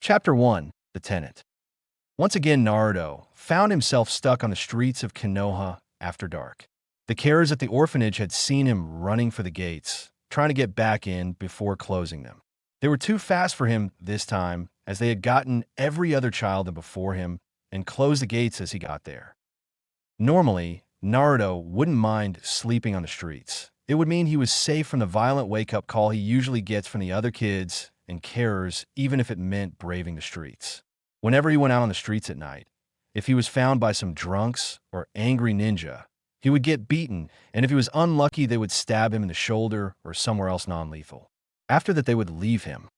Chapter 1. The Tenant. Once again, Naruto found himself stuck on the streets of Konoha after dark. The carers at the orphanage had seen him running for the gates, trying to get back in before closing them. They were too fast for him this time, as they had gotten every other child before him and closed the gates as he got there. Normally, Naruto wouldn't mind sleeping on the streets. It would mean he was safe from the violent wake-up call he usually gets from the other kids and carers, even if it meant braving the streets. Whenever he went out on the streets at night, if he was found by some drunks or angry ninja, he would get beaten, and if he was unlucky, they would stab him in the shoulder or somewhere else non-lethal. After that, they would leave him.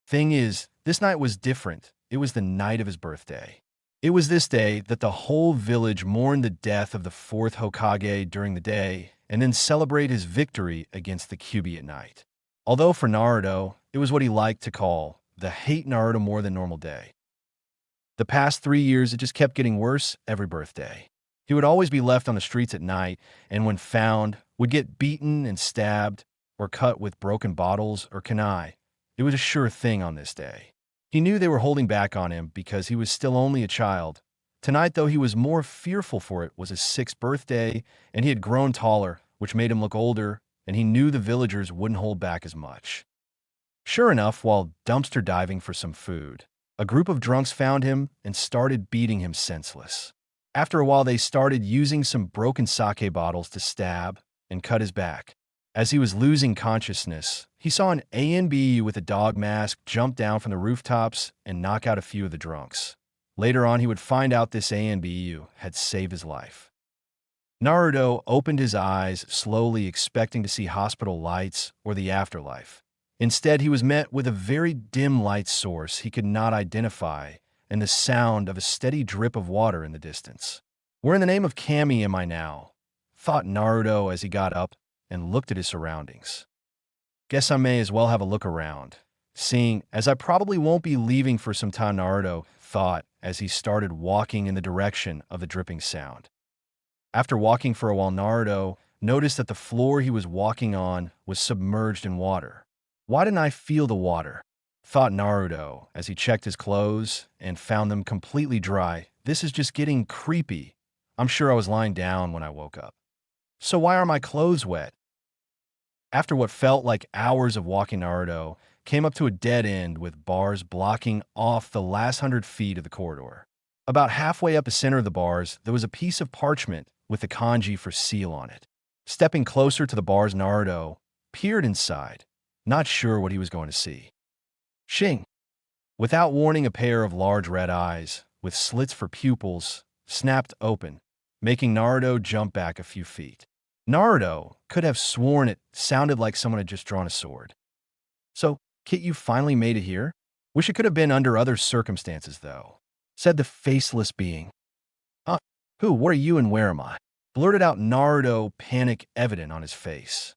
Thing is, this night was different. It was the night of his birthday. It was this day that the whole village mourned the death of the fourth Hokage during the day and then celebrate his victory against the Kyūbi at night. Although for Naruto, it was what he liked to call the hate Naruto more than normal day. The past 3 years, it just kept getting worse every birthday. He would always be left on the streets at night, and when found, would get beaten and stabbed or cut with broken bottles or kunai. It was a sure thing on this day. He knew they were holding back on him because he was still only a child. Tonight, though, he was more fearful for it was his 6th birthday, and he had grown taller, which made him look older, and he knew the villagers wouldn't hold back as much. Sure enough, while dumpster diving for some food, a group of drunks found him and started beating him senseless. After a while, they started using some broken sake bottles to stab and cut his back. As he was losing consciousness, he saw an ANBU with a dog mask jump down from the rooftops and knock out a few of the drunks. Later on, he would find out this ANBU had saved his life. Naruto opened his eyes slowly, expecting to see hospital lights or the afterlife. Instead, he was met with a very dim light source he could not identify and the sound of a steady drip of water in the distance. "Where in the name of Kami am I now?" thought Naruto as he got up and looked at his surroundings. "Guess I may as well have a look around, seeing as I probably won't be leaving for some time," Naruto thought as he started walking in the direction of the dripping sound. After walking for a while, Naruto noticed that the floor he was walking on was submerged in water. "Why didn't I feel the water?" thought Naruto as he checked his clothes and found them completely dry. "This is just getting creepy. I'm sure I was lying down when I woke up. So why are my clothes wet?" After what felt like hours of walking, Naruto came up to a dead end with bars blocking off the last 100 feet of the corridor. About halfway up the center of the bars, there was a piece of parchment with the kanji for seal on it. Stepping closer to the bars, Naruto peered inside, not sure what he was going to see. Shing! Without warning, a pair of large red eyes, with slits for pupils, snapped open, making Naruto jump back a few feet. Naruto could have sworn it sounded like someone had just drawn a sword. "So, Kit, you finally made it here? Wish it could have been under other circumstances, though," said the faceless being. "Huh? Who, what are you, and where am I?" blurted out Naruto, panic evident on his face.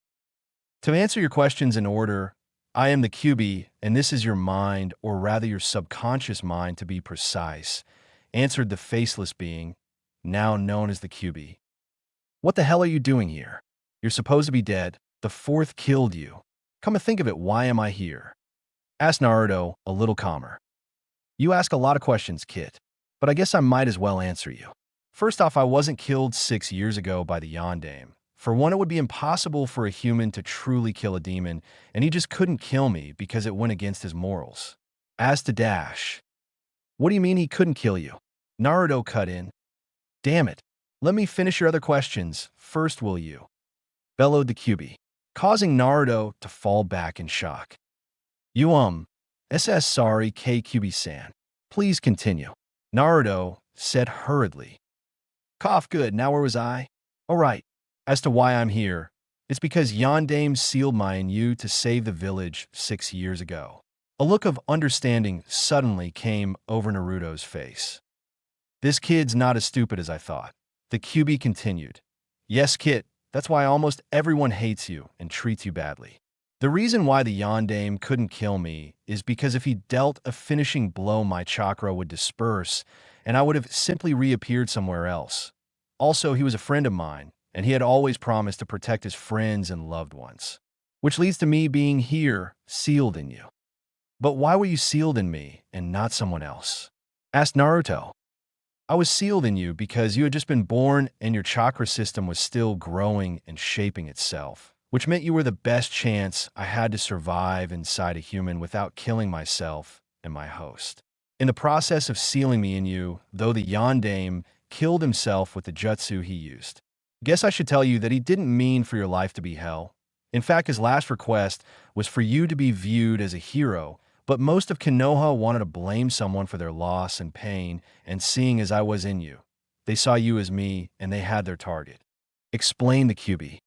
"To answer your questions in order, I am the Kyūbi, and this is your mind, or rather your subconscious mind to be precise," answered the faceless being, now known as the Kyūbi. "What the hell are you doing here? You're supposed to be dead. The fourth killed you. Come to think of it, why am I here?" asked Naruto, a little calmer. "You ask a lot of questions, Kit, but I guess I might as well answer you. First off, I wasn't killed 6 years ago by the Yondaime. For one, it would be impossible for a human to truly kill a demon, and he just couldn't kill me because it went against his morals. As to Dash, what do you mean he couldn't kill you?" Naruto cut in. "Damn it. Let me finish your other questions first, will you?" bellowed the Kyūbi, causing Naruto to fall back in shock. "You, sorry, Kyūbi-san. Please continue," Naruto said hurriedly. "Cough, good. Now where was I? All right. As to why I'm here, it's because Yondaime sealed my and you to save the village 6 years ago." A look of understanding suddenly came over Naruto's face. "This kid's not as stupid as I thought," the Kyūbi continued. "Yes, Kit, that's why almost everyone hates you and treats you badly. The reason why the Yondaime couldn't kill me is because if he dealt a finishing blow, my chakra would disperse, and I would have simply reappeared somewhere else. Also, he was a friend of mine, and he had always promised to protect his friends and loved ones. Which leads to me being here, sealed in you." But why were you sealed in me and not someone else? Asked Naruto. I was sealed in you because you had just been born and your chakra system was still growing and shaping itself, which meant you were the best chance I had to survive inside a human without killing myself and my host. In the process of sealing me in you, though the Yondaime killed himself with the jutsu he used. Guess I should tell you that he didn't mean for your life to be hell. In fact, his last request was for you to be viewed as a hero, but most of Konoha wanted to blame someone for their loss and pain, and seeing as I was in you, they saw you as me, and they had their target. Explain the Kyūbi.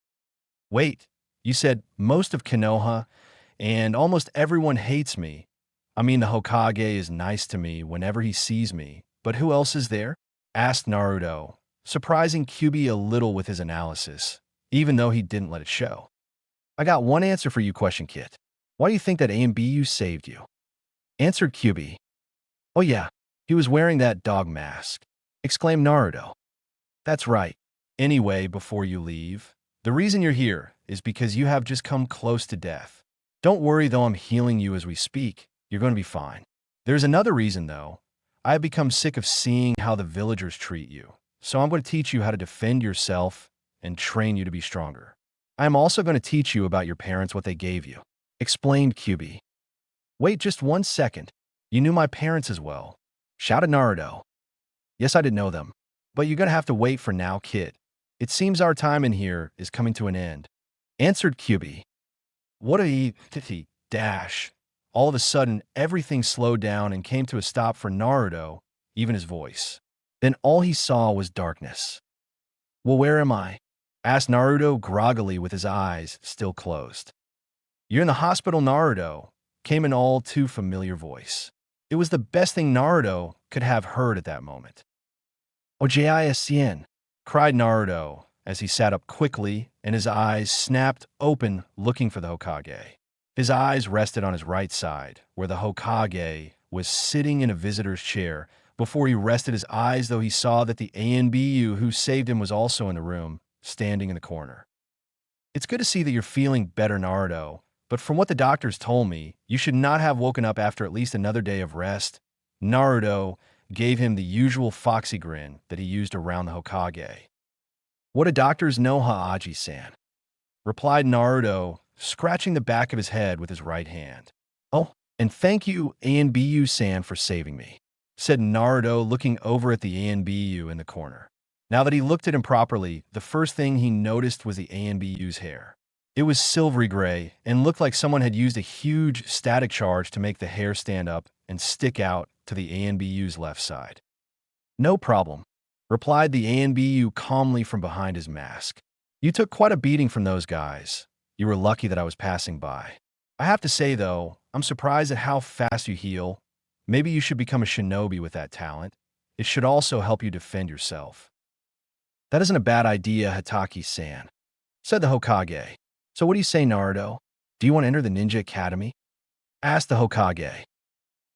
Wait, you said most of Konoha, and almost everyone hates me. I mean, the Hokage is nice to me whenever he sees me, but who else is there? Asked Naruto, surprising Kyūbi a little with his analysis, even though he didn't let it show. I got one answer for you, question kit. Why do you think that ANBU saved you? Answered Kyūbi. Oh yeah, he was wearing that dog mask. Exclaimed Naruto. That's right. Anyway, before you leave, the reason you're here is because you have just come close to death. Don't worry though, I'm healing you as we speak. You're going to be fine. There's another reason though. I have become sick of seeing how the villagers treat you. So I'm going to teach you how to defend yourself and train you to be stronger. I am also going to teach you about your parents, what they gave you. Explained Kyūbi. Wait just 1 second. You knew my parents as well. Shouted Naruto. Yes, I did know them. But you're going to have to wait for now, kid. It seems our time in here is coming to an end. Answered Kyūbi. What a dash. All of a sudden, everything slowed down and came to a stop for Naruto, even his voice. Then all he saw was darkness. Well, where am I? Asked Naruto groggily with his eyes still closed. You're in the hospital, Naruto, came an all too familiar voice. It was the best thing Naruto could have heard at that moment. Ojisien, cried Naruto as he sat up quickly and his eyes snapped open looking for the Hokage. His eyes rested on his right side, where the Hokage was sitting in a visitor's chair. Before he rested his eyes, though, he saw that the ANBU who saved him was also in the room, standing in the corner. It's good to see that you're feeling better, Naruto, but from what the doctors told me, you should not have woken up after at least another day of rest. Naruto gave him the usual foxy grin that he used around the Hokage. What do doctors know, Ha'aji-san? Replied Naruto, scratching the back of his head with his right hand. Oh, and thank you, ANBU-san, for saving me, said Naruto, looking over at the ANBU in the corner. Now that he looked at him properly, the first thing he noticed was the ANBU's hair. It was silvery gray and looked like someone had used a huge static charge to make the hair stand up and stick out to the ANBU's left side. No problem, replied the ANBU calmly from behind his mask. You took quite a beating from those guys. You were lucky that I was passing by. I have to say, though, I'm surprised at how fast you heal. Maybe you should become a shinobi with that talent. It should also help you defend yourself. That isn't a bad idea, Hataki-san, said the Hokage. So what do you say, Naruto? Do you want to enter the Ninja Academy? Asked the Hokage.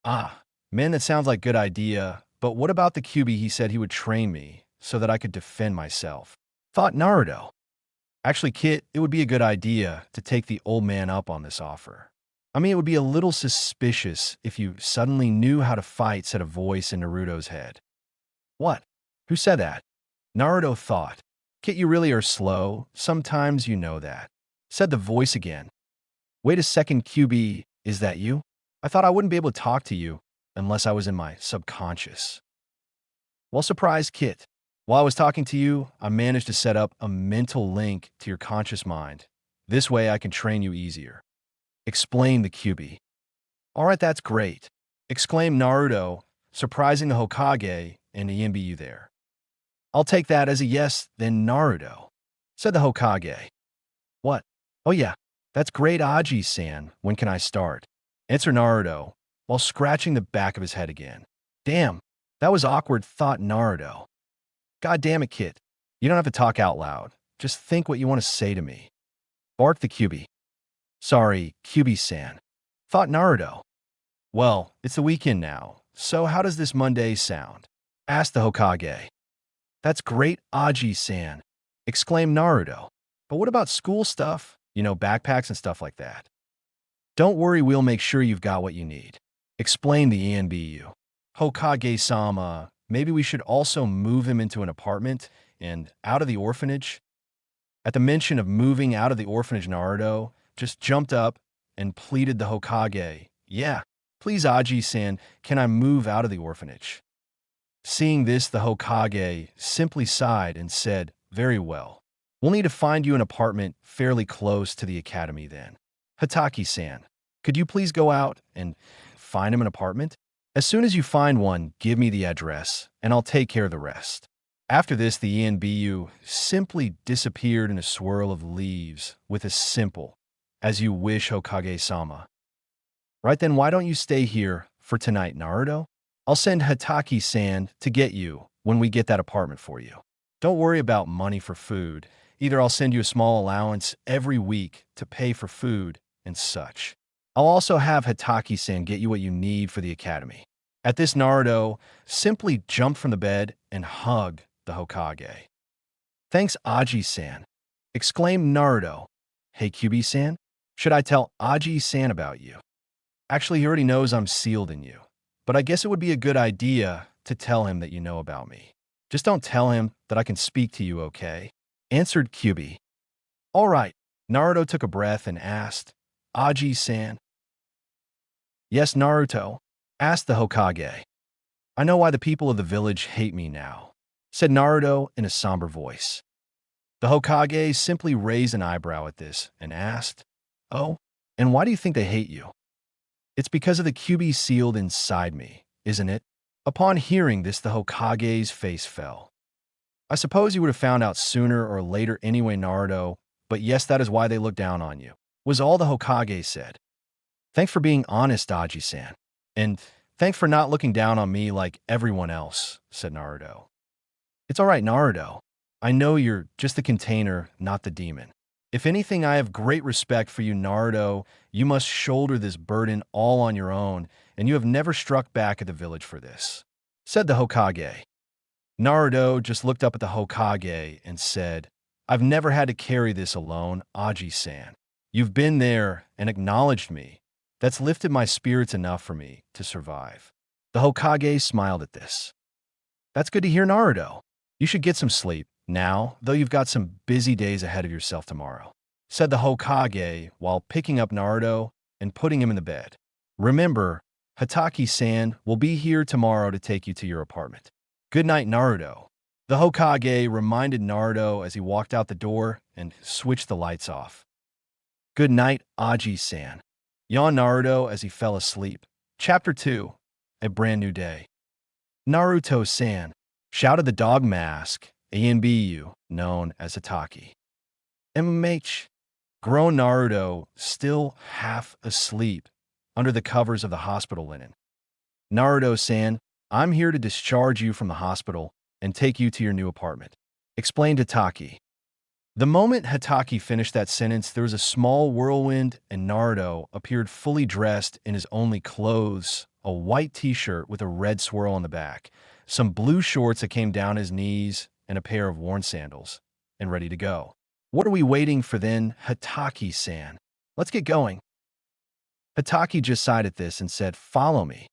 Ah, man, that sounds like a good idea, but what about the Kyūbi? He said he would train me so that I could defend myself. Thought Naruto. Actually, Kit, it would be a good idea to take the old man up on this offer. I mean, it would be a little suspicious if you suddenly knew how to fight, said a voice in Naruto's head. What? Who said that? Naruto thought. Kit, you really are slow. Sometimes you know that, said the voice again. Wait a second, Kyūbi, is that you? I thought I wouldn't be able to talk to you unless I was in my subconscious. Well, surprise, Kit. While I was talking to you, I managed to set up a mental link to your conscious mind. This way I can train you easier. Explained the Kyūbi. All right, that's great, exclaimed Naruto, surprising the Hokage and the Yinbiyu there. I'll take that as a yes, then, Naruto, said the Hokage. What? Oh yeah, that's great, Aji-san. When can I start? Answered Naruto, while scratching the back of his head again. Damn, that was awkward, thought Naruto. God damn it, Kit. You don't have to talk out loud. Just think what you want to say to me. Barked the Kyūbi. Sorry, Kyūbi-san, thought Naruto. Well, it's the weekend now, so how does this Monday sound? Asked the Hokage. That's great, Aji-san, exclaimed Naruto. But what about school stuff? You know, backpacks and stuff like that. Don't worry, we'll make sure you've got what you need. Explained the ENBU. Hokage-sama, maybe we should also move him into an apartment and out of the orphanage? At the mention of moving out of the orphanage, Naruto just jumped up and pleaded the Hokage. Yeah, please, Aji-san, can I move out of the orphanage? Seeing this, the Hokage simply sighed and said, very well. We'll need to find you an apartment fairly close to the academy then. Hataki-san, could you please go out and find him an apartment? As soon as you find one, give me the address, and I'll take care of the rest. After this, the ENBU simply disappeared in a swirl of leaves with a simple, as you wish, Hokage-sama. Right then, why don't you stay here for tonight, Naruto? I'll send Hataki-san to get you when we get that apartment for you. Don't worry about money for food. Either I'll send you a small allowance every week to pay for food and such. I'll also have Hataki-san get you what you need for the academy. At this, Naruto simply jumped from the bed and hugged the Hokage. Thanks, Aji-san, exclaimed Naruto. Hey, Kyūbi-san, should I tell Aji-san about you? Actually, he already knows I'm sealed in you, but I guess it would be a good idea to tell him that you know about me. Just don't tell him that I can speak to you, okay? Answered Kyūbi. All right. Naruto took a breath and asked, Aji-san. Yes, Naruto, asked the Hokage. I know why the people of the village hate me now, said Naruto in a somber voice. The Hokage simply raised an eyebrow at this and asked, Oh, and why do you think they hate you? It's because of the Kyūbi sealed inside me, isn't it? Upon hearing this, the Hokage's face fell. I suppose you would have found out sooner or later anyway, Naruto, but yes, that is why they look down on you, was all the Hokage said. Thanks for being honest, Aji-san. And thanks for not looking down on me like everyone else, said Naruto. It's all right, Naruto. I know you're just the container, not the demon. If anything, I have great respect for you, Naruto. You must shoulder this burden all on your own, and you have never struck back at the village for this, said the Hokage. Naruto just looked up at the Hokage and said, I've never had to carry this alone, Aji-san. You've been there and acknowledged me. That's lifted my spirits enough for me to survive. The Hokage smiled at this. That's good to hear, Naruto. You should get some sleep now, though you've got some busy days ahead of yourself tomorrow, said the Hokage while picking up Naruto and putting him in the bed. Remember, Hataki-san will be here tomorrow to take you to your apartment. Good night, Naruto. The Hokage reminded Naruto as he walked out the door and switched the lights off. Good night, Aji-san, yawned Naruto as he fell asleep. Chapter 2, A Brand New Day. Naruto-san, shouted the dog mask, ANBU, known as Hataki. MMH, groaned Naruto, still half asleep, under the covers of the hospital linen. Naruto-san, I'm here to discharge you from the hospital and take you to your new apartment, explained Hataki. The moment Hataki finished that sentence, there was a small whirlwind and Naruto appeared fully dressed in his only clothes, a white t-shirt with a red swirl on the back, some blue shorts that came down his knees, and a pair of worn sandals, and ready to go. What are we waiting for then, Hataki-san? Let's get going. Hataki just sighed at this and said, Follow me.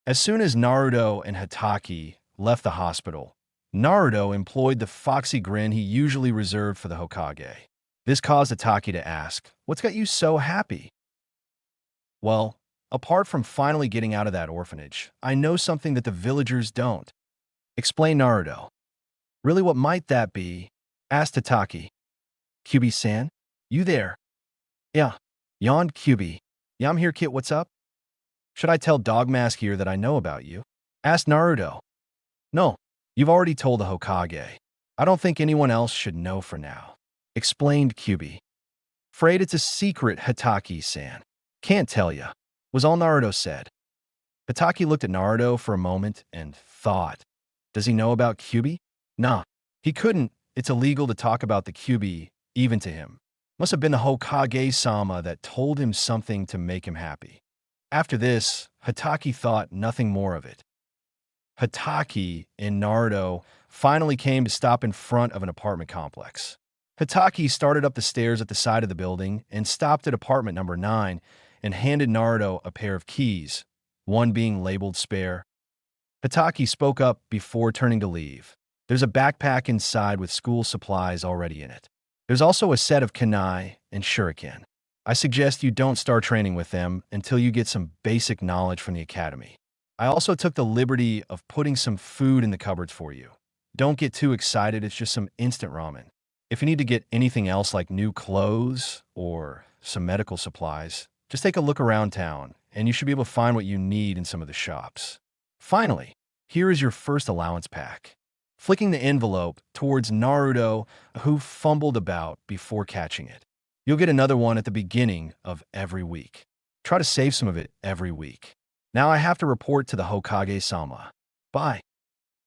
As soon as Naruto and Hataki left the hospital, Naruto employed the foxy grin he usually reserved for the Hokage. This caused Hataki to ask, What's got you so happy? Well, apart from finally getting out of that orphanage, I know something that the villagers don't, explained Naruto. Really, what might that be? Asked Hataki. Kyūbi-san? You there? Yeah, yawned Kyūbi. Yeah, I'm here, Kit, what's up? Should I tell Dog Mask here that I know about you? Asked Naruto. No, you've already told the Hokage. I don't think anyone else should know for now, explained Kyūbi. Afraid it's a secret, Hataki-san. Can't tell ya, was all Naruto said. Hataki looked at Naruto for a moment and thought, does he know about Kyūbi? Nah, he couldn't. It's illegal to talk about the Kyūbi, even to him. Must have been the Hokage-sama that told him something to make him happy. After this, Hataki thought nothing more of it. Hataki and Naruto finally came to stop in front of an apartment complex. Hataki started up the stairs at the side of the building and stopped at apartment number 9, and handed Naruto a pair of keys, one being labeled spare. Hatake spoke up before turning to leave. There's a backpack inside with school supplies already in it. There's also a set of kunai and shuriken. I suggest you don't start training with them until you get some basic knowledge from the academy. I also took the liberty of putting some food in the cupboards for you. Don't get too excited, it's just some instant ramen. If you need to get anything else like new clothes or some medical supplies, just take a look around town, and you should be able to find what you need in some of the shops. Finally, here is your first allowance pack. Flicking the envelope towards Naruto, who fumbled about before catching it. You'll get another one at the beginning of every week. Try to save some of it every week. Now I have to report to the Hokage-sama. Bye.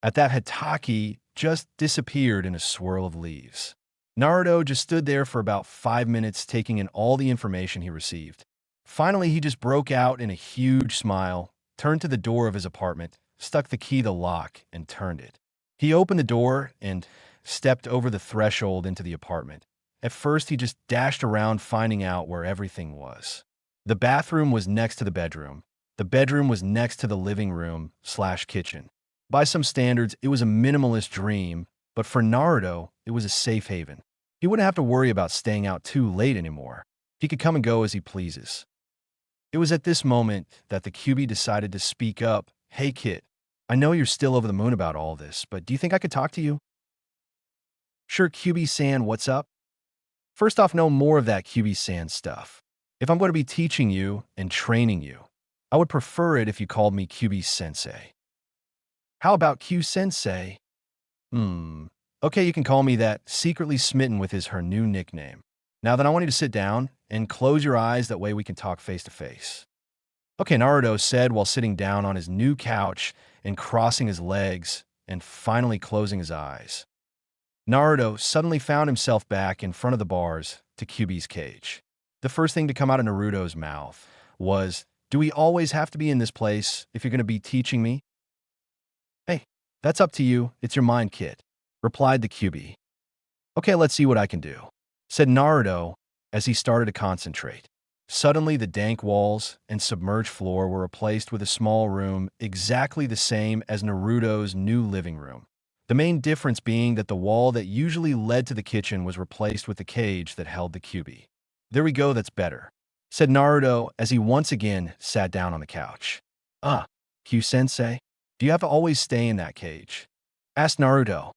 At that, Hatake just disappeared in a swirl of leaves. Naruto just stood there for about 5 minutes taking in all the information he received. Finally, he just broke out in a huge smile, turned to the door of his apartment, stuck the key in the lock, and turned it. He opened the door and stepped over the threshold into the apartment. At first, he just dashed around finding out where everything was. The bathroom was next to the bedroom. The bedroom was next to the living room/kitchen. By some standards, it was a minimalist dream, but for Naruto, it was a safe haven. He wouldn't have to worry about staying out too late anymore. He could come and go as he pleases. It was at this moment that the Kyūbi decided to speak up. Hey kid, I know you're still over the moon about all this, but do you think I could talk to you? Sure, Kyūbi-san, what's up? First off, no more of that Kyūbi-san stuff. If I'm going to be teaching you and training you, I would prefer it if you called me Kyūbi-sensei. How about Q-sensei? Okay, you can call me that. Secretly smitten with her new nickname. Now then, I want you to sit down and close your eyes, that way we can talk face to face. Okay, Naruto said while sitting down on his new couch and crossing his legs and finally closing his eyes. Naruto suddenly found himself back in front of the bars to Kyūbi's cage. The first thing to come out of Naruto's mouth was, "Do we always have to be in this place if you're going to be teaching me?" "Hey, that's up to you. It's your mind, kid," replied the Kyūbi. "Okay, let's see what I can do," said Naruto as he started to concentrate. Suddenly, the dank walls and submerged floor were replaced with a small room exactly the same as Naruto's new living room. The main difference being that the wall that usually led to the kitchen was replaced with the cage that held the Kyūbi. "There we go, that's better," said Naruto as he once again sat down on the couch. Q-sensei, do you have to always stay in that cage?" asked Naruto.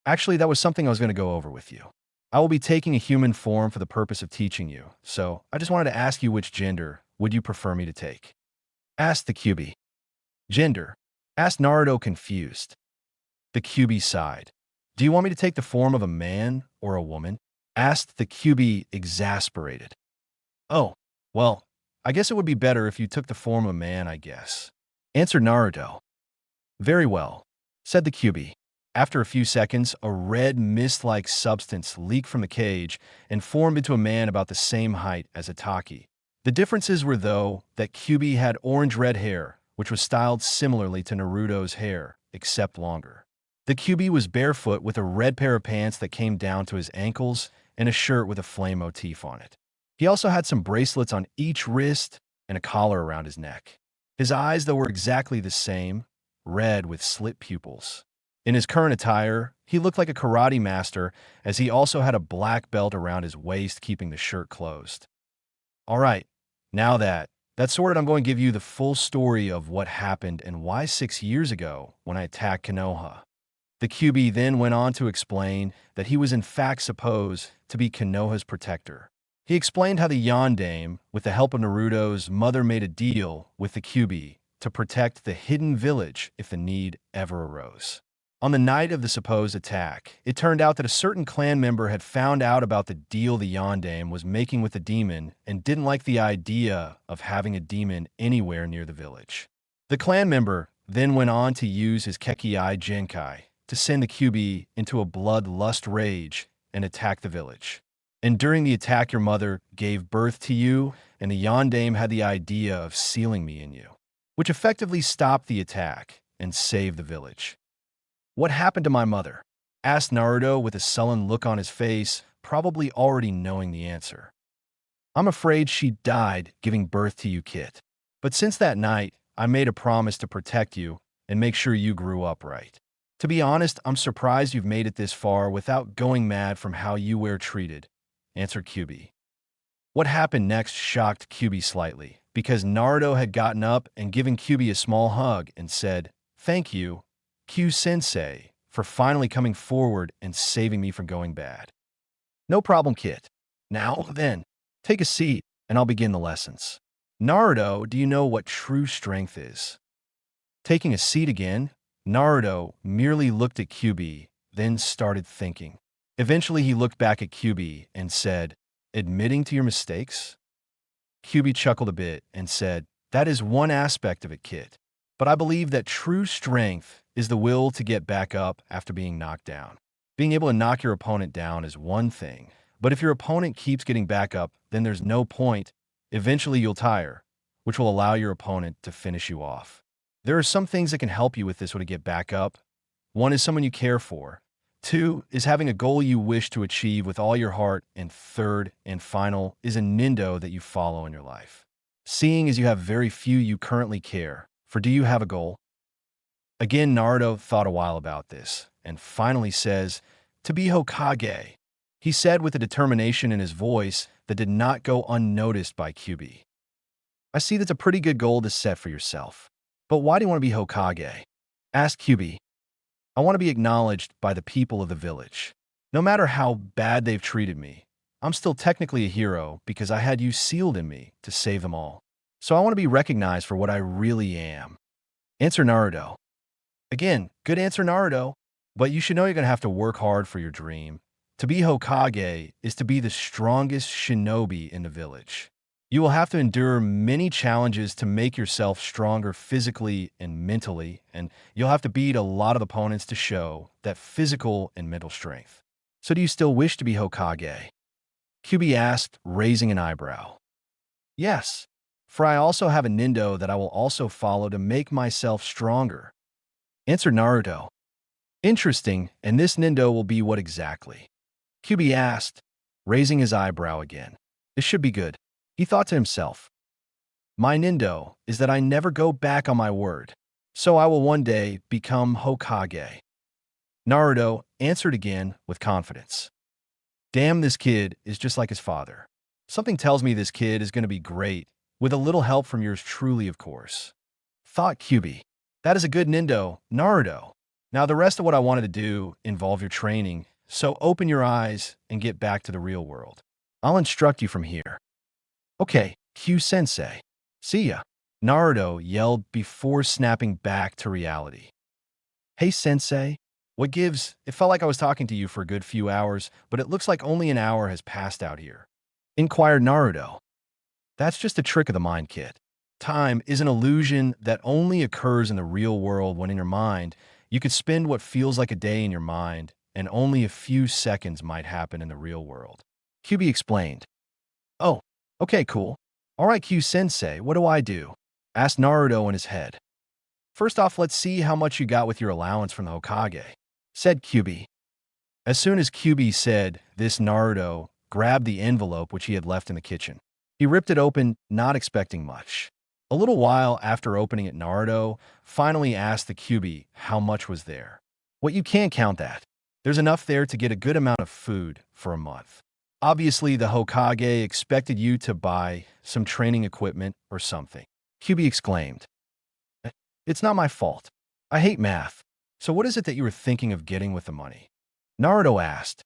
"Actually, that was something I was going to go over with you. I will be taking a human form for the purpose of teaching you, so I just wanted to ask you, which gender would you prefer me to take?" asked the Kyūbi. "Gender?" asked Naruto, confused. The Kyūbi sighed. "Do you want me to take the form of a man or a woman?" asked the Kyūbi, exasperated. "Oh, well, I guess it would be better if you took the form of a man, I guess," answered Naruto. "Very well," said the Kyūbi. After a few seconds, a red mist-like substance leaked from the cage and formed into a man about the same height as Hatake. The differences were, though, that Kyūbi had orange-red hair, which was styled similarly to Naruto's hair, except longer. The Kyūbi was barefoot with a red pair of pants that came down to his ankles and a shirt with a flame motif on it. He also had some bracelets on each wrist and a collar around his neck. His eyes, though, were exactly the same, red with slit pupils. In his current attire, he looked like a karate master, as he also had a black belt around his waist keeping the shirt closed. All right, now that's sorted, I'm going to give you the full story of what happened and why 6 years ago when I attacked Konoha. The Kyūbi then went on to explain that he was in fact supposed to be Konoha's protector. He explained how the Yondaime, with the help of Naruto's mother, made a deal with the Kyūbi to protect the hidden village if the need ever arose. On the night of the supposed attack, it turned out that a certain clan member had found out about the deal the Yondaime was making with the demon and didn't like the idea of having a demon anywhere near the village. The clan member then went on to use his Kekkei Genkai to send the Kyūbi into a bloodlust rage and attack the village. And during the attack, your mother gave birth to you, and the Yondaime had the idea of sealing me in you, which effectively stopped the attack and saved the village. "What happened to my mother?" asked Naruto with a sullen look on his face, probably already knowing the answer. I'm afraid she died giving birth to you, Kit. But since that night, I made a promise to protect you and make sure you grew up right. To be honest, I'm surprised you've made it this far without going mad from how you were treated, answered Kyūbi. What happened next shocked Kyūbi slightly, because Naruto had gotten up and given Kyūbi a small hug and said, "Thank you, Q-sensei, for finally coming forward and saving me from going bad." "No problem, Kit. Now then, take a seat and I'll begin the lessons." "Naruto, do you know what true strength is?" Taking a seat again, Naruto merely looked at Kyūbi, then started thinking. Eventually he looked back at Kyūbi and said, "Admitting to your mistakes?" Kyūbi chuckled a bit and said, "That is one aspect of it, Kit. But I believe that true strength is the will to get back up after being knocked down. Being able to knock your opponent down is one thing, but if your opponent keeps getting back up, then there's no point. Eventually you'll tire, which will allow your opponent to finish you off. There are some things that can help you with this way to get back up. One is someone you care for. Two is having a goal you wish to achieve with all your heart. And third and final is a nindo that you follow in your life. Seeing as you have very few you currently care for, do you have a goal?" Again, Naruto thought a while about this and finally says, "To be Hokage," he said with a determination in his voice that did not go unnoticed by Kyūbi. "I see that's a pretty good goal to set for yourself. But why do you want to be Hokage?" asked Kyūbi. "I want to be acknowledged by the people of the village. No matter how bad they've treated me, I'm still technically a hero because I had you sealed in me to save them all. So I want to be recognized for what I really am," answered Naruto. Again, good answer, Naruto. But you should know you're going to have to work hard for your dream. To be Hokage is to be the strongest shinobi in the village. You will have to endure many challenges to make yourself stronger physically and mentally, and you'll have to beat a lot of opponents to show that physical and mental strength. "So do you still wish to be Hokage?" Kyūbi asked, raising an eyebrow. "Yes, for I also have a nindo that I will also follow to make myself stronger," answered Naruto. "Interesting, and this nindo will be what exactly?" Kyūbi asked, raising his eyebrow again. "This should be good," he thought to himself. "My nindo is that I never go back on my word, so I will one day become Hokage." Naruto answered again with confidence. "Damn, this kid is just like his father. Something tells me this kid is going to be great, with a little help from yours truly, of course," thought Kyūbi. "That is a good nindo, Naruto. Now the rest of what I wanted to do involve your training, so open your eyes and get back to the real world. I'll instruct you from here." "Okay, Q-sensei. See ya," Naruto yelled before snapping back to reality. "Hey, sensei. What gives? It felt like I was talking to you for a good few hours, but it looks like only an hour has passed out here," inquired Naruto. "That's just a trick of the mind, kid. Time is an illusion that only occurs in the real world when in your mind, you could spend what feels like a day in your mind, and only a few seconds might happen in the real world," Kyūbi explained. "Oh, okay, cool. All right, Q-sensei, what do I do?" asked Naruto in his head. "First off, let's see how much you got with your allowance from the Hokage," said Kyūbi. As soon as Kyūbi said this, Naruto grabbed the envelope which he had left in the kitchen. He ripped it open, not expecting much. A little while after opening it, Naruto finally asked the Kyūbi how much was there. "What, you can't count that. There's enough there to get a good amount of food for a month. Obviously, the Hokage expected you to buy some training equipment or something," Kyūbi exclaimed. "It's not my fault. I hate math. So what is it that you were thinking of getting with the money?" Naruto asked.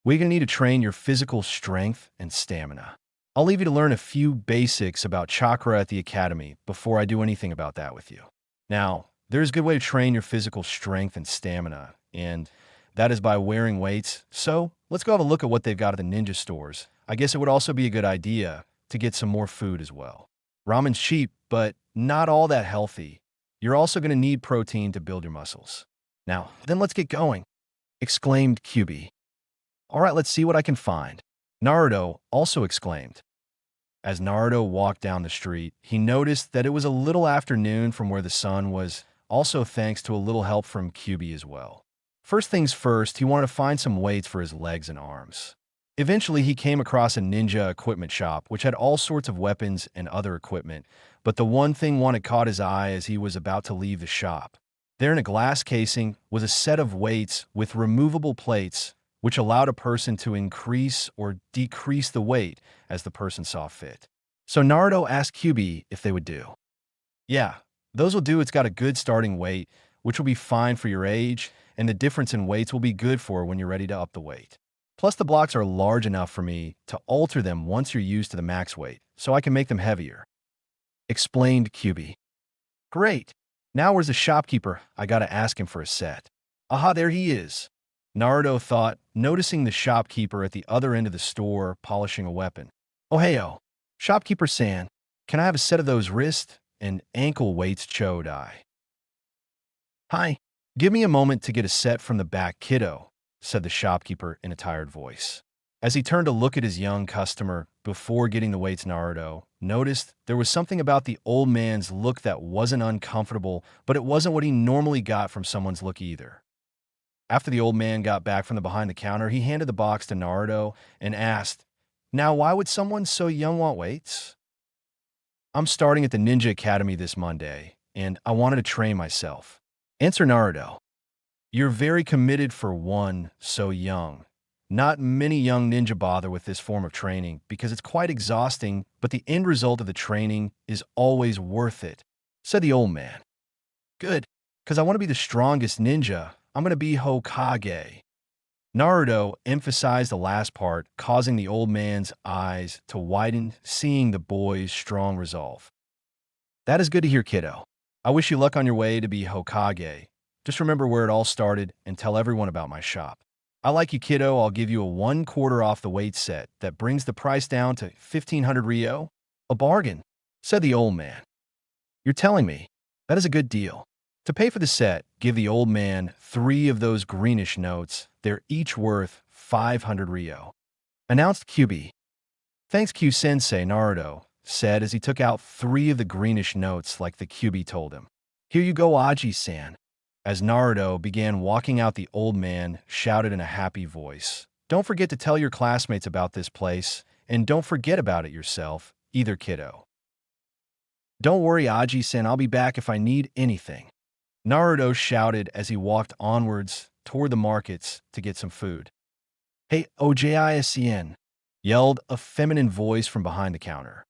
"We're going to need to train your physical strength and stamina. I'll leave you to learn a few basics about chakra at the academy before I do anything about that with you. Now, there's a good way to train your physical strength and stamina, and that is by wearing weights. So let's go have a look at what they've got at the ninja stores. I guess it would also be a good idea to get some more food as well. Ramen's cheap, but not all that healthy. You're also going to need protein to build your muscles. Now, then let's get going," exclaimed Kyūbi. "All right, let's see what I can find," Naruto also exclaimed. As Naruto walked down the street, he noticed that it was a little afternoon from where the sun was, also thanks to a little help from Kyūbi as well. First things first, he wanted to find some weights for his legs and arms. Eventually, he came across a ninja equipment shop, which had all sorts of weapons and other equipment, but the one thing wanted caught his eye as he was about to leave the shop. There in a glass casing was a set of weights with removable plates, which allowed a person to increase or decrease the weight as the person saw fit. So Naruto asked Kyūbi if they would do. Yeah, those will do. It's got a good starting weight, which will be fine for your age, and the difference in weights will be good for when you're ready to up the weight. Plus, the blocks are large enough for me to alter them once you're used to the max weight, so I can make them heavier. Explained Kyūbi. Great. Now where's the shopkeeper? I gotta ask him for a set. Aha, there he is. Naruto thought, noticing the shopkeeper at the other end of the store polishing a weapon. Oh heyo, shopkeeper-san, can I have a set of those wrist and ankle weights, Chodai? Hi, give me a moment to get a set from the back, kiddo, said the shopkeeper in a tired voice. As he turned to look at his young customer before getting the weights, Naruto noticed there was something about the old man's look that wasn't uncomfortable, but it wasn't what he normally got from someone's look either. After the old man got back from behind the counter, he handed the box to Naruto and asked, "Now, why would someone so young want weights?" "I'm starting at the Ninja Academy this Monday, and I wanted to train myself." Answer Naruto. You're very committed for one so young. Not many young ninja bother with this form of training because it's quite exhausting, but the end result of the training is always worth it, said the old man. Good, because I want to be the strongest ninja. I'm going to be Hokage. Naruto emphasized the last part, causing the old man's eyes to widen, seeing the boy's strong resolve. That is good to hear, kiddo. I wish you luck on your way to be Hokage. Just remember where it all started and tell everyone about my shop. I like you, kiddo. I'll give you a 1/4 off the weight set. That brings the price down to 1,500 Ryo. A bargain, said the old man. You're telling me. That is a good deal. To pay for the set, give the old man 3 of those greenish notes. They're each worth 500 Ryo. Announced Kyūbi. Thanks, Q-sensei, Naruto said as he took out 3 of the greenish notes like the Kyūbi told him. Here you go, Aji-san. As Naruto began walking out, the old man shouted in a happy voice, Don't forget to tell your classmates about this place, and don't forget about it yourself, either, kiddo. Don't worry, Aji-san, I'll be back if I need anything. Naruto shouted as he walked onwards toward the markets to get some food. Hey, Ojisn, yelled a feminine voice from behind the counter.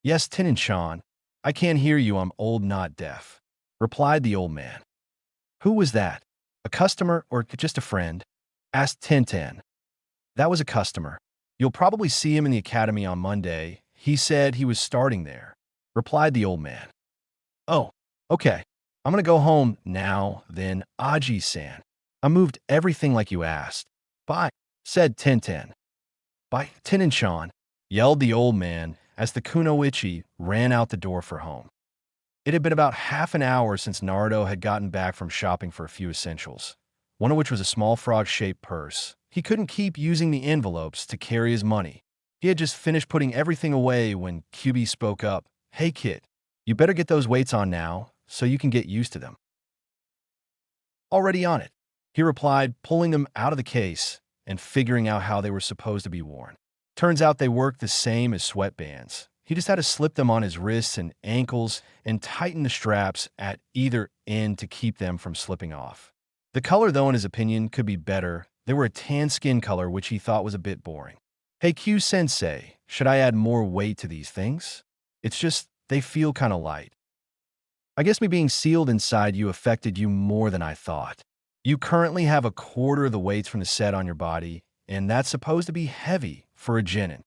Yes, Tenen-chan. I can't hear you, I'm old, not deaf, replied the old man. Who was that? A customer or just a friend? Asked Tenten. That was a customer. You'll probably see him in the academy on Monday. He said he was starting there, replied the old man. Oh, okay. I'm gonna go home now, then, Aji-san. I moved everything like you asked. Bye, said Tenten. Bye, Tenen-chan, yelled the old man as the kunoichi ran out the door for home. It had been about half an hour since Naruto had gotten back from shopping for a few essentials, one of which was a small frog-shaped purse. He couldn't keep using the envelopes to carry his money. He had just finished putting everything away when Kyūbi spoke up. Hey kid, you better get those weights on now so you can get used to them. Already on it, he replied, pulling them out of the case and figuring out how they were supposed to be worn. Turns out they worked the same as sweatbands. He just had to slip them on his wrists and ankles and tighten the straps at either end to keep them from slipping off. The color, though, in his opinion, could be better. They were a tan skin color, which he thought was a bit boring. Hey, Q-sensei, should I add more weight to these things? It's just, they feel kind of light. I guess me being sealed inside you affected you more than I thought. You currently have 1/4 of the weights from the set on your body, and that's supposed to be heavy for a genin.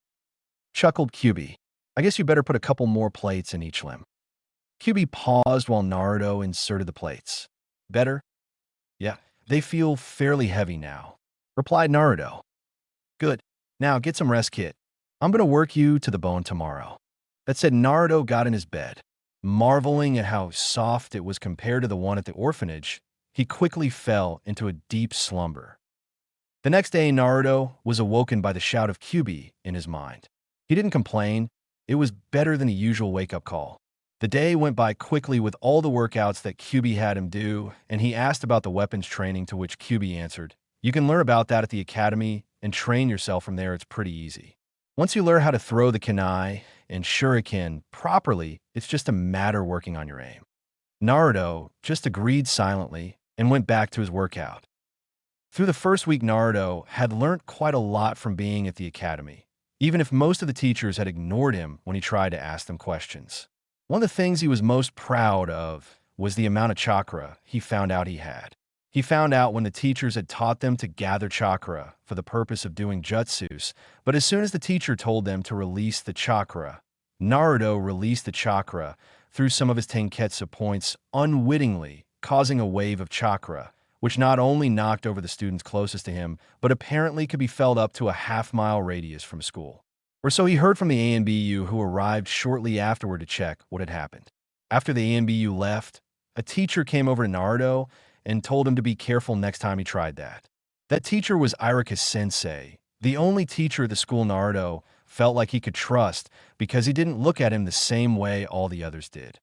Chuckled Kyūbi. I guess you better put a couple more plates in each limb. Kyūbi paused while Naruto inserted the plates. Better? Yeah, they feel fairly heavy now, replied Naruto. Good. Now get some rest, kid. I'm gonna work you to the bone tomorrow. That said, Naruto got in his bed. Marveling at how soft it was compared to the one at the orphanage, he quickly fell into a deep slumber. The next day, Naruto was awoken by the shout of Kyūbi in his mind. He didn't complain. It was better than a usual wake-up call. The day went by quickly with all the workouts that Kyūbi had him do, and he asked about the weapons training, to which Kyūbi answered, You can learn about that at the academy and train yourself from there. It's pretty easy. Once you learn how to throw the kunai and shuriken properly, it's just a matter working on your aim. Naruto just agreed silently and went back to his workout. Through the first week, Naruto had learned quite a lot from being at the academy, even if most of the teachers had ignored him when he tried to ask them questions. One of the things he was most proud of was the amount of chakra he found out he had. He found out when the teachers had taught them to gather chakra for the purpose of doing jutsus, but as soon as the teacher told them to release the chakra, Naruto released the chakra through some of his tenketsu points unwittingly, causing a wave of chakra, which not only knocked over the students closest to him, but apparently could be felt up to a half-mile radius from school. Or so he heard from the ANBU, who arrived shortly afterward to check what had happened. After the ANBU left, a teacher came over to Naruto and told him to be careful next time he tried that. That teacher was Irika Sensei, the only teacher at the school Naruto felt like he could trust because he didn't look at him the same way all the others did.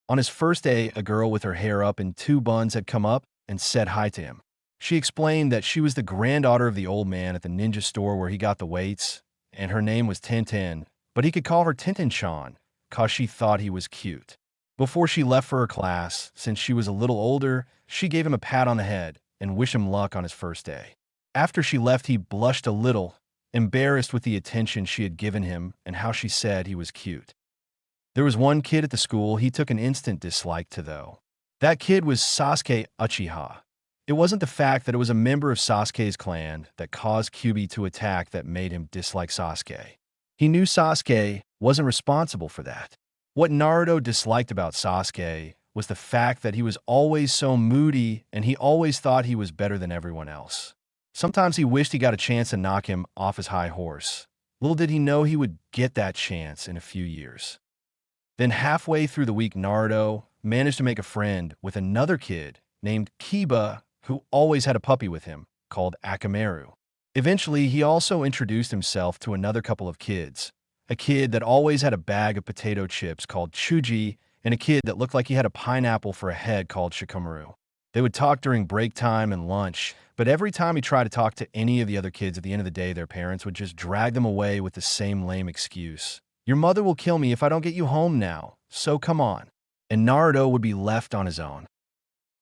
On his first day, a girl with her hair up in 2 buns had come up and said hi to him. She explained that she was the granddaughter of the old man at the ninja store where he got the weights, and her name was Tintin, but he could call her Tintin-chan cause she thought he was cute. Before she left for her class, since she was a little older, she gave him a pat on the head and wished him luck on his first day. After she left, he blushed a little, embarrassed with the attention she had given him and how she said he was cute. There was one kid at the school he took an instant dislike to, though. That kid was Sasuke Uchiha. It wasn't the fact that it was a member of Sasuke's clan that caused Kyūbi to attack that made him dislike Sasuke. He knew Sasuke wasn't responsible for that. What Naruto disliked about Sasuke was the fact that he was always so moody and he always thought he was better than everyone else. Sometimes he wished he got a chance to knock him off his high horse. Little did he know he would get that chance in a few years. Then halfway through the week, Naruto managed to make a friend with another kid named Kiba who always had a puppy with him called Akamaru. Eventually, he also introduced himself to another couple of kids, a kid that always had a bag of potato chips called Chuji, and a kid that looked like he had a pineapple for a head called Shikamaru. They would talk during break time and lunch, but every time he tried to talk to any of the other kids at the end of the day, their parents would just drag them away with the same lame excuse. "Your mother will kill me if I don't get you home now, so come on." And Naruto would be left on his own.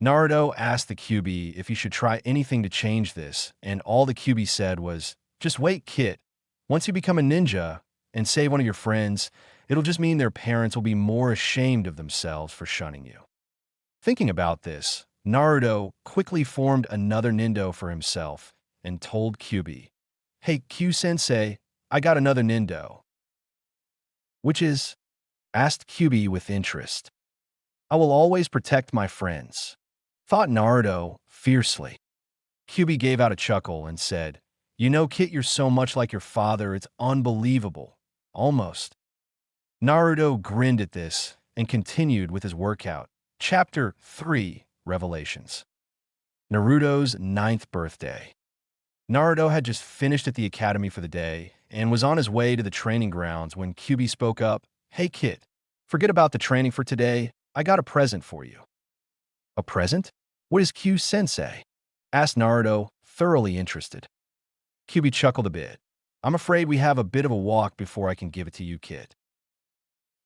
Naruto asked the Kyūbi if he should try anything to change this, and all the Kyūbi said was, "Just wait, kid. Once you become a ninja and save one of your friends, it'll just mean their parents will be more ashamed of themselves for shunning you." Thinking about this, Naruto quickly formed another nindo for himself and told Kyūbi, "Hey, Q-sensei, I got another nindo." "Which is?" asked Kyūbi with interest. "I will always protect my friends," thought Naruto fiercely. Kyūbi gave out a chuckle and said, "You know, Kit, you're so much like your father, it's unbelievable. Almost." Naruto grinned at this and continued with his workout. Chapter 3, Revelations. Naruto's 9th birthday. Naruto had just finished at the academy for the day and was on his way to the training grounds when Kyūbi spoke up. "Hey, kid, forget about the training for today. I got a present for you." "A present? What is Q-sensei?" asked Naruto, thoroughly interested. Kyūbi chuckled a bit. "I'm afraid we have a bit of a walk before I can give it to you, kid."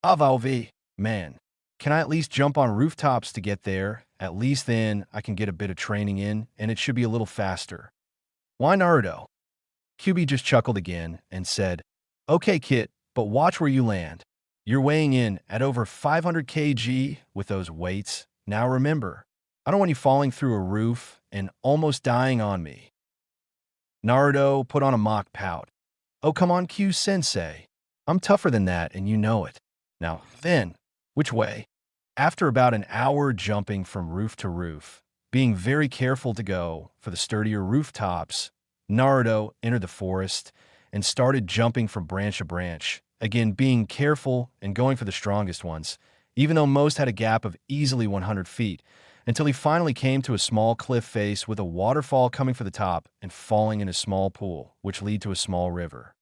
"Avalvi, man, can I at least jump on rooftops to get there? At least then I can get a bit of training in, and it should be a little faster." "Why, Naruto?" Kyūbi just chuckled again and said, "Okay, kid, but watch where you land. You're weighing in at over 500 kg with those weights. Now remember, I don't want you falling through a roof and almost dying on me." Naruto put on a mock pout. "Oh, come on, Q-sensei. I'm tougher than that, and you know it. Now, then, which way?" After about an hour jumping from roof to roof, being very careful to go for the sturdier rooftops, Naruto entered the forest and started jumping from branch to branch, again being careful and going for the strongest ones, even though most had a gap of easily 100 feet, until he finally came to a small cliff face with a waterfall coming for the top and falling in a small pool, which led to a small river.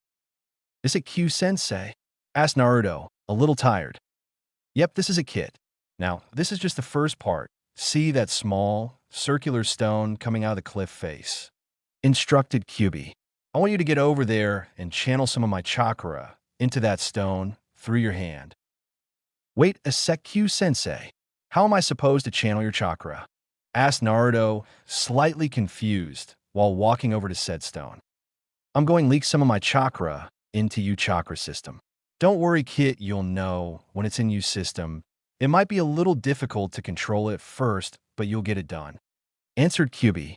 "Is it Q-sensei?" asked Naruto, a little tired. "Yep, this is a kit. Now, this is just the first part. See that small, circular stone coming out of the cliff face?" instructed Kyūbi. I want you to get over there and channel some of my chakra into that stone through your hand. Wait a sec, Q-sensei. How am I supposed to channel your chakra? Asked Naruto, slightly confused, while walking over to said stone. I'm going to leak some of my chakra into you chakra system. Don't worry, Kit, you'll know when it's in you system. It might be a little difficult to control it first, but you'll get it done. Answered Kyūbi.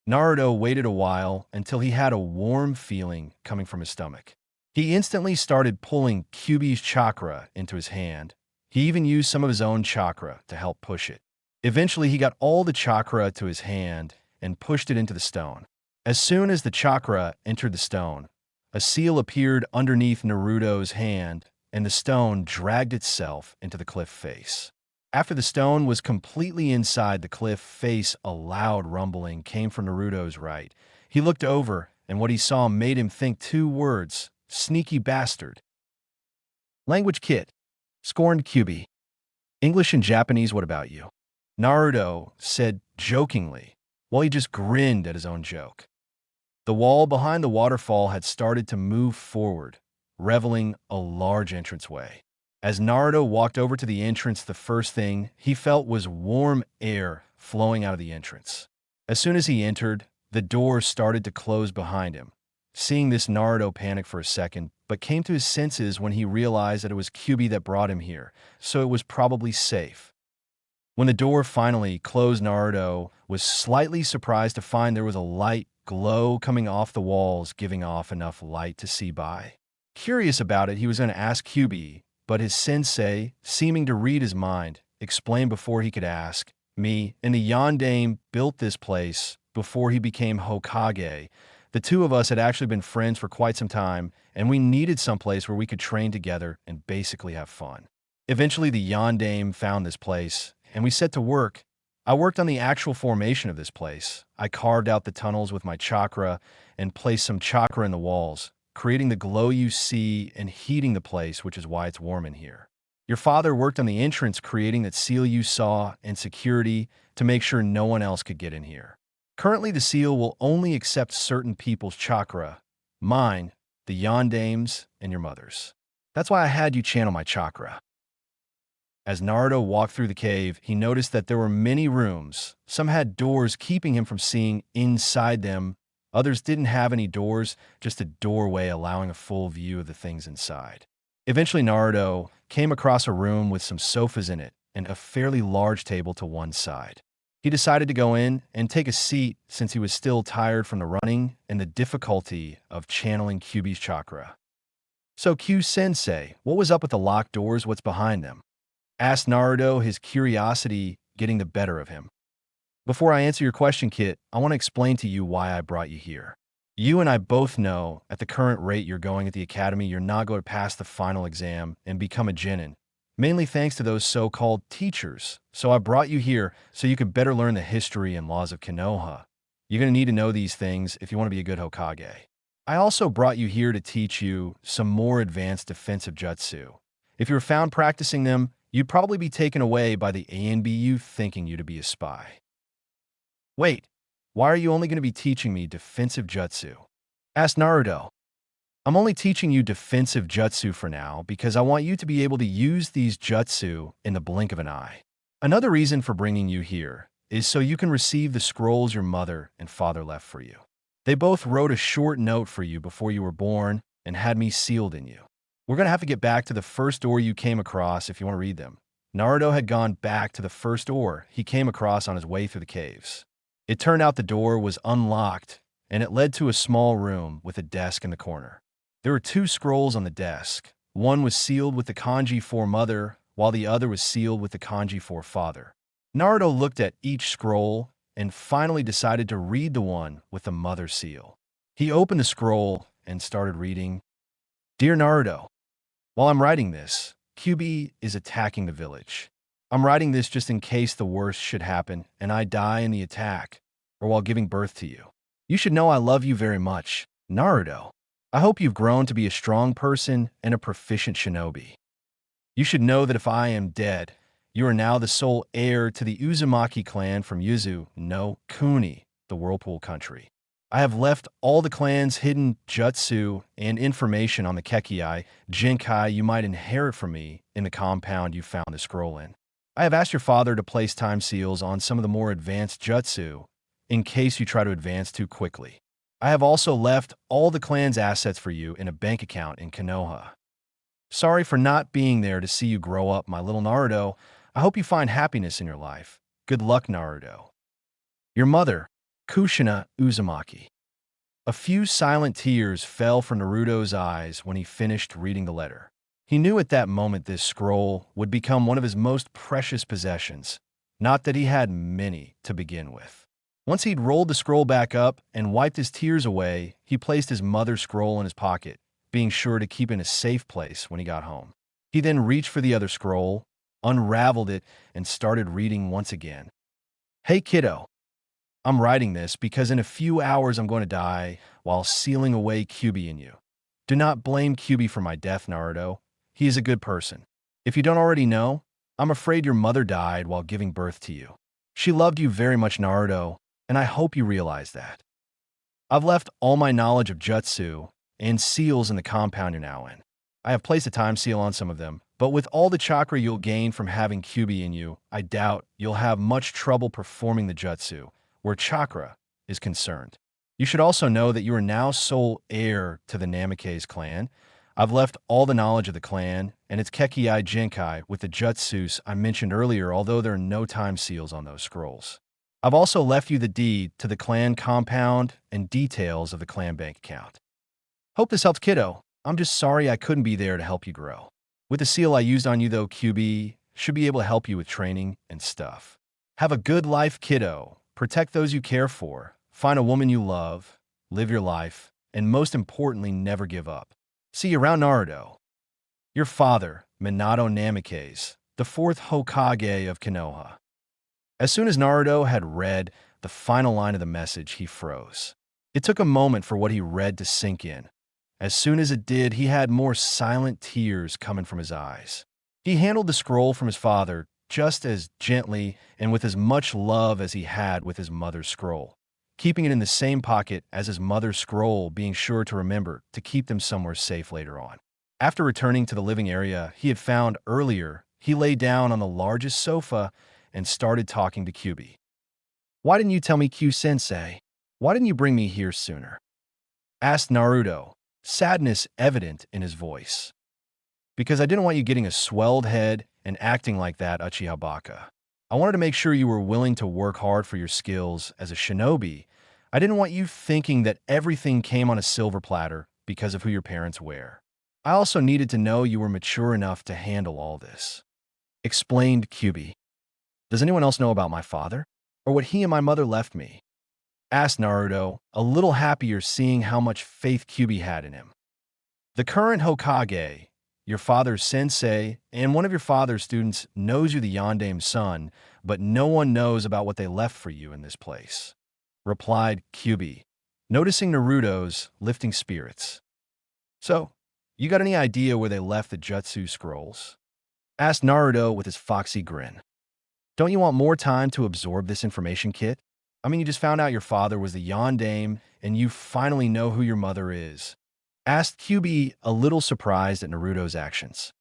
Naruto waited a while until he had a warm feeling coming from his stomach. He instantly started pulling Kyūbi's chakra into his hand. He even used some of his own chakra to help push it. Eventually, he got all the chakra to his hand and pushed it into the stone. As soon as the chakra entered the stone, a seal appeared underneath Naruto's hand, and the stone dragged itself into the cliff face. After the stone was completely inside the cliff face, a loud rumbling came from Naruto's right. He looked over, and what he saw made him think two words: sneaky bastard. Language Kit. Scorned Kyūbi. English and Japanese, what about you? Naruto said jokingly, while he just grinned at his own joke. The wall behind the waterfall had started to move forward, revealing a large entranceway. As Naruto walked over to the entrance, the first thing he felt was warm air flowing out of the entrance. As soon as he entered, the door started to close behind him. Seeing this, Naruto panicked for a second, but came to his senses when he realized that it was Kyūbi that brought him here, so it was probably safe. When the door finally closed, Naruto was slightly surprised to find there was a light glow coming off the walls, giving off enough light to see by. Curious about it, he was going to ask Kyūbi, but his sensei, seeming to read his mind, explained before he could ask, "Me and the Yondaime built this place before he became Hokage. The two of us had actually been friends for quite some time, and we needed someplace where we could train together and basically have fun. Eventually, the Yondaime found this place, and we set to work. I worked on the actual formation of this place. I carved out the tunnels with my chakra and placed some chakra in the walls, creating the glow you see and heating the place, which is why it's warm in here. Your father worked on the entrance, creating that seal you saw and security to make sure no one else could get in here. Currently, the seal will only accept certain people's chakra, mine, the Yondaime's, and your mother's. That's why I had you channel my chakra." As Naruto walked through the cave, he noticed that there were many rooms. Some had doors keeping him from seeing inside them. Others didn't have any doors, just a doorway allowing a full view of the things inside. Eventually, Naruto came across a room with some sofas in it and a fairly large table to one side. He decided to go in and take a seat since he was still tired from the running and the difficulty of channeling Kyūbi's chakra. "So, Q-sensei, what was up with the locked doors? What's behind them?" asked Naruto, his curiosity getting the better of him. "Before I answer your question, Kit, I want to explain to you why I brought you here. You and I both know at the current rate you're going at the academy, you're not going to pass the final exam and become a genin, mainly thanks to those so-called teachers. So I brought you here so you could better learn the history and laws of Konoha. You're going to need to know these things if you want to be a good Hokage. I also brought you here to teach you some more advanced defensive jutsu. If you were found practicing them, you'd probably be taken away by the ANBU thinking you to be a spy." "Wait, why are you only going to be teaching me defensive jutsu?" asked Naruto. "I'm only teaching you defensive jutsu for now because I want you to be able to use these jutsu in the blink of an eye. Another reason for bringing you here is so you can receive the scrolls your mother and father left for you. They both wrote a short note for you before you were born and had me sealed in you. We're going to have to get back to the first door you came across if you want to read them." Naruto had gone back to the first door he came across on his way through the caves. It turned out the door was unlocked, and it led to a small room with a desk in the corner. There were two scrolls on the desk. One was sealed with the kanji for mother, while the other was sealed with the kanji for father. Naruto looked at each scroll and finally decided to read the one with the mother seal. He opened the scroll and started reading, "Dear Naruto, while I'm writing this, Kyūbi is attacking the village. I'm writing this just in case the worst should happen and I die in the attack or while giving birth to you. You should know I love you very much, Naruto. I hope you've grown to be a strong person and a proficient shinobi. You should know that if I am dead, you are now the sole heir to the Uzumaki clan from Yuzu no Kuni, the Whirlpool country. I have left all the clan's hidden jutsu and information on the Kekkei Jinkai you might inherit from me in the compound you found the scroll in. I have asked your father to place time seals on some of the more advanced jutsu in case you try to advance too quickly. I have also left all the clan's assets for you in a bank account in Konoha. Sorry for not being there to see you grow up, my little Naruto. I hope you find happiness in your life. Good luck, Naruto. Your mother, Kushina Uzumaki. A few silent tears fell from Naruto's eyes when he finished reading the letter. He knew at that moment this scroll would become one of his most precious possessions, not that he had many to begin with. Once he'd rolled the scroll back up and wiped his tears away, he placed his mother's scroll in his pocket, being sure to keep it in a safe place when he got home. He then reached for the other scroll, unraveled it, and started reading once again. Hey kiddo, I'm writing this because in a few hours I'm going to die while sealing away Kyūbi in you. Do not blame Kyūbi for my death, Naruto. He is a good person. If you don't already know, I'm afraid your mother died while giving birth to you. She loved you very much, Naruto, and I hope you realize that. I've left all my knowledge of jutsu and seals in the compound you're now in. I have placed a time seal on some of them, but with all the chakra you'll gain from having Kyūbi in you, I doubt you'll have much trouble performing the jutsu where chakra is concerned. You should also know that you are now sole heir to the Namikaze clan. I've left all the knowledge of the clan and its Kekkei Jinkai with the jutsus I mentioned earlier, although there are no time seals on those scrolls. I've also left you the deed to the clan compound and details of the clan bank account. Hope this helps, kiddo. I'm just sorry I couldn't be there to help you grow. With the seal I used on you, though, Kyūbi should be able to help you with training and stuff. Have a good life, kiddo. Protect those you care for. Find a woman you love. Live your life. And most importantly, never give up. See you around, Naruto. Your father, Minato Namikaze, the fourth Hokage of Konoha. As soon as Naruto had read the final line of the message, he froze. It took a moment for what he read to sink in. As soon as it did, he had more silent tears coming from his eyes. He handled the scroll from his father just as gently and with as much love as he had with his mother's scroll, keeping it in the same pocket as his mother's scroll, being sure to remember to keep them somewhere safe later on. After returning to the living area he had found earlier, he lay down on the largest sofa and started talking to Kyūbi. Why didn't you tell me, Kyū-sensei? Why didn't you bring me here sooner? Asked Naruto, sadness evident in his voice. Because I didn't want you getting a swelled head and acting like that, Uchiha Baka. I wanted to make sure you were willing to work hard for your skills as a shinobi. I didn't want you thinking that everything came on a silver platter because of who your parents were. I also needed to know you were mature enough to handle all this. Explained Kyūbi. Does anyone else know about my father? Or what he and my mother left me? Asked Naruto, a little happier seeing how much faith Kyūbi had in him. The current Hokage, your father's sensei, and one of your father's students knows you're the Yandame's son, but no one knows about what they left for you in this place. Replied Kyūbi, noticing Naruto's lifting spirits. So, you got any idea where they left the jutsu scrolls? Asked Naruto with his foxy grin. Don't you want more time to absorb this information, kid? I mean, you just found out your father was the Yandame, and you finally know who your mother is. Asked Kyūbi, a little surprised at Naruto's actions.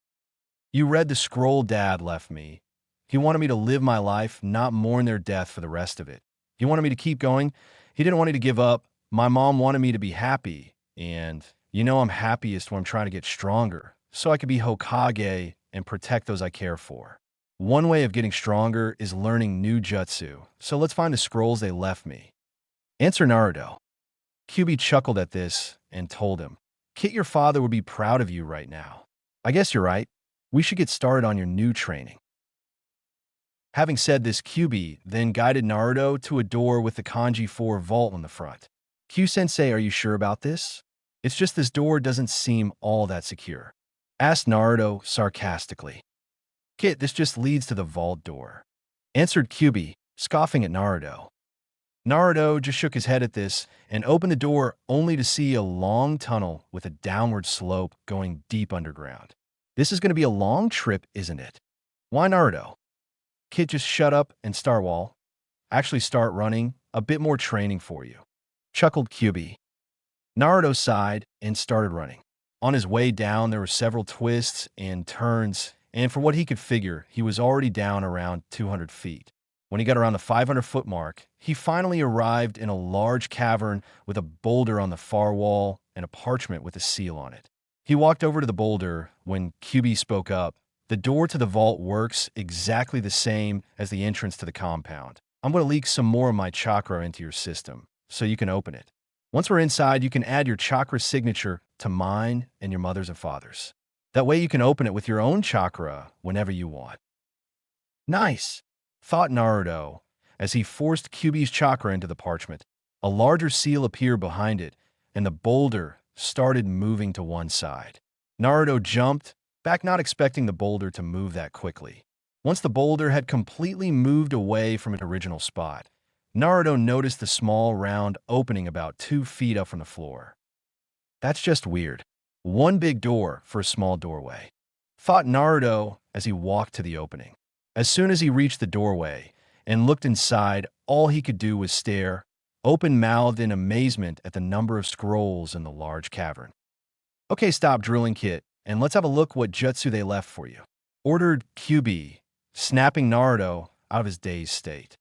You read the scroll Dad left me. He wanted me to live my life, not mourn their death for the rest of it. He wanted me to keep going. He didn't want me to give up. My mom wanted me to be happy. And you know I'm happiest when I'm trying to get stronger, so I could be Hokage and protect those I care for. One way of getting stronger is learning new jutsu, so let's find the scrolls they left me. Answer Naruto. Kyūbi chuckled at this and told him, Kit, your father would be proud of you right now. I guess you're right. We should get started on your new training. Having said this, Kyūbi then guided Naruto to a door with the Kanji 4 vault on the front. Kyū-sensei, are you sure about this? It's just this door doesn't seem all that secure. Asked Naruto sarcastically. Kit, this just leads to the vault door. Answered Kyūbi, scoffing at Naruto. Naruto just shook his head at this and opened the door only to see a long tunnel with a downward slope going deep underground. This is going to be a long trip, isn't it? Why, Naruto? Kid, just shut up and start running. A bit more training for you. chuckled Kyūbi. Naruto sighed and started running. On his way down, there were several twists and turns, and for what he could figure, he was already down around 200 feet. When he got around the 500-foot mark, he finally arrived in a large cavern with a boulder on the far wall and a parchment with a seal on it. He walked over to the boulder when Kyūbi spoke up. The door to the vault works exactly the same as the entrance to the compound. I'm going to leak some more of my chakra into your system so you can open it. Once we're inside, you can add your chakra signature to mine and your mother's and father's. That way you can open it with your own chakra whenever you want. Nice, thought Naruto as he forced Kyūbi's chakra into the parchment. A larger seal appeared behind it, and the boulder started moving to one side. Naruto jumped back, not expecting the boulder to move that quickly. Once the boulder had completely moved away from its original spot, Naruto noticed the small round opening about 2 feet up from the floor. That's just weird. One big door for a small doorway, thought Naruto as he walked to the opening. As soon as he reached the doorway and looked inside, all he could do was stare, open-mouthed in amazement at the number of scrolls in the large cavern. Okay, stop drilling, Kit, and let's have a look what jutsu they left for you, ordered Kyūbi, snapping Naruto out of his dazed state.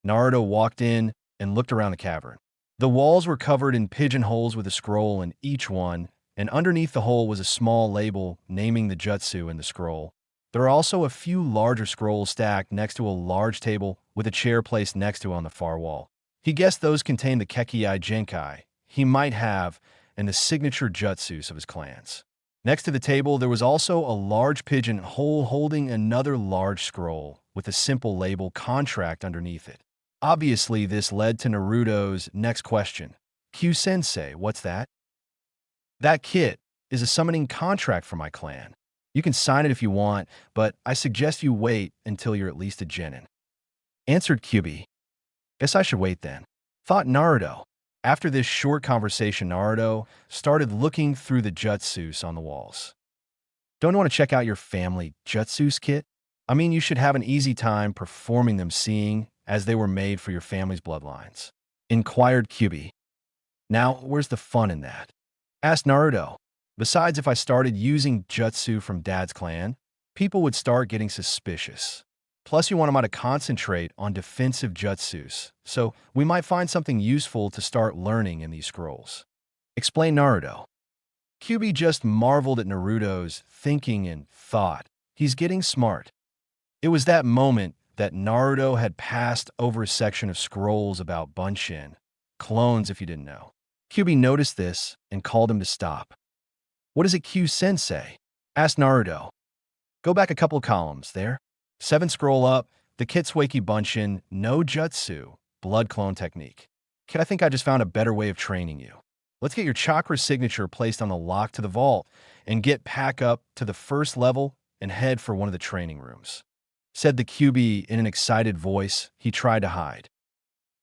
Naruto walked in and looked around the cavern. The walls were covered in pigeonholes with a scroll in each one, and underneath the hole was a small label naming the jutsu in the scroll. There are also a few larger scrolls stacked next to a large table with a chair placed next to it on the far wall. He guessed those contained the Kekkai Genkai he might have and the signature jutsus of his clans. Next to the table, there was also a large pigeonhole holding another large scroll with a simple label contract underneath it. Obviously, this led to Naruto's next question. Q-sensei, what's that? That kit is a summoning contract for my clan. You can sign it if you want, but I suggest you wait until you're at least a genin. Answered Kyūbi. Guess I should wait then, thought Naruto. After this short conversation, Naruto started looking through the jutsus on the walls. Don't you want to check out your family jutsus, Kit? I mean, you should have an easy time performing them, seeing as they were made for your family's bloodlines, inquired Kyūbi. Now, where's the fun in that? Asked Naruto. Besides, if I started using jutsu from Dad's clan, people would start getting suspicious. Plus, you want him to concentrate on defensive jutsus, so we might find something useful to start learning in these scrolls. Explained Naruto. Kyūbi just marveled at Naruto's thinking and thought, he's getting smart. It was that moment that Naruto had passed over a section of scrolls about Bunshin, clones if you didn't know. Kyūbi noticed this and called him to stop. What is it, Q-sensei? Asked Naruto. Go back a couple columns there. 7 scroll up, the Kitswaki Bunshin, no jutsu, blood clone technique. Kid, I think I just found a better way of training you. Let's get your chakra signature placed on the lock to the vault and get back up to the first level and head for one of the training rooms, said the Kyūbi in an excited voice he tried to hide.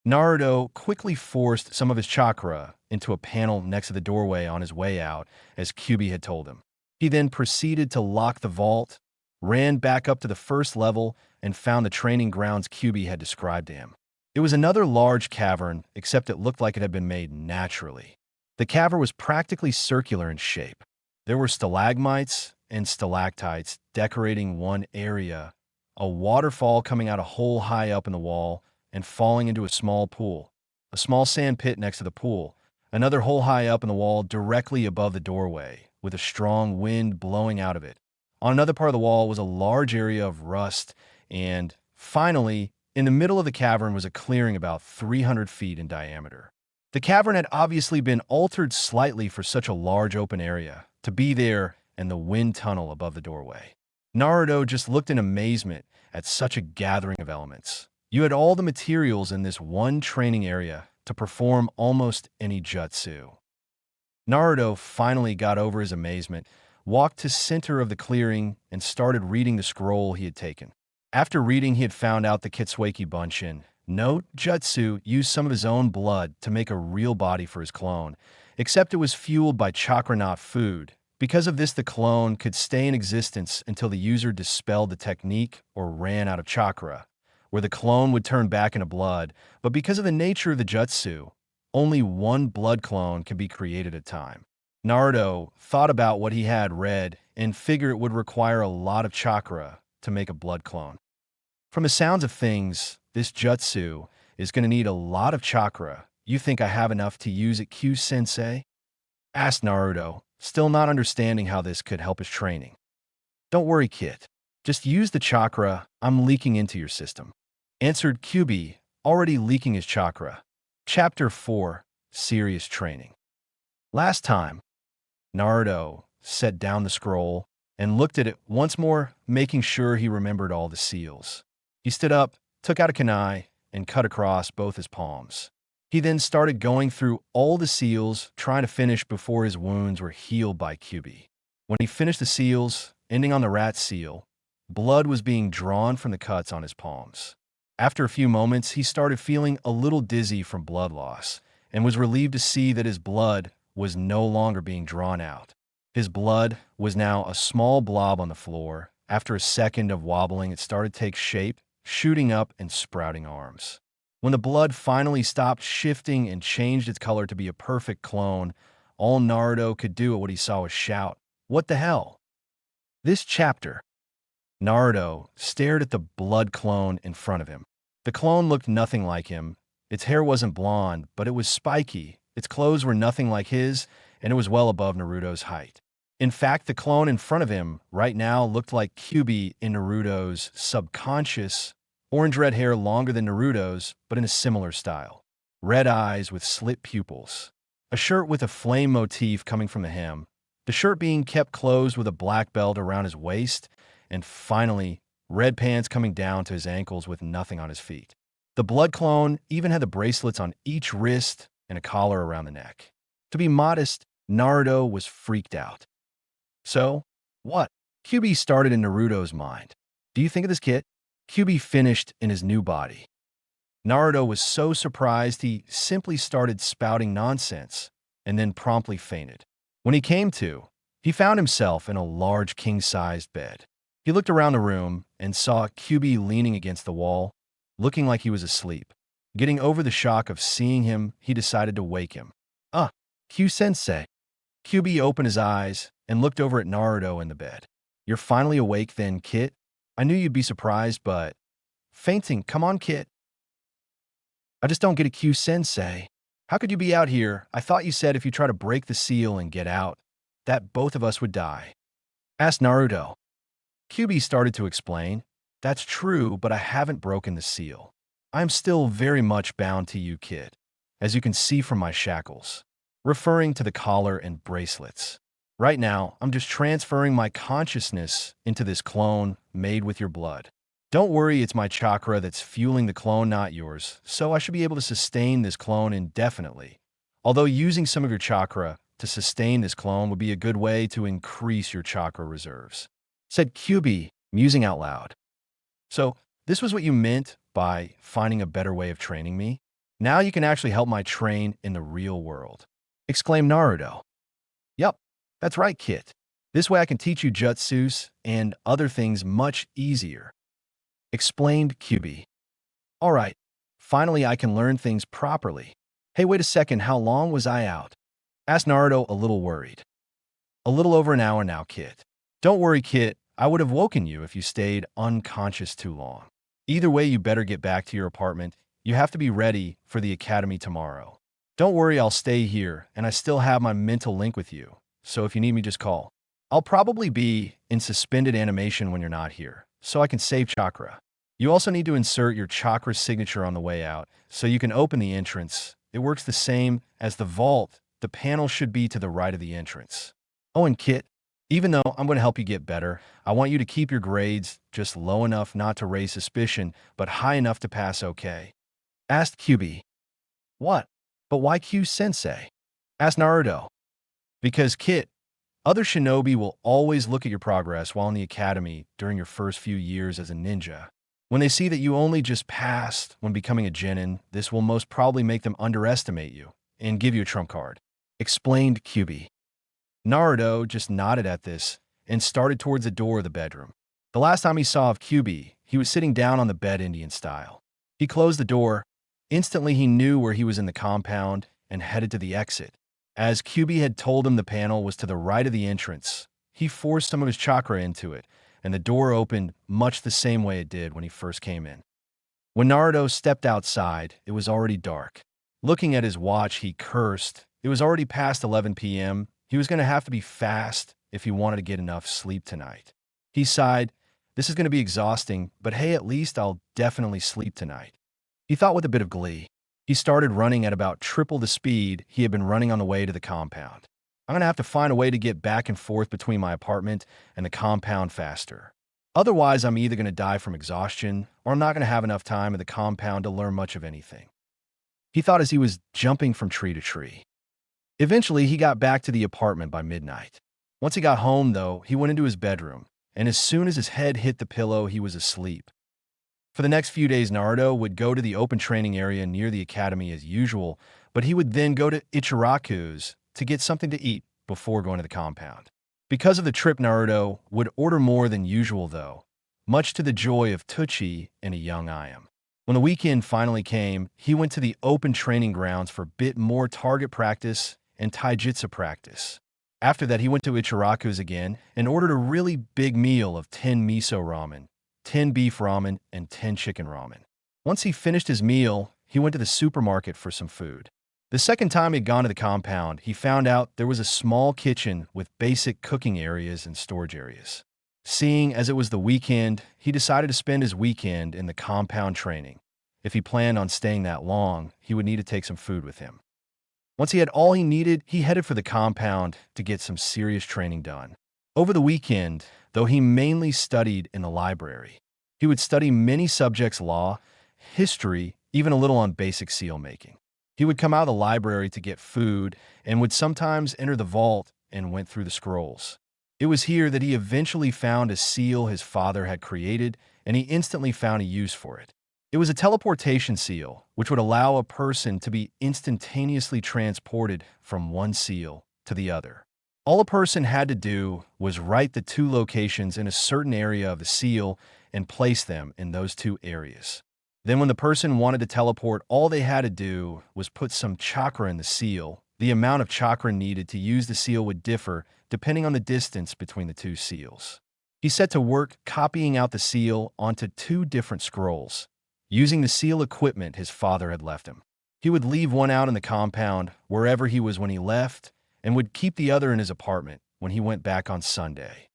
Naruto quickly forced some of his chakra into a panel next to the doorway on his way out, as Kyūbi had told him. He then proceeded to lock the vault, ran back up to the first level, and found the training grounds Kyūbi had described to him. It was another large cavern, except it looked like it had been made naturally. The cavern was practically circular in shape. There were stalagmites and stalactites decorating one area, a waterfall coming out a hole high up in the wall and falling into a small pool, a small sand pit next to the pool, another hole high up in the wall directly above the doorway, with a strong wind blowing out of it. On another part of the wall was a large area of rust, and finally, in the middle of the cavern was a clearing about 300 feet in diameter. The cavern had obviously been altered slightly for such a large open area to be there and the wind tunnel above the doorway. Naruto just looked in amazement at such a gathering of elements. You had all the materials in this one training area to perform almost any jutsu. Naruto finally got over his amazement, walked to the center of the clearing, and started reading the scroll he had taken. After reading, he had found out the Kitswaki Bunshin, no jutsu, used some of his own blood to make a real body for his clone, except it was fueled by chakra, not food. Because of this, the clone could stay in existence until the user dispelled the technique or ran out of chakra, where the clone would turn back into blood. But because of the nature of the jutsu, only one blood clone can be created at a time. Naruto thought about what he had read and figured it would require a lot of chakra to make a blood clone. From the sounds of things, this jutsu is going to need a lot of chakra. You think I have enough to use it, Kyūbi-sensei? Asked Naruto, still not understanding how this could help his training. Don't worry, kid. Just use the chakra I'm leaking into your system. Answered Kyūbi, already leaking his chakra. Chapter 4, Serious Training. Last time, Naruto set down the scroll and looked at it once more, making sure he remembered all the seals. He stood up, took out a kunai, and cut across both his palms. He then started going through all the seals, trying to finish before his wounds were healed by Kyūbi. When he finished the seals, ending on the rat seal, blood was being drawn from the cuts on his palms. After a few moments, he started feeling a little dizzy from blood loss and was relieved to see that his blood was no longer being drawn out. His blood was now a small blob on the floor. After a second of wobbling, it started to take shape, shooting up and sprouting arms. When the blood finally stopped shifting and changed its color to be a perfect clone, all Naruto could do at what he saw was shout, "What the hell?" This chapter, Naruto stared at the blood clone in front of him. The clone looked nothing like him. Its hair wasn't blonde, but it was spiky. Its clothes were nothing like his, and it was well above Naruto's height. In fact, the clone in front of him right now looked like Kyūbi in Naruto's subconscious, orange-red hair longer than Naruto's, but in a similar style. Red eyes with slit pupils. A shirt with a flame motif coming from the hem. The shirt being kept closed with a black belt around his waist, and finally, red pants coming down to his ankles with nothing on his feet. The blood clone even had the bracelets on each wrist and a collar around the neck. To be modest, Naruto was freaked out. So, what? Kyūbi started in Naruto's mind. Do you think of this kid? Kyūbi finished in his new body. Naruto was so surprised he simply started spouting nonsense and then promptly fainted. When he came to, he found himself in a large king-sized bed. He looked around the room and saw Kyūbi leaning against the wall, looking like he was asleep. Getting over the shock of seeing him, he decided to wake him. "Ah, Kyūbi-sensei." Kyūbi opened his eyes and looked over at Naruto in the bed. "You're finally awake then, kid? I knew you'd be surprised, but..." "Fainting, come on, kid." "I just don't get it, Kyūbi-sensei. How could you be out here? I thought you said if you try to break the seal and get out, that both of us would die," asked Naruto. Kyūbi started to explain. "That's true, but I haven't broken the seal. I'm still very much bound to you, kid, as you can see from my shackles," referring to the collar and bracelets. "Right now, I'm just transferring my consciousness into this clone made with your blood. Don't worry, it's my chakra that's fueling the clone, not yours, so I should be able to sustain this clone indefinitely. Although using some of your chakra to sustain this clone would be a good way to increase your chakra reserves," said Kyūbi, musing out loud. "So, this was what you meant by finding a better way of training me? Now you can actually help my train in the real world," exclaimed Naruto. "Yup, that's right, kid. This way I can teach you jutsus and other things much easier," explained Kyūbi. "All right, finally I can learn things properly. Hey, wait a second, how long was I out?" asked Naruto, a little worried. "A little over an hour now, kid." "Don't worry, kid. I would have woken you if you stayed unconscious too long. Either way, you better get back to your apartment. You have to be ready for the academy tomorrow. Don't worry, I'll stay here, and I still have my mental link with you, so if you need me, just call. I'll probably be in suspended animation when you're not here, so I can save chakra. You also need to insert your chakra signature on the way out, so you can open the entrance. It works the same as the vault. The panel should be to the right of the entrance. Oh, and kid, even though I'm going to help you get better, I want you to keep your grades just low enough not to raise suspicion, but high enough to pass okay," asked Kyūbi. "What? But why Kyūbi-sensei?" asked Naruto. "Because, kid, other shinobi will always look at your progress while in the academy during your first few years as a ninja. When they see that you only just passed when becoming a genin, this will most probably make them underestimate you and give you a trump card," explained Kyūbi. Naruto just nodded at this and started towards the door of the bedroom. The last time he saw of Kyūbi, he was sitting down on the bed Indian style. He closed the door. Instantly he knew where he was in the compound and headed to the exit. As Kyūbi had told him the panel was to the right of the entrance, he forced some of his chakra into it, and the door opened much the same way it did when he first came in. When Naruto stepped outside, it was already dark. Looking at his watch, he cursed. It was already past 11 p.m. He was going to have to be fast if he wanted to get enough sleep tonight. He sighed, "This is going to be exhausting, but hey, at least I'll definitely sleep tonight." He thought with a bit of glee. He started running at about triple the speed he had been running on the way to the compound. "I'm going to have to find a way to get back and forth between my apartment and the compound faster. Otherwise, I'm either going to die from exhaustion or I'm not going to have enough time at the compound to learn much of anything," he thought as he was jumping from tree to tree. Eventually, he got back to the apartment by midnight. Once he got home, though, he went into his bedroom, and as soon as his head hit the pillow, he was asleep. For the next few days, Naruto would go to the open training area near the academy as usual, but he would then go to Ichiraku's to get something to eat before going to the compound. Because of the trip, Naruto would order more than usual, though, much to the joy of Tucci and a young Ayam. When the weekend finally came, he went to the open training grounds for a bit more target practice and taijutsu practice. After that, he went to Ichiraku's again and ordered a really big meal of 10 miso ramen, 10 beef ramen, and 10 chicken ramen. Once he finished his meal, he went to the supermarket for some food. The second time he'd gone to the compound, he found out there was a small kitchen with basic cooking areas and storage areas. Seeing as it was the weekend, he decided to spend his weekend in the compound training. If he planned on staying that long, he would need to take some food with him. Once he had all he needed, he headed for the compound to get some serious training done. Over the weekend, though he mainly studied in the library, he would study many subjects: law, history, even a little on basic seal making. He would come out of the library to get food and would sometimes enter the vault and went through the scrolls. It was here that he eventually found a seal his father had created, and he instantly found a use for it. It was a teleportation seal, which would allow a person to be instantaneously transported from one seal to the other. All a person had to do was write the two locations in a certain area of the seal and place them in those two areas. Then when the person wanted to teleport, all they had to do was put some chakra in the seal. The amount of chakra needed to use the seal would differ depending on the distance between the two seals. He set to work copying out the seal onto two different scrolls, using the seal equipment his father had left him. He would leave one out in the compound, wherever he was when he left, and would keep the other in his apartment when he went back on Sunday.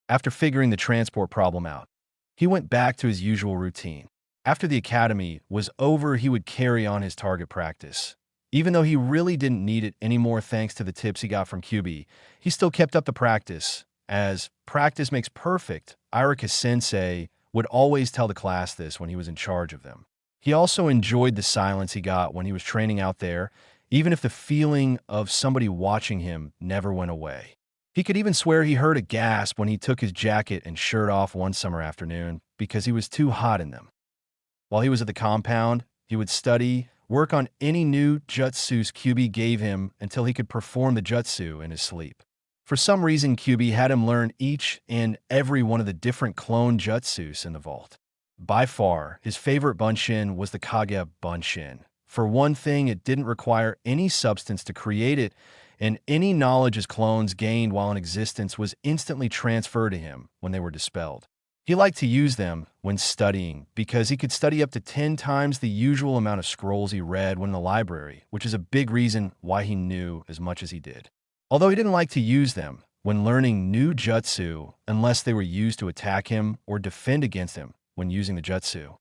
After figuring the transport problem out, he went back to his usual routine. After the academy was over, he would carry on his target practice. Even though he really didn't need it anymore thanks to the tips he got from Kyūbi, he still kept up the practice, as practice makes perfect. Irika-sensei would always tell the class this when he was in charge of them. He also enjoyed the silence he got when he was training out there, even if the feeling of somebody watching him never went away. He could even swear he heard a gasp when he took his jacket and shirt off one summer afternoon because he was too hot in them. While he was at the compound, he would study, work on any new jutsus Kyūbi gave him until he could perform the jutsu in his sleep. For some reason, Kyūbi had him learn each and every one of the different clone jutsus in the vault. By far, his favorite bunshin was the Kage bunshin. For one thing, it didn't require any substance to create it, and any knowledge his clones gained while in existence was instantly transferred to him when they were dispelled. He liked to use them when studying because he could study up to 10 times the usual amount of scrolls he read when in the library, which is a big reason why he knew as much as he did. Although he didn't like to use them when learning new jutsu unless they were used to attack him or defend against him when using the jutsu.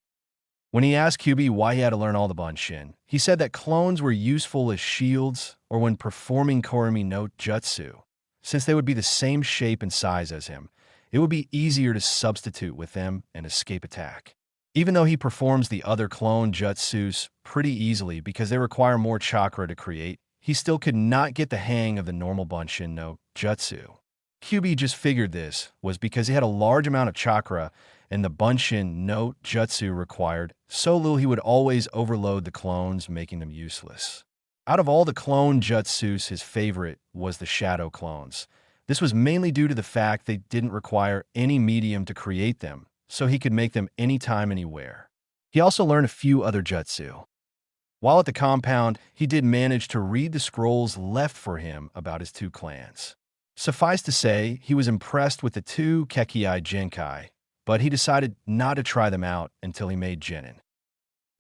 When he asked Kyūbi why he had to learn all the bunshin, he said that clones were useful as shields or when performing Korimi no jutsu. Since they would be the same shape and size as him, it would be easier to substitute with them and escape attack. Even though he performs the other clone jutsus pretty easily because they require more chakra to create, he still could not get the hang of the normal bunshin no jutsu. Kyūbi just figured this was because he had a large amount of chakra and the bunshin no jutsu required so little he would always overload the clones, making them useless. Out of all the clone jutsus, his favorite was the shadow clones. This was mainly due to the fact they didn't require any medium to create them, so he could make them anytime, anywhere. He also learned a few other jutsu. While at the compound, he did manage to read the scrolls left for him about his two clans. Suffice to say, he was impressed with the two Kekkei Genkai, but he decided not to try them out until he made Genin.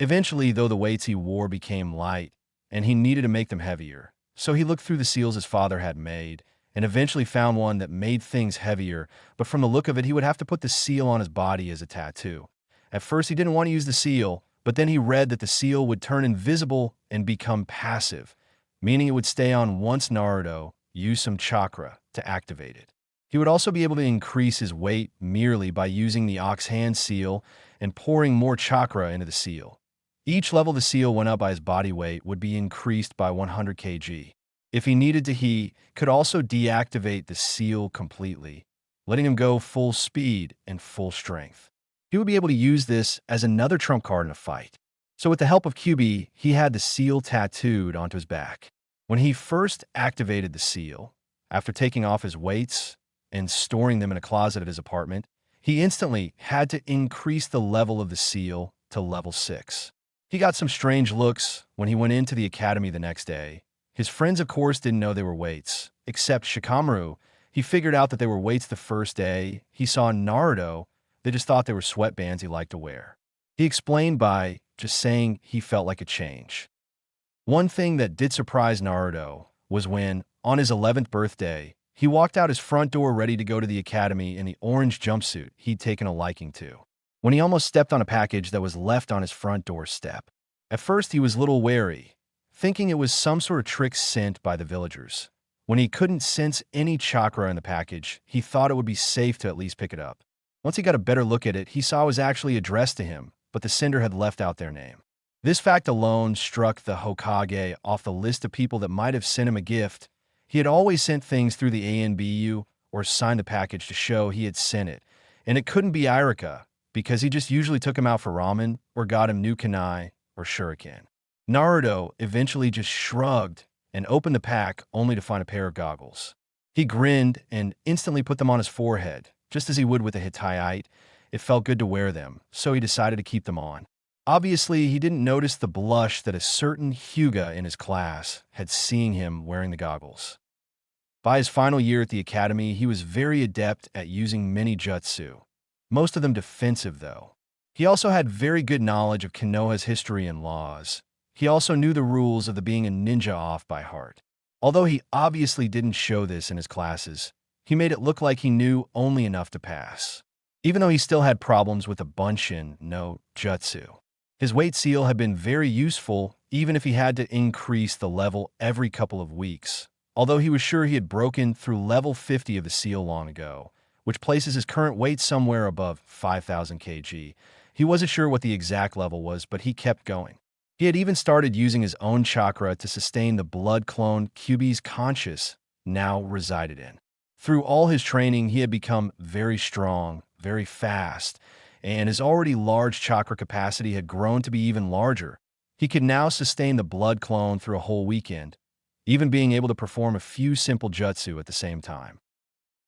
Eventually, though, the weights he wore became light, and he needed to make them heavier, so he looked through the seals his father had made, and eventually found one that made things heavier, but from the look of it, he would have to put the seal on his body as a tattoo. At first, he didn't want to use the seal, but then he read that the seal would turn invisible and become passive, meaning it would stay on once Naruto used some chakra to activate it. He would also be able to increase his weight merely by using the ox hand seal and pouring more chakra into the seal. Each level the seal went up by his body weight would be increased by 100 kg. If he needed to, he could also deactivate the seal completely, letting him go full speed and full strength. He would be able to use this as another trump card in a fight. So with the help of Kyūbi, he had the seal tattooed onto his back. When he first activated the seal, after taking off his weights and storing them in a closet at his apartment, he instantly had to increase the level of the seal to level 6. He got some strange looks when he went into the academy the next day. His friends, of course, didn't know they were weights, except Shikamaru. He figured out that they were weights the first day he saw Naruto. They just thought they were sweatbands he liked to wear. He explained by just saying he felt like a change. One thing that did surprise Naruto was when, on his 11th birthday, he walked out his front door ready to go to the academy in the orange jumpsuit he'd taken a liking to, when he almost stepped on a package that was left on his front doorstep. At first, he was a little wary, thinking it was some sort of trick sent by the villagers. When he couldn't sense any chakra in the package, he thought it would be safe to at least pick it up. Once he got a better look at it, he saw it was actually addressed to him, but the sender had left out their name. This fact alone struck the Hokage off the list of people that might have sent him a gift. He had always sent things through the ANBU or signed the package to show he had sent it, and it couldn't be Irika, because he just usually took him out for ramen or got him new kunai or shuriken. Naruto eventually just shrugged and opened the pack only to find a pair of goggles. He grinned and instantly put them on his forehead, just as he would with a Hittite. It felt good to wear them, so he decided to keep them on. Obviously, he didn't notice the blush that a certain Hyuga in his class had seeing him wearing the goggles. By his final year at the academy, he was very adept at using many jutsu, most of them defensive though. He also had very good knowledge of Konoha's history and laws. He also knew the rules of the being a ninja off by heart. Although he obviously didn't show this in his classes, he made it look like he knew only enough to pass, even though he still had problems with the Bunshin no Jutsu. His weight seal had been very useful, even if he had to increase the level every couple of weeks, although he was sure he had broken through level 50 of the seal long ago, which places his current weight somewhere above 5,000 kg. He wasn't sure what the exact level was, but he kept going. He had even started using his own chakra to sustain the blood clone Kyūbi's conscious now resided in. Through all his training, he had become very strong, very fast, and his already large chakra capacity had grown to be even larger. He could now sustain the blood clone through a whole weekend, even being able to perform a few simple jutsu at the same time.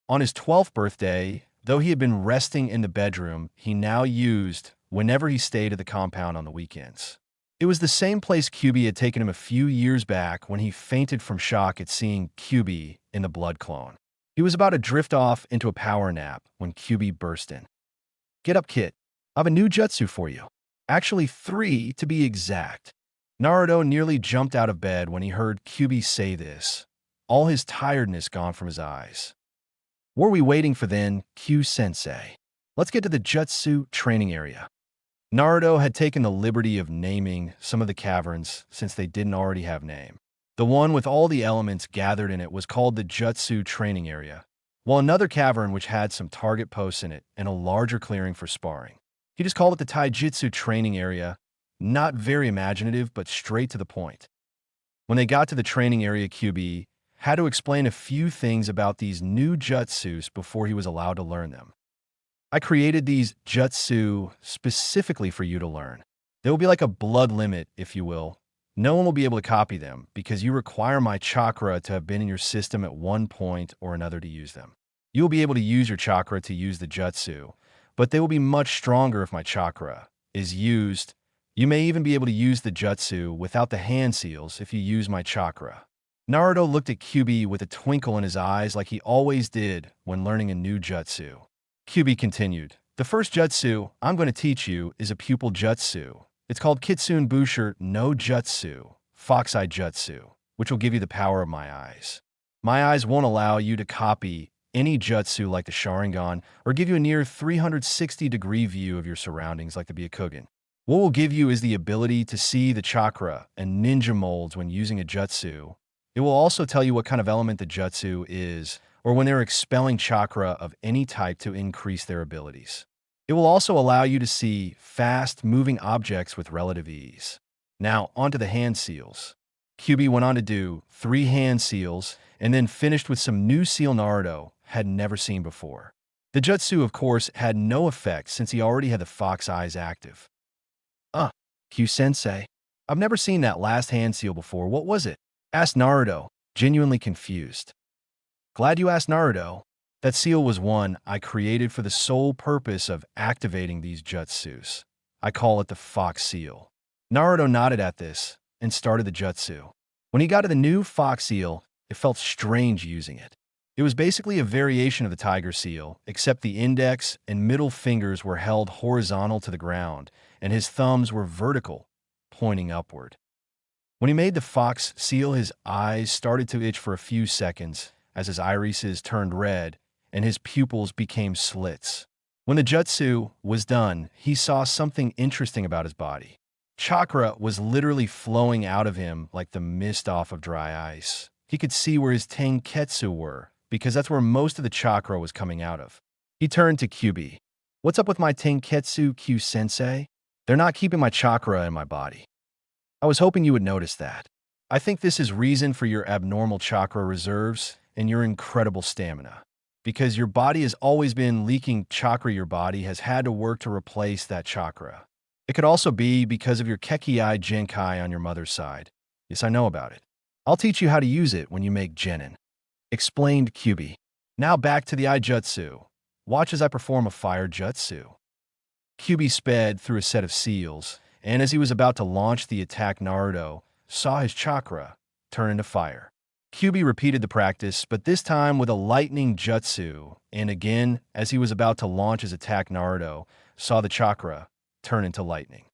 On his 12th birthday, though he had been resting in the bedroom, he now used whenever he stayed at the compound on the weekends. It was the same place Kyūbi had taken him a few years back when he fainted from shock at seeing Kyūbi in the blood clone. He was about to drift off into a power nap when Kyūbi burst in. "Get up, kid. I have a new jutsu for you. Actually, 3 to be exact." Naruto nearly jumped out of bed when he heard Kyūbi say this, all his tiredness gone from his eyes. "What are we waiting for then, Q-sensei? Let's get to the jutsu training area." Naruto had taken the liberty of naming some of the caverns since they didn't already have name. The one with all the elements gathered in it was called the Jutsu Training Area, while another cavern which had some target posts in it and a larger clearing for sparring. He just called it the Taijutsu Training Area, not very imaginative but straight to the point. When they got to the training area, Kyūbi had to explain a few things about these new jutsus before he was allowed to learn them. "I created these jutsu specifically for you to learn. There will be like a blood limit, if you will. No one will be able to copy them because you require my chakra to have been in your system at one point or another to use them. You will be able to use your chakra to use the jutsu, but they will be much stronger if my chakra is used. You may even be able to use the jutsu without the hand seals if you use my chakra. Naruto looked at Kyūbi with a twinkle in his eyes like he always did when learning a new jutsu. Kyūbi continued, "The first jutsu I'm going to teach you is a pupil jutsu. It's called Kitsune Busher no Jutsu, Fox Eye Jutsu, which will give you the power of my eyes. My eyes won't allow you to copy any jutsu like the Sharingan or give you a near 360-degree view of your surroundings like the Byakugan. What will give you is the ability to see the chakra and ninja molds when using a jutsu. It will also tell you what kind of element the jutsu is, or when they're expelling chakra of any type to increase their abilities. It will also allow you to see fast-moving objects with relative ease. Now, onto the hand seals. Kyūbi went on to do 3 hand seals, and then finished with some new seal Naruto had never seen before. The jutsu, of course, had no effect since he already had the fox eyes active. Q-sensei, I've never seen that last hand seal before. What was it? Asked Naruto, genuinely confused. Glad you asked, Naruto. That seal was one I created for the sole purpose of activating these jutsus. I call it the fox seal. Naruto nodded at this and started the jutsu. When he got to the new fox seal, it felt strange using it. It was basically a variation of the tiger seal, except the index and middle fingers were held horizontal to the ground, and his thumbs were vertical, pointing upward. When he made the fox seal, his eyes started to itch for a few seconds as his irises turned red and his pupils became slits. When the jutsu was done, he saw something interesting about his body. Chakra was literally flowing out of him like the mist off of dry ice. He could see where his tenketsu were, because that's where most of the chakra was coming out of. He turned to Kyūbi. What's up with my tenketsu, Q-sensei? They're not keeping my chakra in my body. I was hoping you would notice that. I think this is reason for your abnormal chakra reserves and your incredible stamina. Because your body has always been leaking chakra, your body has had to work to replace that chakra. It could also be because of your Kekkei Genkai on your mother's side. Yes, I know about it. I'll teach you how to use it when you make genin, explained Kyūbi. Now back to the eye jutsu. Watch as I perform a fire jutsu. Kyūbi sped through a set of seals, and as he was about to launch the attack, Naruto saw his chakra turn into fire. Kyūbi repeated the practice, but this time with a lightning jutsu, and again, as he was about to launch his attack, Naruto saw the chakra turn into lightning.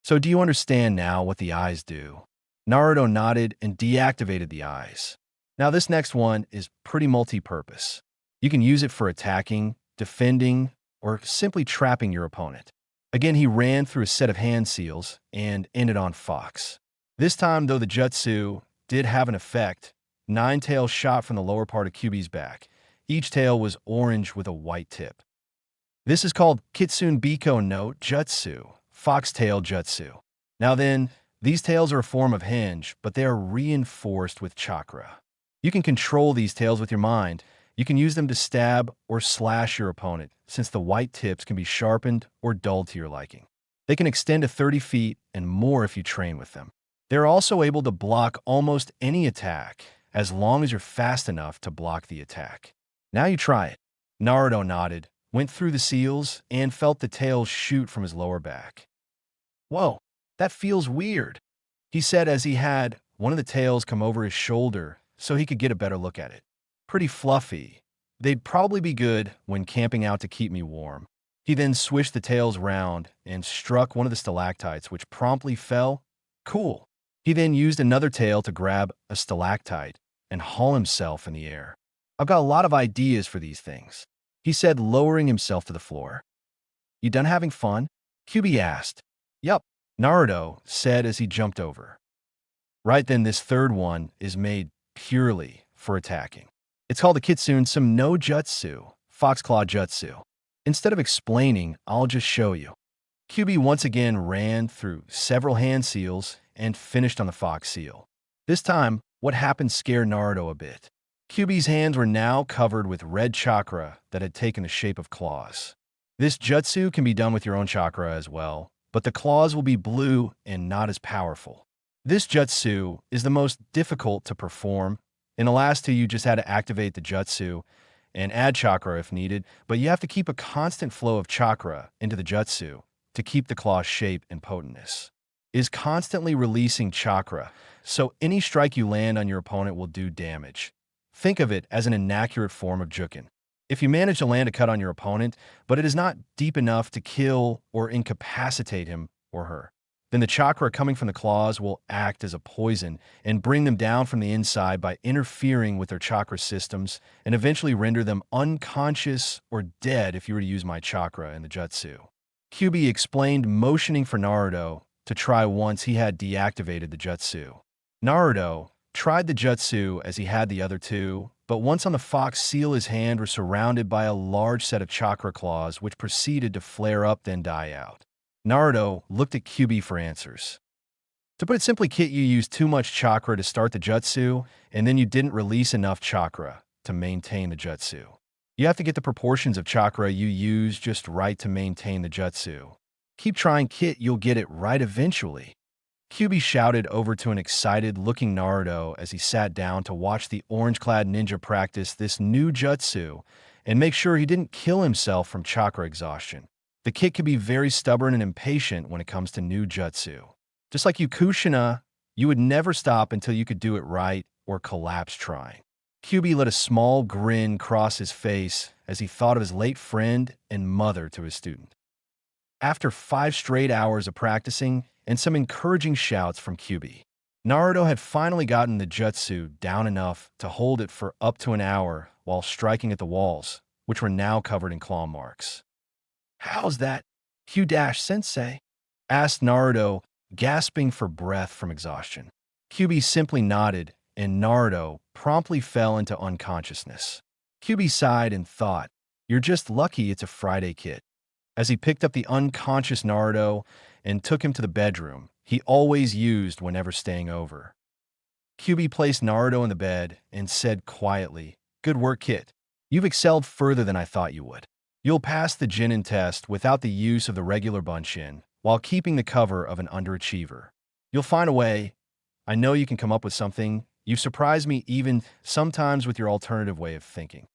So do you understand now what the eyes do? Naruto nodded and deactivated the eyes. Now this next one is pretty multi-purpose. You can use it for attacking, defending, or simply trapping your opponent. Again, he ran through a set of hand seals and ended on Fox. This time, though the jutsu did have an effect, 9 tails shot from the lower part of Kyūbi's back. Each tail was orange with a white tip. This is called Kitsune Biko no Jutsu, Foxtail Jutsu. Now then, these tails are a form of hinge, but they are reinforced with chakra. You can control these tails with your mind. You can use them to stab or slash your opponent, since the white tips can be sharpened or dulled to your liking. They can extend to 30 feet and more if you train with them. They're also able to block almost any attack, as long as you're fast enough to block the attack. Now you try it. Naruto nodded, went through the seals, and felt the tails shoot from his lower back. Whoa, that feels weird, he said as he had one of the tails come over his shoulder so he could get a better look at it. Pretty fluffy. They'd probably be good when camping out to keep me warm. He then swished the tails round and struck one of the stalactites, which promptly fell. Cool. He then used another tail to grab a stalactite and haul himself in the air. I've got a lot of ideas for these things, he said, lowering himself to the floor. You done having fun? Kyūbi asked. Yup, Naruto said as he jumped over. Right then, this third one is made purely for attacking. It's called the Kitsune no Jutsu, Foxclaw Jutsu. Instead of explaining, I'll just show you. Kyūbi once again ran through several hand seals and finished on the fox seal. This time, what happened scared Naruto a bit. Kyūbi's hands were now covered with red chakra that had taken the shape of claws. This jutsu can be done with your own chakra as well, but the claws will be blue and not as powerful. This jutsu is the most difficult to perform. In the last two, you just had to activate the jutsu and add chakra if needed, but you have to keep a constant flow of chakra into the jutsu to keep the claw's shape and potentness. It is constantly releasing chakra, so any strike you land on your opponent will do damage. Think of it as an inaccurate form of jukin. If you manage to land a cut on your opponent, but it is not deep enough to kill or incapacitate him or her, then the chakra coming from the claws will act as a poison and bring them down from the inside by interfering with their chakra systems and eventually render them unconscious or dead if you were to use my chakra in the jutsu. Kyūbi explained, motioning for Naruto to try once he had deactivated the jutsu. Naruto tried the jutsu as he had the other two, but once on the fox seal, his hand was surrounded by a large set of chakra claws which proceeded to flare up then die out. Naruto looked at Kyūbi for answers. To put it simply, Kit, you used too much chakra to start the jutsu, and then you didn't release enough chakra to maintain the jutsu. You have to get the proportions of chakra you use just right to maintain the jutsu. Keep trying, Kit, you'll get it right eventually. Kyūbi shouted over to an excited-looking Naruto as he sat down to watch the orange-clad ninja practice this new jutsu and make sure he didn't kill himself from chakra exhaustion. The kid can be very stubborn and impatient when it comes to new jutsu. Just like you, Kushina, you would never stop until you could do it right or collapse trying. Kyūbi let a small grin cross his face as he thought of his late friend and mother to his student. After 5 straight hours of practicing and some encouraging shouts from Kyūbi, Naruto had finally gotten the jutsu down enough to hold it for up to an hour while striking at the walls, which were now covered in claw marks. "How's that, Kyū-sensei?" asked Naruto, gasping for breath from exhaustion. Kyūbi simply nodded, and Naruto promptly fell into unconsciousness. Kyūbi sighed and thought, "You're just lucky it's a Friday, kid." As he picked up the unconscious Naruto and took him to the bedroom he always used whenever staying over. Kyūbi placed Naruto in the bed and said quietly, "Good work, kid. You've excelled further than I thought you would. You'll pass the Jinin test without the use of the regular bunshin, while keeping the cover of an underachiever. You'll find a way. I know you can come up with something. You've surprised me even sometimes with your alternative way of thinking."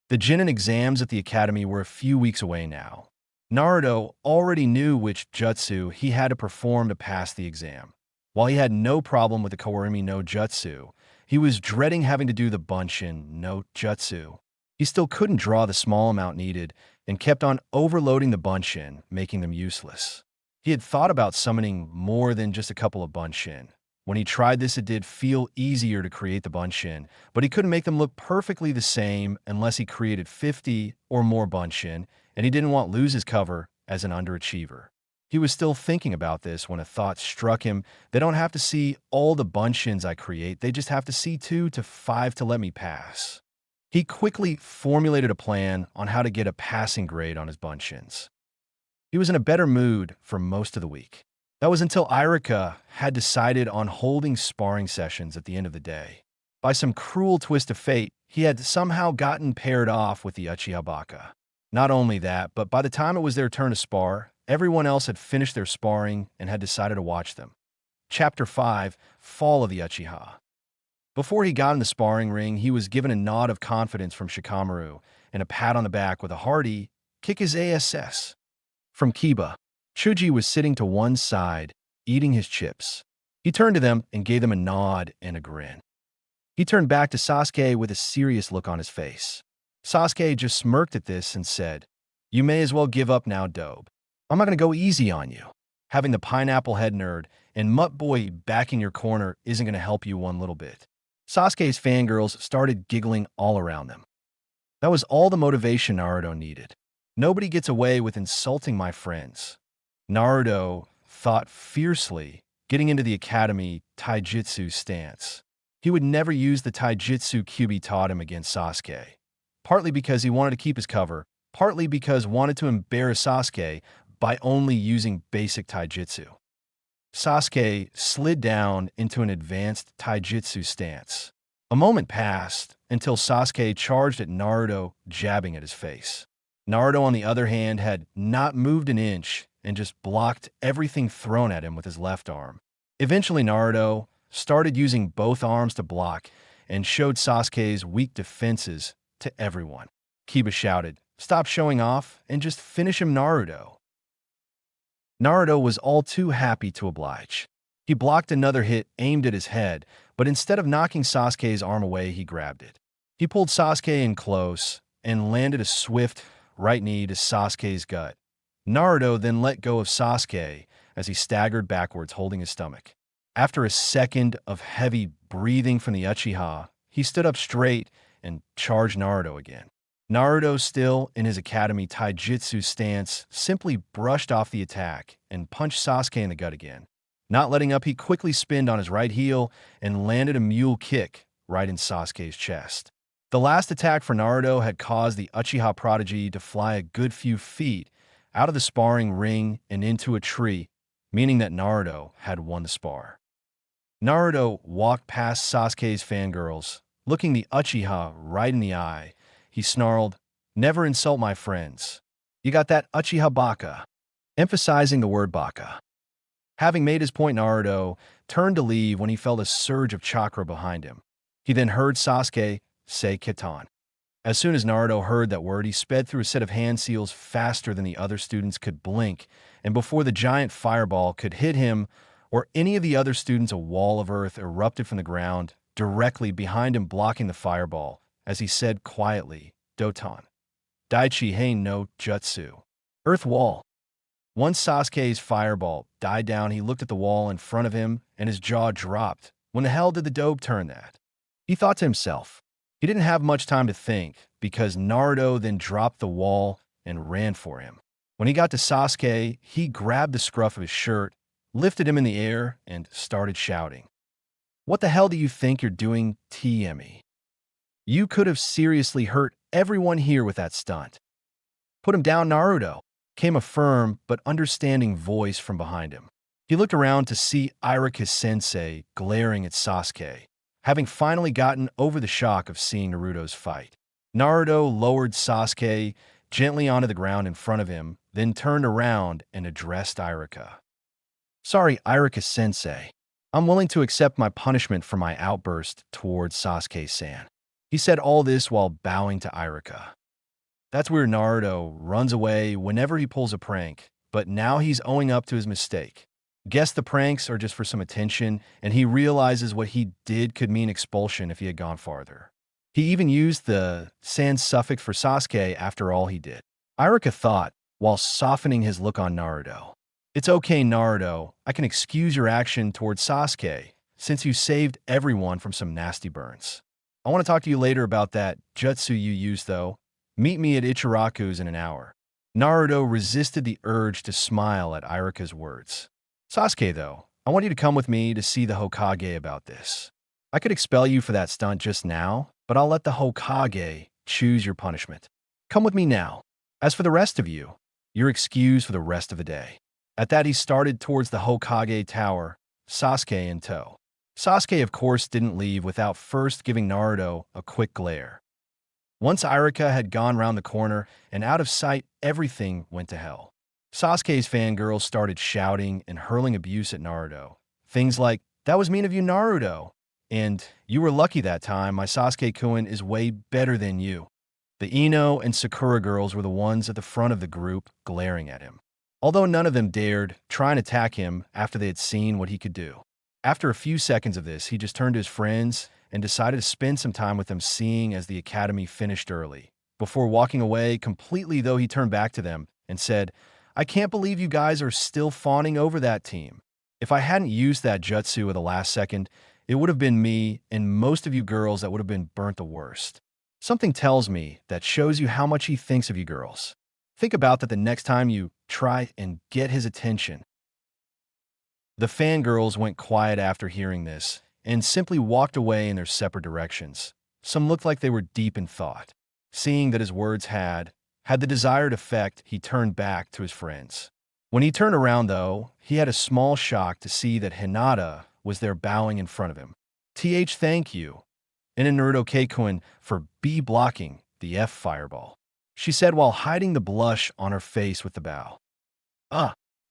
The Jinin exams at the academy were a few weeks away now. Naruto already knew which jutsu he had to perform to pass the exam. While he had no problem with the Kawarimi no Jutsu, he was dreading having to do the Bunshin no Jutsu. He still couldn't draw the small amount needed and kept on overloading the Bunshin, making them useless. He had thought about summoning more than just a couple of Bunshin. When he tried this, it did feel easier to create the Bunshin, but he couldn't make them look perfectly the same unless he created 50 or more Bunshin, and he didn't want to lose his cover as an underachiever. He was still thinking about this when a thought struck him. They don't have to see all the Bunshins I create, they just have to see 2 to 5 to let me pass. He quickly formulated a plan on how to get a passing grade on his Bunshins. He was in a better mood for most of the week. That was until Irika had decided on holding sparring sessions at the end of the day. By some cruel twist of fate, he had somehow gotten paired off with the Uchiha Baka. Not only that, but by the time it was their turn to spar, everyone else had finished their sparring and had decided to watch them. Chapter 5, Fall of the Uchiha. Before he got in the sparring ring, he was given a nod of confidence from Shikamaru and a pat on the back with a hearty kick his ass from Kiba. Chuji was sitting to one side, eating his chips. He turned to them and gave them a nod and a grin. He turned back to Sasuke with a serious look on his face. Sasuke just smirked at this and said, "You may as well give up now, Dobe. I'm not going to go easy on you. Having the pineapple head nerd and Mutt Boy back in your corner isn't going to help you one little bit." Sasuke's fangirls started giggling all around them. That was all the motivation Naruto needed. Nobody gets away with insulting my friends. Naruto thought fiercely, getting into the academy taijutsu stance. He would never use the taijutsu Kyūbi taught him against Sasuke. Partly because he wanted to keep his cover, partly because wanted to embarrass Sasuke by only using basic taijutsu. Sasuke slid down into an advanced taijutsu stance. A moment passed until Sasuke charged at Naruto, jabbing at his face. Naruto, on the other hand, had not moved an inch and just blocked everything thrown at him with his left arm. Eventually, Naruto started using both arms to block and showed Sasuke's weak defenses to everyone. Kiba shouted, "Stop showing off and just finish him, Naruto." Naruto was all too happy to oblige. He blocked another hit aimed at his head, but instead of knocking Sasuke's arm away, he grabbed it. He pulled Sasuke in close and landed a swift right knee to Sasuke's gut. Naruto then let go of Sasuke as he staggered backwards, holding his stomach. After a second of heavy breathing from the Uchiha, he stood up straight and charged Naruto again. Naruto, still in his academy taijutsu stance, simply brushed off the attack and punched Sasuke in the gut again. Not letting up, he quickly spinned on his right heel and landed a mule kick right in Sasuke's chest. The last attack for Naruto had caused the Uchiha prodigy to fly a good few feet out of the sparring ring and into a tree, meaning that Naruto had won the spar. Naruto walked past Sasuke's fangirls, looking the Uchiha right in the eye. He snarled, "Never insult my friends. You got that, Uchiha Baka?" Emphasizing the word Baka. Having made his point, Naruto turned to leave when he felt a surge of chakra behind him. He then heard Sasuke say Kitan. As soon as Naruto heard that word, he sped through a set of hand seals faster than the other students could blink, and before the giant fireball could hit him or any of the other students, a wall of earth erupted from the ground directly behind him, blocking the fireball, as he said quietly, "Doton. Daichi Hein no Jutsu." Earth wall. Once Sasuke's fireball died down, he looked at the wall in front of him, and his jaw dropped. When the hell did the dope turn that? He thought to himself. He didn't have much time to think, because Naruto then dropped the wall and ran for him. When he got to Sasuke, he grabbed the scruff of his shirt, lifted him in the air, and started shouting. "What the hell do you think you're doing, TME? You could have seriously hurt everyone here with that stunt." "Put him down, Naruto," came a firm but understanding voice from behind him. He looked around to see Iruka-sensei glaring at Sasuke, having finally gotten over the shock of seeing Naruto's fight. Naruto lowered Sasuke gently onto the ground in front of him, then turned around and addressed Iruka. "Sorry, Iruka-sensei. I'm willing to accept my punishment for my outburst towards Sasuke-san." He said all this while bowing to Iruka. That's where Naruto runs away whenever he pulls a prank, but now he's owing up to his mistake. Guess the pranks are just for some attention, and he realizes what he did could mean expulsion if he had gone farther. He even used the "san" suffix for Sasuke after all he did. Iruka thought, while softening his look on Naruto. "It's okay, Naruto. I can excuse your action towards Sasuke, since you saved everyone from some nasty burns. I want to talk to you later about that jutsu you used, though. Meet me at Ichiraku's in an hour." Naruto resisted the urge to smile at Iruka's words. "Sasuke, though, I want you to come with me to see the Hokage about this. I could expel you for that stunt just now, but I'll let the Hokage choose your punishment. Come with me now. As for the rest of you, you're excused for the rest of the day." At that, he started towards the Hokage tower, Sasuke in tow. Sasuke, of course, didn't leave without first giving Naruto a quick glare. Once Iruka had gone round the corner and out of sight, everything went to hell. Sasuke's fangirls started shouting and hurling abuse at Naruto. Things like, "That was mean of you, Naruto," and "You were lucky that time, my Sasuke-kun is way better than you." The Ino and Sakura girls were the ones at the front of the group glaring at him, although none of them dared try and attack him after they had seen what he could do. After a few seconds of this, he just turned to his friends and decided to spend some time with them, seeing as the academy finished early. Before walking away completely, though, he turned back to them and said, "I can't believe you guys are still fawning over that team. If I hadn't used that jutsu at the last second, it would have been me and most of you girls that would have been burnt the worst. Something tells me that shows you how much he thinks of you girls. Think about that the next time you try and get his attention." The fangirls went quiet after hearing this and simply walked away in their separate directions. Some looked like they were deep in thought. Seeing that his words had the desired effect, he turned back to his friends. When he turned around, though, he had a small shock to see that Hinata was there bowing in front of him. Thank you, and Naruto Keikun, for blocking the F fireball," she said while hiding the blush on her face with the bow.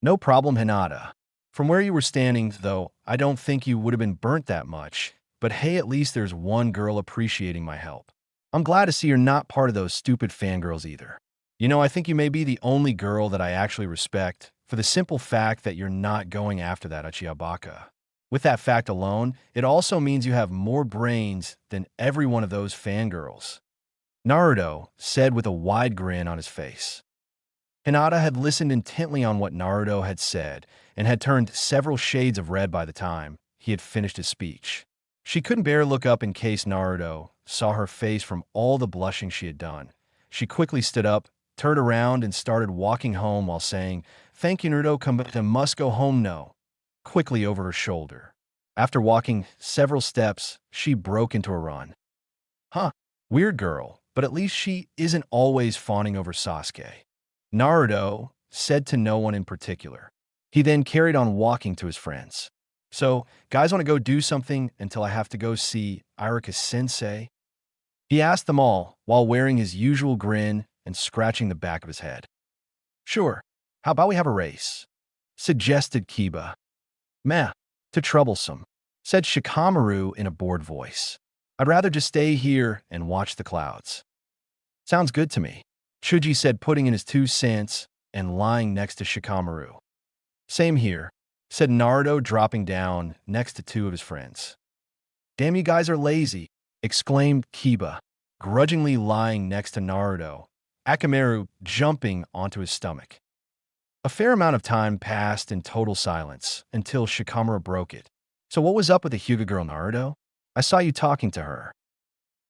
No problem, Hinata. From where you were standing, though, I don't think you would have been burnt that much. But hey, at least there's one girl appreciating my help. I'm glad to see you're not part of those stupid fangirls either. You know, I think you may be the only girl that I actually respect for the simple fact that you're not going after that Uchihabaka. With that fact alone, it also means you have more brains than every one of those fangirls. Naruto said with a wide grin on his face. Hinata had listened intently on what Naruto had said and had turned several shades of red by the time he had finished his speech. She couldn't bear look up in case Naruto saw her face from all the blushing she had done. She quickly stood up, turned around, and started walking home while saying, "Thank you, Naruto, come but I must go home no," quickly over her shoulder. After walking several steps, she broke into a run. Huh, weird girl, but at least she isn't always fawning over Sasuke. Naruto said to no one in particular. He then carried on walking to his friends. "So, guys want to go do something until I have to go see Iruka-sensei?" He asked them all while wearing his usual grin and scratching the back of his head. "Sure, how about we have a race?" suggested Kiba. "Meh, too troublesome," said Shikamaru in a bored voice. "I'd rather just stay here and watch the clouds." "Sounds good to me," Chuji said, putting in his 2 cents and lying next to Shikamaru. "Same here," said Naruto, dropping down next to 2 of his friends. "Damn, you guys are lazy," exclaimed Kiba, grudgingly lying next to Naruto, Akamaru jumping onto his stomach. A fair amount of time passed in total silence until Shikamaru broke it. "So what was up with the Hyuga girl, Naruto? I saw you talking to her."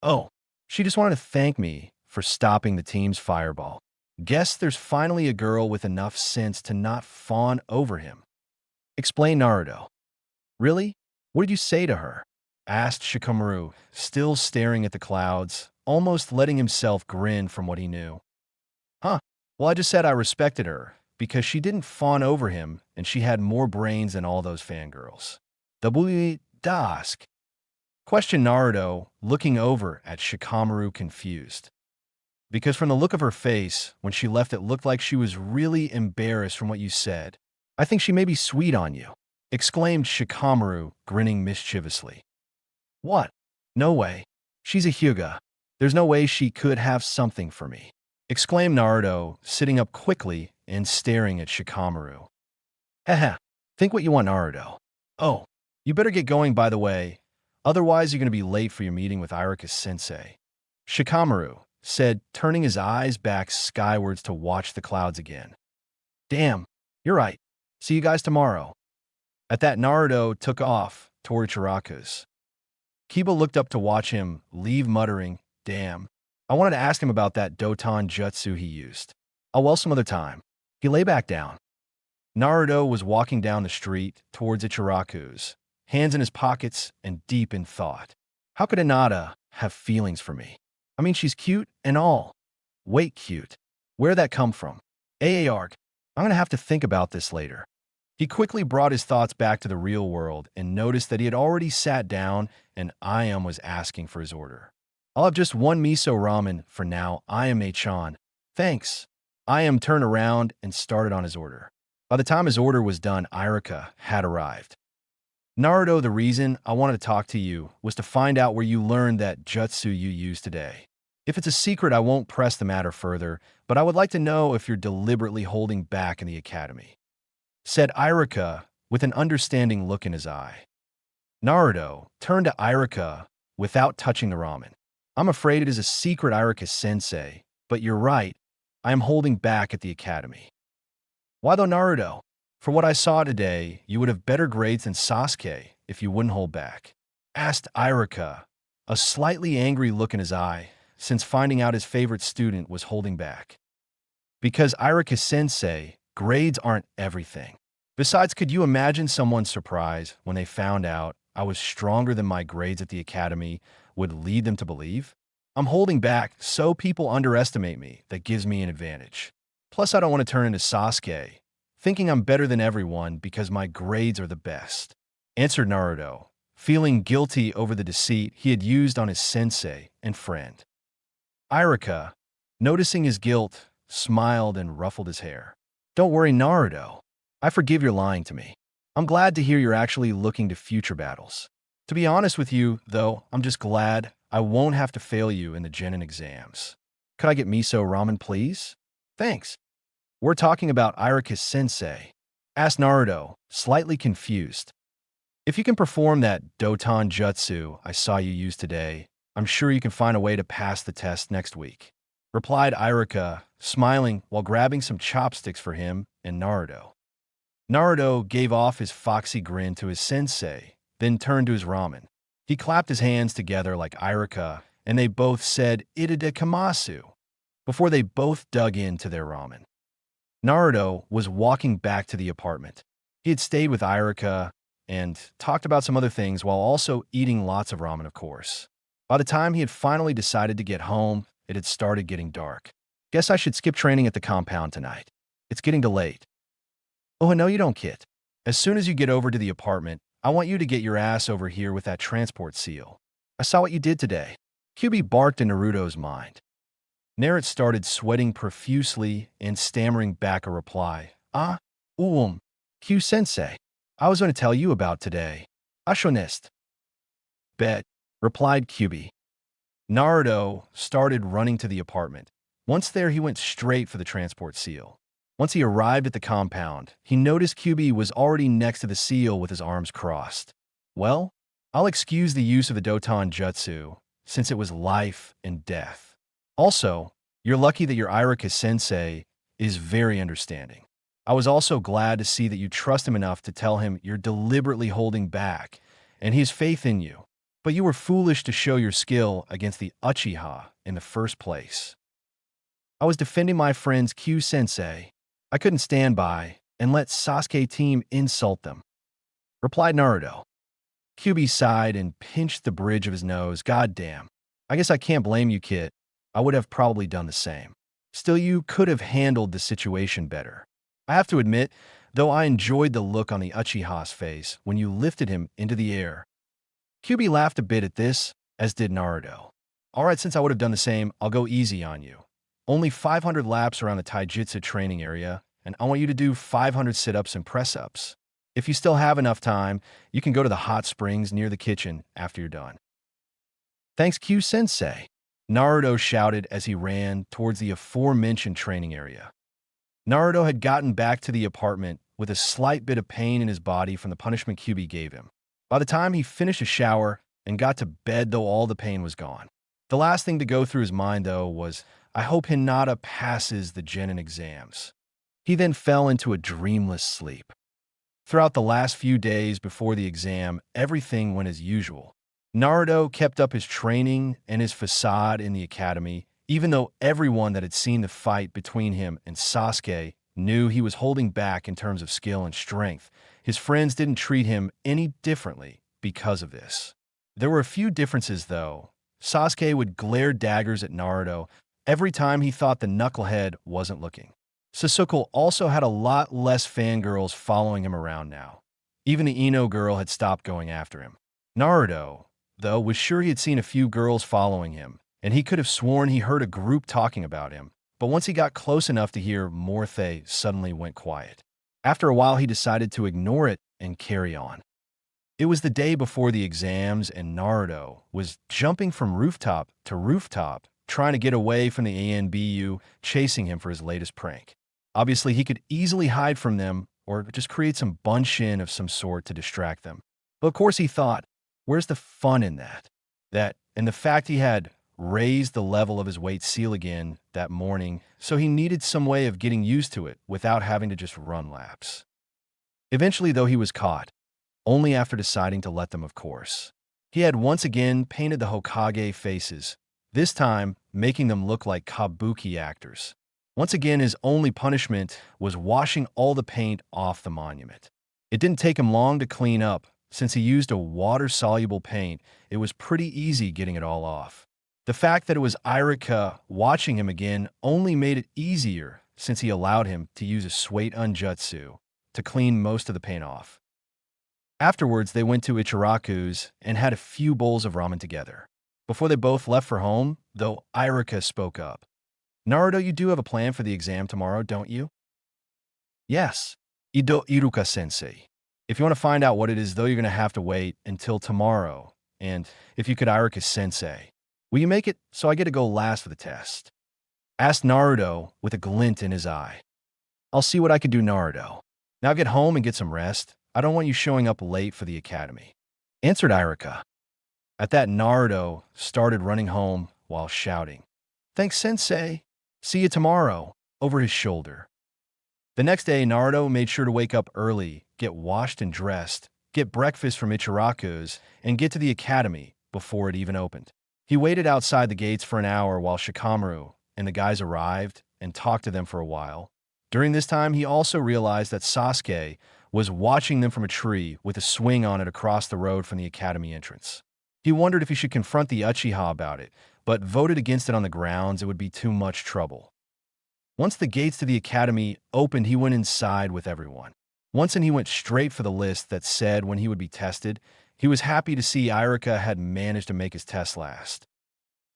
"Oh, she just wanted to thank me for stopping the team's fireball. Guess there's finally a girl with enough sense to not fawn over him," explained Naruto. "Really? What did you say to her?" asked Shikamaru, still staring at the clouds, almost letting himself grin from what he knew. "Huh, well, I just said I respected her because she didn't fawn over him and she had more brains than all those fangirls." "W dask?" questioned Naruto, looking over at Shikamaru confused. "Because from the look of her face, when she left it looked like she was really embarrassed from what you said. I think she may be sweet on you," exclaimed Shikamaru, grinning mischievously. "What? No way. She's a Hyuga. There's no way she could have something for me," exclaimed Naruto, sitting up quickly and staring at Shikamaru. "Haha, think what you want, Naruto. Oh, you better get going, by the way. Otherwise, you're going to be late for your meeting with Iruka-sensei," Shikamaru said, turning his eyes back skywards to watch the clouds again. "Damn, you're right. See you guys tomorrow." At that, Naruto took off toward Ichiraku's. Kiba looked up to watch him leave, muttering, "Damn, I wanted to ask him about that Doton jutsu he used. Oh well, some other time." He lay back down. Naruto was walking down the street towards Ichiraku's, hands in his pockets and deep in thought. How could Hinata have feelings for me? I mean, she's cute and all. Wait, cute. Where'd that come from? Arg. I'm gonna have to think about this later. He quickly brought his thoughts back to the real world and noticed that he had already sat down and Ayam was asking for his order. "I'll have just 1 miso ramen for now, Ayame-chan." "Thanks." Ayam turned around and started on his order. By the time his order was done, Iruka had arrived. "Naruto, the reason I wanted to talk to you was to find out where you learned that jutsu you used today. If it's a secret, I won't press the matter further, but I would like to know if you're deliberately holding back in the academy," said Iruka with an understanding look in his eye. Naruto turned to Iruka without touching the ramen. "I'm afraid it is a secret, Iruka-sensei, but you're right. I am holding back at the academy." "Why though, Naruto? For what I saw today, you would have better grades than Sasuke if you wouldn't hold back," asked Iruka, a slightly angry look in his eye, since finding out his favorite student was holding back. "Because Iruka-sensei, grades aren't everything. Besides, could you imagine someone's surprise when they found out I was stronger than my grades at the academy would lead them to believe? I'm holding back so people underestimate me. That gives me an advantage. Plus, I don't want to turn into Sasuke, thinking I'm better than everyone because my grades are the best," answered Naruto, feeling guilty over the deceit he had used on his sensei and friend. Iruka, noticing his guilt, smiled and ruffled his hair. "Don't worry, Naruto. I forgive your lying to me. I'm glad to hear you're actually looking to future battles. To be honest with you, though, I'm just glad I won't have to fail you in the Genin exams. Could I get miso ramen, please?" "Thanks." We're talking about Iruka-sensei, asked Naruto, slightly confused. If you can perform that Doton Jutsu I saw you use today, I'm sure you can find a way to pass the test next week, replied Iruka, smiling while grabbing some chopsticks for him and Naruto. Naruto gave off his foxy grin to his sensei, then turned to his ramen. He clapped his hands together like Iruka, and they both said Itade Kamasu before they both dug into their ramen. Naruto was walking back to the apartment. He had stayed with Iruka and talked about some other things while also eating lots of ramen, of course. By the time he had finally decided to get home, it had started getting dark. Guess I should skip training at the compound tonight. It's getting too late. Oh, no, you don't, kid. As soon as you get over to the apartment, I want you to get your ass over here with that transport seal. I saw what you did today. Kyūbi barked in Naruto's mind. Naruto started sweating profusely and stammering back a reply. Q-sensei. I was going to tell you about today. Ashonest. Bet, replied Kyūbi. Naruto started running to the apartment. Once there, he went straight for the transport seal. Once he arrived at the compound, he noticed Kyūbi was already next to the seal with his arms crossed. Well, I'll excuse the use of the Doton Jutsu, since it was life and death. Also, you're lucky that your Iruka-sensei is very understanding. I was also glad to see that you trust him enough to tell him you're deliberately holding back, and he has faith in you. But you were foolish to show your skill against the Uchiha in the first place. I was defending my friend's Q-sensei. I couldn't stand by and let Sasuke team insult them, replied Naruto. Kyūbi sighed and pinched the bridge of his nose. Goddamn. I guess I can't blame you, kid. I would have probably done the same. Still, you could have handled the situation better. I have to admit, though, I enjoyed the look on the Uchiha's face when you lifted him into the air. Kyūbi laughed a bit at this, as did Naruto. Alright, since I would have done the same, I'll go easy on you. Only 500 laps around the taijutsu training area, and I want you to do 500 sit-ups and press-ups. If you still have enough time, you can go to the hot springs near the kitchen after you're done. Thanks, Q-sensei, Naruto shouted as he ran towards the aforementioned training area. Naruto had gotten back to the apartment with a slight bit of pain in his body from the punishment Kyūbi gave him. By the time he finished a shower and got to bed, though, all the pain was gone. The last thing to go through his mind, though, was, I hope Hinata passes the Genin exams. He then fell into a dreamless sleep. Throughout the last few days before the exam, everything went as usual. Naruto kept up his training and his facade in the academy, even though everyone that had seen the fight between him and Sasuke knew he was holding back in terms of skill and strength. His friends didn't treat him any differently because of this. There were a few differences, though. Sasuke would glare daggers at Naruto every time he thought the knucklehead wasn't looking. Sasuke also had a lot less fangirls following him around now. Even the Ino girl had stopped going after him. Naruto, though, was sure he had seen a few girls following him, and he could have sworn he heard a group talking about him. But once he got close enough to hear, Morthe suddenly went quiet. After a while, he decided to ignore it and carry on. It was the day before the exams, and Naruto was jumping from rooftop to rooftop, trying to get away from the ANBU chasing him for his latest prank. Obviously, he could easily hide from them or just create some bunshin of some sort to distract them. But of course, he thought, where's the fun in that? And the fact he had raised the level of his weight seal again that morning, so he needed some way of getting used to it without having to just run laps. Eventually, though, he was caught, only after deciding to let them, of course. He had once again painted the Hokage faces, this time making them look like kabuki actors. Once again, his only punishment was washing all the paint off the monument. It didn't take him long to clean up. Since he used a water-soluble paint, it was pretty easy getting it all off. The fact that it was Iruka watching him again only made it easier since he allowed him to use a Suite Unjutsu to clean most of the paint off. Afterwards, they went to Ichiraku's and had a few bowls of ramen together. Before they both left for home, though, Iruka spoke up. Naruto, you do have a plan for the exam tomorrow, don't you? Yes, Iruka-sensei. If you want to find out what it is, though, you're going to have to wait until tomorrow. And if you could, Iruka-sensei, will you make it so I get to go last for the test? Asked Naruto with a glint in his eye. I'll see what I can do, Naruto. Now get home and get some rest. I don't want you showing up late for the academy," answered Iruka. At that, Naruto started running home while shouting, "Thanks, Sensei. See you tomorrow," over his shoulder. The next day, Naruto made sure to wake up early, get washed and dressed, get breakfast from Ichiraku's, and get to the academy before it even opened. He waited outside the gates for an hour while Shikamaru and the guys arrived and talked to them for a while. During this time, he also realized that Sasuke was watching them from a tree with a swing on it across the road from the academy entrance. He wondered if he should confront the Uchiha about it, but voted against it on the grounds it would be too much trouble. Once the gates to the academy opened, he went inside with everyone. Once in, he went straight for the list that said when he would be tested. He was happy to see Iruka had managed to make his test last.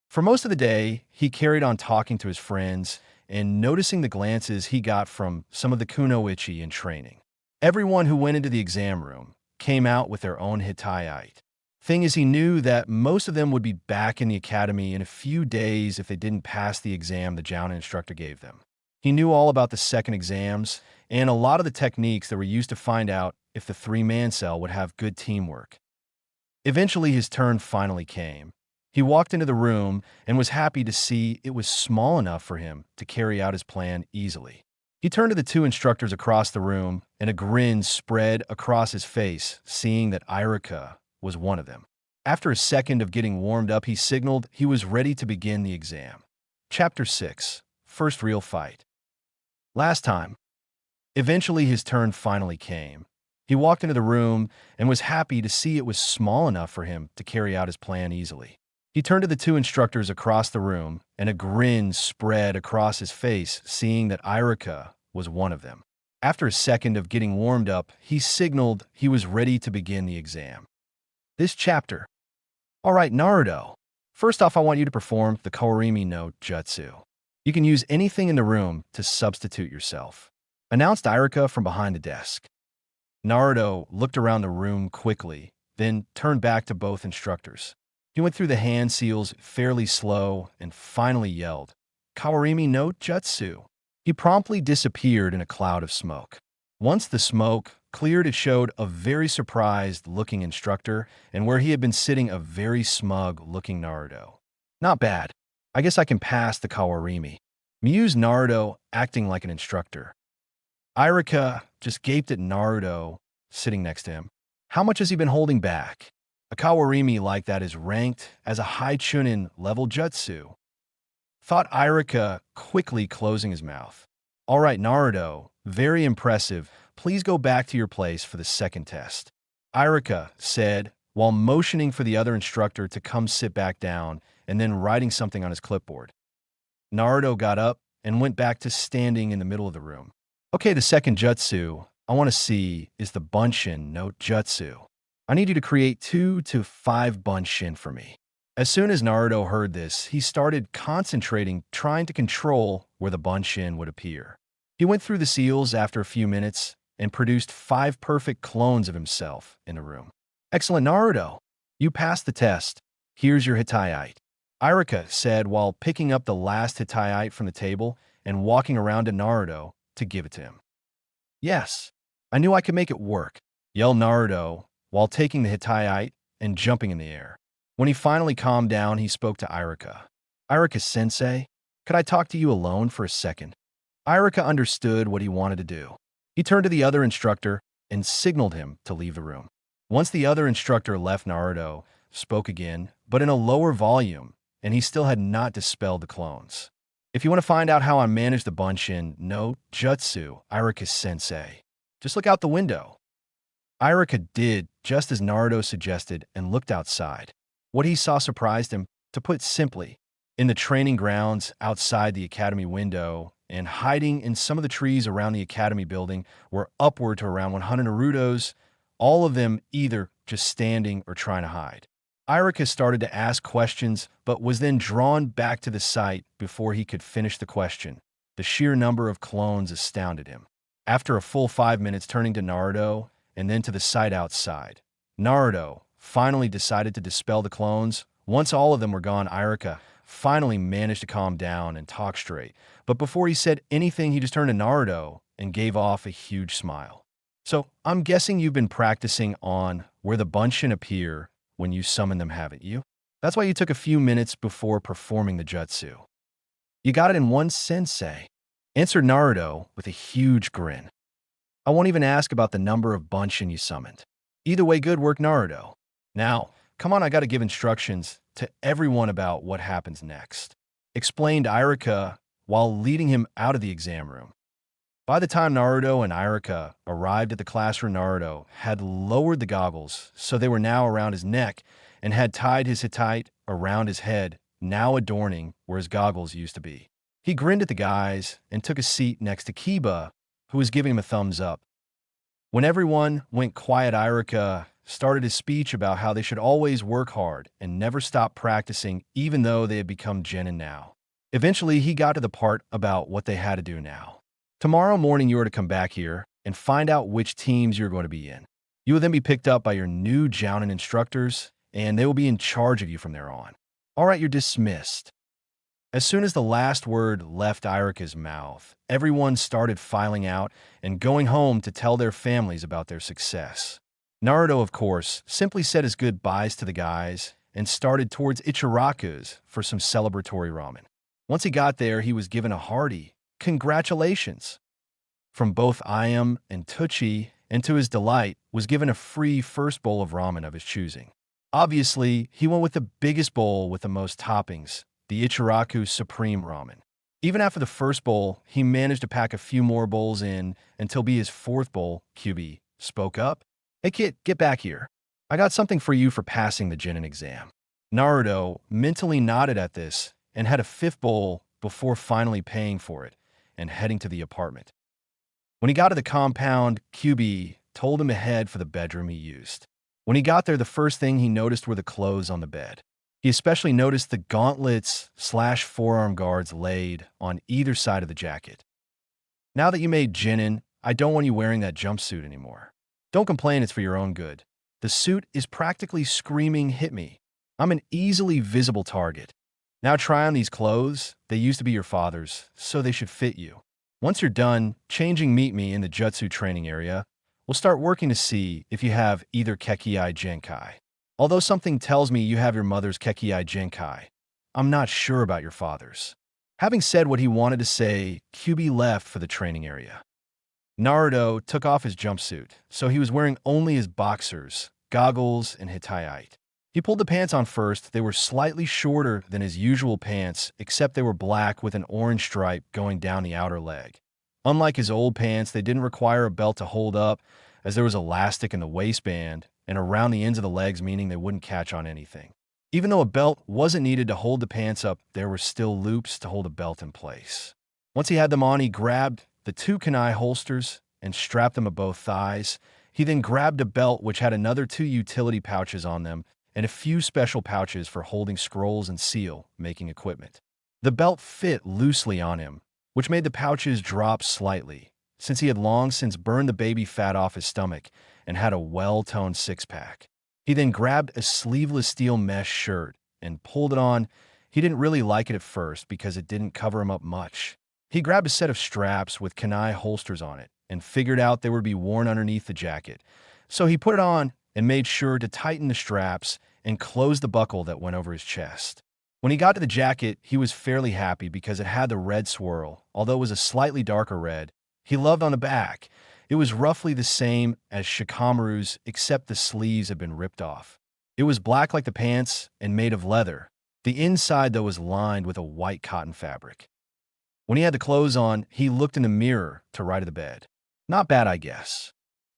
For most of the day, he carried on talking to his friends and noticing the glances he got from some of the kunoichi in training. Everyone who went into the exam room came out with their own Hittite. Thing is, he knew that most of them would be back in the academy in a few days if they didn't pass the exam the Jounin instructor gave them. He knew all about the second exams and a lot of the techniques that were used to find out if the three-man cell would have good teamwork. Eventually, his turn finally came. He walked into the room and was happy to see it was small enough for him to carry out his plan easily. He turned to the two instructors across the room, and a grin spread across his face, seeing that Iruka was one of them. After a second of getting warmed up, he signaled he was ready to begin the exam. Chapter 6. First Real Fight. Last time. Eventually, his turn finally came. He walked into the room and was happy to see it was small enough for him to carry out his plan easily. He turned to the two instructors across the room, and a grin spread across his face, seeing that Iruka was one of them. After a second of getting warmed up, he signaled he was ready to begin the exam. This chapter. All right, Naruto. First off, I want you to perform the Kawarimi no Jutsu. You can use anything in the room to substitute yourself, announced Iruka from behind the desk. Naruto looked around the room quickly, then turned back to both instructors. He went through the hand seals fairly slow and finally yelled, "Kawarimi no Jutsu." He promptly disappeared in a cloud of smoke. Once the smoke cleared, it showed a very surprised-looking instructor, and where he had been sitting, a very smug-looking Naruto. Not bad. I guess I can pass the Kawarimi, mused Naruto, acting like an instructor. Iruka just gaped at Naruto, sitting next to him. How much has he been holding back? A Kawarimi like that is ranked as a high Chunin level jutsu, thought Iruka, quickly closing his mouth. All right, Naruto, very impressive. Please go back to your place for the second test, Iruka said, while motioning for the other instructor to come sit back down and then writing something on his clipboard. Naruto got up and went back to standing in the middle of the room. Okay, the second jutsu I want to see is the Bunshin no Jutsu. I need you to create 2 to 5 Bunshin for me. As soon as Naruto heard this, he started concentrating, trying to control where the Bunshin would appear. He went through the seals after a few minutes and produced 5 perfect clones of himself in the room. Excellent, Naruto. You passed the test. Here's your Hittite, Iruka said while picking up the last Hittite from the table and walking around to Naruto to give it to him. Yes, I knew I could make it work, yelled Naruto while taking the Hittite and jumping in the air. When he finally calmed down, he spoke to Iruka. Iruka-sensei, could I talk to you alone for a second? Iruka understood what he wanted to do. He turned to the other instructor and signaled him to leave the room. Once the other instructor left, Naruto spoke again, but in a lower volume, and he still had not dispelled the clones. If you want to find out how I manage the Bunshin no Jutsu, Iruka-sensei, just look out the window. Iruka did just as Naruto suggested and looked outside. What he saw surprised him. To put simply, in the training grounds outside the academy window and hiding in some of the trees around the academy building were upward to around 100 Narutos, all of them either just standing or trying to hide. Iruka started to ask questions, but was then drawn back to the site before he could finish the question. The sheer number of clones astounded him. After a full 5 minutes turning to Naruto and then to the site outside, Naruto finally decided to dispel the clones. Once all of them were gone, Iruka finally managed to calm down and talk straight. But before he said anything, he just turned to Naruto and gave off a huge smile. So, I'm guessing you've been practicing on where the Bunshin appear when you summon them, haven't you? That's why you took a few minutes before performing the jutsu. You got it in one sensei, answered Naruto with a huge grin. I won't even ask about the number of Bunshin you summoned. Either way, good work, Naruto. Now, come on, I gotta give instructions to everyone about what happens next, explained Irika while leading him out of the exam room. By the time Naruto and Irika arrived at the classroom, Naruto had lowered the goggles so they were now around his neck and had tied his hittite around his head, now adorning where his goggles used to be. He grinned at the guys and took a seat next to Kiba, who was giving him a thumbs up. When everyone went quiet, Irika started his speech about how they should always work hard and never stop practicing even though they had become genin now. Eventually, he got to the part about what they had to do now. Tomorrow morning, you are to come back here and find out which teams you're going to be in. You will then be picked up by your new Jounin instructors, and they will be in charge of you from there on. All right, you're dismissed. As soon as the last word left Irika's mouth, everyone started filing out and going home to tell their families about their success. Naruto, of course, simply said his goodbyes to the guys and started towards Ichiraku's for some celebratory ramen. Once he got there, he was given a hearty congratulations from both Ayam and Tucci, and to his delight, was given a free first bowl of ramen of his choosing. Obviously, he went with the biggest bowl with the most toppings, the Ichiraku Supreme Ramen. Even after the first bowl, he managed to pack a few more bowls in until be his fourth bowl. Kyūbi spoke up. Hey kid, get back here. I got something for you for passing the Genin exam. Naruto mentally nodded at this and had a fifth bowl before finally paying for it and heading to the apartment. When he got to the compound, Kyūbi told him to head for the bedroom he used. When he got there, the first thing he noticed were the clothes on the bed. He especially noticed the gauntlets/forearm guards laid on either side of the jacket. Now that you made Genin, I don't want you wearing that jumpsuit anymore. Don't complain, it's for your own good. The suit is practically screaming, hit me. I'm an easily visible target. Now try on these clothes. They used to be your father's, so they should fit you. Once you're done changing, meet me in the jutsu training area. We'll start working to see if you have either Kekkei Genkai. Although something tells me you have your mother's Kekkei Genkai, I'm not sure about your father's. Having said what he wanted to say, Kyūbi left for the training area. Naruto took off his jumpsuit, so he was wearing only his boxers, goggles, and hittite. He pulled the pants on first. They were slightly shorter than his usual pants, except they were black with an orange stripe going down the outer leg. Unlike his old pants, they didn't require a belt to hold up, as there was elastic in the waistband and around the ends of the legs, meaning they wouldn't catch on anything. Even though a belt wasn't needed to hold the pants up, there were still loops to hold a belt in place. Once he had them on, he grabbed the two kunai holsters and strapped them at both thighs. He then grabbed a belt which had another two utility pouches on them and a few special pouches for holding scrolls and seal-making equipment. The belt fit loosely on him, which made the pouches drop slightly, since he had long since burned the baby fat off his stomach and had a well-toned six-pack. He then grabbed a sleeveless steel mesh shirt and pulled it on. He didn't really like it at first because it didn't cover him up much. He grabbed a set of straps with kunai holsters on it and figured out they would be worn underneath the jacket. So he put it on and made sure to tighten the straps and close the buckle that went over his chest. When he got to the jacket, he was fairly happy because it had the red swirl, although it was a slightly darker red. He loved on the back. It was roughly the same as Shikamaru's, except the sleeves had been ripped off. It was black like the pants and made of leather. The inside, though, was lined with a white cotton fabric. When he had the clothes on, he looked in the mirror to right of the bed. Not bad, I guess,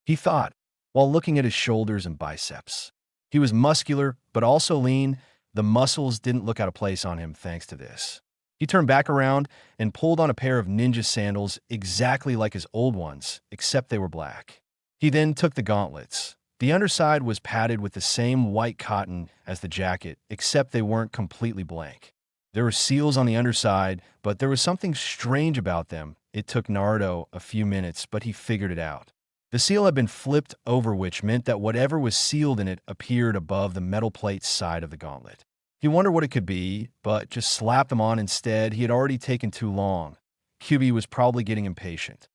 he thought, while looking at his shoulders and biceps. He was muscular, but also lean. The muscles didn't look out of place on him thanks to this. He turned back around and pulled on a pair of ninja sandals exactly like his old ones, except they were black. He then took the gauntlets. The underside was padded with the same white cotton as the jacket, except they weren't completely blank. There were seals on the underside, but there was something strange about them. It took Naruto a few minutes, but he figured it out. The seal had been flipped over, which meant that whatever was sealed in it appeared above the metal plate side of the gauntlet. He wondered what it could be, but just slapped them on instead. He had already taken too long. Kyūbi was probably getting impatient.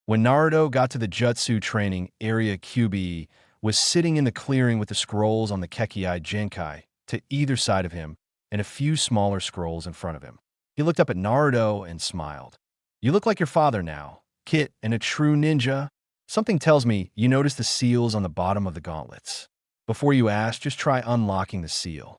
When Naruto got to the jutsu training area, Kyūbi was sitting in the clearing with the scrolls on the Kekkei Genkai to either side of him and a few smaller scrolls in front of him. He looked up at Naruto and smiled. "You look like your father now, Kit, and a true ninja. Something tells me you noticed the seals on the bottom of the gauntlets. Before you ask, just try unlocking the seal."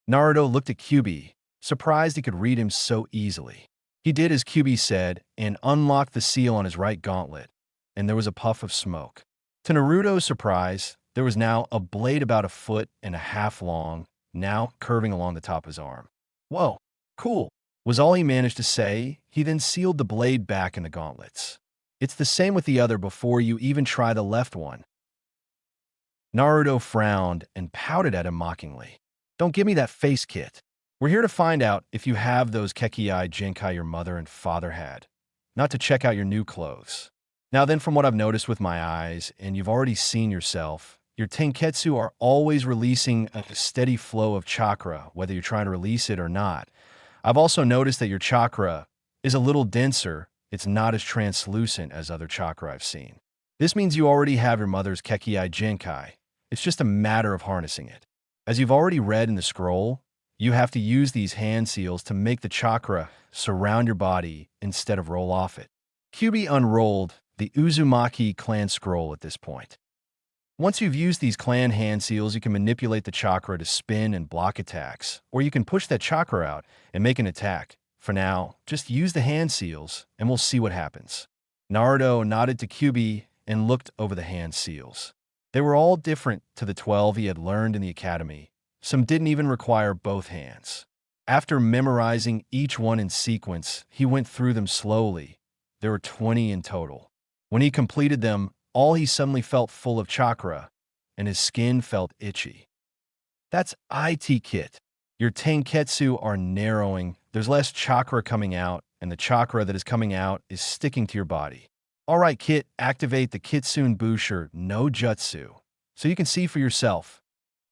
Naruto looked at Kyūbi, surprised he could read him so easily. He did as Kyūbi said and unlocked the seal on his right gauntlet, and there was a puff of smoke. To Naruto's surprise, there was now a blade about 1.5 feet long, now curving along the top of his arm. "Whoa, cool," was all he managed to say. He then sealed the blade back in the gauntlets. "It's the same with the other before you even try the left one." Naruto frowned and pouted at him mockingly. "Don't give me that face, Kit. We're here to find out if you have those Kekkei Genkai your mother and father had, not to check out your new clothes. Now then, from what I've noticed with my eyes, and you've already seen yourself, your tenketsu are always releasing a steady flow of chakra, whether you're trying to release it or not. I've also noticed that your chakra is a little denser. It's not as translucent as other chakra I've seen. This means you already have your mother's Kekkei Genkai. It's just a matter of harnessing it. As you've already read in the scroll, you have to use these hand seals to make the chakra surround your body instead of roll off it." Kyūbi unrolled the Uzumaki clan scroll at this point. Once you've used these clan hand seals, you can manipulate the chakra to spin and block attacks, or you can push that chakra out and make an attack. For now, just use the hand seals, and we'll see what happens. Naruto nodded to Kyūbi and looked over the hand seals. They were all different to the 12 he had learned in the academy. Some didn't even require both hands. After memorizing each one in sequence, he went through them slowly. There were 20 in total. When he completed them, all he suddenly felt full of chakra, and his skin felt itchy. "That's IT, Kit. Your tenketsu are narrowing. There's less chakra coming out, and the chakra that is coming out is sticking to your body. All right, Kit, activate the Kitsune Busher no Jutsu, so you can see for yourself."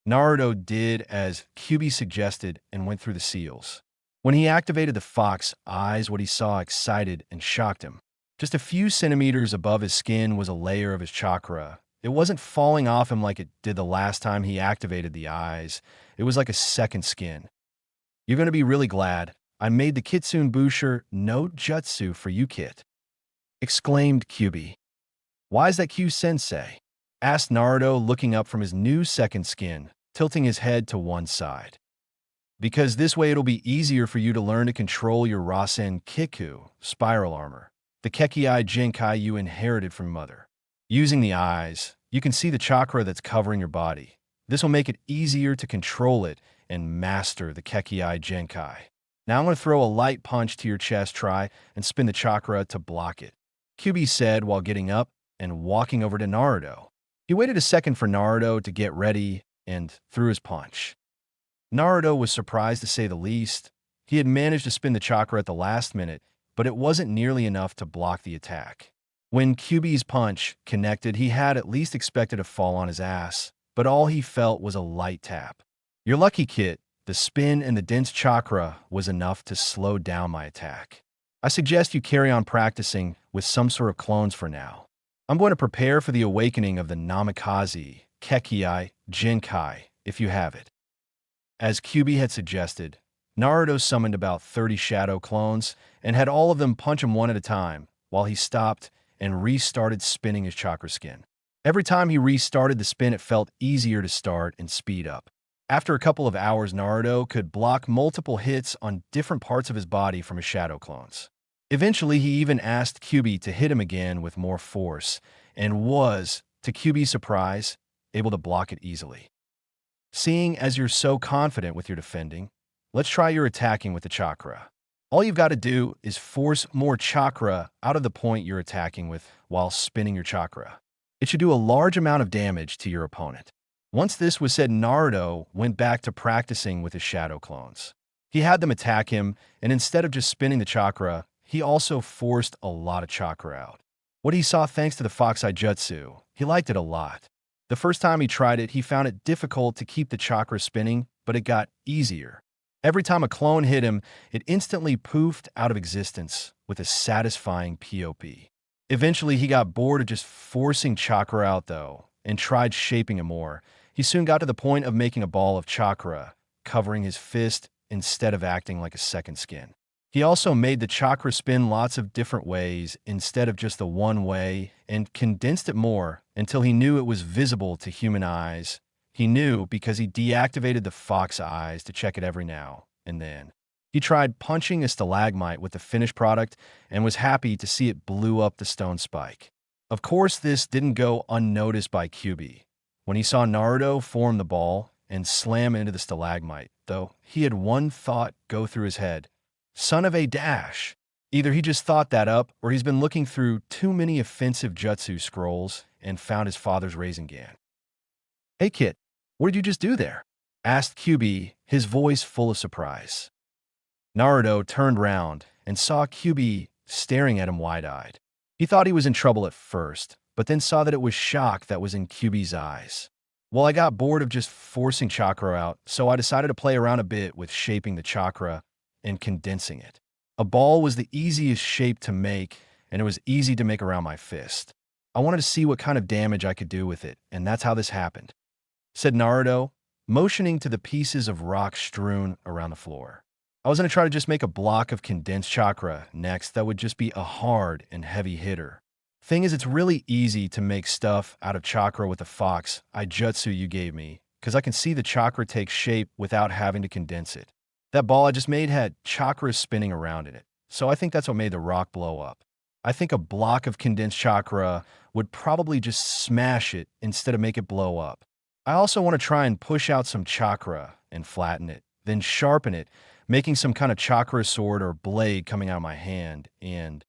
Naruto did as Kyūbi suggested and went through the seals. When he activated the fox eyes, what he saw excited and shocked him. Just a few centimeters above his skin was a layer of his chakra. It wasn't falling off him like it did the last time he activated the eyes. It was like a second skin. "You're going to be really glad. I made the Kitsune Busher no Jutsu for you, Kit," exclaimed Kyūbi. "Why is that, Q-sensei?" asked Naruto, looking up from his new second skin, tilting his head to one side. "Because this way it'll be easier for you to learn to control your Rasen Kiku spiral armor, the Kekkei Genkai you inherited from Mother. Using the eyes, you can see the chakra that's covering your body. This will make it easier to control it and master the Kekkei Genkai. Now I'm going to throw a light punch to your chest, try and spin the chakra to block it," Kyūbi said while getting up and walking over to Naruto. He waited a second for Naruto to get ready and threw his punch. Naruto was surprised to say the least. He had managed to spin the chakra at the last minute, but it wasn't nearly enough to block the attack. When Kyūbi's punch connected, he had at least expected to fall on his ass, but all he felt was a light tap. "You're lucky, Kit. The spin and the dense chakra was enough to slow down my attack. I suggest you carry on practicing with some sort of clones for now. I'm going to prepare for the awakening of the Namikaze Kekkei Genkai if you have it." As Kyūbi had suggested, Naruto summoned about 30 shadow clones and had all of them punch him one at a time while he stopped and restarted spinning his chakra skin. Every time he restarted the spin, it felt easier to start and speed up. After a couple of hours, Naruto could block multiple hits on different parts of his body from his shadow clones. Eventually, he even asked Kyūbi to hit him again with more force and was, to Kyūbi's surprise, able to block it easily. "Seeing as you're so confident with your defending, let's try your attacking with the chakra. All you've got to do is force more chakra out of the point you're attacking with while spinning your chakra. It should do a large amount of damage to your opponent." Once this was said, Naruto went back to practicing with his shadow clones. He had them attack him, and instead of just spinning the chakra, he also forced a lot of chakra out. What he saw thanks to the Fox Eye Jutsu, he liked it a lot. The first time he tried it, he found it difficult to keep the chakra spinning, but it got easier. Every time a clone hit him, it instantly poofed out of existence with a satisfying POP. Eventually, he got bored of just forcing chakra out, though, and tried shaping it more. He soon got to the point of making a ball of chakra, covering his fist instead of acting like a second skin. He also made the chakra spin lots of different ways instead of just the one way, and condensed it more until he knew it was visible to human eyes. He knew because he deactivated the fox eyes to check it every now and then. He tried punching a stalagmite with the finished product and was happy to see it blew up the stone spike. Of course, this didn't go unnoticed by Kyūbi. When he saw Naruto form the ball and slam into the stalagmite, though, he had one thought go through his head. Son of a dash. Either he just thought that up, or he's been looking through too many offensive jutsu scrolls and found his father's Rasengan. "Hey kid, what did you just do there?" asked Kyūbi, his voice full of surprise. Naruto turned round and saw Kyūbi staring at him wide-eyed. He thought he was in trouble at first, but then saw that it was shock that was in Kyūbi's eyes. "Well, I got bored of just forcing chakra out, so I decided to play around a bit with shaping the chakra and condensing it. A ball was the easiest shape to make, and it was easy to make around my fist. I wanted to see what kind of damage I could do with it, and that's how this happened," said Naruto, motioning to the pieces of rock strewn around the floor. "I was going to try to just make a block of condensed chakra next that would just be a hard and heavy hitter. Thing is, it's really easy to make stuff out of chakra with the fox eye jutsu you gave me, because I can see the chakra take shape without having to condense it. That ball I just made had chakra spinning around in it, so I think that's what made the rock blow up. I think a block of condensed chakra would probably just smash it instead of make it blow up. I also want to try and push out some chakra and flatten it, then sharpen it, making some kind of chakra sword or blade coming out of my hand," and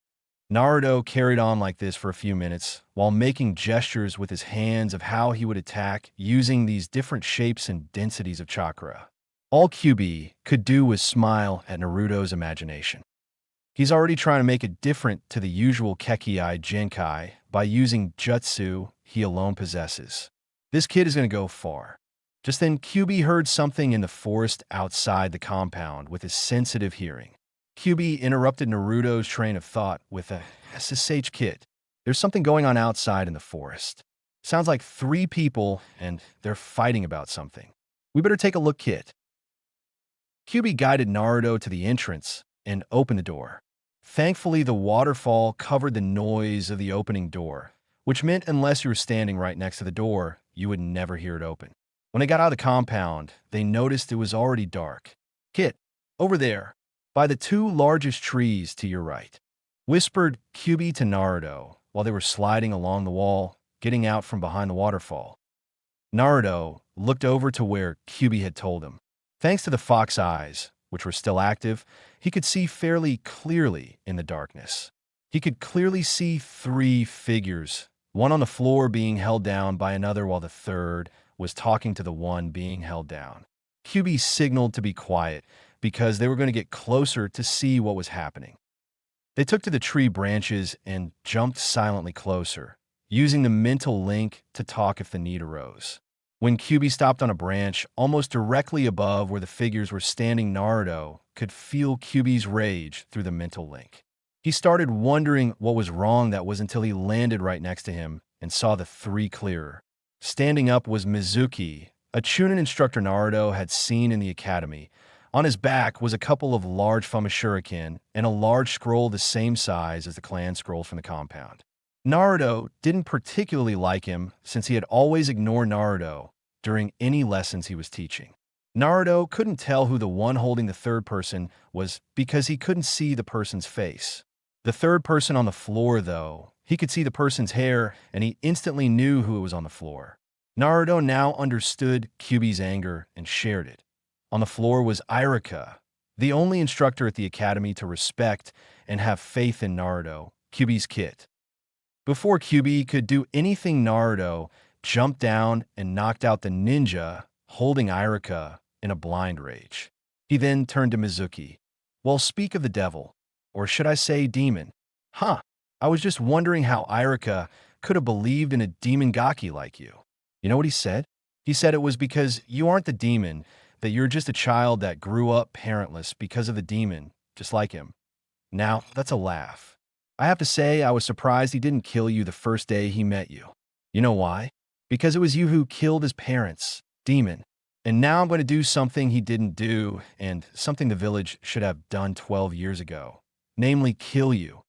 Naruto carried on like this for a few minutes, while making gestures with his hands of how he would attack using these different shapes and densities of chakra. All Kyūbi could do was smile at Naruto's imagination. He's already trying to make it different to the usual Kekkei Genkai by using jutsu he alone possesses. This kid is going to go far. Just then, Kyūbi heard something in the forest outside the compound with his sensitive hearing. Kyūbi interrupted Naruto's train of thought with a "SSH kid. There's something going on outside in the forest. Sounds like 3 people, and they're fighting about something. We better take a look, kid." Kyūbi guided Naruto to the entrance and opened the door. Thankfully, the waterfall covered the noise of the opening door, which meant unless you were standing right next to the door, you would never hear it open. When they got out of the compound, they noticed it was already dark. "Kid, over there, by the 2 largest trees to your right," whispered Kyūbi to Naruto while they were sliding along the wall, getting out from behind the waterfall. Naruto looked over to where Kyūbi had told him. Thanks to the fox eyes, which were still active, he could see fairly clearly in the darkness. He could clearly see 3 figures, one on the floor being held down by another while the third was talking to the one being held down. Kyūbi signaled to be quiet because they were going to get closer to see what was happening. They took to the tree branches and jumped silently closer, using the mental link to talk if the need arose. When Kyūbi stopped on a branch almost directly above where the figures were standing, Naruto could feel Kyūbi's rage through the mental link. He started wondering what was wrong. That was until he landed right next to him and saw the 3 clearer. Standing up was Mizuki, a Chunin instructor Naruto had seen in the academy. On his back was a couple of large Shuriken and a large scroll the same size as the clan scrolls from the compound. Naruto didn't particularly like him since he had always ignored Naruto during any lessons he was teaching. Naruto couldn't tell who the one holding the third person was because he couldn't see the person's face. The third person on the floor, though, he could see the person's hair, and he instantly knew who was on the floor. Naruto now understood Kyūbi's anger and shared it. On the floor was Irika, the only instructor at the academy to respect and have faith in Naruto, Kyūbi's kid. Before Kyūbi could do anything, Naruto jumped down and knocked out the ninja holding Irika in a blind rage. He then turned to Mizuki. "Well, speak of the devil, or should I say demon? I was just wondering how Irika could have believed in a demon gaki like you." You know what he said? He said it was because you aren't the demon, that you're just a child that grew up parentless because of the demon, just like him. Now, that's a laugh. I have to say I was surprised he didn't kill you the first day he met you. You know why? Because it was you who killed his parents, Demon. And now I'm going to do something he didn't do, and something the village should have done 12 years ago. Namely, kill you.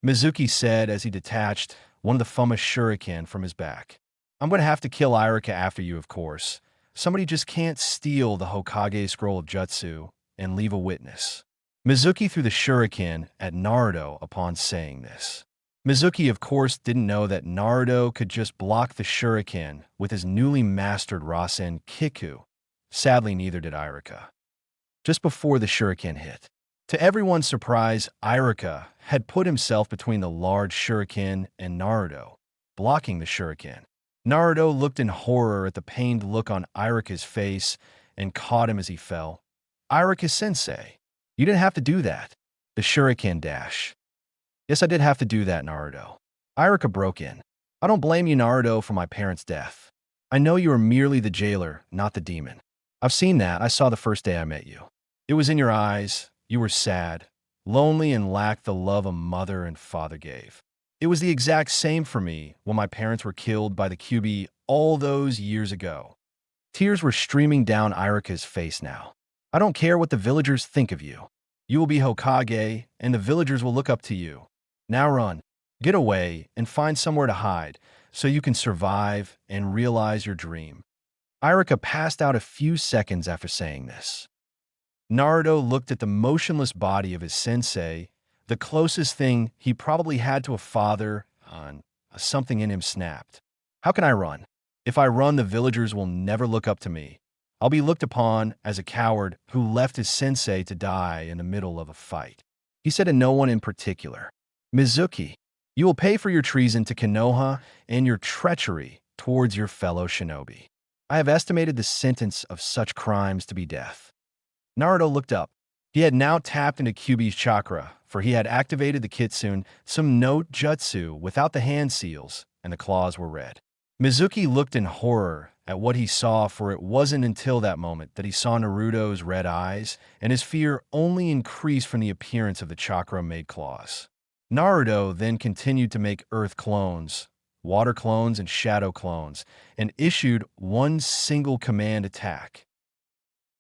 Mizuki said as he detached one of the Fuma shuriken from his back. I'm going to have to kill Irika after you, of course. Somebody just can't steal the Hokage scroll of Jutsu and leave a witness. Mizuki threw the shuriken at Naruto upon saying this. Mizuki, of course, didn't know that Naruto could just block the shuriken with his newly mastered Rasen Kiku. Sadly, neither did Irika. Just before the shuriken hit, to everyone's surprise, Irika had put himself between the large shuriken and Naruto, blocking the shuriken. Naruto looked in horror at the pained look on Irika's face and caught him as he fell. Irika-sensei, you didn't have to do that. The shuriken dash. Yes, I did have to do that, Naruto. Irika broke in. I don't blame you, Naruto, for my parents' death. I know you were merely the jailer, not the demon. I've seen that. I saw the first day I met you. It was in your eyes. You were sad, lonely, and lacked the love a mother and father gave. It was the exact same for me when my parents were killed by the Kyūbi all those years ago. Tears were streaming down Irika's face now. I don't care what the villagers think of you. You will be Hokage, and the villagers will look up to you. Now run. Get away and find somewhere to hide so you can survive and realize your dream. Irika passed out a few seconds after saying this. Naruto looked at the motionless body of his sensei, the closest thing he probably had to a father, and something in him snapped. How can I run? If I run, the villagers will never look up to me. I'll be looked upon as a coward who left his sensei to die in the middle of a fight. He said to no one in particular. Mizuki, you will pay for your treason to Konoha and your treachery towards your fellow shinobi. I have estimated the sentence of such crimes to be death. Naruto looked up. He had now tapped into Kyūbi's chakra, for he had activated the Kitsune some note jutsu without the hand seals, and the claws were red. Mizuki looked in horror at what he saw, for it wasn't until that moment that he saw Naruto's red eyes, and his fear only increased from the appearance of the chakra-made claws. Naruto then continued to make earth clones, water clones, and shadow clones, and issued one single command attack.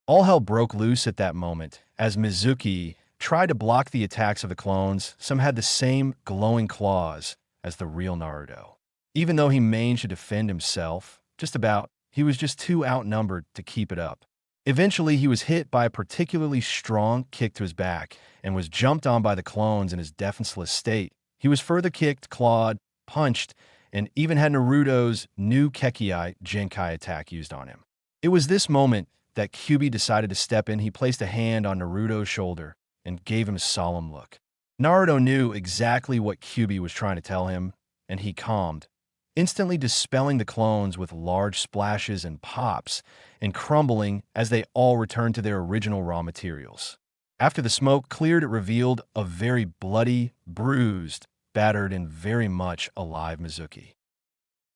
All hell broke loose at that moment, as Mizuki tried to block the attacks of the clones. Some had the same glowing claws as the real Naruto. Even though he managed to defend himself, just about, he was just too outnumbered to keep it up. Eventually, he was hit by a particularly strong kick to his back and was jumped on by the clones in his defenseless state. He was further kicked, clawed, punched, and even had Naruto's new Kekkei Genkai attack used on him. It was this moment that Kyūbi decided to step in. He placed a hand on Naruto's shoulder and gave him a solemn look. Naruto knew exactly what Kyūbi was trying to tell him, and he calmed, instantly dispelling the clones with large splashes and pops and crumbling as they all returned to their original raw materials. After the smoke cleared, it revealed a very bloody, bruised, battered, and very much alive Mizuki.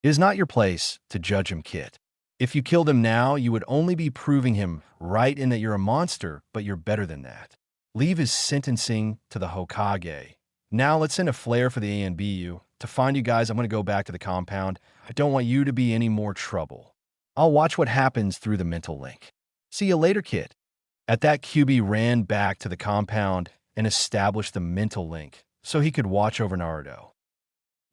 It is not your place to judge him, kid. If you killed him now, you would only be proving him right in that you're a monster, but you're better than that. Leave his sentencing to the Hokage. Now let's send a flare for the ANBU. To find you guys, I'm going to go back to the compound. I don't want you to be any more trouble. I'll watch what happens through the mental link. See you later, kid. At that, Kyūbi ran back to the compound and established the mental link so he could watch over Naruto.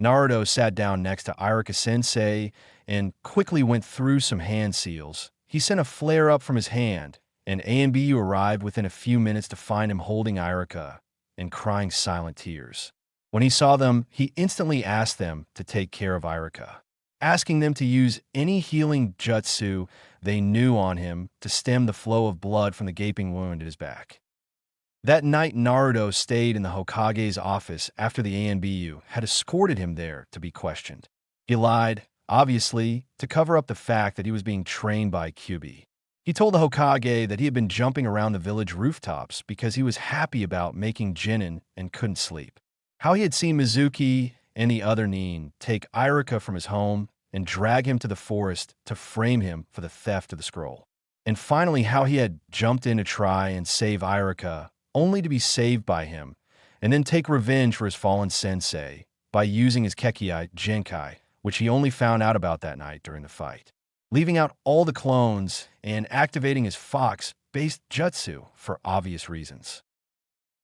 Naruto sat down next to Irika-sensei and quickly went through some hand seals. He sent a flare up from his hand, and ANBU arrived within a few minutes to find him holding Irika and crying silent tears. When he saw them, he instantly asked them to take care of Irika, asking them to use any healing jutsu they knew on him to stem the flow of blood from the gaping wound in his back. That night, Naruto stayed in the Hokage's office after the ANBU had escorted him there to be questioned. He lied, obviously, to cover up the fact that he was being trained by Kyūbi. He told the Hokage that he had been jumping around the village rooftops because he was happy about making Genin and couldn't sleep. How he had seen Mizuki and the other Nin take Irika from his home and drag him to the forest to frame him for the theft of the scroll. And finally, how he had jumped in to try and save Irika, only to be saved by him, and then take revenge for his fallen sensei by using his Kekiai Genkai, which he only found out about that night during the fight, leaving out all the clones and activating his fox-based jutsu for obvious reasons.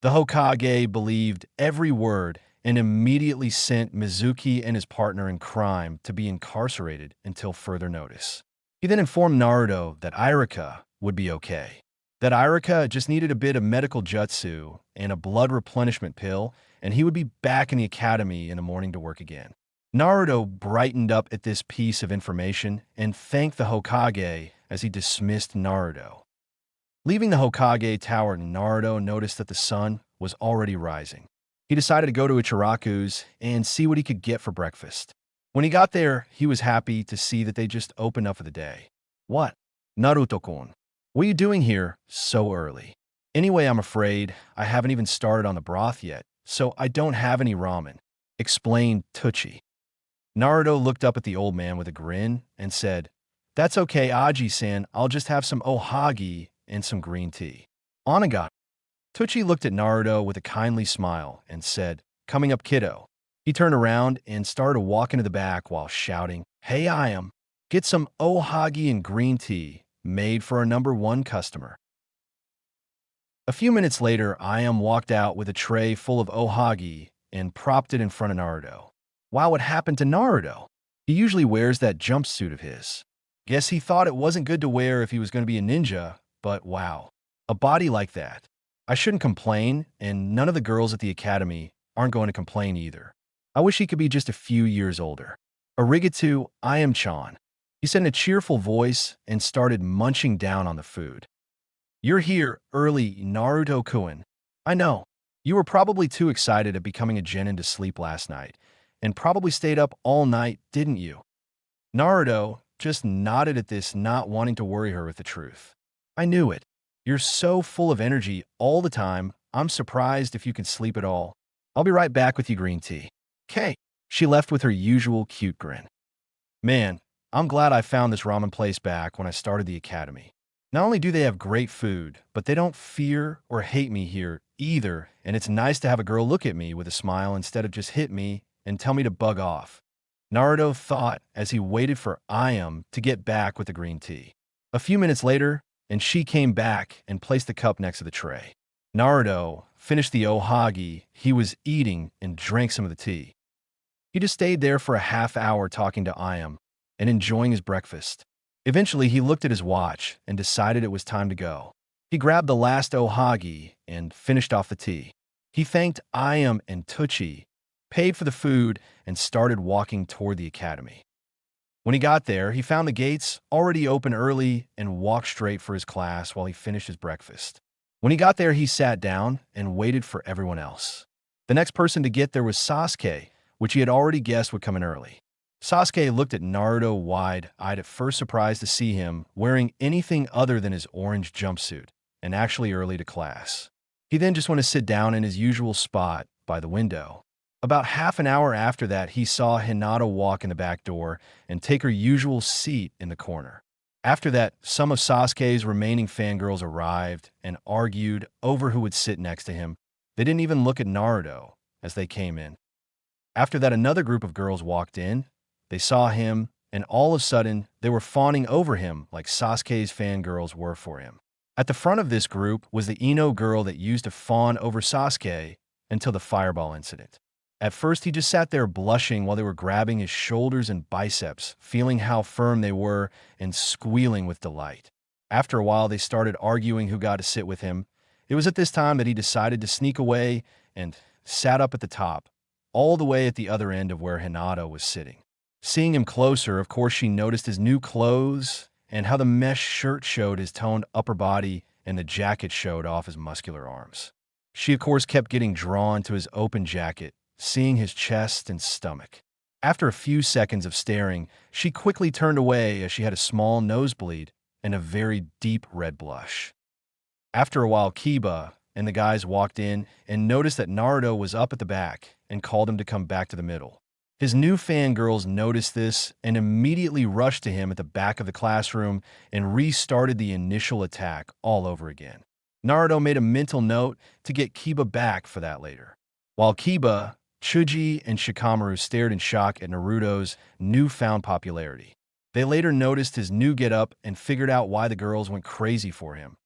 The Hokage believed every word and immediately sent Mizuki and his partner in crime to be incarcerated until further notice. He then informed Naruto that Irika would be okay, that Irika just needed a bit of medical jutsu and a blood replenishment pill, and he would be back in the academy in the morning to work again. Naruto brightened up at this piece of information and thanked the Hokage as he dismissed Naruto. Leaving the Hokage tower, Naruto noticed that the sun was already rising. He decided to go to Ichiraku's and see what he could get for breakfast. When he got there, he was happy to see that they just opened up for the day. "What? Naruto-kun, what are you doing here so early?" "Anyway, I'm afraid I haven't even started on the broth yet, so I don't have any ramen," explained Teuchi. Naruto looked up at the old man with a grin and said, "That's okay, Aji-san, I'll just have some ohagi and some green tea." "Onaga." Teuchi looked at Naruto with a kindly smile and said, "Coming up, kiddo." He turned around and started to walk into the back while shouting, "Hey, I am. Get some ohagi and green tea made for our #1 customer." A few minutes later, Iam walked out with a tray full of ohagi and propped it in front of Naruto. Wow, what happened to Naruto? He usually wears that jumpsuit of his. Guess he thought it wasn't good to wear if he was going to be a ninja, but wow, a body like that. I shouldn't complain, and none of the girls at the academy aren't going to complain either. I wish he could be just a few years older. "Arigato, I am Chan," he said in a cheerful voice and started munching down on the food. "You're here early, Naruto-kun. I know. You were probably too excited at becoming a genin to sleep last night, and probably stayed up all night, didn't you?" Naruto just nodded at this, not wanting to worry her with the truth. "I knew it. You're so full of energy all the time, I'm surprised if you can sleep at all. I'll be right back with you green tea." "'Kay." She left with her usual cute grin. Man, I'm glad I found this ramen place back when I started the academy. Not only do they have great food, but they don't fear or hate me here either, and it's nice to have a girl look at me with a smile instead of just hit me and tell me to bug off. Naruto thought as he waited for Iam to get back with the green tea. A few minutes later, and she came back and placed the cup next to the tray. Naruto finished the ohagi he was eating and drank some of the tea. He just stayed there for a half hour talking to Iam and enjoying his breakfast. Eventually, he looked at his watch and decided it was time to go. He grabbed the last ohagi and finished off the tea. He thanked Iam and Teuchi, paid for the food, and started walking toward the academy. When he got there, he found the gates already open early and walked straight for his class while he finished his breakfast. When he got there, he sat down and waited for everyone else. The next person to get there was Sasuke, which he had already guessed would come in early. Sasuke looked at Naruto wide-eyed, at first surprised to see him wearing anything other than his orange jumpsuit, and actually early to class. He then just went to sit down in his usual spot by the window. About half an hour after that, he saw Hinata walk in the back door and take her usual seat in the corner. After that, some of Sasuke's remaining fangirls arrived and argued over who would sit next to him. They didn't even look at Naruto as they came in. After that, another group of girls walked in. They saw him, and all of a sudden, they were fawning over him like Sasuke's fangirls were for him. At the front of this group was the Ino girl that used to fawn over Sasuke until the fireball incident. At first, he just sat there blushing while they were grabbing his shoulders and biceps, feeling how firm they were and squealing with delight. After a while, they started arguing who got to sit with him. It was at this time that he decided to sneak away and sat up at the top, all the way at the other end of where Hinata was sitting. Seeing him closer, of course, she noticed his new clothes and how the mesh shirt showed his toned upper body and the jacket showed off his muscular arms. She, of course, kept getting drawn to his open jacket, seeing his chest and stomach. After a few seconds of staring, she quickly turned away as she had a small nosebleed and a very deep red blush. After a while, Kiba and the guys walked in and noticed that Naruto was up at the back and called him to come back to the middle. His new fangirls noticed this and immediately rushed to him at the back of the classroom and restarted the initial attack all over again. Naruto made a mental note to get Kiba back for that later. While Kiba, Chuji, and Shikamaru stared in shock at Naruto's newfound popularity. They later noticed his new getup and figured out why the girls went crazy for him.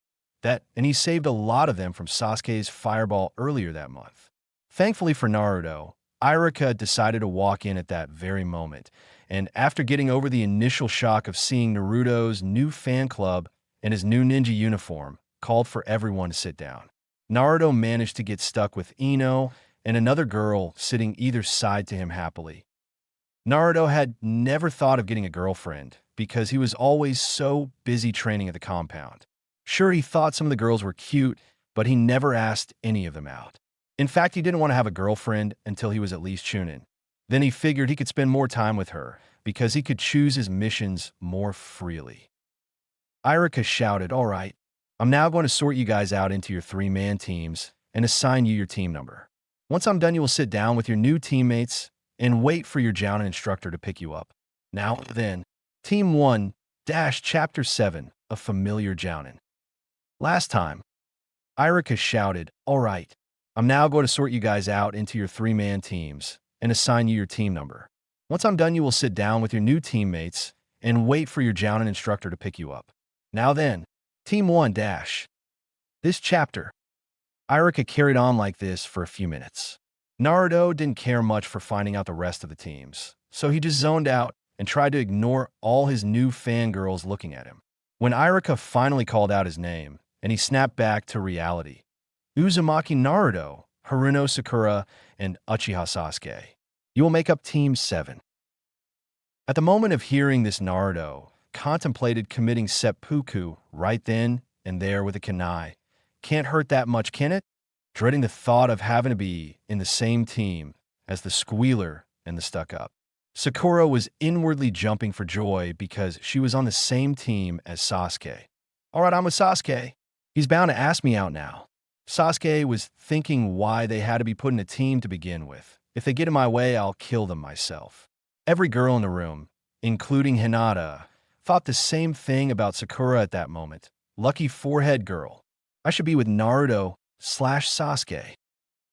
And he saved a lot of them from Sasuke's fireball earlier that month. Thankfully for Naruto, Irika decided to walk in at that very moment, and after getting over the initial shock of seeing Naruto's new fan club and his new ninja uniform, called for everyone to sit down. Naruto managed to get stuck with Ino and another girl sitting either side to him happily. Naruto had never thought of getting a girlfriend because he was always so busy training at the compound. Sure, he thought some of the girls were cute, but he never asked any of them out. In fact, he didn't want to have a girlfriend until he was at least Chunin. Then he figured he could spend more time with her because he could choose his missions more freely. Irika shouted, "All right, I'm now going to sort you guys out into your 3-man teams and assign you your team number. Once I'm done, you will sit down with your new teammates and wait for your Jounin instructor to pick you up. Now then, Team 1, Chapter 7, A Familiar Jounin." Last time, Irika shouted, "All right, I'm now going to sort you guys out into your 3-man teams and assign you your team number. Once I'm done, you will sit down with your new teammates and wait for your Jounin instructor to pick you up. Now then, Team 1 This chapter, Irika carried on like this for a few minutes. Naruto didn't care much for finding out the rest of the teams, so he just zoned out and tried to ignore all his new fangirls looking at him. When Irika finally called out his name, and he snapped back to reality, Uzumaki Naruto, Haruno Sakura, and Uchiha Sasuke. You will make up Team 7. At the moment of hearing this, Naruto contemplated committing seppuku right then and there with a kunai. Can't hurt that much, can it? Dreading the thought of having to be in the same team as the squealer and the stuck-up. Sakura was inwardly jumping for joy because she was on the same team as Sasuke. All right, I'm with Sasuke. He's bound to ask me out now. Sasuke was thinking why they had to be put in a team to begin with. If they get in my way, I'll kill them myself. Every girl in the room, including Hinata, thought the same thing about Sakura at that moment. Lucky forehead girl. I should be with Naruto/Sasuke.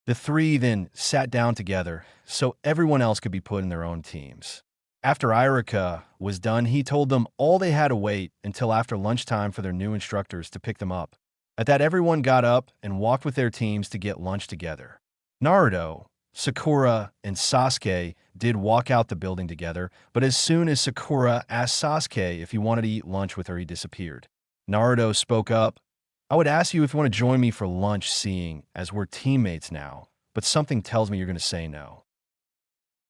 The three then sat down together so everyone else could be put in their own teams. After Irika was done, he told them all they had to wait until after lunchtime for their new instructors to pick them up. At that, everyone got up and walked with their teams to get lunch together. Naruto, Sakura, and Sasuke did walk out the building together, but as soon as Sakura asked Sasuke if he wanted to eat lunch with her, he disappeared. Naruto spoke up. I would ask you if you want to join me for lunch, seeing as we're teammates now, but something tells me you're going to say no.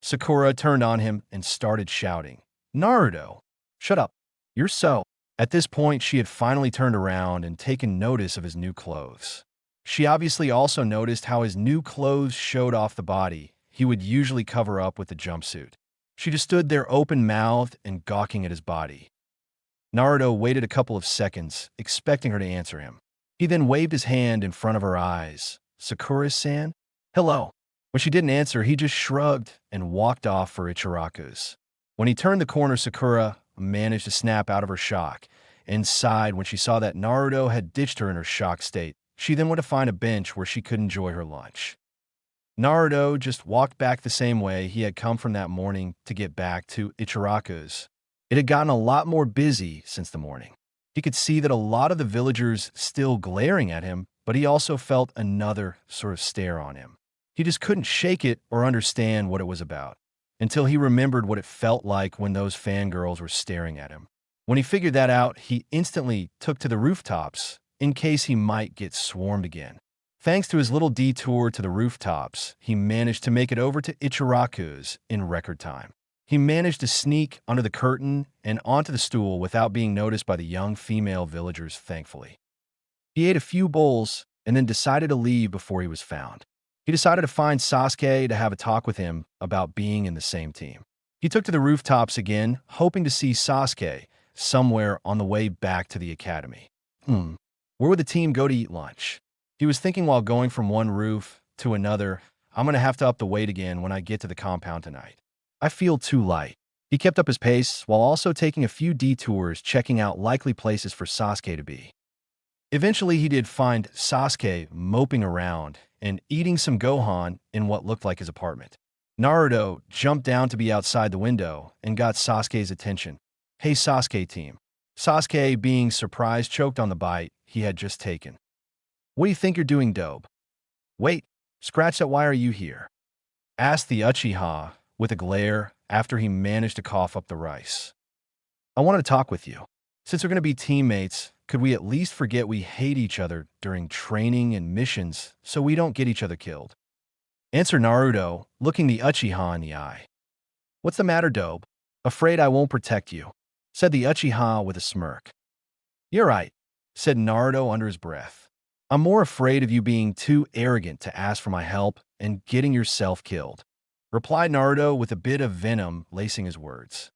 Sakura turned on him and started shouting, Naruto, shut up. You're so. At this point, she had finally turned around and taken notice of his new clothes. She obviously also noticed how his new clothes showed off the body he would usually cover up with the jumpsuit. She just stood there open-mouthed and gawking at his body. Naruto waited a couple of seconds, expecting her to answer him. He then waved his hand in front of her eyes. Sakura-san? Hello. When she didn't answer, he just shrugged and walked off for Ichiraku's. When he turned the corner, Sakura managed to snap out of her shock and sighed when she saw that Naruto had ditched her in her shocked state. She then went to find a bench where she could enjoy her lunch. Naruto just walked back the same way he had come from that morning to get back to Ichiraku's. It had gotten a lot more busy since the morning. He could see that a lot of the villagers still glaring at him, but he also felt another sort of stare on him. He just couldn't shake it or understand what it was about, until he remembered what it felt like when those fangirls were staring at him. When he figured that out, he instantly took to the rooftops in case he might get swarmed again. Thanks to his little detour to the rooftops, he managed to make it over to Ichiraku's in record time. He managed to sneak under the curtain and onto the stool without being noticed by the young female villagers, thankfully. He ate a few bowls and then decided to leave before he was found. He decided to find Sasuke to have a talk with him about being in the same team. He took to the rooftops again, hoping to see Sasuke somewhere on the way back to the academy. Where would the team go to eat lunch? He was thinking while going from one roof to another, I'm going to have to up the weight again when I get to the compound tonight. I feel too light. He kept up his pace while also taking a few detours, checking out likely places for Sasuke to be. Eventually, he did find Sasuke moping around and eating some gohan in what looked like his apartment. Naruto jumped down to be outside the window and got Sasuke's attention. "Hey Sasuke team." Sasuke, being surprised, choked on the bite he had just taken. "What do you think you're doing, dope?" "Wait, scratch that, why are you here?" asked the Uchiha with a glare after he managed to cough up the rice. "I wanted to talk with you. Since we're going to be teammates, could we at least forget we hate each other during training and missions so we don't get each other killed?" answered Naruto, looking the Uchiha in the eye. "What's the matter, dope? Afraid I won't protect you?" said the Uchiha with a smirk. "You're right," said Naruto under his breath. "I'm more afraid of you being too arrogant to ask for my help and getting yourself killed," replied Naruto with a bit of venom lacing his words.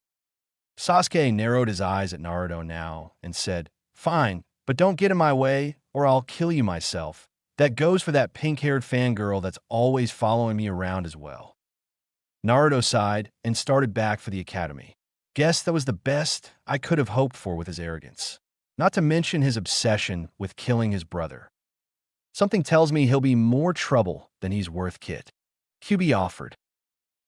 Sasuke narrowed his eyes at Naruto now and said, "Fine, but don't get in my way or I'll kill you myself. That goes for that pink-haired fangirl that's always following me around as well." Naruto sighed and started back for the academy. Guess that was the best I could have hoped for with his arrogance. Not to mention his obsession with killing his brother. "Something tells me he'll be more trouble than he's worth, Kit," Kyūbi offered.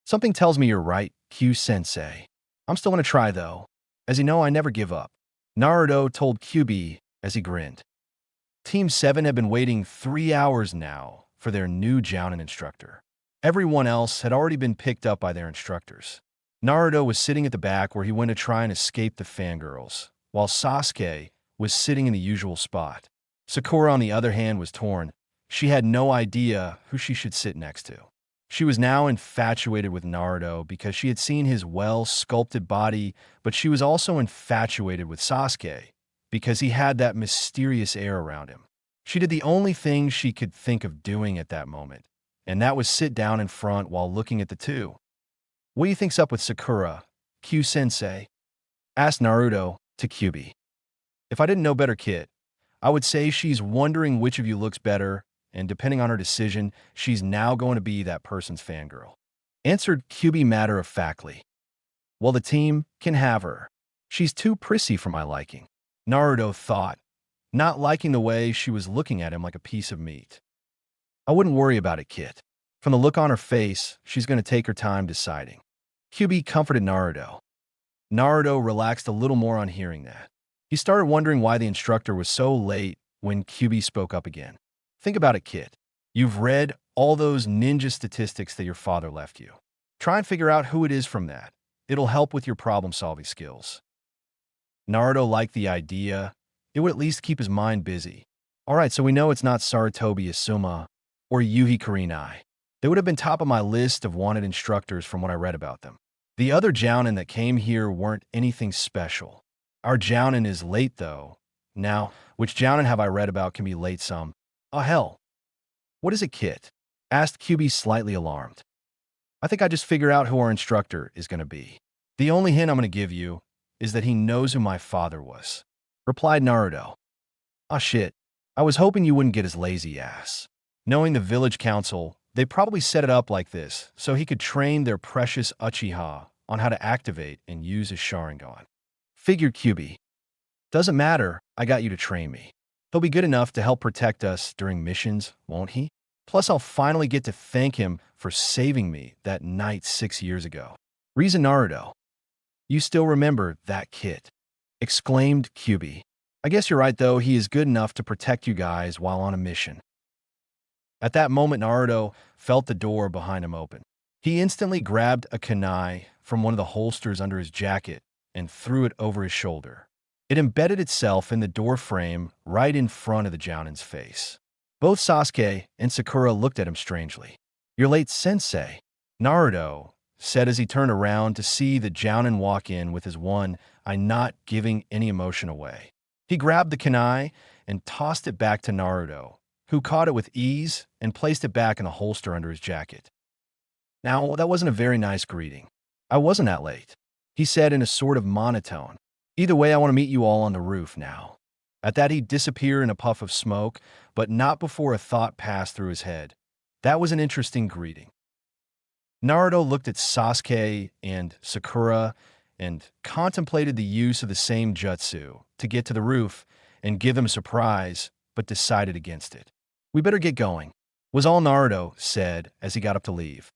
"Something tells me you're right, Q-sensei. I'm still going to try, though. As you know, I never give up," Naruto told Kyūbi as he grinned. Team 7 had been waiting 3 hours now for their new Jounin instructor. Everyone else had already been picked up by their instructors. Naruto was sitting at the back where he went to try and escape the fangirls, while Sasuke was sitting in the usual spot. Sakura, on the other hand, was torn. She had no idea who she should sit next to. She was now infatuated with Naruto because she had seen his well-sculpted body, but she was also infatuated with Sasuke because he had that mysterious air around him. She did the only thing she could think of doing at that moment, and that was sit down in front while looking at the two. "What do you think's up with Sakura, Q-sensei?" asked Naruto to Kyūbi. "If I didn't know better, Kit, I would say she's wondering which of you looks better, and depending on her decision, she's now going to be that person's fangirl," answered Kyūbi matter-of-factly. "Well, the team can have her. She's too prissy for my liking," Naruto thought, not liking the way she was looking at him like a piece of meat. "I wouldn't worry about it, Kit. From the look on her face, she's going to take her time deciding," Kyūbi comforted Naruto. Naruto relaxed a little more on hearing that. He started wondering why the instructor was so late when Kyūbi spoke up again. "Think about it, Kit. You've read all those ninja statistics that your father left you. Try and figure out who it is from that. It'll help with your problem-solving skills." Naruto liked the idea. It would at least keep his mind busy. All right, so we know it's not Sarutobi Asuma or Yuhi Kurenai. They would have been top of my list of wanted instructors from what I read about them. The other Jounin that came here weren't anything special. Our Jounin is late, though. Now, which Jounin have I read about can be late some? Oh, hell. "What is it, Kit?" asked Kyūbi, slightly alarmed. "I think I just figured out who our instructor is going to be. The only hint I'm going to give you is that he knows who my father was," replied Naruto. "Ah, shit. I was hoping you wouldn't get his lazy ass." Knowing the village council, they probably set it up like this so he could train their precious Uchiha on how to activate and use his Sharingan. Figured Kyūbi. "Doesn't matter, I got you to train me. He'll be good enough to help protect us during missions, won't he? Plus, I'll finally get to thank him for saving me that night 6 years ago." Reason Naruto. "You still remember that kid?" exclaimed Kyūbi. "I guess you're right, though. He is good enough to protect you guys while on a mission." At that moment, Naruto felt the door behind him open. He instantly grabbed a kunai from one of the holsters under his jacket and threw it over his shoulder. It embedded itself in the door frame right in front of the Jounin's face. Both Sasuke and Sakura looked at him strangely. "You're late, sensei," Naruto said as he turned around to see the Jounin walk in with his one eye not giving any emotion away. He grabbed the kunai and tossed it back to Naruto, who caught it with ease and placed it back in the holster under his jacket. "Now, that wasn't a very nice greeting. I wasn't that late," he said in a sort of monotone. "Either way, I want to meet you all on the roof now." At that, he'd disappear in a puff of smoke, but not before a thought passed through his head. That was an interesting greeting. Naruto looked at Sasuke and Sakura and contemplated the use of the same jutsu to get to the roof and give them a surprise, but decided against it. "We better get going. was all Naruto said as he got up to leave.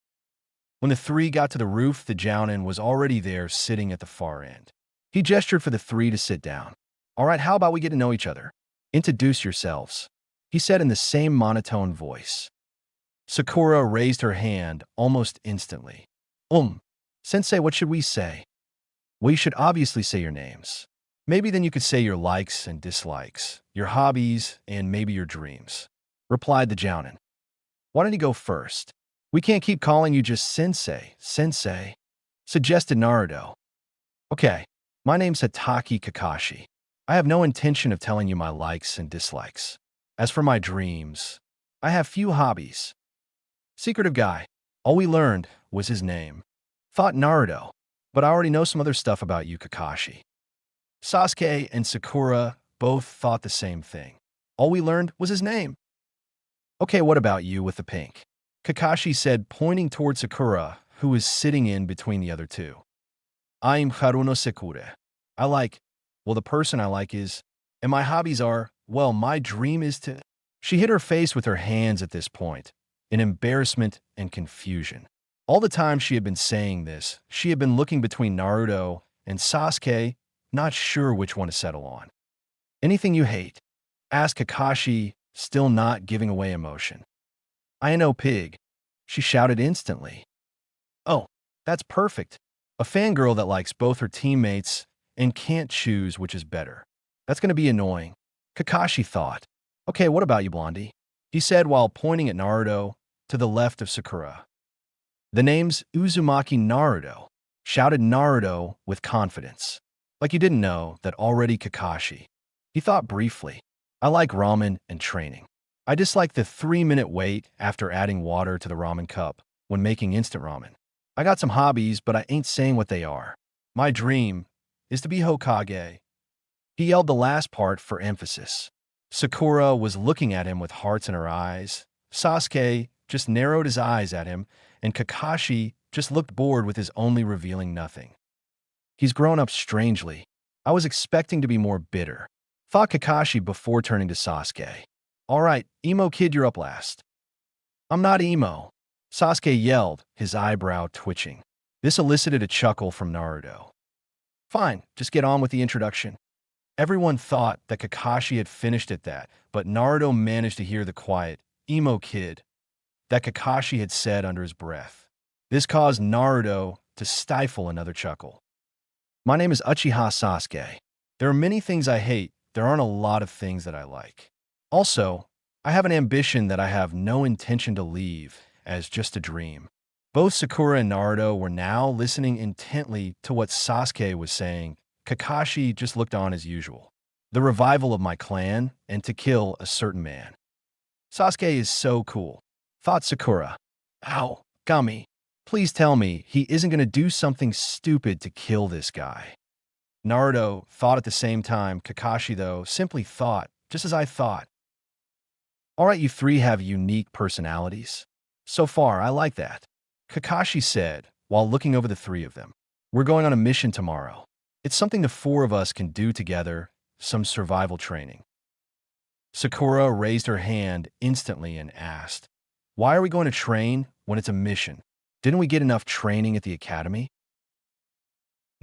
When the three got to the roof, the Jounin was already there sitting at the far end. He gestured for the three to sit down. All right, how about we get to know each other? Introduce yourselves, he said in the same monotone voice. Sakura raised her hand almost instantly. Sensei, what should we say? Well, you should obviously say your names. Maybe then you could say your likes and dislikes, your hobbies, and maybe your dreams, replied the Jounin. Why don't you go first? We can't keep calling you just Sensei, suggested Naruto. Okay, my name's Hataki Kakashi. I have no intention of telling you my likes and dislikes. As for my dreams, I have few hobbies. Secretive guy. All we learned was his name. Thought Naruto, but I already know some other stuff about you, Kakashi. Sasuke and Sakura both thought the same thing. All we learned was his name. Okay, what about you with the pink? Kakashi said, pointing toward Sakura, who was sitting in between the other two. I'm Haruno Sakura. The person I like is, and my hobbies are, my dream is to... She hid her face with her hands at this point, in embarrassment and confusion. All the time she had been saying this, she had been looking between Naruto and Sasuke, not sure which one to settle on. Anything you hate? Asked Kakashi, still not giving away emotion. I know pig, she shouted instantly. Oh, that's perfect. A fangirl that likes both her teammates and can't choose which is better. That's going to be annoying, Kakashi thought. Okay, what about you, Blondie? He said while pointing at Naruto to the left of Sakura. The name's Uzumaki Naruto, shouted Naruto with confidence. Like you didn't know that already, Kakashi. He thought briefly. I like ramen and training. I dislike the 3-minute wait after adding water to the ramen cup when making instant ramen. I got some hobbies, but I ain't saying what they are. My dream is to be Hokage. He yelled the last part for emphasis. Sakura was looking at him with hearts in her eyes. Sasuke just narrowed his eyes at him, and Kakashi just looked bored with his only revealing nothing. He's grown up strangely. I was expecting to be more bitter, thought Kakashi before turning to Sasuke. All right, emo kid, you're up last. I'm not emo, Sasuke yelled, his eyebrow twitching. This elicited a chuckle from Naruto. Fine, just get on with the introduction. Everyone thought that Kakashi had finished at that, but Naruto managed to hear the quiet, emo kid, that Kakashi had said under his breath. This caused Naruto to stifle another chuckle. My name is Uchiha Sasuke. There are many things I hate. There aren't a lot of things that I like. Also, I have an ambition that I have no intention to leave as just a dream. Both Sakura and Naruto were now listening intently to what Sasuke was saying. Kakashi just looked on as usual. The revival of my clan and to kill a certain man. Sasuke is so cool, thought Sakura. Ow, Gummy. Please tell me he isn't going to do something stupid to kill this guy. Naruto thought at the same time. Kakashi, though, simply thought, just as I thought. All right, you three have unique personalities. So far, I like that, Kakashi said while looking over the three of them. We're going on a mission tomorrow. It's something the four of us can do together, some survival training. Sakura raised her hand instantly and asked, why are we going to train when it's a mission? Didn't we get enough training at the academy?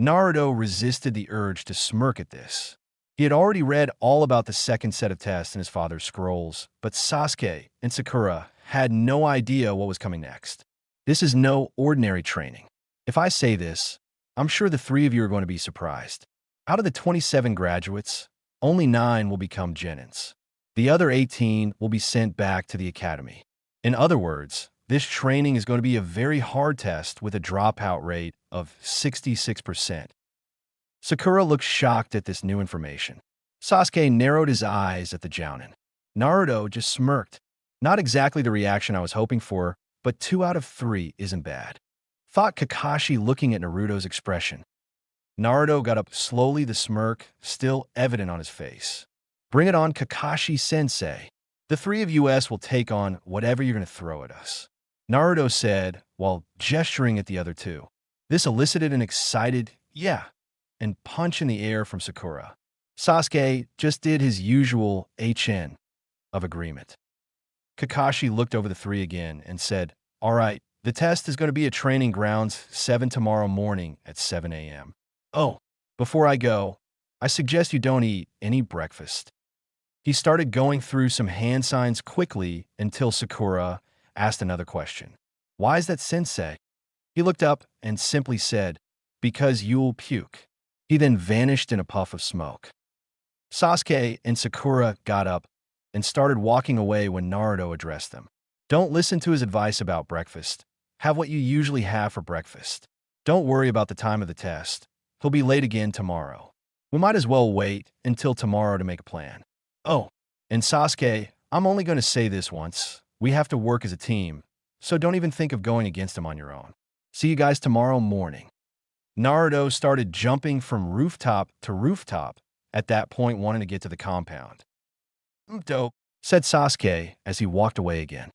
Naruto resisted the urge to smirk at this. He had already read all about the second set of tests in his father's scrolls, but Sasuke and Sakura had no idea what was coming next. This is no ordinary training. If I say this, I'm sure the three of you are going to be surprised. Out of the 27 graduates, only 9 will become genins. The other 18 will be sent back to the academy. In other words, this training is going to be a very hard test with a dropout rate of 66%. Sakura looked shocked at this new information. Sasuke narrowed his eyes at the Jounin. Naruto just smirked. Not exactly the reaction I was hoping for, but 2 out of 3 isn't bad, thought Kakashi looking at Naruto's expression. Naruto got up slowly, the smirk still evident on his face. Bring it on, Kakashi-sensei. The 3 of us will take on whatever you're going to throw at us, Naruto said while gesturing at the other 2. This elicited an excited, yeah, and punch in the air from Sakura. Sasuke just did his usual HN of agreement. Kakashi looked over the three again and said, "All right, the test is going to be at training grounds 7 tomorrow morning at 7 a.m. Oh, before I go, I suggest you don't eat any breakfast." He started going through some hand signs quickly until Sakura asked another question. "Why is that, sensei?" He looked up and simply said, "Because you'll puke." He then vanished in a puff of smoke. Sasuke and Sakura got up and started walking away when Naruto addressed them. "Don't listen to his advice about breakfast. Have what you usually have for breakfast. Don't worry about the time of the test. He'll be late again tomorrow. We might as well wait until tomorrow to make a plan. Oh, and Sasuke, I'm only going to say this once. We have to work as a team, so don't even think of going against him on your own. See you guys tomorrow morning." Naruto started jumping from rooftop to rooftop, at that point wanting to get to the compound. "Dope," said Sasuke as he walked away again.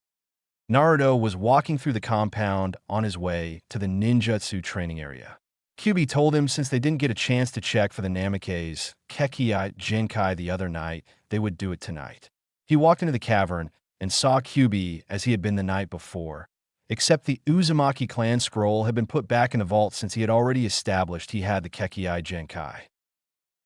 Naruto was walking through the compound on his way to the ninjutsu training area. Kyūbi told him since they didn't get a chance to check for the Namake's Kekkei Genkai the other night, they would do it tonight. He walked into the cavern and saw Kyūbi as he had been the night before, except the Uzumaki clan scroll had been put back in the vault since he had already established he had the Kekkei Genkai.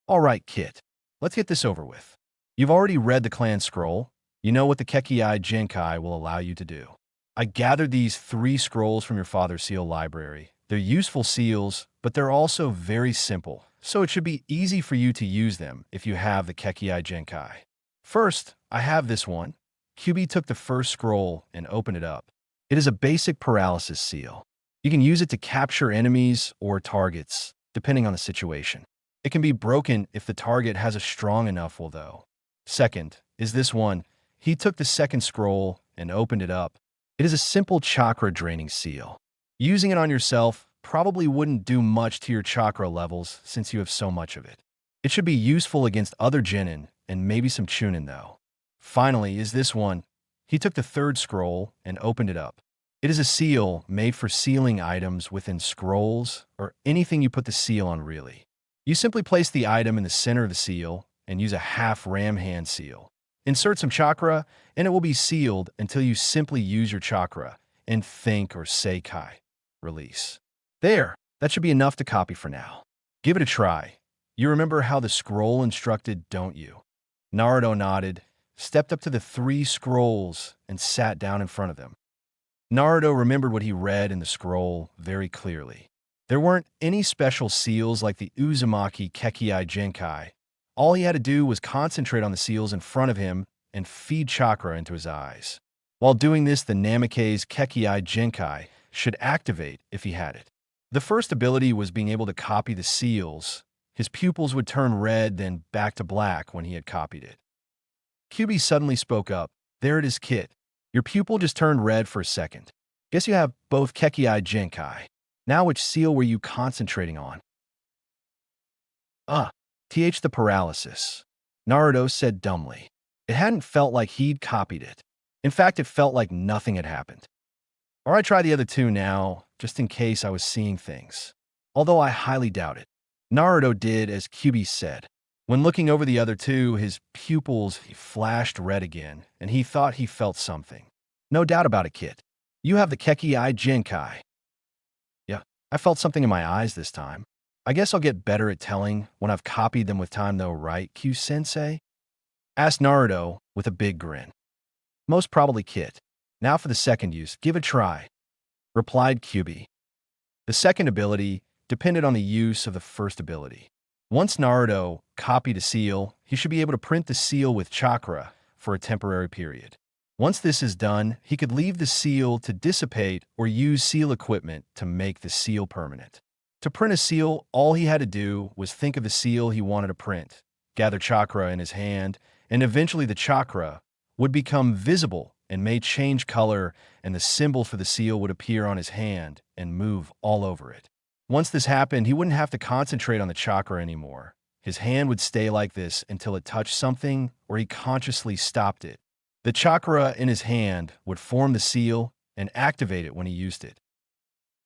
"All right, kid, let's get this over with. You've already read the clan scroll. You know what the Kekkei Genkai will allow you to do. I gathered these 3 scrolls from your father's seal library. They're useful seals, but they're also very simple, so it should be easy for you to use them if you have the Kekkei Genkai. First, I have this one." Kyūbi took the first scroll and opened it up. It is a basic paralysis seal. You can use it to capture enemies or targets, depending on the situation. It can be broken if the target has a strong enough will, though. Second is this one. He took the second scroll and opened it up. It is a simple chakra draining seal. Using it on yourself probably wouldn't do much to your chakra levels since you have so much of it. It should be useful against other genin and maybe some chunin, though. Finally is this one. He took the third scroll and opened it up. It is a seal made for sealing items within scrolls or anything you put the seal on, really. You simply place the item in the center of the seal and use a half ram hand seal. Insert some chakra, and it will be sealed until you simply use your chakra and think or say Kai. Release. There, that should be enough to copy for now. Give it a try. You remember how the scroll instructed, don't you? Naruto nodded, stepped up to the 3 scrolls, and sat down in front of them. Naruto remembered what he read in the scroll very clearly. There weren't any special seals like the Uzumaki Kekkei Genkai. All he had to do was concentrate on the seals in front of him and feed chakra into his eyes. While doing this, the Namake's Kekkei Genkai should activate if he had it. The first ability was being able to copy the seals. His pupils would turn red, then back to black when he had copied it. Kyūbi suddenly spoke up. "There it is, kid. Your pupil just turned red for a second. Guess you have both Kekkei Genkai. Now which seal were you concentrating on?" The paralysis," Naruto said dumbly. It hadn't felt like he'd copied it. In fact, it felt like nothing had happened. "All right, try the other 2 now, just in case I was seeing things. Although I highly doubt it." Naruto did as Kyūbi said. When looking over the other 2, his pupils flashed red again, and he thought he felt something. "No doubt about it, kid. You have the Kekkei Genkai." "Yeah, I felt something in my eyes this time. I guess I'll get better at telling when I've copied them with time, though, right, Q-sensei?" asked Naruto with a big grin. "Most probably, kid. Now for the second use, give it a try," replied Kyūbi. The second ability depended on the use of the first ability. Once Naruto copied a seal, he should be able to print the seal with chakra for a temporary period. Once this is done, he could leave the seal to dissipate or use seal equipment to make the seal permanent. To print a seal, all he had to do was think of the seal he wanted to print, gather chakra in his hand, and eventually the chakra would become visible and may change color, and the symbol for the seal would appear on his hand and move all over it. Once this happened, he wouldn't have to concentrate on the chakra anymore. His hand would stay like this until it touched something or he consciously stopped it. The chakra in his hand would form the seal and activate it when he used it.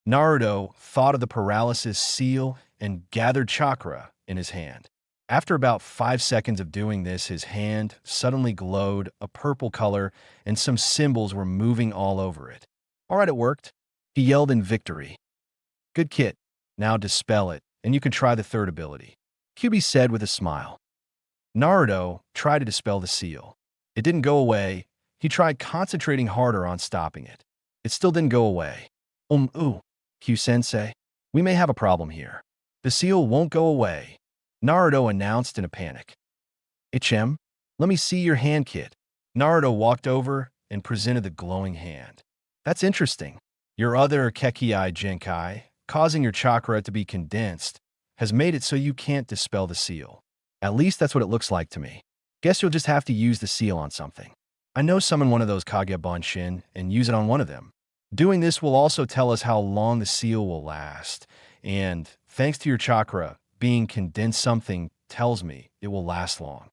Naruto thought of the paralysis seal and gathered chakra in his hand. After about 5 seconds of doing this, his hand suddenly glowed a purple color and some symbols were moving all over it. All right, it worked. He yelled in victory. Good kit. Now dispel it, and you can try the third ability. Kyūbi said with a smile. Naruto tried to dispel the seal. It didn't go away. He tried concentrating harder on stopping it. It still didn't go away. Q-sensei, we may have a problem here. The seal won't go away, Naruto announced in a panic. HM, let me see your hand, kid. Naruto walked over and presented the glowing hand. That's interesting. Your other Kekii Genkai, causing your chakra to be condensed, has made it so you can't dispel the seal. At least that's what it looks like to me. Guess you'll just have to use the seal on something. I know summon one of those Kage Bunshin and use it on one of them. Doing this will also tell us how long the seal will last, and thanks to your chakra, being condensed something tells me it will last long.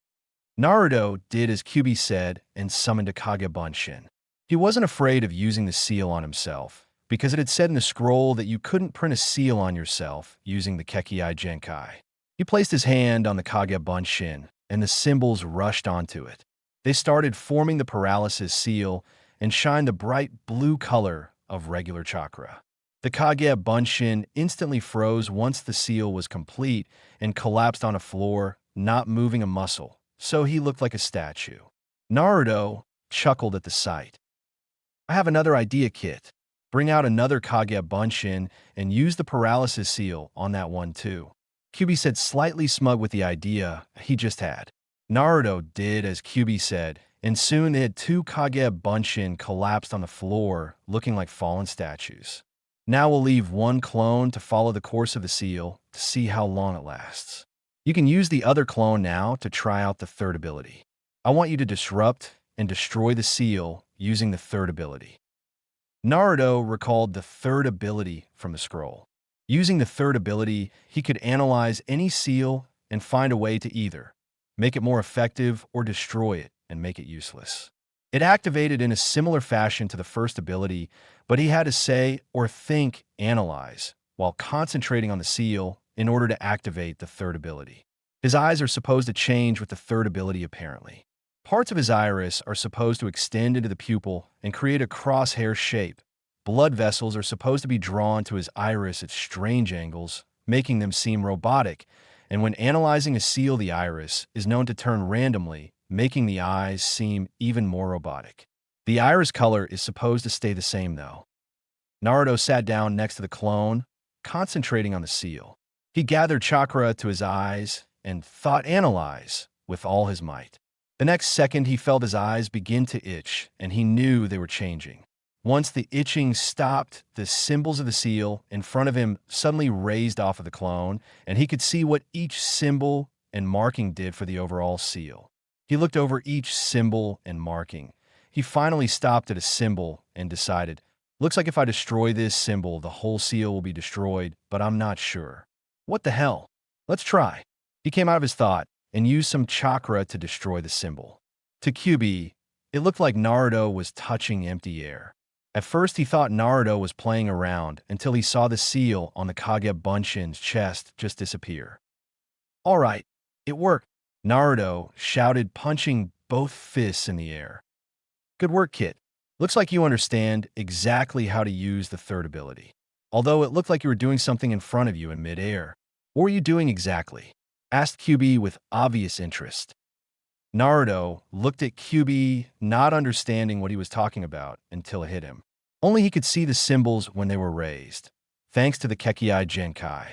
Naruto did as Kyūbi said and summoned a Kage Bunshin. He wasn't afraid of using the seal on himself, because it had said in the scroll that you couldn't print a seal on yourself using the Kekii Genkai. He placed his hand on the Kage Bunshin, and the symbols rushed onto it. They started forming the paralysis seal and shined the bright blue color of regular chakra. The Kage Bunshin instantly froze once the seal was complete and collapsed on a floor, not moving a muscle, so he looked like a statue. Naruto chuckled at the sight. I have another idea, kit. Bring out another Kage Bunshin and use the paralysis seal on that one too. Kyūbi said, slightly smug with the idea he just had. Naruto did as Kyūbi said, and soon they had two Kage Bunshin collapsed on the floor, looking like fallen statues. Now we'll leave one clone to follow the course of the seal to see how long it lasts. You can use the other clone now to try out the third ability. I want you to disrupt and destroy the seal using the third ability. Naruto recalled the third ability from the scroll. Using the third ability, he could analyze any seal and find a way to either make it more effective or destroy it and make it useless. It activated in a similar fashion to the first ability, but he had to say or think analyze while concentrating on the seal in order to activate the third ability. His eyes are supposed to change with the third ability apparently. Parts of his iris are supposed to extend into the pupil and create a crosshair shape. Blood vessels are supposed to be drawn to his iris at strange angles, making them seem robotic, and when analyzing a seal, the iris is known to turn randomly, making the eyes seem even more robotic. The iris color is supposed to stay the same though. Naruto sat down next to the clone, concentrating on the seal. He gathered chakra to his eyes and thought analyze with all his might. The next second, he felt his eyes begin to itch, and he knew they were changing. Once the itching stopped, the symbols of the seal in front of him suddenly raised off of the clone, and he could see what each symbol and marking did for the overall seal. He looked over each symbol and marking. He finally stopped at a symbol and decided, looks like if I destroy this symbol, the whole seal will be destroyed, but I'm not sure. What the hell? Let's try. He came out of his thought and used some chakra to destroy the symbol. To Kyūbi, it looked like Naruto was touching empty air. At first, he thought Naruto was playing around until he saw the seal on the Kage Bunshin's chest just disappear. All right, it worked, Naruto shouted, punching both fists in the air. Good work, kid. Looks like you understand exactly how to use the third ability. Although it looked like you were doing something in front of you in midair. What were you doing exactly? Asked Kyūbi with obvious interest. Naruto looked at Kyūbi, not understanding what he was talking about until it hit him. Only he could see the symbols when they were raised, thanks to the Kekii Genkai.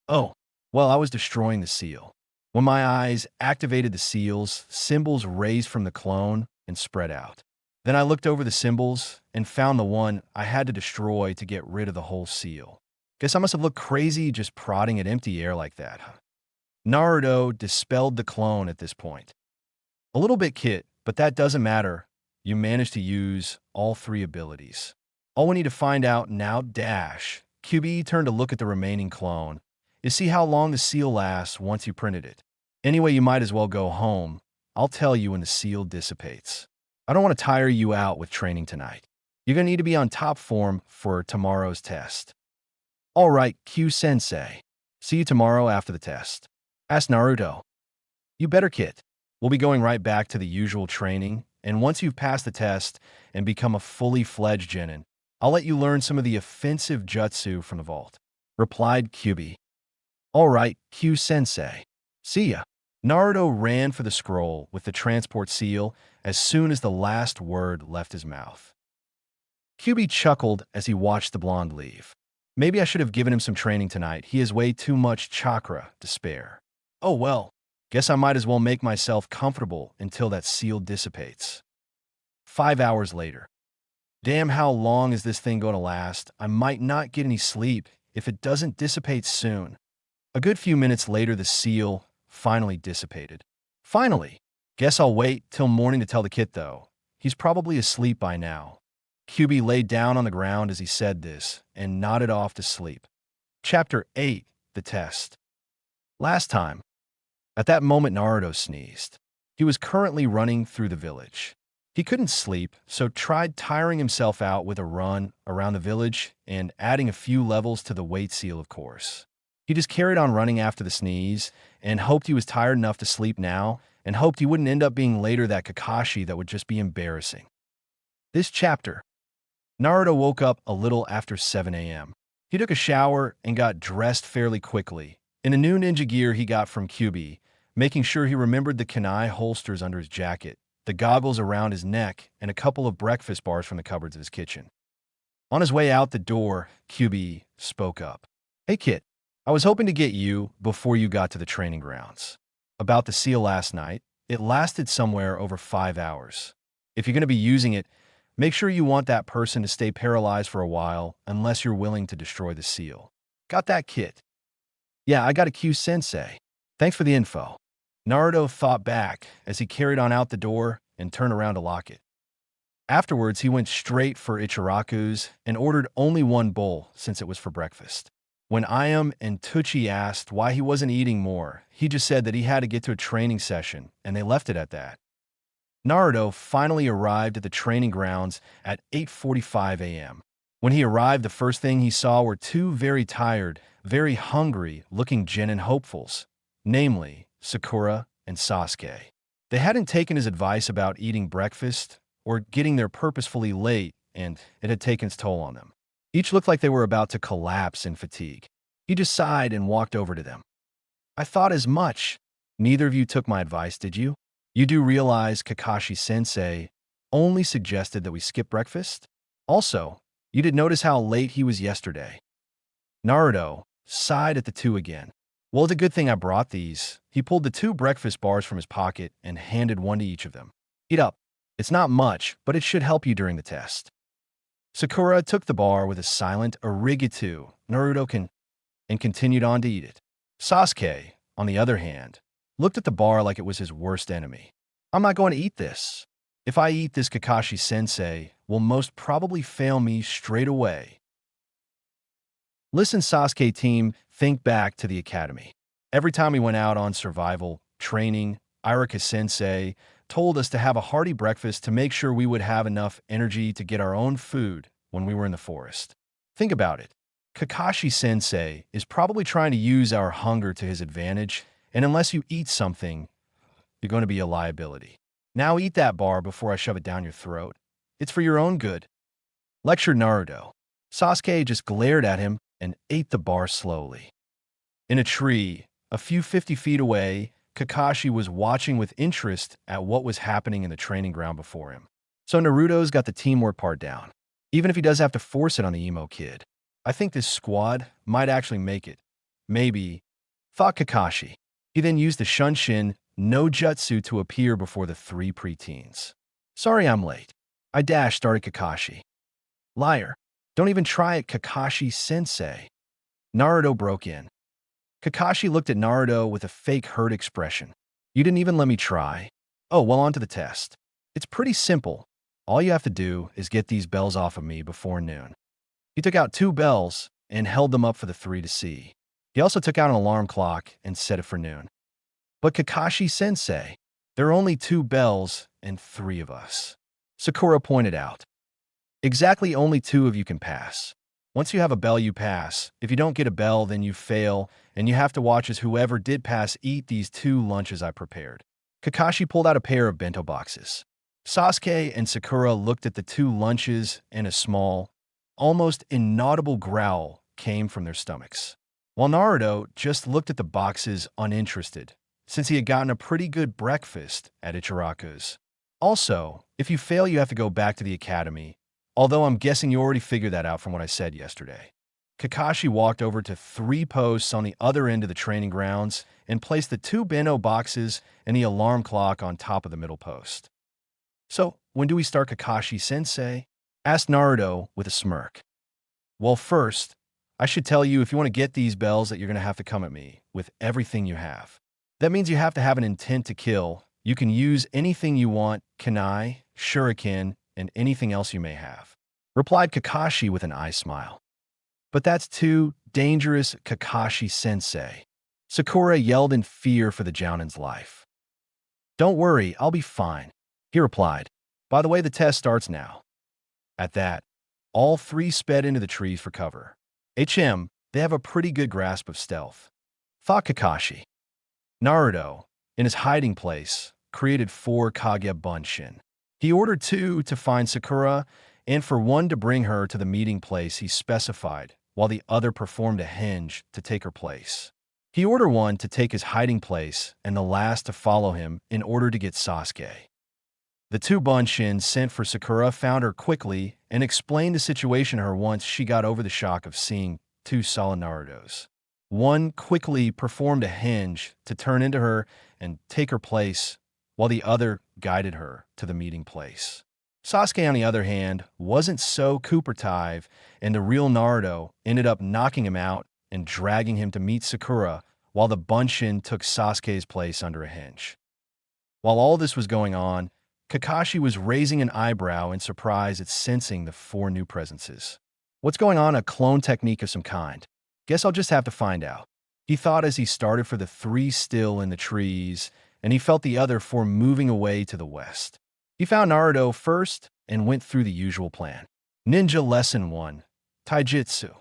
Oh, well, I was destroying the seal. When my eyes activated the seals, symbols raised from the clone and spread out. Then I looked over the symbols and found the one I had to destroy to get rid of the whole seal. Guess I must have looked crazy just prodding at empty air like that, huh? Naruto dispelled the clone at this point. A little bit, kit, but that doesn't matter. You managed to use all three abilities. All we need to find out now, Kyūbi turned to look at the remaining clone, is see how long the seal lasts once you printed it. Anyway, you might as well go home. I'll tell you when the seal dissipates. I don't want to tire you out with training tonight. You're going to need to be on top form for tomorrow's test. All right, Q-sensei. See you tomorrow after the test. Asked Naruto. You better, kid. We'll be going right back to the usual training, and once you've passed the test and become a fully fledged genin, I'll let you learn some of the offensive jutsu from the vault," replied Kyūbi. "All right, Q-sensei. See ya." Naruto ran for the scroll with the transport seal as soon as the last word left his mouth. Kyūbi chuckled as he watched the blonde leave. Maybe I should have given him some training tonight. He has way too much chakra to spare. Oh well, guess I might as well make myself comfortable until that seal dissipates. 5 hours later. Damn, how long is this thing going to last? I might not get any sleep if it doesn't dissipate soon. A good few minutes later, the seal finally dissipated. Finally! Guess I'll wait till morning to tell the kid, though. He's probably asleep by now. Kyūbi lay down on the ground as he said this and nodded off to sleep. Chapter 8. The Test. Last time. At that moment, Naruto sneezed. He was currently running through the village. He couldn't sleep, so tried tiring himself out with a run around the village and adding a few levels to the weight seal, of course. He just carried on running after the sneeze and hoped he was tired enough to sleep now and hoped he wouldn't end up being later that Kakashi that would just be embarrassing. This chapter. Naruto woke up a little after 7 a.m. He took a shower and got dressed fairly quickly in a new ninja gear he got from Kyūbi, making sure he remembered the kunai holsters under his jacket, the goggles around his neck, and a couple of breakfast bars from the cupboards of his kitchen. On his way out the door, Kyūbi spoke up. "Hey kid, I was hoping to get you before you got to the training grounds. About the seal last night, it lasted somewhere over 5 hours. If you're going to be using it, make sure you want that person to stay paralyzed for a while unless you're willing to destroy the seal. Got that, kid?" "Yeah, I got a Q-sensei. Thanks for the info." Naruto thought back as he carried on out the door and turned around to lock it. Afterwards, he went straight for Ichiraku's and ordered only one bowl since it was for breakfast. When Ayam and Tucci asked why he wasn't eating more, he just said that he had to get to a training session, and they left it at that. Naruto finally arrived at the training grounds at 8:45 a.m. When he arrived, the first thing he saw were two very tired, very hungry-looking genin hopefuls, namely Sakura and Sasuke. They hadn't taken his advice about eating breakfast or getting there purposefully late, and it had taken its toll on them. Each looked like they were about to collapse in fatigue. He just sighed and walked over to them. "I thought as much. Neither of you took my advice, did you? You do realize Kakashi-sensei only suggested that we skip breakfast? Also, you did notice how late he was yesterday." Naruto sighed at the two again. "Well, it's a good thing I brought these." He pulled the two breakfast bars from his pocket and handed one to each of them. "Eat up. It's not much, but it should help you during the test." Sakura took the bar with a silent arigato, Naruto and continued on to eat it. Sasuke, on the other hand, looked at the bar like it was his worst enemy. "I'm not going to eat this. If I eat this, Kakashi-sensei will most probably fail me straight away." Listen, Sasuke team, think back to the academy. Every time we went out on survival training, Irika-sensei told us to have a hearty breakfast to make sure we would have enough energy to get our own food when we were in the forest. Think about it. Kakashi-sensei is probably trying to use our hunger to his advantage, and unless you eat something, you're going to be a liability. Now eat that bar before I shove it down your throat. It's for your own good. Lectured Naruto. Sasuke just glared at him and ate the bar slowly. In a tree, a few 50 feet away, Kakashi was watching with interest at what was happening in the training ground before him. So Naruto's got the teamwork part down, even if he does have to force it on the emo kid. I think this squad might actually make it. Maybe, thought Kakashi. He then used the Shunshin no Jutsu to appear before the three preteens. "Sorry I'm late. I dashed," started Kakashi. "Liar. Don't even try it, Kakashi-sensei." Naruto broke in. Kakashi looked at Naruto with a fake hurt expression. "You didn't even let me try." "Oh, well, on to the test. It's pretty simple. All you have to do is get these bells off of me before noon." He took out 2 bells and held them up for the 3 to see. He also took out an alarm clock and set it for noon. "But Kakashi-sensei, there are only 2 bells and 3 of us," Sakura pointed out. "Exactly, only 2 of you can pass. Once you have a bell, you pass. If you don't get a bell, then you fail, and you have to watch as whoever did pass eat these 2 lunches I prepared. Kakashi pulled out a pair of bento boxes. Sasuke and Sakura looked at the 2 lunches, and a small, almost inaudible growl came from their stomachs. While Naruto just looked at the boxes uninterested, since he had gotten a pretty good breakfast at Ichiraku's. Also, if you fail, you have to go back to the academy, although I'm guessing you already figured that out from what I said yesterday. Kakashi walked over to 3 posts on the other end of the training grounds and placed the 2 bento boxes and the alarm clock on top of the middle post. "So, when do we start, Kakashi-sensei?" asked Naruto with a smirk. "Well, first, I should tell you, if you want to get these bells, that you're going to have to come at me with everything you have. That means you have to have an intent to kill. You can use anything you want, kunai, shuriken, and anything else you may have," replied Kakashi with an eye smile. "But that's too dangerous, Kakashi-sensei," Sakura yelled in fear for the Jounin's life. "Don't worry, I'll be fine," he replied. "By the way, the test starts now." At that, all 3 sped into the trees for cover. They have a pretty good grasp of stealth, thought Kakashi. Naruto, in his hiding place, created 4 Kage Bunshin. He ordered 2 to find Sakura, and for 1 to bring her to the meeting place he specified, while the other performed a henge to take her place. He ordered 1 to take his hiding place and the last to follow him in order to get Sasuke. The 2 Bunshin sent for Sakura found her quickly and explained the situation to her once she got over the shock of seeing 2 solid Narutos. 1 quickly performed a henge to turn into her and take her place, while the other guided her to the meeting place. Sasuke, on the other hand, wasn't so cooperative, and the real Naruto ended up knocking him out and dragging him to meet Sakura, while the Bunshin took Sasuke's place under a henge. While all this was going on, Kakashi was raising an eyebrow in surprise at sensing the 4 new presences. "What's going on? A clone technique of some kind? Guess I'll just have to find out," he thought as he started for the 3 still in the trees, and he felt the other 4 moving away to the west. He found Naruto first and went through the usual plan. "Ninja Lesson 1, Taijutsu,"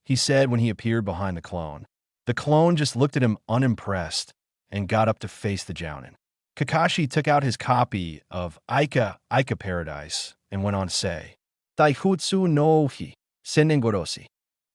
he said when he appeared behind the clone. The clone just looked at him unimpressed and got up to face the Jounin. Kakashi took out his copy of Aika Paradise and went on to say, "Taijutsu no Hi, Senengoroshi."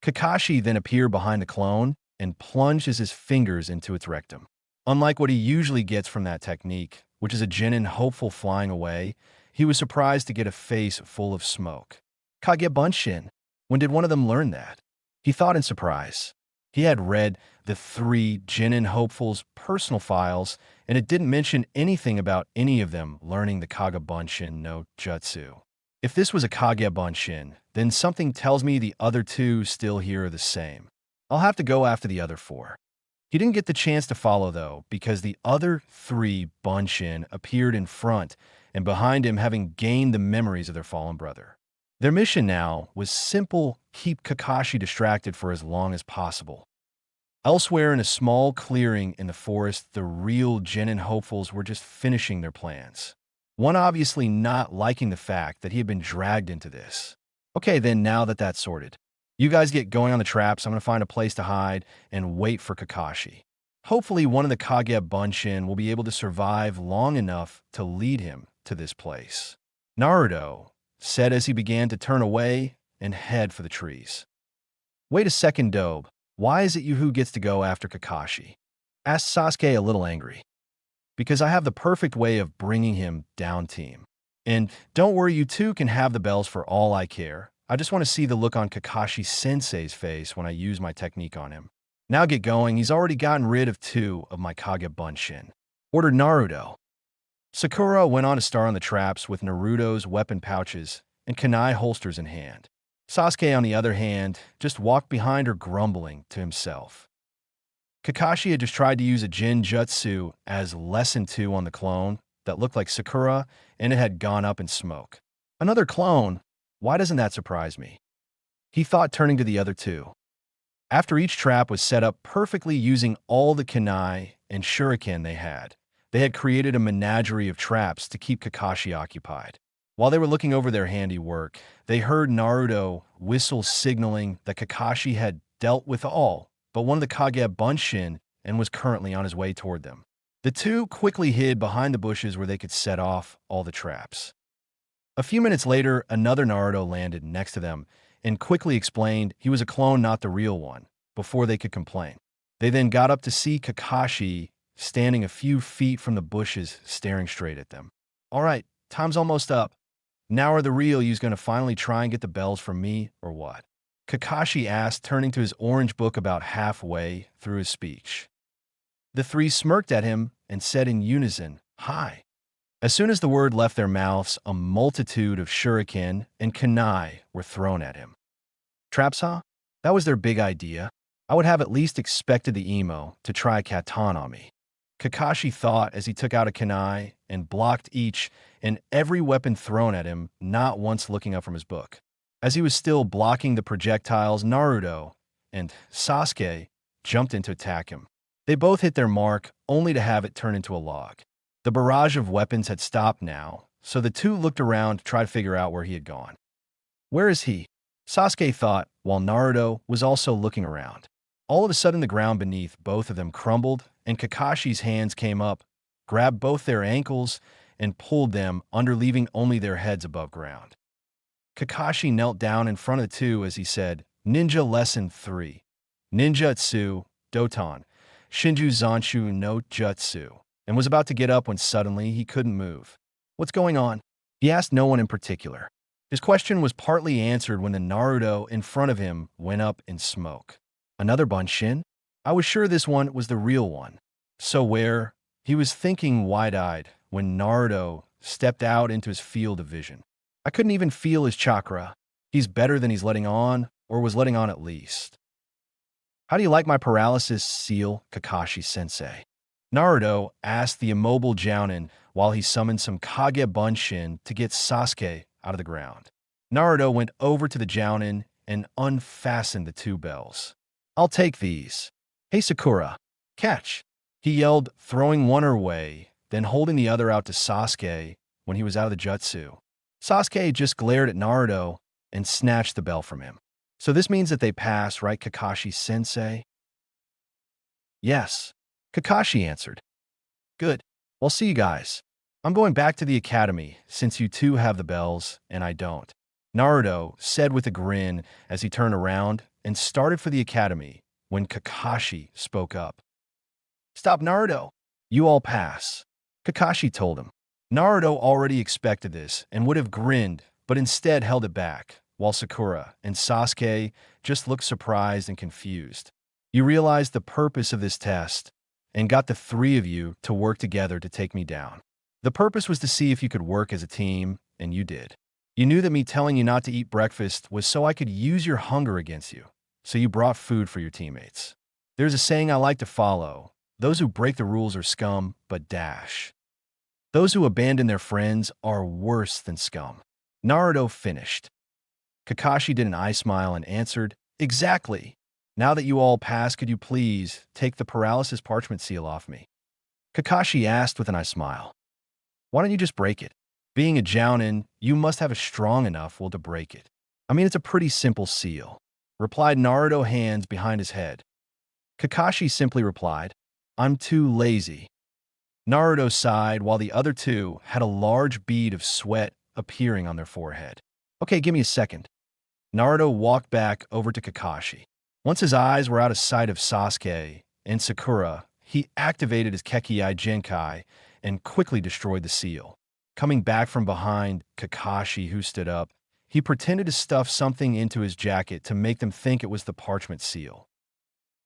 Kakashi then appeared behind the clone and plunged his fingers into its rectum. Unlike what he usually gets from that technique, which is a genin hopeful flying away, he was surprised to get a face full of smoke. "Kage Bunshin, when did one of them learn that?" he thought in surprise. He had read the 3 genin hopefuls' personal files, and it didn't mention anything about any of them learning the Kage Bunshin no Jutsu. If this was a Kage Bunshin, then something tells me the other 2 still here are the same. I'll have to go after the other 4. He didn't get the chance to follow, though, because the other 3 Bunshin appeared in front and behind him, having gained the memories of their fallen brother. Their mission now was simple: keep Kakashi distracted for as long as possible. Elsewhere in a small clearing in the forest, the real genin hopefuls were just finishing their plans. One obviously not liking the fact that he had been dragged into this. "Okay, then, now that that's sorted, you guys get going on the traps. I'm going to find a place to hide and wait for Kakashi. Hopefully one of the Kage Bunshin will be able to survive long enough to lead him to this place," Naruto said as he began to turn away and head for the trees. "Wait a second, Dobe. Why is it you who gets to go after Kakashi?" asked Sasuke, a little angry. "Because I have the perfect way of bringing him down, team. And don't worry, you 2 can have the bells for all I care. I just want to see the look on Kakashi-sensei's face when I use my technique on him. Now get going. He's already gotten rid of 2 of my Kage Bunshin," ordered Naruto. Sakura went on to start on the traps with Naruto's weapon pouches and kunai holsters in hand. Sasuke, on the other hand, just walked behind her, grumbling to himself. Kakashi had just tried to use a Jin Jutsu as Lesson 2 on the clone that looked like Sakura, and it had gone up in smoke. Another clone? Why doesn't that surprise me? He thought, turning to the other 2. After each trap was set up perfectly using all the kunai and shuriken they had created a menagerie of traps to keep Kakashi occupied. While they were looking over their handiwork, they heard Naruto whistle signaling that Kakashi had dealt with all but one of the Kage Bunshin and was currently on his way toward them. The two quickly hid behind the bushes where they could set off all the traps. A few minutes later, another Naruto landed next to them and quickly explained he was a clone, not the real one, before they could complain. They then got up to see Kakashi standing a few feet from the bushes, staring straight at them. All right, time's almost up. Now are the real you's going to finally try and get the bells from me, or what? Kakashi asked, turning to his orange book about halfway through his speech. The three smirked at him and said in unison, "Hi." As soon as the word left their mouths, a multitude of shuriken and kunai were thrown at him. Traps, huh? That was their big idea. I would have at least expected the emo to try a katana on me. Kakashi thought as he took out a kunai and blocked each and every weapon thrown at him, not once looking up from his book. As he was still blocking the projectiles, Naruto and Sasuke jumped in to attack him. They both hit their mark, only to have it turn into a log. The barrage of weapons had stopped now, so the two looked around to try to figure out where he had gone. Where is he? Sasuke thought, while Naruto was also looking around. All of a sudden, the ground beneath both of them crumbled, and Kakashi's hands came up, grabbed both their ankles, and pulled them under, leaving only their heads above ground. Kakashi knelt down in front of the two as he said, "Ninja Lesson 3. Ninjutsu, Doton, Shinju Zanshu no Jutsu," and was about to get up when suddenly he couldn't move. "What's going on?" He asked no one in particular. His question was partly answered when the Naruto in front of him went up in smoke. Another Bunshin? I was sure this one was the real one. So where? He was thinking wide-eyed when Naruto stepped out into his field of vision. I couldn't even feel his chakra. He's better than he's letting on, or was letting on at least. How do you like my paralysis seal, Kakashi-sensei? Naruto asked the immobile Jounin while he summoned some Kage Bunshin to get Sasuke out of the ground. Naruto went over to the Jounin and unfastened the two bells. "I'll take these. Hey Sakura, catch!" he yelled, throwing one her way, then holding the other out to Sasuke when he was out of the jutsu. Sasuke just glared at Naruto and snatched the bell from him. "So this means that they pass, right, Kakashi-sensei?" "Yes," Kakashi answered. "Good. Well, see you guys. I'm going back to the academy since you two have the bells and I don't," Naruto said with a grin as he turned around and started for the academy when Kakashi spoke up. "Stop, Naruto. You all pass," Kakashi told him. Naruto already expected this and would have grinned, but instead held it back, while Sakura and Sasuke just looked surprised and confused. "You realized the purpose of this test and got the three of you to work together to take me down. The purpose was to see if you could work as a team, and you did. You knew that me telling you not to eat breakfast was so I could use your hunger against you, so you brought food for your teammates. There's a saying I like to follow: those who break the rules are scum, but dash. Those who abandon their friends are worse than scum." Naruto finished. Kakashi did an eye smile and answered, "Exactly. Now that you all pass, could you please take the paralysis parchment seal off me?" Kakashi asked with an eye smile. "Why don't you just break it? Being a Jounin, you must have a strong enough will to break it. I mean, it's a pretty simple seal," replied Naruto, hands behind his head. Kakashi simply replied, "I'm too lazy." Naruto sighed while the other two had a large bead of sweat appearing on their forehead. "Okay, give me a second." Naruto walked back over to Kakashi. Once his eyes were out of sight of Sasuke and Sakura, he activated his Kekii Genkai and quickly destroyed the seal. Coming back from behind Kakashi, who stood up, he pretended to stuff something into his jacket to make them think it was the parchment seal.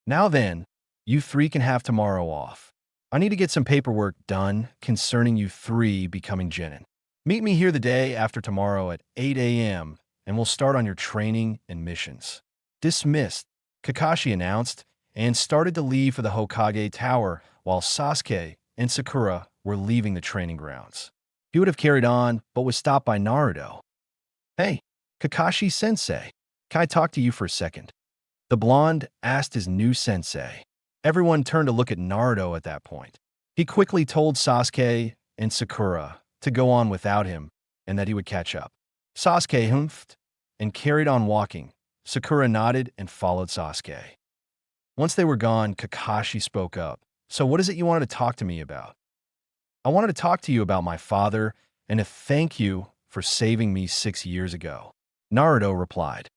"Now then, you three can have tomorrow off. I need to get some paperwork done concerning you three becoming genin. Meet me here the day after tomorrow at 8 a.m., and we'll start on your training and missions." "Dismissed," Kakashi announced, and started to leave for the Hokage Tower while Sasuke and Sakura were leaving the training grounds. He would have carried on, but was stopped by Naruto. "Hey, Kakashi-sensei, can I talk to you for a second?" The blonde asked his new sensei. Everyone turned to look at Naruto at that point. He quickly told Sasuke and Sakura to go on without him, and that he would catch up. Sasuke humphed and carried on walking. Sakura nodded and followed Sasuke. Once they were gone, Kakashi spoke up. So what is it you wanted to talk to me about? I wanted to talk to you about my father and to thank you for saving me 6 years ago. Naruto replied.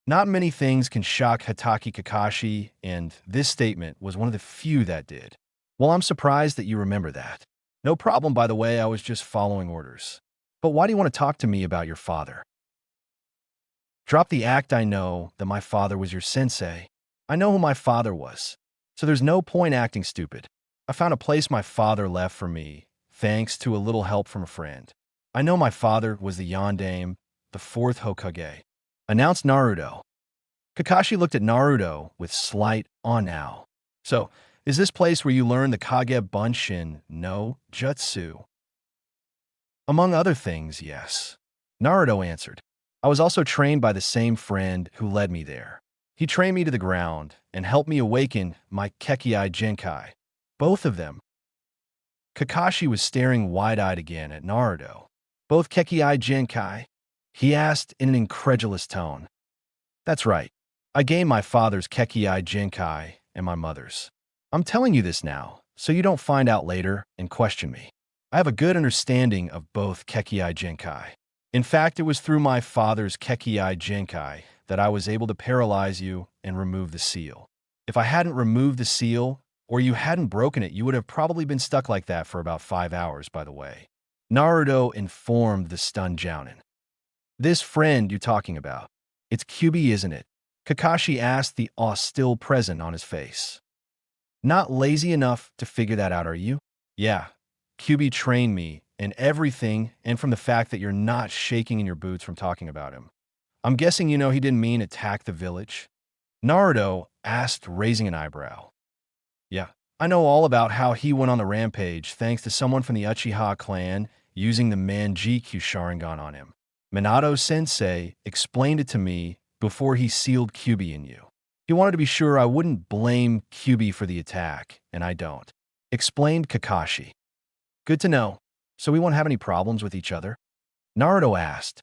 Not many things can shock Hatake Kakashi, and this statement was one of the few that did. Well, I'm surprised that you remember that. No problem, by the way, I was just following orders. But why do you want to talk to me about your father? Drop the act. I know that my father was your sensei. I know who my father was. So there's no point acting stupid. I found a place my father left for me, thanks to a little help from a friend. I know my father was the Yondaime, the fourth Hokage, announced Naruto. Kakashi looked at Naruto with slight awe. So, is this place where you learn the Kage Bunshin no Jutsu? Among other things, yes. Naruto answered. I was also trained by the same friend who led me there. He trained me to the ground and helped me awaken my Kekkei Genkai. Both of them. Kakashi was staring wide-eyed again at Naruto. Both Kekkei Genkai? He asked in an incredulous tone. That's right. I gained my father's Kekkei Genkai and my mother's. I'm telling you this now, so you don't find out later and question me. I have a good understanding of both Kekkei Genkai. In fact, it was through my father's Kekkei Genkai that I was able to paralyze you and remove the seal. If I hadn't removed the seal, or you hadn't broken it, you would have probably been stuck like that for about 5 hours, by the way. Naruto informed the stunned Jounin. This friend you're talking about, it's Kyūbi, isn't it? Kakashi asked, the awe still present on his face. Not lazy enough to figure that out, are you? Yeah, Kyūbi trained me and everything, and from the fact that you're not shaking in your boots from talking about him. I'm guessing you know he didn't mean attack the village? Naruto asked, raising an eyebrow. Yeah, I know all about how he went on the rampage thanks to someone from the Uchiha clan using the Manjikyu Sharingan on him. Minato-sensei explained it to me before he sealed Kyūbi in you. He wanted to be sure I wouldn't blame Kyūbi for the attack, and I don't. Explained Kakashi. Good to know. So we won't have any problems with each other? Naruto asked.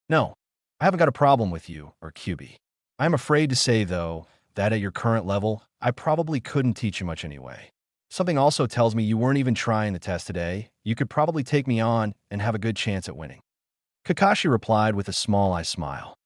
No, I haven't got a problem with you or Kyūbi. I am afraid to say, though, that at your current level, I probably couldn't teach you much anyway. Something also tells me you weren't even trying the test today. You could probably take me on and have a good chance at winning. Kakashi replied with a small-eyed smile.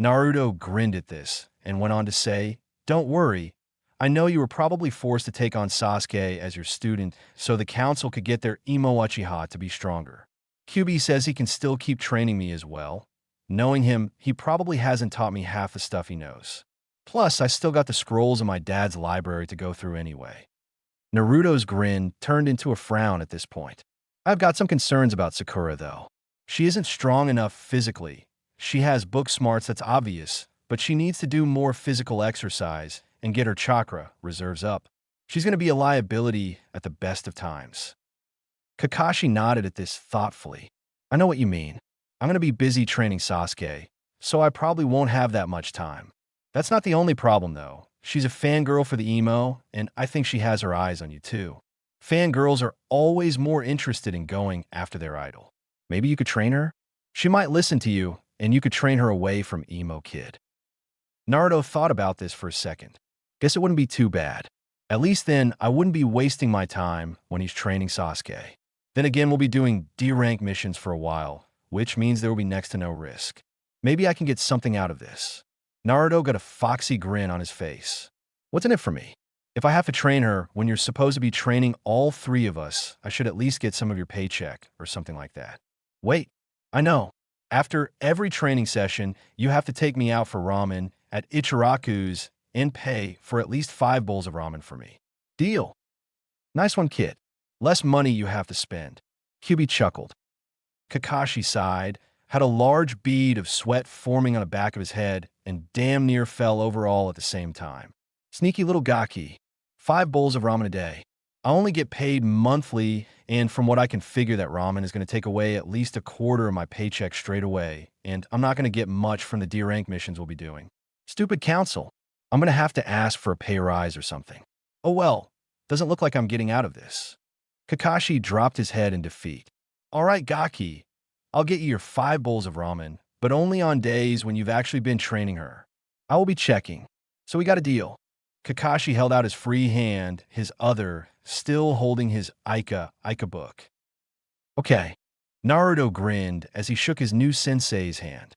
Naruto grinned at this and went on to say, Don't worry. I know you were probably forced to take on Sasuke as your student so the council could get their Imo Uchiha to be stronger. Kyūbi says he can still keep training me as well. Knowing him, he probably hasn't taught me half the stuff he knows. Plus, I still got the scrolls in my dad's library to go through anyway. Naruto's grin turned into a frown at this point. I've got some concerns about Sakura, though. She isn't strong enough physically. She has book smarts, that's obvious, but she needs to do more physical exercise and get her chakra reserves up. She's going to be a liability at the best of times. Kakashi nodded at this thoughtfully. I know what you mean. I'm going to be busy training Sasuke, so I probably won't have that much time. That's not the only problem, though. She's a fangirl for the emo, and I think she has her eyes on you, too. Fangirls are always more interested in going after their idol. Maybe you could train her? She might listen to you, and you could train her away from emo kid. Naruto thought about this for a second. Guess it wouldn't be too bad. At least then, I wouldn't be wasting my time when he's training Sasuke. Then again, we'll be doing D-rank missions for a while, which means there will be next to no risk. Maybe I can get something out of this. Naruto got a foxy grin on his face. What's in it for me? If I have to train her when you're supposed to be training all 3 of us, I should at least get some of your paycheck or something like that. Wait, I know. After every training session, you have to take me out for ramen at Ichiraku's and pay for at least 5 bowls of ramen for me. Deal. Nice one, kid. Less money you have to spend. Kyūbi chuckled. Kakashi sighed, had a large bead of sweat forming on the back of his head, and damn near fell over all at the same time. Sneaky little gaki. 5 bowls of ramen a day. I only get paid monthly, and from what I can figure, that ramen is going to take away at least a quarter of my paycheck straight away, and I'm not going to get much from the D-rank missions we'll be doing. Stupid council. I'm going to have to ask for a pay rise or something. Oh well, doesn't look like I'm getting out of this. Kakashi dropped his head in defeat. All right, Gaki. I'll get you your 5 bowls of ramen, but only on days when you've actually been training her. I will be checking. So we got a deal. Kakashi held out his free hand, his other still holding his Ika book. Okay. Naruto grinned as he shook his new sensei's hand.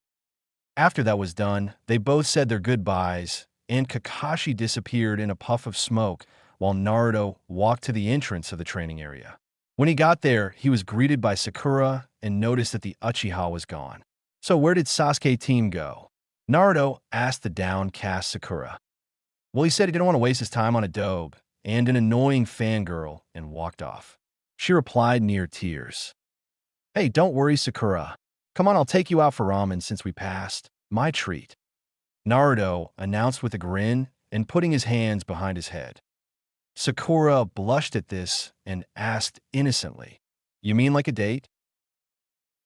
After that was done, they both said their goodbyes, and Kakashi disappeared in a puff of smoke while Naruto walked to the entrance of the training area. When he got there, he was greeted by Sakura and noticed that the Uchiha was gone. So where did Sasuke team go? Naruto asked the downcast Sakura. Well, he said he didn't want to waste his time on a dobe and an annoying fangirl and walked off. She replied near tears. Hey, don't worry, Sakura. Come on, I'll take you out for ramen since we passed. My treat. Naruto announced with a grin and putting his hands behind his head. Sakura blushed at this and asked innocently, You mean like a date?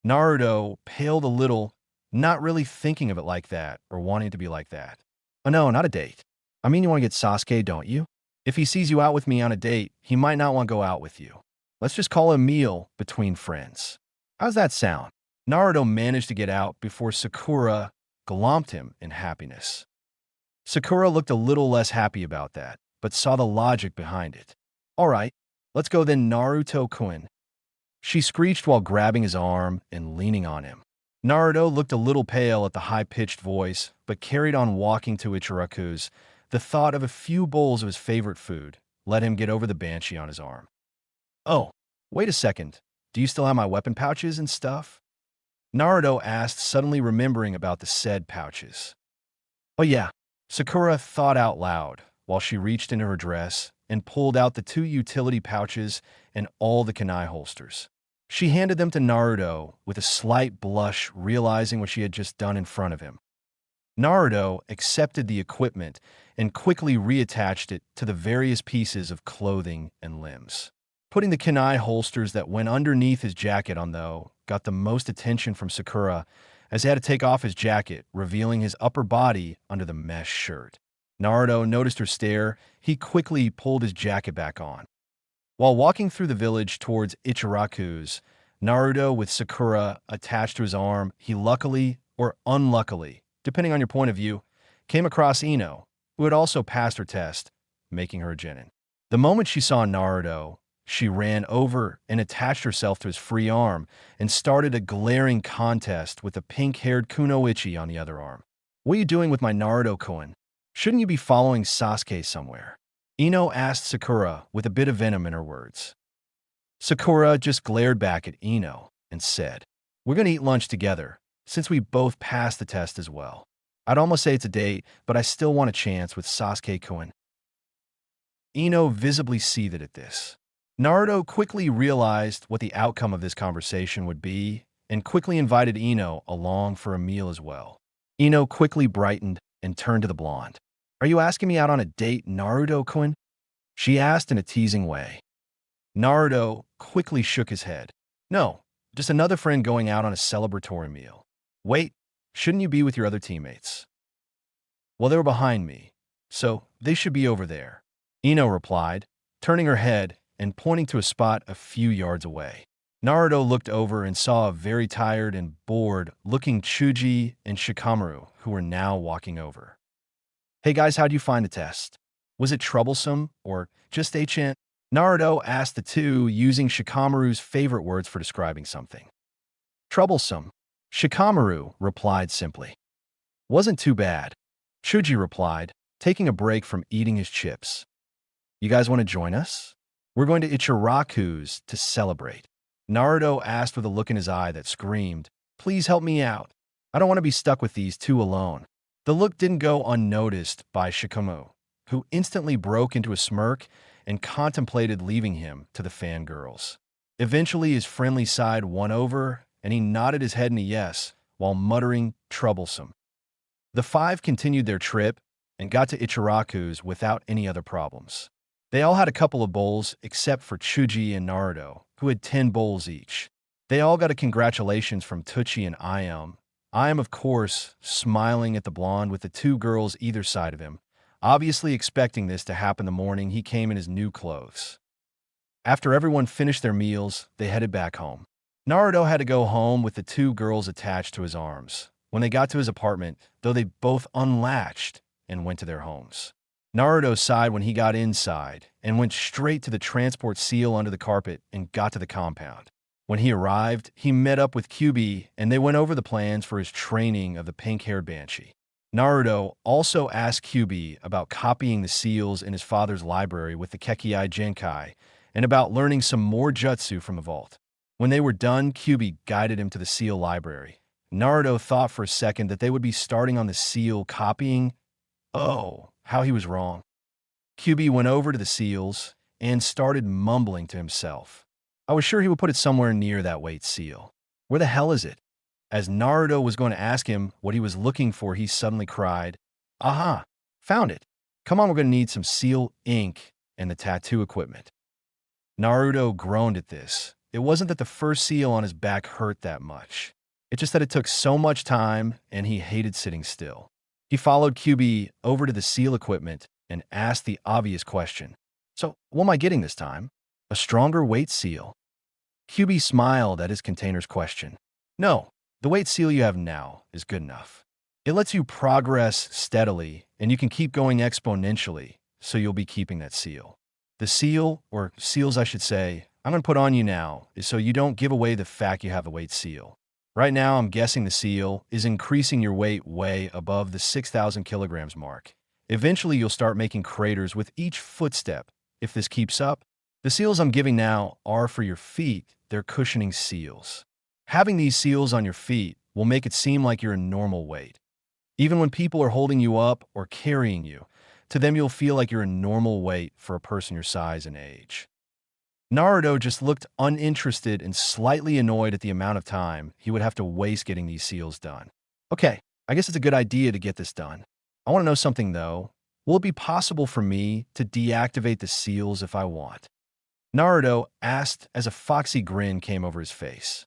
Naruto paled a little, not really thinking of it like that or wanting to be like that. Oh no, not a date. I mean, you want to get Sasuke, don't you? If he sees you out with me on a date, he might not want to go out with you. Let's just call it a meal between friends. How's that sound? Naruto managed to get out before Sakura glomped him in happiness. Sakura looked a little less happy about that, but saw the logic behind it. All right, let's go then, Naruto-kun. She screeched while grabbing his arm and leaning on him. Naruto looked a little pale at the high-pitched voice, but carried on walking to Ichiraku's. The thought of a few bowls of his favorite food let him get over the banshee on his arm. Oh, wait a second. Do you still have my weapon pouches and stuff? Naruto asked, suddenly remembering about the said pouches. Oh yeah, Sakura thought out loud while she reached into her dress and pulled out the 2 utility pouches and all the kunai holsters. She handed them to Naruto with a slight blush, realizing what she had just done in front of him. Naruto accepted the equipment and quickly reattached it to the various pieces of clothing and limbs. Putting the kunai holsters that went underneath his jacket on, though, got the most attention from Sakura, as he had to take off his jacket, revealing his upper body under the mesh shirt. Naruto noticed her stare. He quickly pulled his jacket back on. While walking through the village towards Ichiraku's, Naruto, with Sakura attached to his arm, he luckily, or unluckily, depending on your point of view, came across Ino, who had also passed her test, making her a genin. The moment she saw Naruto, she ran over and attached herself to his free arm and started a glaring contest with the pink-haired Kunoichi on the other arm. What are you doing with my Naruto-kun? Shouldn't you be following Sasuke somewhere? Ino asked Sakura with a bit of venom in her words. Sakura just glared back at Ino and said, We're going to eat lunch together, since we both passed the test as well. I'd almost say it's a date, but I still want a chance with Sasuke-kun. Ino visibly seethed at this. Naruto quickly realized what the outcome of this conversation would be and quickly invited Ino along for a meal as well. Ino quickly brightened and turned to the blonde. Are you asking me out on a date, Naruto-kun? She asked in a teasing way. Naruto quickly shook his head. No, just another friend going out on a celebratory meal. Wait, shouldn't you be with your other teammates? Well, they were behind me, so they should be over there, Ino replied, turning her head and pointing to a spot a few yards away. Naruto looked over and saw a very tired and bored-looking Chuji and Shikamaru, who were now walking over. Hey guys, how'd you find the test? Was it troublesome or just HN? Naruto asked the two, using Shikamaru's favorite words for describing something. Troublesome, Shikamaru replied simply. Wasn't too bad, Chuji replied, taking a break from eating his chips. You guys want to join us? We're going to Ichiraku's to celebrate. Naruto asked with a look in his eye that screamed, Please help me out. I don't want to be stuck with these two alone. The look didn't go unnoticed by Shikamaru, who instantly broke into a smirk and contemplated leaving him to the fangirls. Eventually, his friendly side won over, and he nodded his head in a yes, while muttering, troublesome. The 5 continued their trip and got to Ichiraku's without any other problems. They all had a couple of bowls, except for Chuji and Naruto, who had 10 bowls each. They all got a congratulations from Tucci and I am, of course, smiling at the blonde with the 2 girls either side of him, obviously expecting this to happen the morning he came in his new clothes. After everyone finished their meals, they headed back home. Naruto had to go home with the two girls attached to his arms. When they got to his apartment, though, they both unlatched and went to their homes. Naruto sighed when he got inside and went straight to the transport seal under the carpet and got to the compound. When he arrived, he met up with Kyūbi and they went over the plans for his training of the pink-haired banshee. Naruto also asked Kyūbi about copying the seals in his father's library with the Kekkei Genkai and about learning some more jutsu from the vault. When they were done, Kyūbi guided him to the seal library. Naruto thought for a second that they would be starting on the seal copying. Oh, how he was wrong. Kyūbi went over to the seals and started mumbling to himself. I was sure he would put it somewhere near that weight seal. Where the hell is it? As Naruto was going to ask him what he was looking for, he suddenly cried, "Aha! Found it! Come on, we're going to need some seal ink and the tattoo equipment." Naruto groaned at this. It wasn't that the first seal on his back hurt that much. It's just that it took so much time and he hated sitting still. He followed Kyūbi over to the seal equipment and asked the obvious question. So, what am I getting this time? A stronger weight seal? Kyūbi smiled at his container's question. No, the weight seal you have now is good enough. It lets you progress steadily and you can keep going exponentially, so you'll be keeping that seal. The seal, or seals I should say, I'm going to put on you now is so you don't give away the fact you have a weight seal. Right now, I'm guessing the seal is increasing your weight way above the 6,000 kilograms mark. Eventually, you'll start making craters with each footstep. If this keeps up, the seals I'm giving now are for your feet. They're cushioning seals. Having these seals on your feet will make it seem like you're a normal weight. Even when people are holding you up or carrying you, to them you'll feel like you're a normal weight for a person your size and age. Naruto just looked uninterested and slightly annoyed at the amount of time he would have to waste getting these seals done. Okay, I guess it's a good idea to get this done. I want to know something though. Will it be possible for me to deactivate the seals if I want? Naruto asked as a foxy grin came over his face.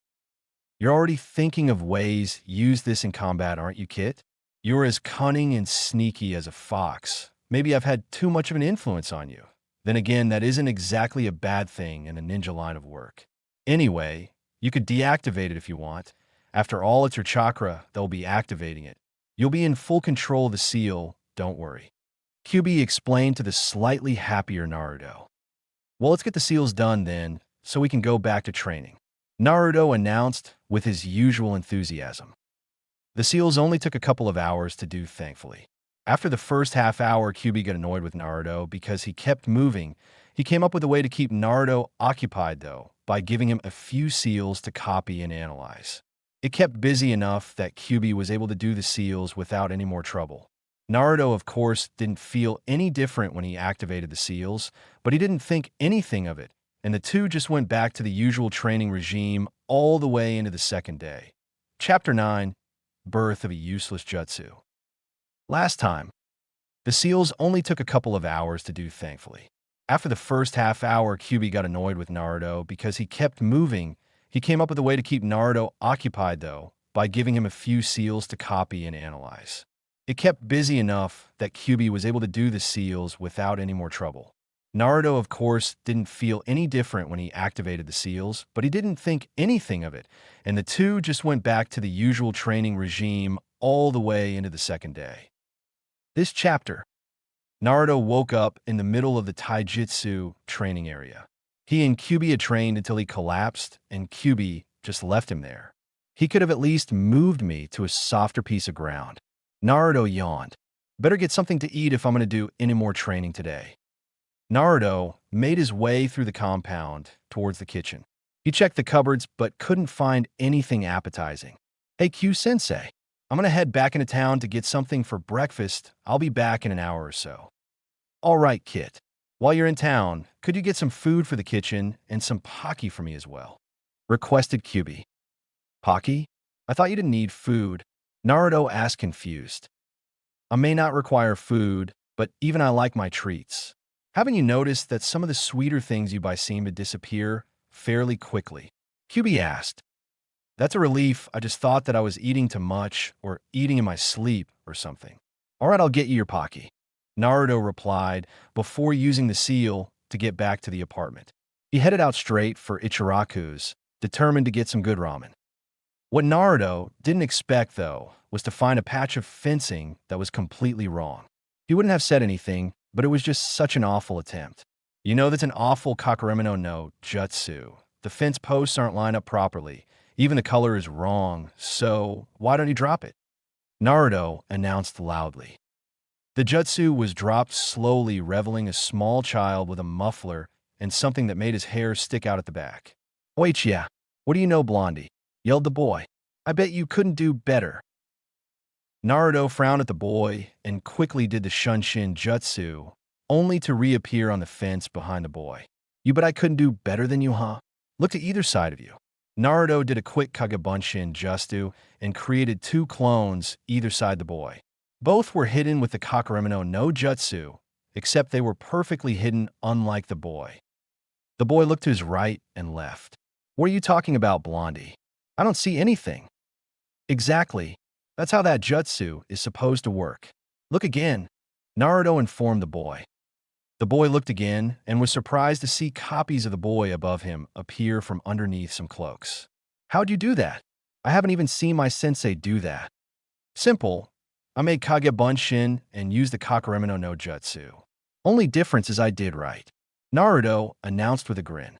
You're already thinking of ways use this in combat, aren't you, Kit? You're as cunning and sneaky as a fox. Maybe I've had too much of an influence on you. Then again, that isn't exactly a bad thing in the ninja line of work. Anyway, you could deactivate it if you want. After all, it's your chakra that will be activating it. You'll be in full control of the seal, don't worry. Kyūbi explained to the slightly happier Naruto. Well, let's get the seals done then, so we can go back to training, Naruto announced with his usual enthusiasm. The seals only took a couple of hours to do, thankfully. After the first half hour, Kyūbi got annoyed with Naruto because he kept moving. He came up with a way to keep Naruto occupied, though, by giving him a few seals to copy and analyze. It kept busy enough that Kyūbi was able to do the seals without any more trouble. Naruto, of course, didn't feel any different when he activated the seals, but he didn't think anything of it, and the two just went back to the usual training regime all the way into the second day. Chapter 9, Birth of a Useless Jutsu. Last time, the seals only took a couple of hours to do, thankfully. After the first half hour, Kyūbi got annoyed with Naruto because he kept moving. He came up with a way to keep Naruto occupied, though, by giving him a few seals to copy and analyze. It kept busy enough that Kyūbi was able to do the seals without any more trouble. Naruto, of course, didn't feel any different when he activated the seals, but he didn't think anything of it, and the two just went back to the usual training regime all the way into the second day. This chapter, Naruto woke up in the middle of the taijutsu training area. He and Kyūbi had trained until he collapsed, and Kyūbi just left him there. He could have at least moved me to a softer piece of ground. Naruto yawned. Better get something to eat if I'm going to do any more training today. Naruto made his way through the compound towards the kitchen. He checked the cupboards but couldn't find anything appetizing. Hey, Q-sensei. I'm going to head back into town to get something for breakfast. I'll be back in an hour or so. All right, Kit. While you're in town, could you get some food for the kitchen and some Pocky for me as well? Requested Kyūbi. Pocky? I thought you didn't need food. Naruto asked, confused. I may not require food, but even I like my treats. Haven't you noticed that some of the sweeter things you buy seem to disappear fairly quickly? Kyūbi asked. That's a relief. I just thought that I was eating too much or eating in my sleep or something. All right, I'll get you your Pocky. Naruto replied before using the seal to get back to the apartment. He headed out straight for Ichiraku's determined to get some good ramen. What Naruto didn't expect, though, was to find a patch of fencing that was completely wrong. He wouldn't have said anything, but it was just such an awful attempt. You know that's an awful Kakaremino no jutsu. The fence posts aren't lined up properly. Even the color is wrong, so why don't you drop it? Naruto announced loudly. The jutsu was dropped slowly, revealing a small child with a muffler and something that made his hair stick out at the back. Wait, yeah. What do you know, Blondie? Yelled the boy. I bet you couldn't do better. Naruto frowned at the boy and quickly did the Shunshin jutsu, only to reappear on the fence behind the boy. You bet I couldn't do better than you, huh? Look to either side of you. Naruto did a quick Kagebunshin jutsu and created two clones either side the boy. Both were hidden with the Kakaremino no jutsu, except they were perfectly hidden unlike the boy. The boy looked to his right and left. What are you talking about, Blondie? I don't see anything. Exactly. That's how that jutsu is supposed to work. Look again. Naruto informed the boy. The boy looked again and was surprised to see copies of the boy above him appear from underneath some cloaks. How'd you do that? I haven't even seen my sensei do that. Simple. I made Kagebunshin and used the Kakaremino no jutsu. Only difference is I did right. Naruto announced with a grin.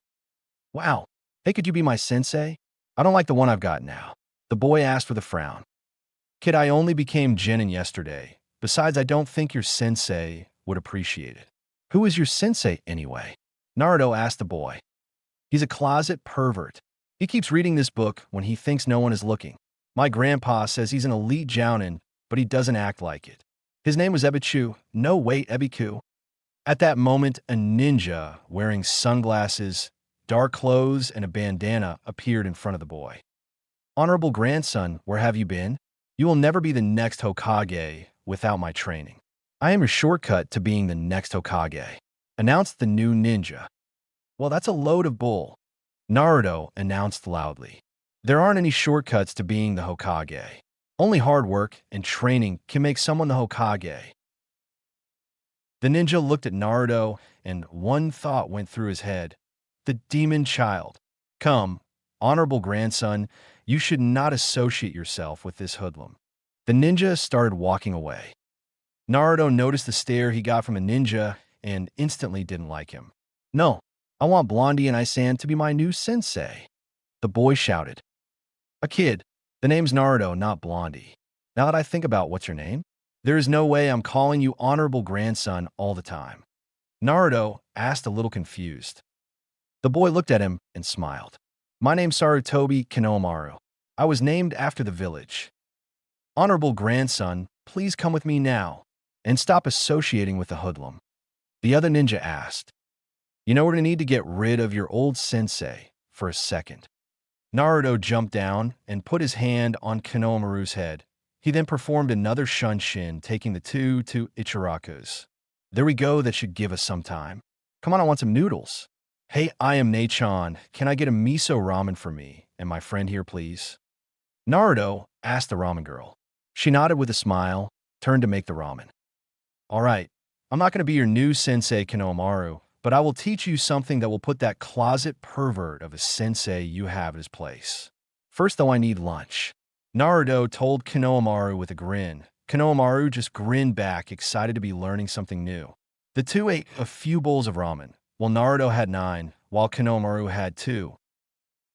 Wow. Hey, could you be my sensei? I don't like the one I've got now. The boy asked with a frown. Kid, I only became Genin yesterday. Besides, I don't think your sensei would appreciate it. Who is your sensei, anyway? Naruto asked the boy. He's a closet pervert. He keeps reading this book when he thinks no one is looking. My grandpa says he's an elite jounin, but he doesn't act like it. His name was Ebichu. No, wait, Ebiku. At that moment, a ninja wearing sunglasses, dark clothes, and a bandana appeared in front of the boy. Honorable grandson, where have you been? You will never be the next Hokage without my training. I am your shortcut to being the next Hokage, announced the new ninja. Well, that's a load of bull, Naruto announced loudly. There aren't any shortcuts to being the Hokage. Only hard work and training can make someone the Hokage. The ninja looked at Naruto, and one thought went through his head. The demon child. Come, honorable grandson, you should not associate yourself with this hoodlum. The ninja started walking away. Naruto noticed the stare he got from a ninja and instantly didn't like him. No, I want Blondie and Isan to be my new sensei. The boy shouted. A kid. The name's Naruto, not Blondie. Now that I think about what's your name, there is no way I'm calling you honorable grandson all the time. Naruto asked a little confused. The boy looked at him and smiled. My name's Sarutobi Kinomaru. I was named after the village. Honorable grandson, please come with me now and stop associating with the hoodlum. The other ninja asked. You know, we're going to need to get rid of your old sensei for a second. Naruto jumped down and put his hand on Kinomaru's head. He then performed another Shunshin, taking the two to Ichiraku's. There we go, that should give us some time. Come on, I want some noodles. Hey, I am Nachan. Can I get a miso ramen for me and my friend here, please? Naruto asked the ramen girl. She nodded with a smile, turned to make the ramen. All right, I'm not going to be your new sensei, Kinomaru, but I will teach you something that will put that closet pervert of a sensei you have at his place. First, though, I need lunch. Naruto told Kinomaru with a grin. Kinomaru just grinned back, excited to be learning something new. The two ate a few bowls of ramen. Well, Naruto had 9, while Kinomaru had 2.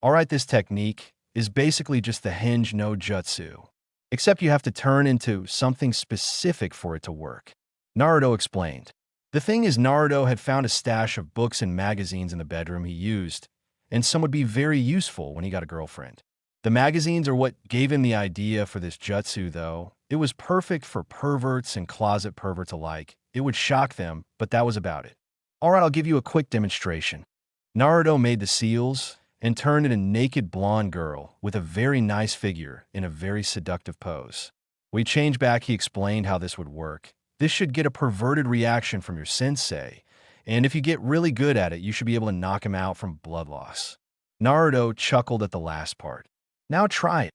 All right, this technique is basically just the hinge no jutsu, except you have to turn into something specific for it to work. Naruto explained. The thing is, Naruto had found a stash of books and magazines in the bedroom he used, and some would be very useful when he got a girlfriend. The magazines are what gave him the idea for this jutsu, though. It was perfect for perverts and closet perverts alike. It would shock them, but that was about it. All right, I'll give you a quick demonstration. Naruto made the seals and turned in a naked blonde girl with a very nice figure in a very seductive pose. When he changed back, he explained how this would work. This should get a perverted reaction from your sensei, and if you get really good at it, you should be able to knock him out from blood loss. Naruto chuckled at the last part. Now try it.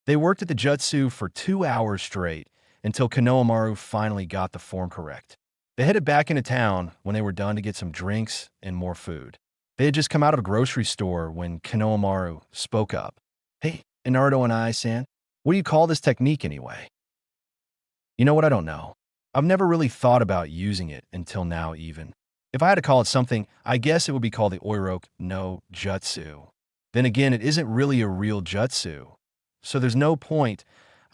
They worked at the jutsu for 2 hours straight until Kinomaru finally got the form correct. They headed back into town when they were done to get some drinks and more food. They had just come out of a grocery store when Konohamaru spoke up. Hey, Naruto and I-san, what do you call this technique anyway? You know what? I don't know. I've never really thought about using it until now even. If I had to call it something, I guess it would be called the Oiroke no Jutsu. Then again, it isn't really a real jutsu. So there's no point.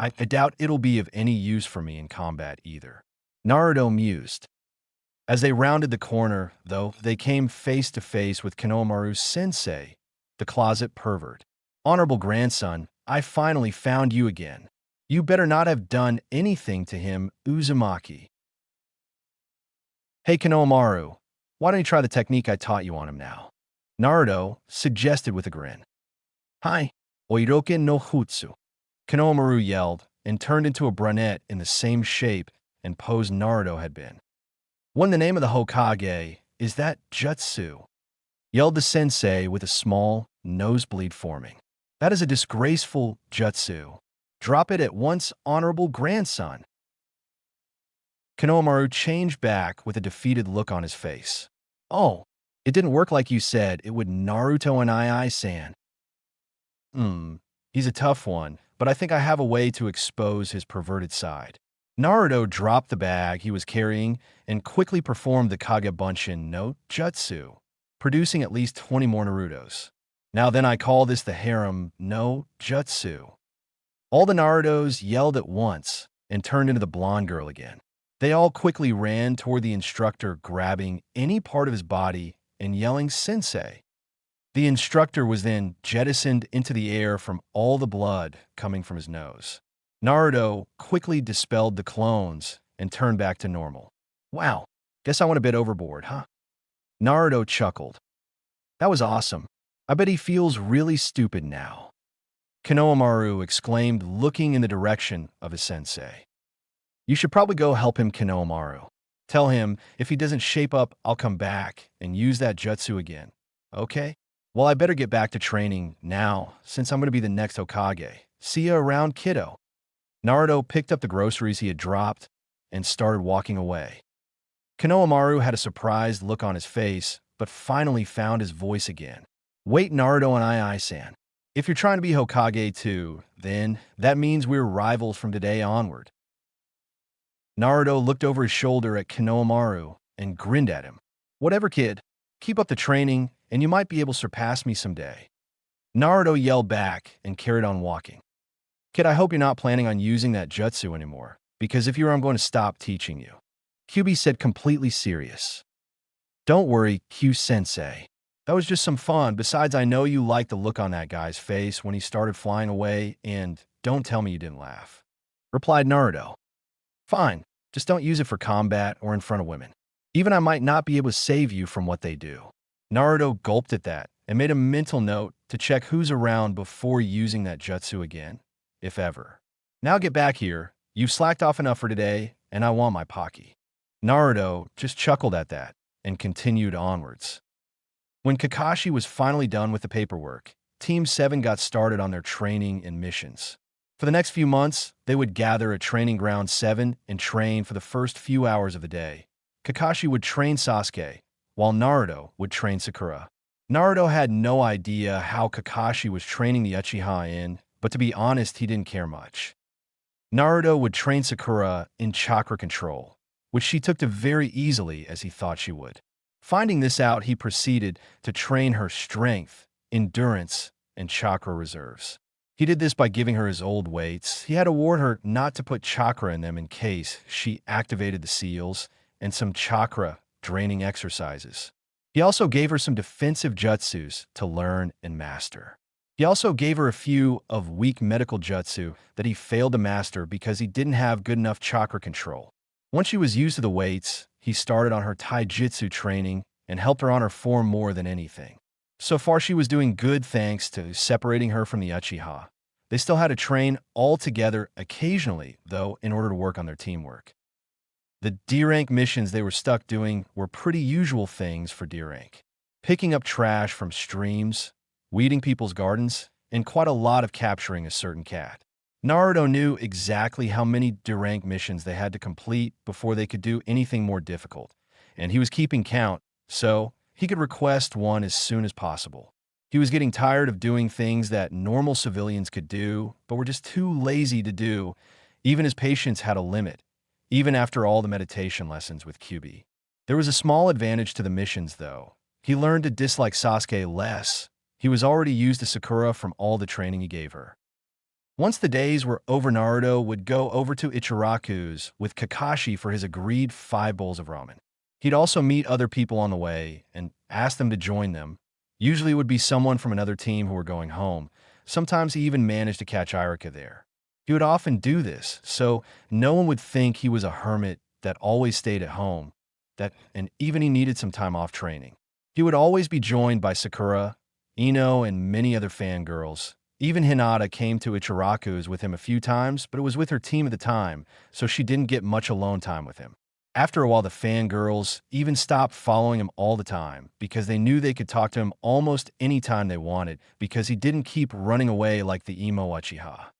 I doubt it'll be of any use for me in combat either. Naruto mused. As they rounded the corner, though, they came face to face with Konohamaru's sensei, the closet pervert. Honorable grandson, I finally found you again. You better not have done anything to him, Uzumaki. Hey, Konohamaru, why don't you try the technique I taught you on him now? Naruto suggested with a grin. Hi, Oiroke no Jutsu. Konohamaru yelled and turned into a brunette in the same shape and pose Naruto had been. When the name of the Hokage is that jutsu, yelled the sensei with a small nosebleed forming. That is a disgraceful jutsu. Drop it at once, honorable grandson. Konohamaru changed back with a defeated look on his face. Oh, it didn't work like you said it would, Naruto and I-san. He's a tough one, but I think I have a way to expose his perverted side. Naruto dropped the bag he was carrying and quickly performed the Kagebunshin no Jutsu, producing at least 20 more Narutos. Now then, I call this the harem no Jutsu. All the Narutos yelled at once and turned into the blonde girl again. They all quickly ran toward the instructor, grabbing any part of his body and yelling "Sensei." The instructor was then jettisoned into the air from all the blood coming from his nose. Naruto quickly dispelled the clones and turned back to normal. Wow, guess I went a bit overboard, huh? Naruto chuckled. That was awesome. I bet he feels really stupid now. Konohamaru exclaimed, looking in the direction of his sensei. You should probably go help him, Konohamaru. Tell him if he doesn't shape up, I'll come back and use that jutsu again. Okay? Well, I better get back to training now, since I'm going to be the next Hokage. See ya around, kiddo. Naruto picked up the groceries he had dropped and started walking away. Konohamaru had a surprised look on his face, but finally found his voice again. Wait, Naruto and I-san. If you're trying to be Hokage too, then that means we're rivals from today onward. Naruto looked over his shoulder at Konohamaru and grinned at him. Whatever, kid. Keep up the training, and you might be able to surpass me someday. Naruto yelled back and carried on walking. Kid, I hope you're not planning on using that jutsu anymore, because if you are, I'm going to stop teaching you. Kyūbi said, completely serious. Don't worry, Q-sensei. That was just some fun. Besides, I know you liked the look on that guy's face when he started flying away, and don't tell me you didn't laugh. Replied Naruto. Fine, just don't use it for combat or in front of women. Even I might not be able to save you from what they do. Naruto gulped at that and made a mental note to check who's around before using that jutsu again, if ever. Now get back here. You've slacked off enough for today, and I want my Pocky. Naruto just chuckled at that and continued onwards. When Kakashi was finally done with the paperwork, Team 7 got started on their training and missions. For the next few months, they would gather at Training Ground 7 and train for the first few hours of the day. Kakashi would train Sasuke, while Naruto would train Sakura. Naruto had no idea how Kakashi was training the Uchiha in, but to be honest, he didn't care much. Naruto would train Sakura in chakra control, which she took to very easily as he thought she would. Finding this out, he proceeded to train her strength, endurance, and chakra reserves. He did this by giving her his old weights. He had to warn her not to put chakra in them in case she activated the seals, and some chakra draining exercises. He also gave her some defensive jutsus to learn and master. He also gave her a few of weak medical jutsu that he failed to master because he didn't have good enough chakra control. Once she was used to the weights, he started on her taijutsu training and helped her on her form more than anything. So far, she was doing good thanks to separating her from the Uchiha. They still had to train all together occasionally, though, in order to work on their teamwork. The D-rank missions they were stuck doing were pretty usual things for D-rank. Picking up trash from streams, weeding people's gardens, and quite a lot of capturing a certain cat. Naruto knew exactly how many D-rank missions they had to complete before they could do anything more difficult, and he was keeping count, so he could request one as soon as possible. He was getting tired of doing things that normal civilians could do, but were just too lazy to do. Even his patience had a limit, even after all the meditation lessons with Kyūbi. There was a small advantage to the missions, though. He learned to dislike Sasuke less. He was already used to Sakura from all the training he gave her. Once the days were over, Naruto would go over to Ichiraku's with Kakashi for his agreed 5 bowls of ramen. He'd also meet other people on the way and ask them to join them. Usually it would be someone from another team who were going home. Sometimes he even managed to catch Irika there. He would often do this, so no one would think he was a hermit that always stayed at home, and even he needed some time off training. He would always be joined by Sakura, Ino, and many other fangirls. Even Hinata came to Ichiraku's with him a few times, but it was with her team at the time, so she didn't get much alone time with him. After a while, the fangirls even stopped following him all the time because they knew they could talk to him almost any time they wanted because he didn't keep running away like the emo Uchiha.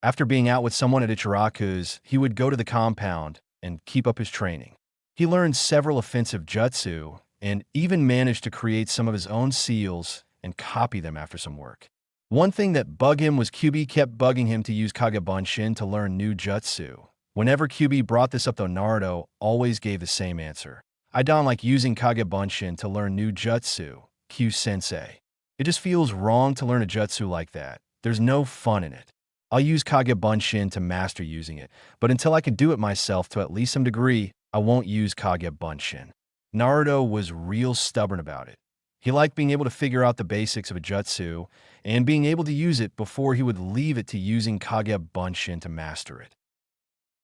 After being out with someone at Ichiraku's, he would go to the compound and keep up his training. He learned several offensive jutsu and even managed to create some of his own seals and copy them after some work. One thing that bugged him was Kyūbi kept bugging him to use Kagebunshin to learn new jutsu. Whenever Kyūbi brought this up, though, Naruto always gave the same answer. I don't like using Kagebunshin to learn new jutsu, Q-sensei. It just feels wrong to learn a jutsu like that. There's no fun in it. I'll use Kagebunshin to master using it, but until I can do it myself to at least some degree, I won't use Kagebunshin. Naruto was real stubborn about it. He liked being able to figure out the basics of a jutsu and being able to use it before he would leave it to using Kagebunshin to master it.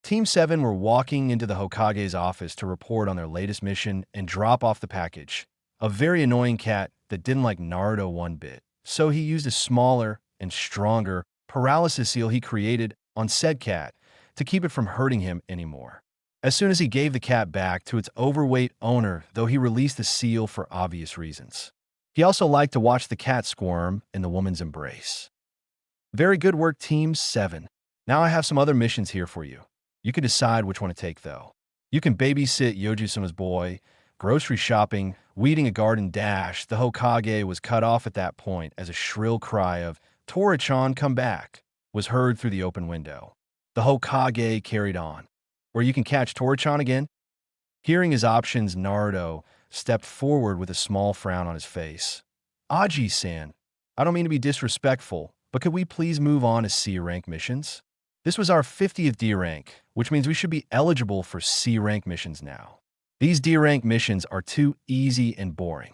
Team 7 were walking into the Hokage's office to report on their latest mission and drop off the package. A very annoying cat that didn't like Naruto one bit, so he used a smaller and stronger paralysis seal he created on said cat to keep it from hurting him anymore. As soon as he gave the cat back to its overweight owner, though, he released the seal for obvious reasons. He also liked to watch the cat squirm in the woman's embrace. Very good work, Team 7. Now I have some other missions here for you. You can decide which one to take, though. You can babysit Yoji-sama's boy, grocery shopping, weeding a garden. The Hokage was cut off at that point as a shrill cry of "Tora-chan, come back!" was heard through the open window. The Hokage carried on. Or you can catch Tora-chan again. Hearing his options, Naruto stepped forward with a small frown on his face. Aji-san, I don't mean to be disrespectful, but could we please move on to C-rank missions? This was our 50th D rank, which means we should be eligible for C rank missions now. These D rank missions are too easy and boring.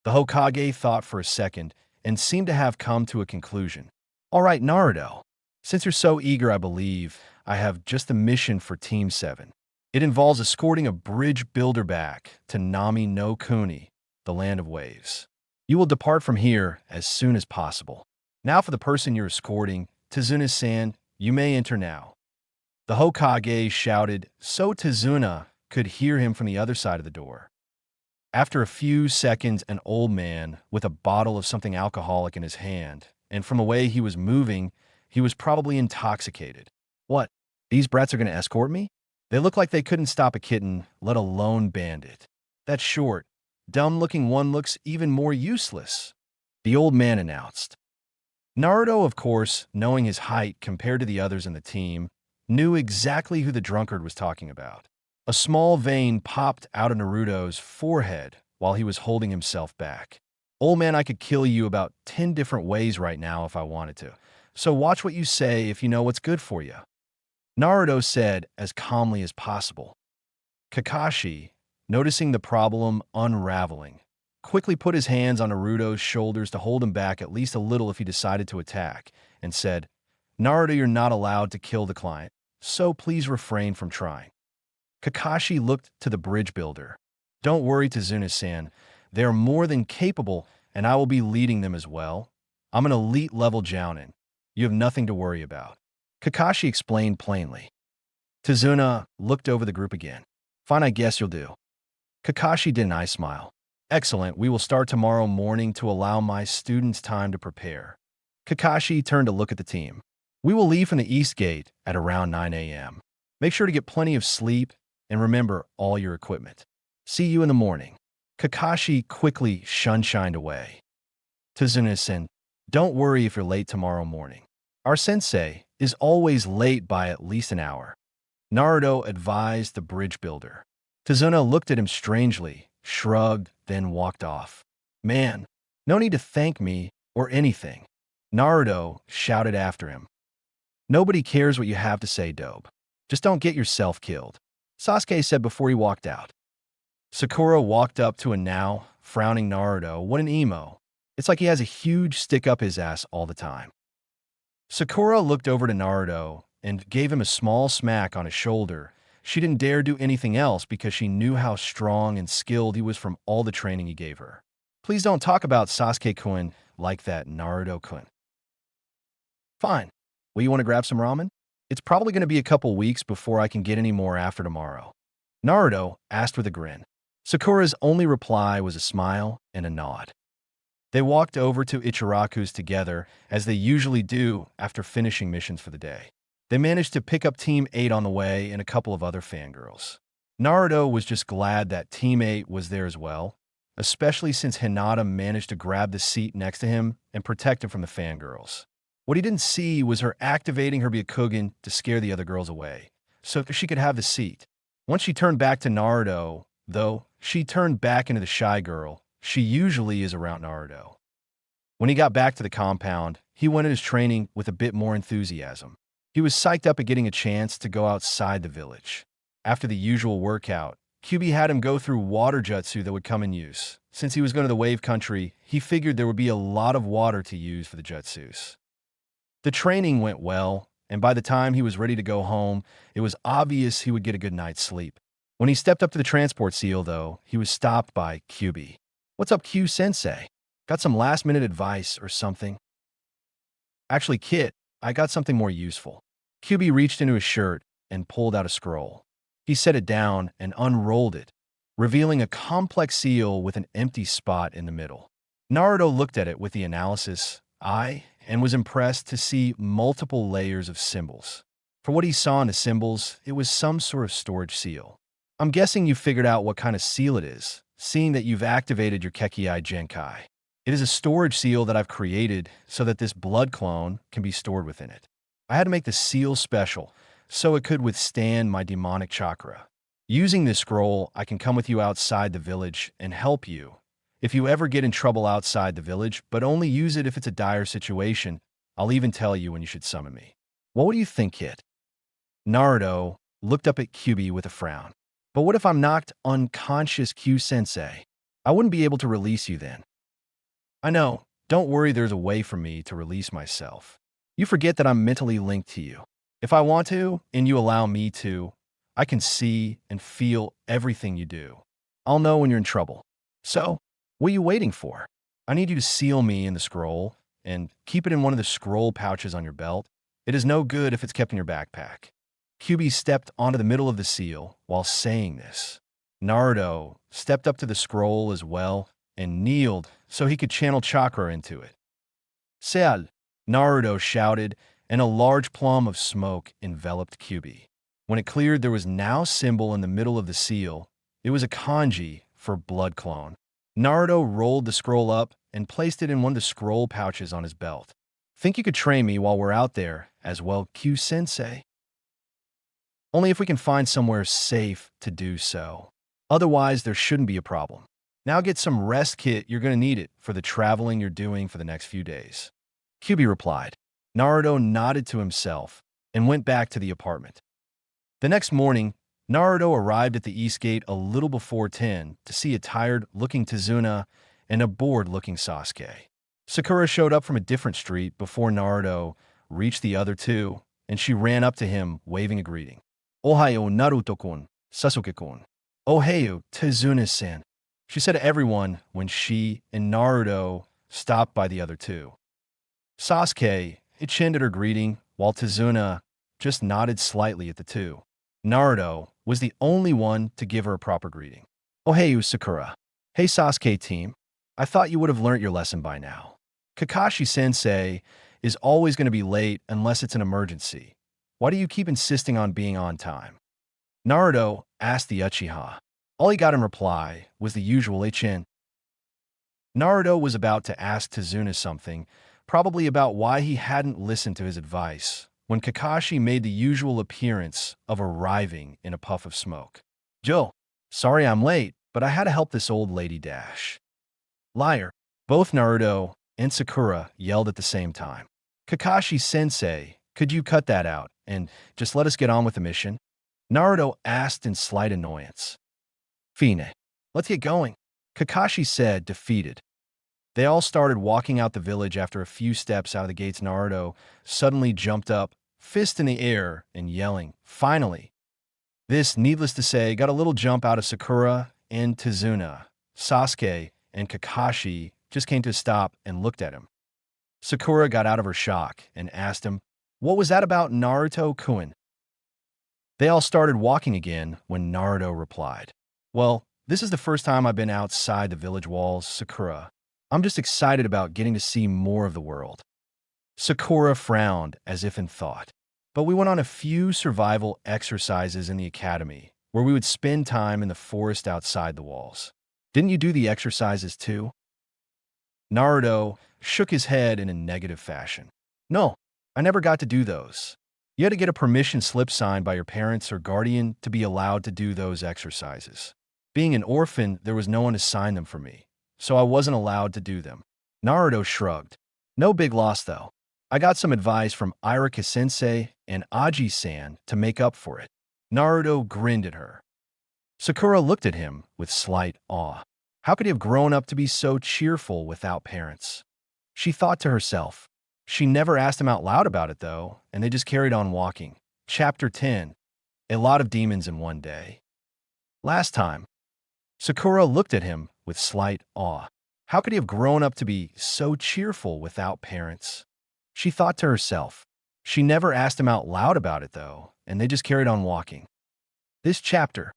The Hokage thought for a second and seemed to have come to a conclusion. All right, Naruto, since you're so eager, I believe I have just a mission for Team 7. It involves escorting a bridge builder back to Nami no Kuni, the land of waves. You will depart from here as soon as possible. Now for the person you're escorting, Tazuna-san, you may enter now. The Hokage shouted so Tazuna could hear him from the other side of the door. After a few seconds, an old man with a bottle of something alcoholic in his hand, and from the way he was moving, he was probably intoxicated. What? These brats are going to escort me? They look like they couldn't stop a kitten, let alone Bandit. That short, dumb-looking one looks even more useless, the old man announced. Naruto, of course, knowing his height compared to the others in the team, knew exactly who the drunkard was talking about. A small vein popped out of Naruto's forehead while he was holding himself back. Old man, I could kill you about 10 different ways right now if I wanted to, so watch what you say if you know what's good for you, Naruto said as calmly as possible. Kakashi, noticing the problem unraveling, quickly put his hands on Naruto's shoulders to hold him back at least a little if he decided to attack, and said, Naruto, you're not allowed to kill the client, so please refrain from trying. Kakashi looked to the bridge builder. Don't worry, Tazuna-san, they are more than capable, and I will be leading them as well. I'm an elite-level jounin. You have nothing to worry about, Kakashi explained plainly. Tazuna looked over the group again. Fine, I guess you'll do. Kakashi did an eye smile. Excellent, we will start tomorrow morning to allow my students time to prepare. Kakashi turned to look at the team. We will leave from the East Gate at around 9 a.m. Make sure to get plenty of sleep and remember all your equipment. See you in the morning. Kakashi quickly shunshined away. Tazuna-sen, don't worry if you're late tomorrow morning. Our sensei is always late by at least an hour. Naruto advised the bridge builder. Tazuna looked at him strangely, shrugged, then walked off. Man, no need to thank me or anything. Naruto shouted after him. Nobody cares what you have to say, Dobe. Just don't get yourself killed, Sasuke said before he walked out. Sakura walked up to a now frowning Naruto. What an emo. It's like he has a huge stick up his ass all the time. Sakura looked over to Naruto and gave him a small smack on his shoulder. She didn't dare do anything else because she knew how strong and skilled he was from all the training he gave her. Please don't talk about Sasuke-kun like that, Naruto-kun. Fine. Will you want to grab some ramen? It's probably going to be a couple weeks before I can get any more after tomorrow. Naruto asked with a grin. Sakura's only reply was a smile and a nod. They walked over to Ichiraku's together, as they usually do after finishing missions for the day. They managed to pick up Team 8 on the way and a couple of other fangirls. Naruto was just glad that Team 8 was there as well, especially since Hinata managed to grab the seat next to him and protect him from the fangirls. What he didn't see was her activating her Byakugan to scare the other girls away, so she could have the seat. Once she turned back to Naruto, though, she turned back into the shy girl she usually is around Naruto. When he got back to the compound, he went at his training with a bit more enthusiasm. He was psyched up at getting a chance to go outside the village. After the usual workout, Kyūbi had him go through water jutsu that would come in use. Since he was going to the wave country, he figured there would be a lot of water to use for the jutsus. The training went well, and by the time he was ready to go home, it was obvious he would get a good night's sleep. When he stepped up to the transport seal, though, he was stopped by Kyūbi. What's up, Q-sensei? Got some last-minute advice or something? Actually, Kit, I got something more useful. Kyūbi reached into his shirt and pulled out a scroll. He set it down and unrolled it, revealing a complex seal with an empty spot in the middle. Naruto looked at it with the analysis eye and was impressed to see multiple layers of symbols. For what he saw in the symbols, it was some sort of storage seal. I'm guessing you figured out what kind of seal it is, seeing that you've activated your Kekkai Genkai. It is a storage seal that I've created so that this blood clone can be stored within it. I had to make the seal special so it could withstand my demonic chakra. Using this scroll, I can come with you outside the village and help you. If you ever get in trouble outside the village, but only use it if it's a dire situation, I'll even tell you when you should summon me. What would you think, Kit? Naruto looked up at Kyūbi with a frown. But what if I'm knocked unconscious, Q-sensei? I wouldn't be able to release you then. I know. Don't worry, there's a way for me to release myself. You forget that I'm mentally linked to you. If I want to, and you allow me to, I can see and feel everything you do. I'll know when you're in trouble. So, what are you waiting for? I need you to seal me in the scroll and keep it in one of the scroll pouches on your belt. It is no good if it's kept in your backpack. Kyūbi stepped onto the middle of the seal while saying this. Naruto stepped up to the scroll as well and kneeled so he could channel chakra into it. Seal! Naruto shouted, and a large plume of smoke enveloped Kyūbi. When it cleared, there was now a symbol in the middle of the seal. It was a kanji for blood clone. Naruto rolled the scroll up and placed it in one of the scroll pouches on his belt. Think you could train me while we're out there as well, Q-sensei? Only if we can find somewhere safe to do so. Otherwise, there shouldn't be a problem. Now get some rest, Kit. You're going to need it for the traveling you're doing for the next few days. Kyūbi replied. Naruto nodded to himself and went back to the apartment. The next morning, Naruto arrived at the East Gate a little before 10 to see a tired-looking Tazuna and a bored-looking Sasuke. Sakura showed up from a different street before Naruto reached the other two, and she ran up to him, waving a greeting. Ohayo, Naruto-kun, Sasuke-kun. Ohayo, Tazuna-san, she said to everyone when she and Naruto stopped by the other two. Sasuke chinned at her greeting, while Tazuna just nodded slightly at the two. Naruto was the only one to give her a proper greeting. Ohayo, Sakura. Hey, Sasuke team. I thought you would have learnt your lesson by now. Kakashi-sensei is always going to be late unless it's an emergency. Why do you keep insisting on being on time? Naruto asked the Uchiha. All he got in reply was the usual H-in. Naruto was about to ask Tazuna something, probably about why he hadn't listened to his advice, when Kakashi made the usual appearance of arriving in a puff of smoke. "Joe, sorry I'm late, but I had to help this old lady dash." "Liar." Both Naruto and Sakura yelled at the same time. "Kakashi-sensei, could you cut that out and just let us get on with the mission?" Naruto asked in slight annoyance. "Fine. Let's get going," Kakashi said, defeated. They all started walking out the village. After a few steps out of the gates, Naruto suddenly jumped up, fist in the air, and yelling, "Finally!" This, needless to say, got a little jump out of Sakura and Tazuna. Sasuke and Kakashi just came to a stop and looked at him. Sakura got out of her shock and asked him, "What was that about, Naruto-kun?" They all started walking again when Naruto replied, "Well, this is the first time I've been outside the village walls, Sakura. I'm just excited about getting to see more of the world." Sakura frowned as if in thought. "But we went on a few survival exercises in the academy, where we would spend time in the forest outside the walls. Didn't you do the exercises too?" Naruto shook his head in a negative fashion. "No, I never got to do those. You had to get a permission slip signed by your parents or guardian to be allowed to do those exercises. Being an orphan, there was no one to sign them for me, so I wasn't allowed to do them." Naruto shrugged. "No big loss, though. I got some advice from Irika-sensei and Aji-san to make up for it." Naruto grinned at her. Sakura looked at him with slight awe. How could he have grown up to be so cheerful without parents? She thought to herself. She never asked him out loud about it, though, and they just carried on walking. Chapter 10. A lot of demons in one day. Last time, Sakura looked at him with slight awe. How could he have grown up to be so cheerful without parents? She thought to herself. She never asked him out loud about it, though, and they just carried on walking. This chapter,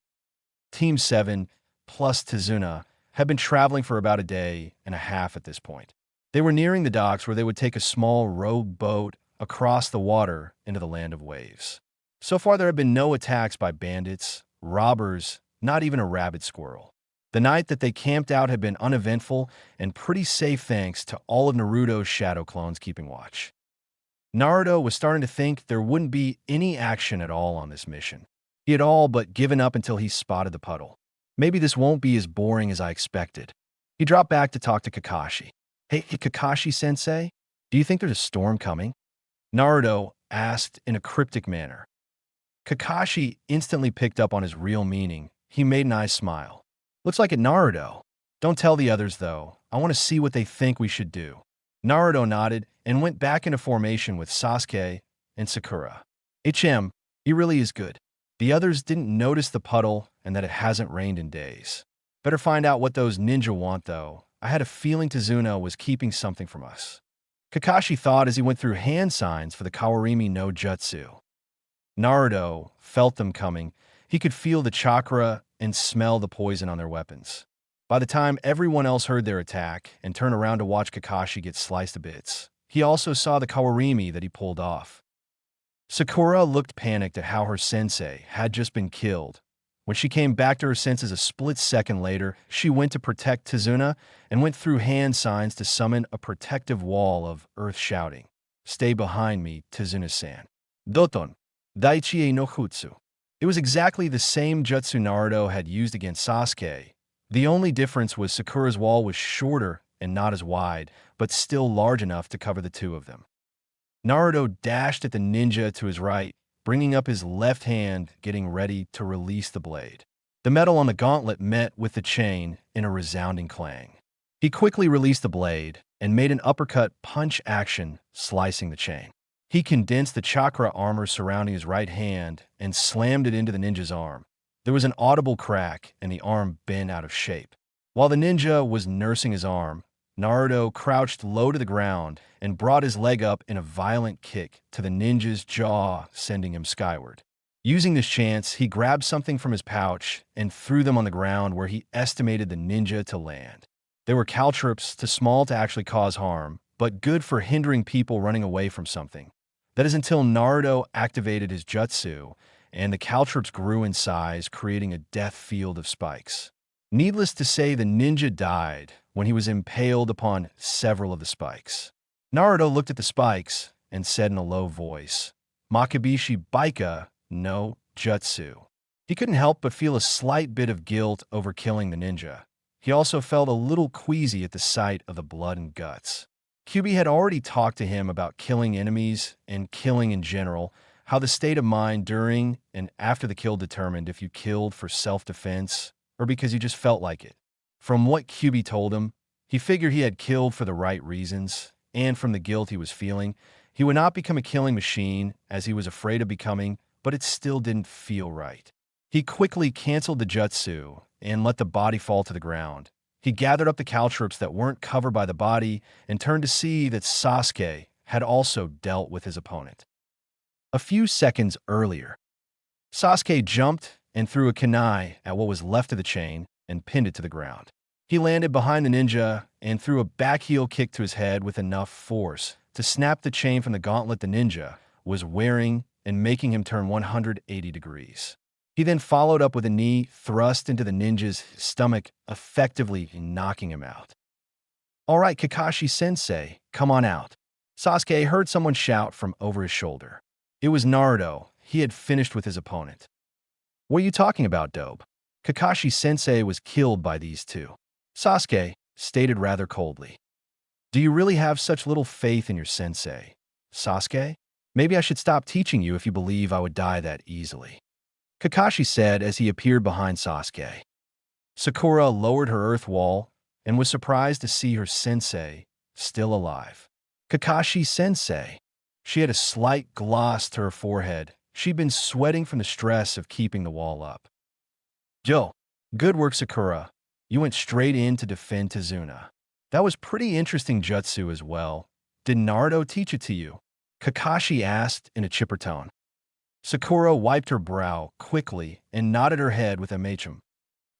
Team 7 plus Tazuna had been traveling for about a day and a half at this point. They were nearing the docks where they would take a small rowed boat across the water into the land of waves. So far, there had been no attacks by bandits, robbers, not even a rabid squirrel. The night that they camped out had been uneventful and pretty safe thanks to all of Naruto's shadow clones keeping watch. Naruto was starting to think there wouldn't be any action at all on this mission. He had all but given up until he spotted the puddle. Maybe this won't be as boring as I expected. He dropped back to talk to Kakashi. Hey, Kakashi-sensei, do you think there's a storm coming?" Naruto asked in a cryptic manner. Kakashi instantly picked up on his real meaning. He made an eye smile. "Looks like it, Naruto. Don't tell the others, though. I want to see what they think we should do." Naruto nodded and went back into formation with Sasuke and Sakura. "HM, he really is good. The others didn't notice the puddle and that it hasn't rained in days. Better find out what those ninja want, though. I had a feeling Tazuna was keeping something from us." Kakashi thought as he went through hand signs for the Kawarimi no Jutsu. Naruto felt them coming. He could feel the chakra and smell the poison on their weapons. By the time everyone else heard their attack and turned around to watch Kakashi get sliced to bits, he also saw the Kawarimi that he pulled off. Sakura looked panicked at how her sensei had just been killed. When she came back to her senses a split second later, she went to protect Tazuna and went through hand signs to summon a protective wall of earth shouting, "Stay behind me, Tazuna-san. Doton, Daichi no Jutsu." It was exactly the same jutsu Naruto had used against Sasuke. The only difference was Sakura's wall was shorter and not as wide, but still large enough to cover the two of them. Naruto dashed at the ninja to his right, bringing up his left hand, getting ready to release the blade. The metal on the gauntlet met with the chain in a resounding clang. He quickly released the blade and made an uppercut punch action, slicing the chain. He condensed the chakra armor surrounding his right hand and slammed it into the ninja's arm. There was an audible crack and the arm bent out of shape. While the ninja was nursing his arm, Naruto crouched low to the ground and brought his leg up in a violent kick to the ninja's jaw, sending him skyward. Using this chance, he grabbed something from his pouch and threw them on the ground where he estimated the ninja to land. They were caltrops, too small to actually cause harm, but good for hindering people running away from something. That is until Naruto activated his jutsu and the caltrops grew in size, creating a death field of spikes. Needless to say, the ninja died when he was impaled upon several of the spikes. Naruto looked at the spikes and said in a low voice, "Makabishi Baika no Jutsu." He couldn't help but feel a slight bit of guilt over killing the ninja. He also felt a little queasy at the sight of the blood and guts. Kyūbi had already talked to him about killing enemies and killing in general, how the state of mind during and after the kill determined if you killed for self-defense or because you just felt like it. From what Kyūbi told him, he figured he had killed for the right reasons, and from the guilt he was feeling, he would not become a killing machine as he was afraid of becoming, but it still didn't feel right. He quickly canceled the jutsu and let the body fall to the ground. He gathered up the caltrops that weren't covered by the body and turned to see that Sasuke had also dealt with his opponent. A few seconds earlier, Sasuke jumped and threw a kunai at what was left of the chain and pinned it to the ground. He landed behind the ninja and threw a back heel kick to his head with enough force to snap the chain from the gauntlet the ninja was wearing and making him turn 180 degrees. He then followed up with a knee thrust into the ninja's stomach, effectively knocking him out. "All right, Kakashi-sensei, come on out." Sasuke heard someone shout from over his shoulder. It was Naruto. He had finished with his opponent. "What are you talking about, dope?" Kakashi-sensei was killed by these two. Sasuke stated rather coldly. "Do you really have such little faith in your sensei? Sasuke? Maybe I should stop teaching you if you believe I would die that easily," Kakashi said as he appeared behind Sasuke. Sakura lowered her earth wall and was surprised to see her sensei still alive. "Kakashi-sensei." She had a slight gloss to her forehead. She'd been sweating from the stress of keeping the wall up. "Yo, good work, Sakura. You went straight in to defend Tazuna. That was pretty interesting jutsu as well. Did Naruto teach it to you?" Kakashi asked in a chipper tone. Sakura wiped her brow quickly and nodded her head with a machin.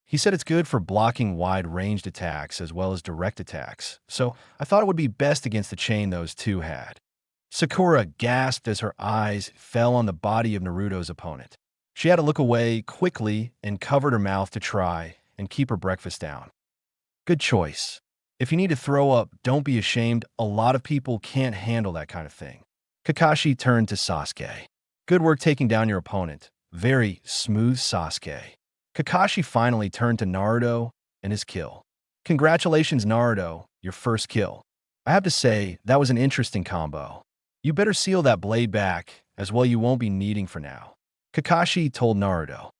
"He said it's good for blocking wide-ranged attacks as well as direct attacks, so I thought it would be best against the chain those two had." Sakura gasped as her eyes fell on the body of Naruto's opponent. She had to look away quickly and covered her mouth to try and keep her breakfast down. "Good choice. If you need to throw up, don't be ashamed. A lot of people can't handle that kind of thing." Kakashi turned to Sasuke. "Good work taking down your opponent. Very smooth, Sasuke." Kakashi finally turned to Naruto and his kill. "Congratulations, Naruto, your first kill. I have to say, that was an interesting combo. You better seal that blade back, as well you won't be needing for now," Kakashi told Naruto.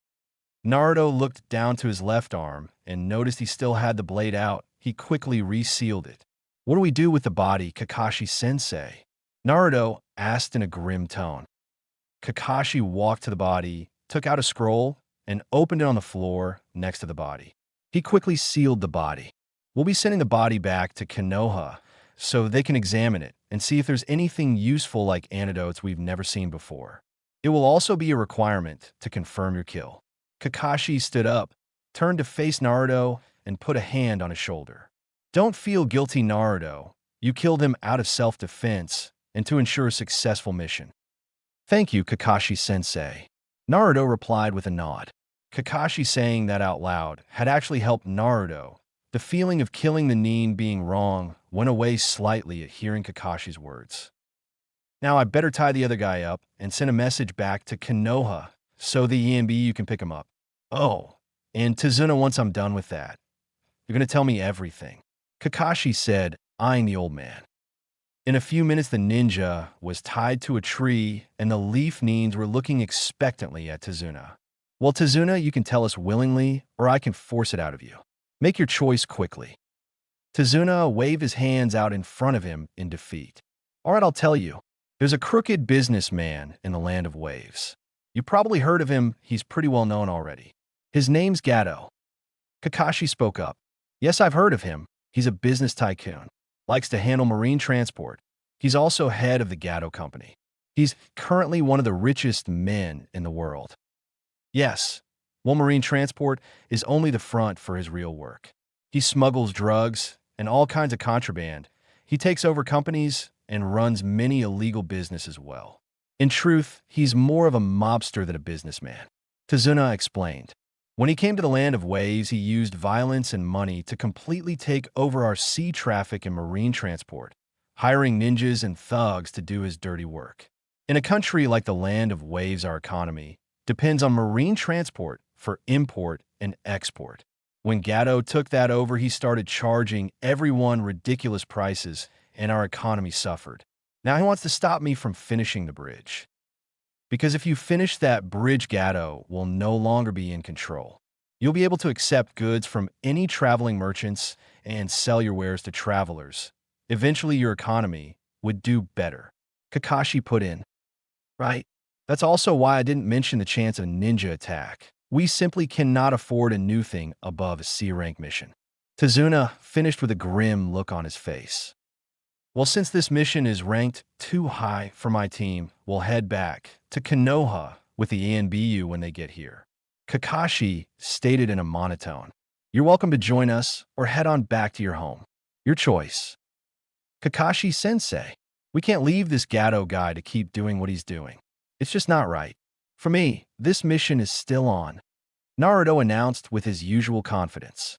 Naruto looked down to his left arm and noticed he still had the blade out. He quickly resealed it. "What do we do with the body, Kakashi-sensei?" Naruto asked in a grim tone. Kakashi walked to the body, took out a scroll, and opened it on the floor next to the body. He quickly sealed the body. "We'll be sending the body back to Konoha so they can examine it and see if there's anything useful like antidotes we've never seen before. It will also be a requirement to confirm your kill." Kakashi stood up, turned to face Naruto, and put a hand on his shoulder. "Don't feel guilty, Naruto. You killed him out of self-defense and to ensure a successful mission." "Thank you, Kakashi-sensei," Naruto replied with a nod. Kakashi saying that out loud had actually helped Naruto. The feeling of killing the Nin being wrong went away slightly at hearing Kakashi's words. "Now I better tie the other guy up and send a message back to Konoha so the you can pick him up. Oh, and Tazuna, once I'm done with that, you're going to tell me everything," Kakashi said, eyeing the old man. In a few minutes, the ninja was tied to a tree, and the leaf Nins were looking expectantly at Tazuna. "Well, Tazuna, you can tell us willingly, or I can force it out of you. Make your choice quickly." Tazuna waved his hands out in front of him in defeat. "All right, I'll tell you. There's a crooked businessman in the land of waves. You probably heard of him. He's pretty well known already. His name's Gato." Kakashi spoke up. "Yes, I've heard of him. He's a business tycoon. Likes to handle marine transport. He's also head of the Gato Company. He's currently one of the richest men in the world." "Yes, well, marine transport is only the front for his real work. He smuggles drugs and all kinds of contraband. He takes over companies and runs many illegal business as well. In truth, he's more of a mobster than a businessman. Tazuna explained. When he came to the land of waves, he used violence and money to completely take over our sea traffic and marine transport, hiring ninjas and thugs to do his dirty work. In a country like the land of waves, our economy depends on marine transport for import and export. When Gato took that over, he started charging everyone ridiculous prices, and our economy suffered. Now he wants to stop me from finishing the bridge. Because if you finish that bridge, Gato will no longer be in control. You'll be able to accept goods from any traveling merchants and sell your wares to travelers. Eventually, your economy would do better. Kakashi put in. Right? That's also why I didn't mention the chance of a ninja attack. We simply cannot afford a new thing above a C-rank mission. Tazuna finished with a grim look on his face. Well, since this mission is ranked too high for my team, we'll head back to Konoha with the ANBU when they get here. Kakashi stated in a monotone. You're welcome to join us or head on back to your home. Your choice. Kakashi-sensei, we can't leave this Gato guy to keep doing what he's doing. It's just not right. For me, this mission is still on, Naruto announced with his usual confidence.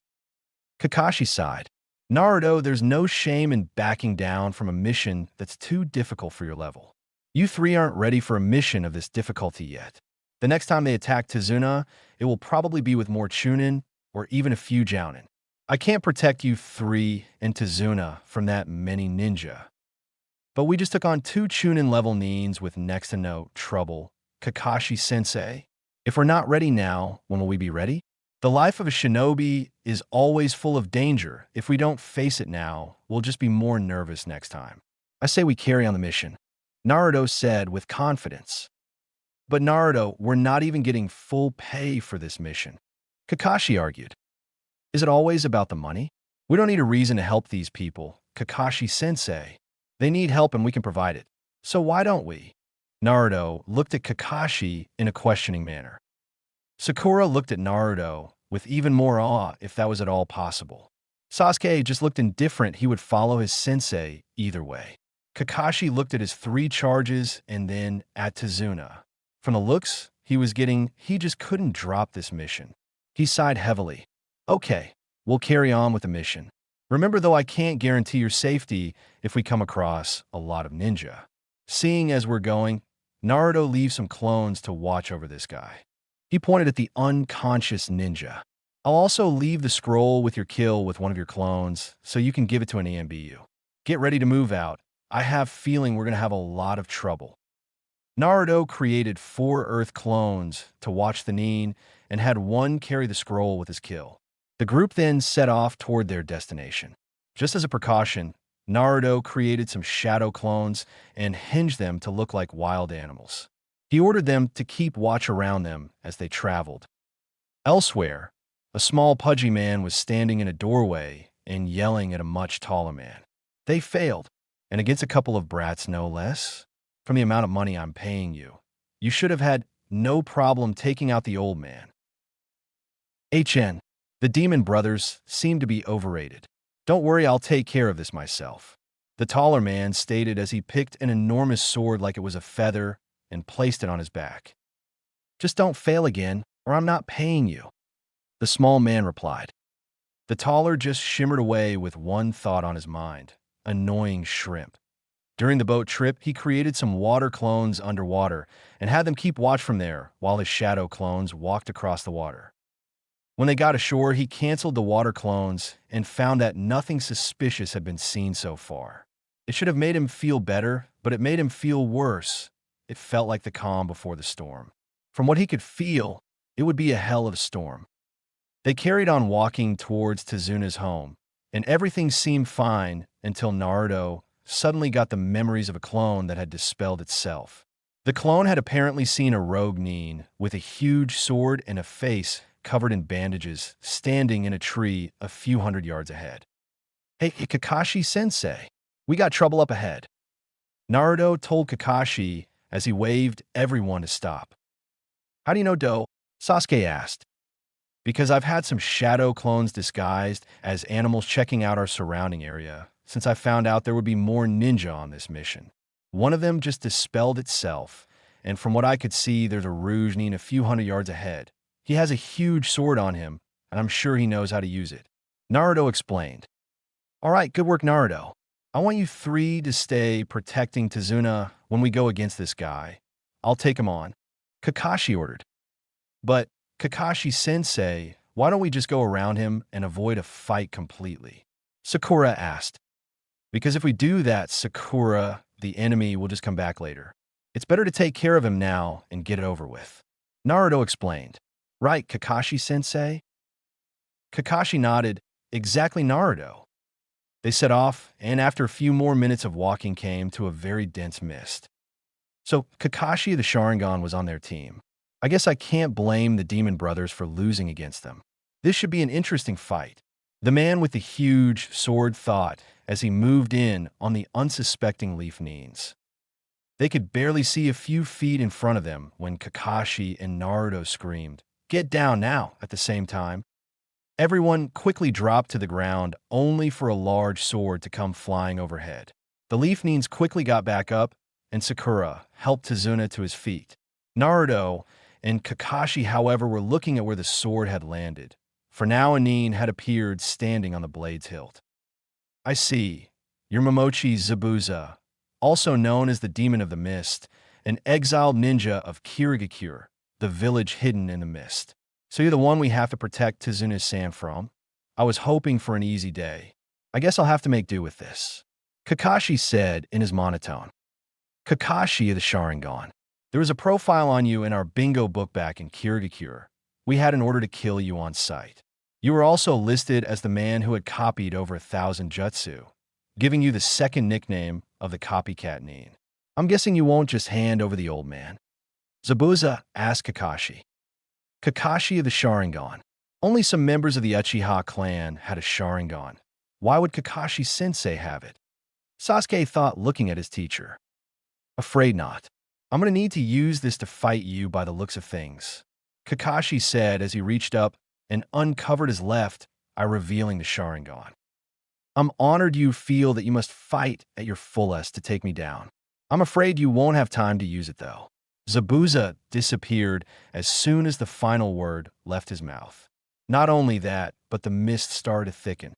Kakashi sighed. Naruto, there's no shame in backing down from a mission that's too difficult for your level. You three aren't ready for a mission of this difficulty yet. The next time they attack Tazuna, it will probably be with more Chunin or even a few Jounin. I can't protect you three and Tazuna from that many ninja. But we just took on 2 Chunin-level Nins with next to no trouble. Kakashi-sensei, if we're not ready now, when will we be ready? The life of a shinobi is always full of danger. If we don't face it now, we'll just be more nervous next time. I say we carry on the mission, Naruto said with confidence. But Naruto, we're not even getting full pay for this mission, Kakashi argued. Is it always about the money? We don't need a reason to help these people, Kakashi-sensei. They need help and we can provide it. So why don't we? Naruto looked at Kakashi in a questioning manner. Sakura looked at Naruto with even more awe if that was at all possible. Sasuke just looked indifferent. He would follow his sensei either way. Kakashi looked at his 3 charges and then at Tazuna. From the looks he was getting, he just couldn't drop this mission. He sighed heavily. Okay, we'll carry on with the mission. Remember though, I can't guarantee your safety if we come across a lot of ninja. Seeing as we're going, Naruto leaves some clones to watch over this guy. He pointed at the unconscious ninja. I'll also leave the scroll with your kill with one of your clones so you can give it to an AMBU. Get ready to move out. I have a feeling we're going to have a lot of trouble. Naruto created 4 Earth clones to watch the Nin and had one carry the scroll with his kill. The group then set off toward their destination. Just as a precaution, Naruto created some shadow clones and hinged them to look like wild animals. He ordered them to keep watch around them as they traveled. Elsewhere, a small pudgy man was standing in a doorway and yelling at a much taller man. They failed, and against a couple of brats no less. From the amount of money I'm paying you, you should have had no problem taking out the old man. The demon brothers seem to be overrated. Don't worry, I'll take care of this myself, the taller man stated as he picked an enormous sword like it was a feather and placed it on his back. Just don't fail again, or I'm not paying you, the small man replied. The taller just shimmered away with one thought on his mind: annoying shrimp. During the boat trip, he created some water clones underwater and had them keep watch from there while his shadow clones walked across the water. When they got ashore, he canceled the water clones and found that nothing suspicious had been seen so far. It should have made him feel better, but it made him feel worse. It felt like the calm before the storm. From what he could feel, it would be a hell of a storm. They carried on walking towards Tazuna's home, and everything seemed fine until Naruto suddenly got the memories of a clone that had dispelled itself. The clone had apparently seen a rogue Nin with a huge sword and a face covered in bandages standing in a tree a few hundred yards ahead. Hey, Kakashi-sensei, we got trouble up ahead, Naruto told Kakashi as he waved everyone to stop. How do you know, Do? Sasuke asked. Because I've had some shadow clones disguised as animals checking out our surrounding area since I found out there would be more ninja on this mission. One of them just dispelled itself, and from what I could see, there's a Rougenin a few hundred yards ahead. He has a huge sword on him, and I'm sure he knows how to use it. Naruto explained. All right, good work, Naruto. I want you three to stay protecting Tazuna when we go against this guy. I'll take him on. Kakashi ordered. But, Kakashi-sensei, why don't we just go around him and avoid a fight completely? Sakura asked. Because if we do that, Sakura, the enemy, will just come back later. It's better to take care of him now and get it over with. Naruto explained. Right, Kakashi-sensei? Kakashi nodded. Exactly, Naruto. They set off, and after a few more minutes of walking came to a very dense mist. So Kakashi the Sharingan was on their team. I guess I can't blame the Demon Brothers for losing against them. This should be an interesting fight. The man with the huge sword thought as he moved in on the unsuspecting Leaf Neens. They could barely see a few feet in front of them when Kakashi and Naruto screamed, "Get down now!" at the same time. Everyone quickly dropped to the ground only for a large sword to come flying overhead. The Leaf Neens quickly got back up, and Sakura helped Tazuna to his feet. Naruto and Kakashi, however, were looking at where the sword had landed, for now a Neen had appeared standing on the blade's hilt. I see. You're Momochi Zabuza, also known as the Demon of the Mist, an exiled ninja of Kirigakure, the village hidden in the mist. So you're the one we have to protect Tazuna-san from? I was hoping for an easy day. I guess I'll have to make do with this, Kakashi said in his monotone. Kakashi the Sharingan. There was a profile on you in our bingo book back in Kirigakure. We had an order to kill you on sight. You were also listed as the man who had copied over 1,000 jutsu, giving you the second nickname of the copycat Nin. I'm guessing you won't just hand over the old man. Zabuza asked Kakashi. Kakashi the Sharingan. Only some members of the Uchiha clan had a Sharingan. Why would Kakashi-sensei have it? Sasuke thought, looking at his teacher. Afraid not. I'm going to need to use this to fight you by the looks of things, Kakashi said as he reached up and uncovered his left eye, revealing the Sharingan. I'm honored you feel that you must fight at your fullest to take me down. I'm afraid you won't have time to use it, though. Zabuza disappeared as soon as the final word left his mouth. Not only that, but the mist started to thicken.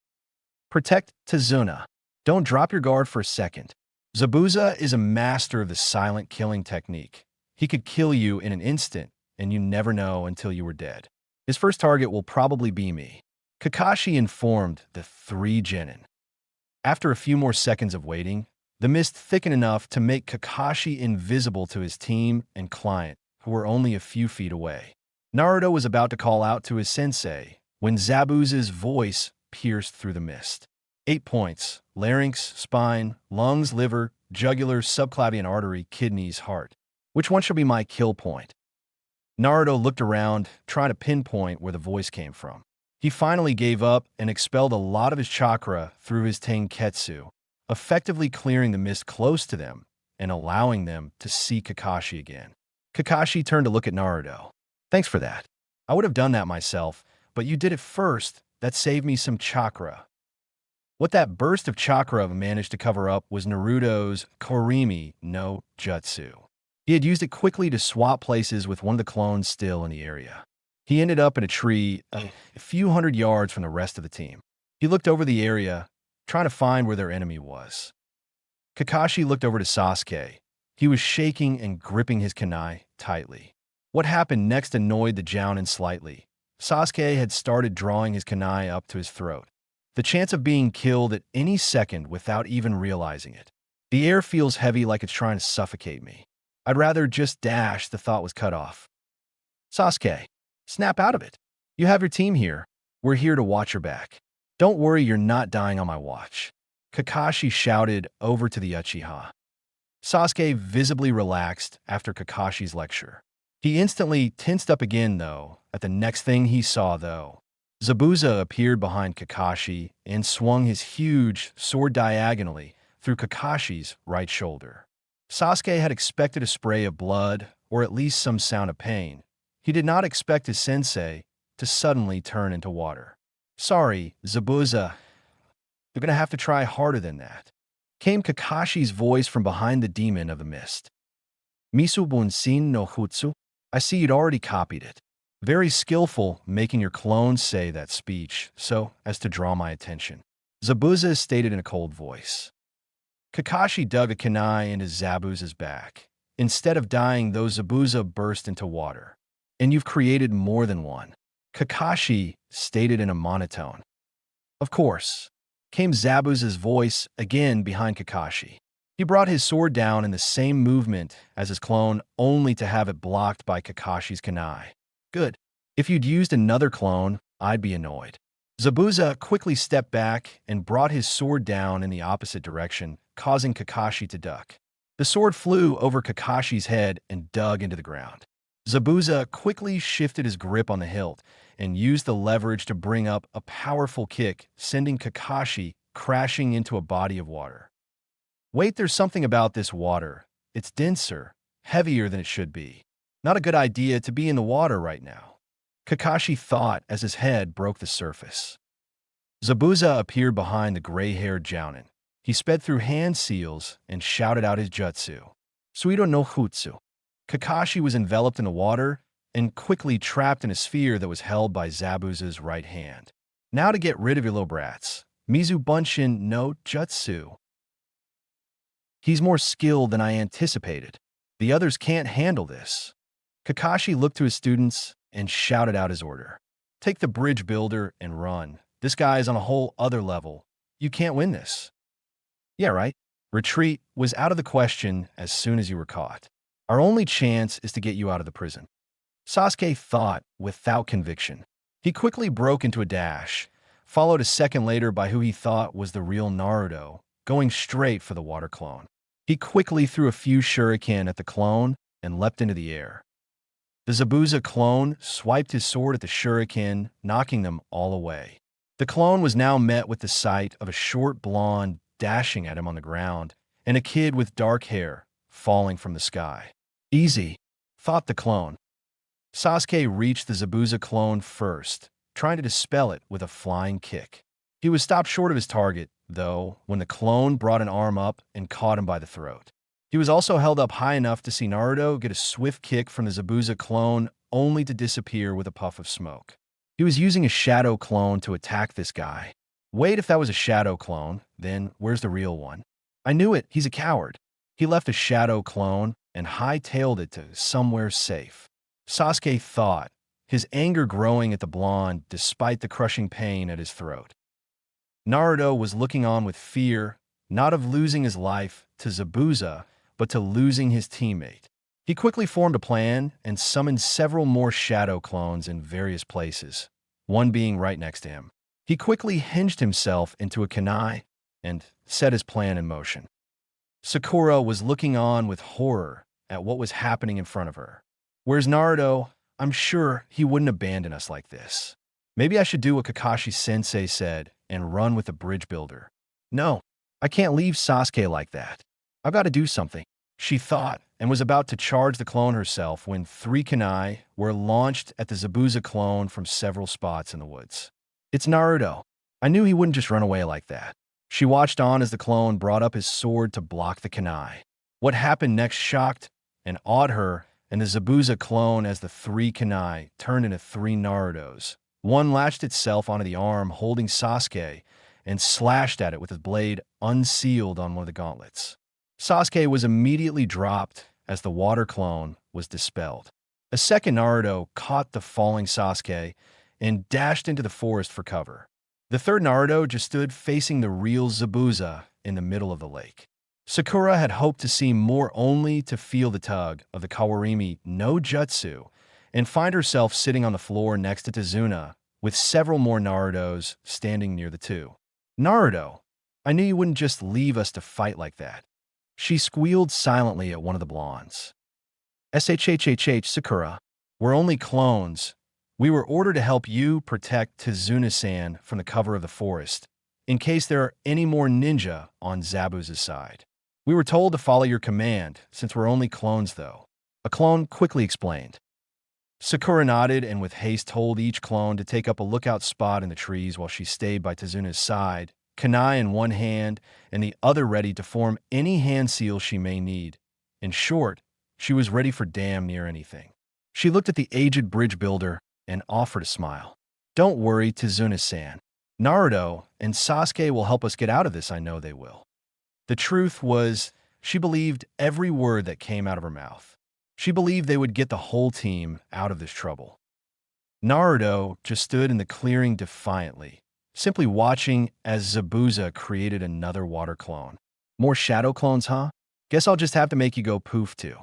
Protect Tazuna. Don't drop your guard for a second. Zabuza is a master of the silent killing technique. He could kill you in an instant, and you never know until you were dead. His first target will probably be me, Kakashi informed the three genin. After a few more seconds of waiting, the mist thickened enough to make Kakashi invisible to his team and client, who were only a few feet away. Naruto was about to call out to his sensei when Zabuza's voice pierced through the mist. 8 points: larynx, spine, lungs, liver, jugular, subclavian artery, kidneys, heart. Which one shall be my kill point? Naruto looked around, trying to pinpoint where the voice came from. He finally gave up and expelled a lot of his chakra through his Tenketsu, effectively clearing the mist close to them and allowing them to see Kakashi again. Kakashi turned to look at Naruto. Thanks for that. I would have done that myself, but you did it first. That saved me some chakra. What that burst of chakra managed to cover up was Naruto's Korimi no Jutsu. He had used it quickly to swap places with one of the clones still in the area. He ended up in a tree a few hundred yards from the rest of the team. He looked over the area, trying to find where their enemy was. Kakashi looked over to Sasuke. He was shaking and gripping his kunai tightly. What happened next annoyed the Jounin slightly. Sasuke had started drawing his kunai up to his throat. The chance of being killed at any second without even realizing it. The air feels heavy like it's trying to suffocate me. I'd rather just dash, the thought was cut off. Sasuke, snap out of it. You have your team here. We're here to watch your back. Don't worry, you're not dying on my watch, Kakashi shouted over to the Uchiha. Sasuke visibly relaxed after Kakashi's lecture. He instantly tensed up again, though, at the next thing he saw, though. Zabuza appeared behind Kakashi and swung his huge sword diagonally through Kakashi's right shoulder. Sasuke had expected a spray of blood, or at least some sound of pain. He did not expect his sensei to suddenly turn into water. Sorry, Zabuza. You're going to have to try harder than that, came Kakashi's voice from behind the demon of the mist. Misu bunsin no jutsu? I see you'd already copied it. Very skillful making your clones say that speech so as to draw my attention. Zabuza stated in a cold voice. Kakashi dug a kunai into Zabuza's back. Instead of dying, though, Zabuza burst into water. And you've created more than one. Kakashi stated in a monotone. Of course, came Zabuza's voice again behind Kakashi. He brought his sword down in the same movement as his clone, only to have it blocked by Kakashi's kunai. Good. If you'd used another clone, I'd be annoyed. Zabuza quickly stepped back and brought his sword down in the opposite direction, causing Kakashi to duck. The sword flew over Kakashi's head and dug into the ground. Zabuza quickly shifted his grip on the hilt and used the leverage to bring up a powerful kick, sending Kakashi crashing into a body of water. Wait, there's something about this water. It's denser, heavier than it should be. Not a good idea to be in the water right now, Kakashi thought as his head broke the surface. Zabuza appeared behind the gray-haired Jounin. He sped through hand seals and shouted out his jutsu. Suido no jutsu. Kakashi was enveloped in the water and quickly trapped in a sphere that was held by Zabuza's right hand. Now to get rid of your little brats. Mizu Bunshin no jutsu. He's more skilled than I anticipated. The others can't handle this. Kakashi looked to his students and shouted out his order. Take the bridge builder and run. This guy is on a whole other level. You can't win this. Yeah, right. Retreat was out of the question as soon as you were caught. Our only chance is to get you out of the prison. Sasuke thought without conviction. He quickly broke into a dash, followed a second later by who he thought was the real Naruto, going straight for the water clone. He quickly threw a few shuriken at the clone and leapt into the air. The Zabuza clone swiped his sword at the shuriken, knocking them all away. The clone was now met with the sight of a short blonde dashing at him on the ground, and a kid with dark hair falling from the sky. Easy, thought the clone. Sasuke reached the Zabuza clone first, trying to dispel it with a flying kick. He was stopped short of his target, though, when the clone brought an arm up and caught him by the throat. He was also held up high enough to see Naruto get a swift kick from the Zabuza clone, only to disappear with a puff of smoke. He was using a shadow clone to attack this guy. Wait, if that was a shadow clone, then where's the real one? I knew it, he's a coward. He left a shadow clone and hightailed it to somewhere safe. Sasuke thought, his anger growing at the blonde despite the crushing pain at his throat. Naruto was looking on with fear, not of losing his life to Zabuza, but to losing his teammate. He quickly formed a plan and summoned several more shadow clones in various places, one being right next to him. He quickly hinged himself into a kunai and set his plan in motion. Sakura was looking on with horror at what was happening in front of her. Whereas Naruto, I'm sure he wouldn't abandon us like this. Maybe I should do what Kakashi-sensei said and run with the bridge builder. No, I can't leave Sasuke like that. I've got to do something, she thought, and was about to charge the clone herself when 3 kunai were launched at the Zabuza clone from several spots in the woods. It's Naruto. I knew he wouldn't just run away like that. She watched on as the clone brought up his sword to block the kunai. What happened next shocked and awed her and the Zabuza clone as the 3 kunai turned into 3 Narutos. One latched itself onto the arm holding Sasuke and slashed at it with his blade unsealed on one of the gauntlets. Sasuke was immediately dropped as the water clone was dispelled. A second Naruto caught the falling Sasuke and dashed into the forest for cover. The third Naruto just stood facing the real Zabuza in the middle of the lake. Sakura had hoped to see more only to feel the tug of the Kawarimi no Jutsu and find herself sitting on the floor next to Tazuna with several more Narutos standing near the two. Naruto, I knew you wouldn't just leave us to fight like that. She squealed silently at one of the blondes. SHHHH, Sakura, we're only clones. We were ordered to help you protect Tazuna-san from the cover of the forest, in case there are any more ninja on Zabuza's side. We were told to follow your command, since we're only clones though. A clone quickly explained. Sakura nodded and with haste told each clone to take up a lookout spot in the trees while she stayed by Tazuna's side, kunai in one hand and the other ready to form any hand seal she may need. In short, She was ready for damn near anything. She looked at the aged bridge builder and offered a smile. Don't worry, Tizuna-san. Naruto and Sasuke will help us get out of this, I know they will. The truth was, she believed every word that came out of her mouth. She believed they would get the whole team out of this trouble. Naruto just stood in the clearing defiantly, simply watching as Zabuza created another water clone. More shadow clones, huh? Guess I'll just have to make you go poof too.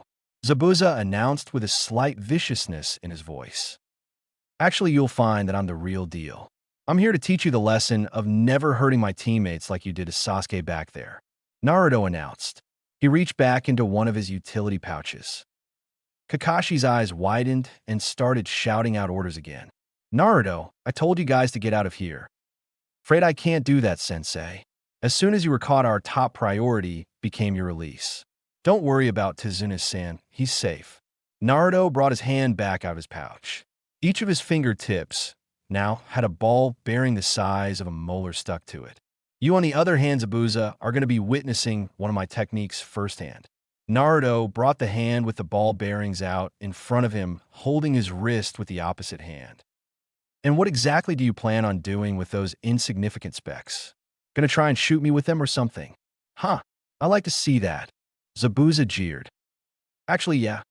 Zabuza announced with a slight viciousness in his voice. Actually, you'll find that I'm the real deal. I'm here to teach you the lesson of never hurting my teammates like you did to Sasuke back there. Naruto announced. He reached back into one of his utility pouches. Kakashi's eyes widened and started shouting out orders again. Naruto, I told you guys to get out of here. Afraid I can't do that, sensei. As soon as you were caught, our top priority became your release. Don't worry about Tizuna-san, he's safe. Naruto brought his hand back out of his pouch. Each of his fingertips now had a ball bearing the size of a molar stuck to it. You, on the other hand, Zabuza, are going to be witnessing one of my techniques firsthand. Naruto brought the hand with the ball bearings out in front of him, holding his wrist with the opposite hand. And what exactly do you plan on doing with those insignificant specks? Gonna try and shoot me with them or something? Huh, I like to see that. Zabuza jeered. Actually, yeah.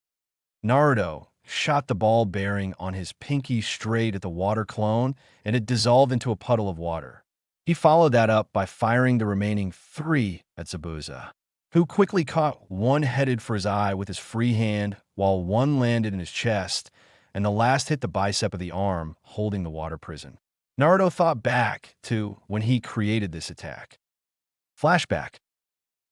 Naruto shot the ball bearing on his pinky straight at the water clone, and it dissolved into a puddle of water. He followed that up by firing the remaining 3 at Zabuza, who quickly caught one headed for his eye with his free hand, while one landed in his chest, and the last hit the bicep of the arm holding the water prison. Naruto thought back to when he created this attack. Flashback.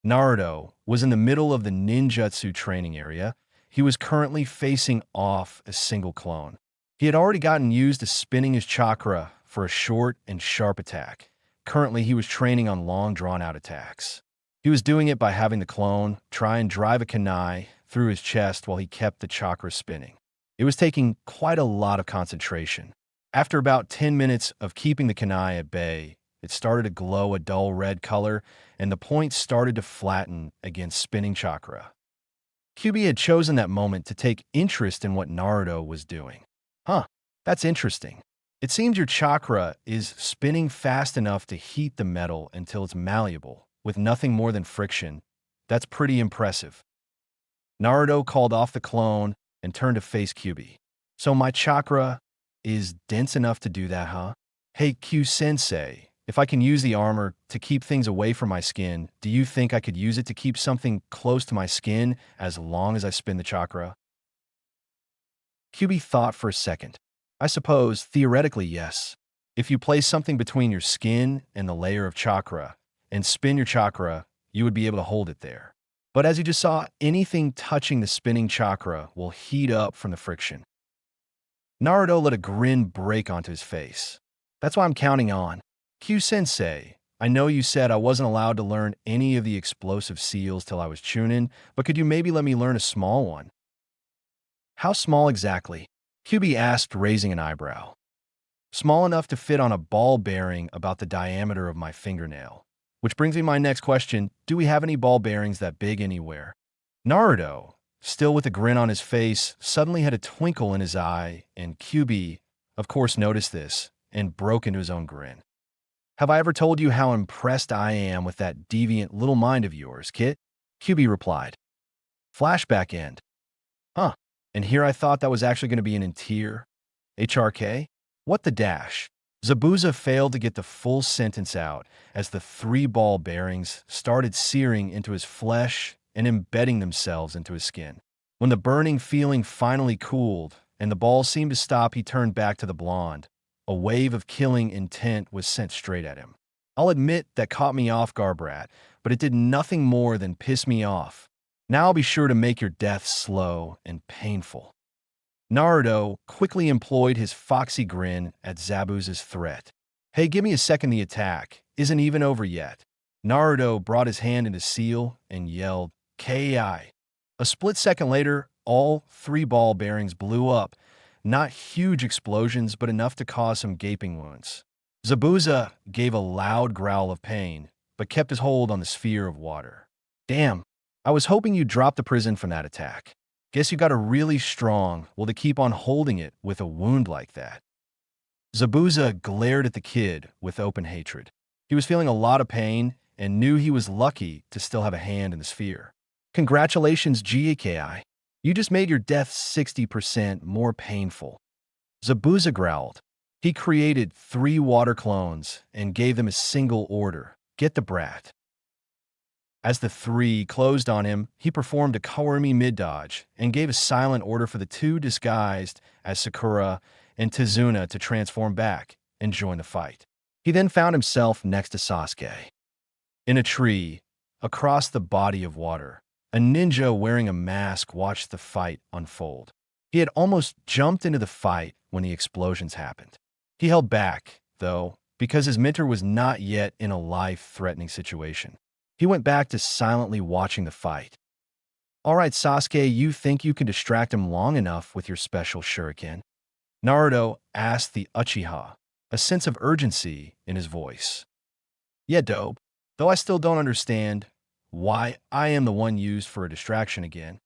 Naruto was in the middle of the ninjutsu training area. He was currently facing off a single clone. He had already gotten used to spinning his chakra for a short and sharp attack. Currently, he was training on long, drawn-out attacks. He was doing it by having the clone try and drive a kunai through his chest while he kept the chakra spinning. It was taking quite a lot of concentration. After about 10 minutes of keeping the kunai at bay, it started to glow a dull red color, and the point started to flatten against spinning chakra. Kyūbi had chosen that moment to take interest in what Naruto was doing. Huh, that's interesting. It seems your chakra is spinning fast enough to heat the metal until it's malleable, with nothing more than friction. That's pretty impressive. Naruto called off the clone and turned to face Kyūbi. So my chakra is dense enough to do that, huh? Hey, Q-sensei, if I can use the armor to keep things away from my skin, do you think I could use it to keep something close to my skin as long as I spin the chakra? Kyūbi thought for a second. I suppose, theoretically, yes. If you place something between your skin and the layer of chakra and spin your chakra, you would be able to hold it there. But as you just saw, anything touching the spinning chakra will heat up from the friction. Naruto let a grin break onto his face. That's why I'm counting on. Q-sensei, I know you said I wasn't allowed to learn any of the explosive seals till I was Chunin, but could you maybe let me learn a small one? How small exactly? Kyūbi asked, raising an eyebrow. Small enough to fit on a ball bearing about the diameter of my fingernail. Which brings me to my next question, do we have any ball bearings that big anywhere? Naruto, still with a grin on his face, suddenly had a twinkle in his eye, and Kyūbi, of course, noticed this and broke into his own grin. Have I ever told you how impressed I am with that deviant little mind of yours, Kit? Kyūbi replied. Flashback end. Huh, and here I thought that was actually going to be an interior. HRK? What the dash? Zabuza failed to get the full sentence out as the 3 ball bearings started searing into his flesh and embedding themselves into his skin. When the burning feeling finally cooled and the ball seemed to stop, he turned back to the blonde. A wave of killing intent was sent straight at him. I'll admit that caught me off guard, Brat, but it did nothing more than piss me off. Now I'll be sure to make your death slow and painful. Naruto quickly employed his foxy grin at Zabuza's threat. Hey, give me a second, the attack isn't even over yet. Naruto brought his hand into seal and yelled, K.I. A split second later, all 3 ball bearings blew up. Not huge explosions, but enough to cause some gaping wounds. Zabuza gave a loud growl of pain, but kept his hold on the sphere of water. Damn, I was hoping you'd drop the prison from that attack. Guess you got a really strong will to keep on holding it with a wound like that. Zabuza glared at the kid with open hatred. He was feeling a lot of pain and knew he was lucky to still have a hand in the sphere. Congratulations, GAKI. You just made your death 60% more painful. Zabuza growled. He created 3 water clones and gave them a single order. Get the brat. As the 3 closed on him, he performed a Kawarimi mid-dodge and gave a silent order for the 2 disguised as Sakura and Tizuna to transform back and join the fight. He then found himself next to Sasuke. In a tree, across the body of water, a ninja wearing a mask watched the fight unfold. He had almost jumped into the fight when the explosions happened. He held back, though, because his mentor was not yet in a life-threatening situation. He went back to silently watching the fight. All right, Sasuke, you think you can distract him long enough with your special shuriken? Naruto asked the Uchiha, a sense of urgency in his voice. Yeah, dope. Though I still don't understand why I am the one used for a distraction again.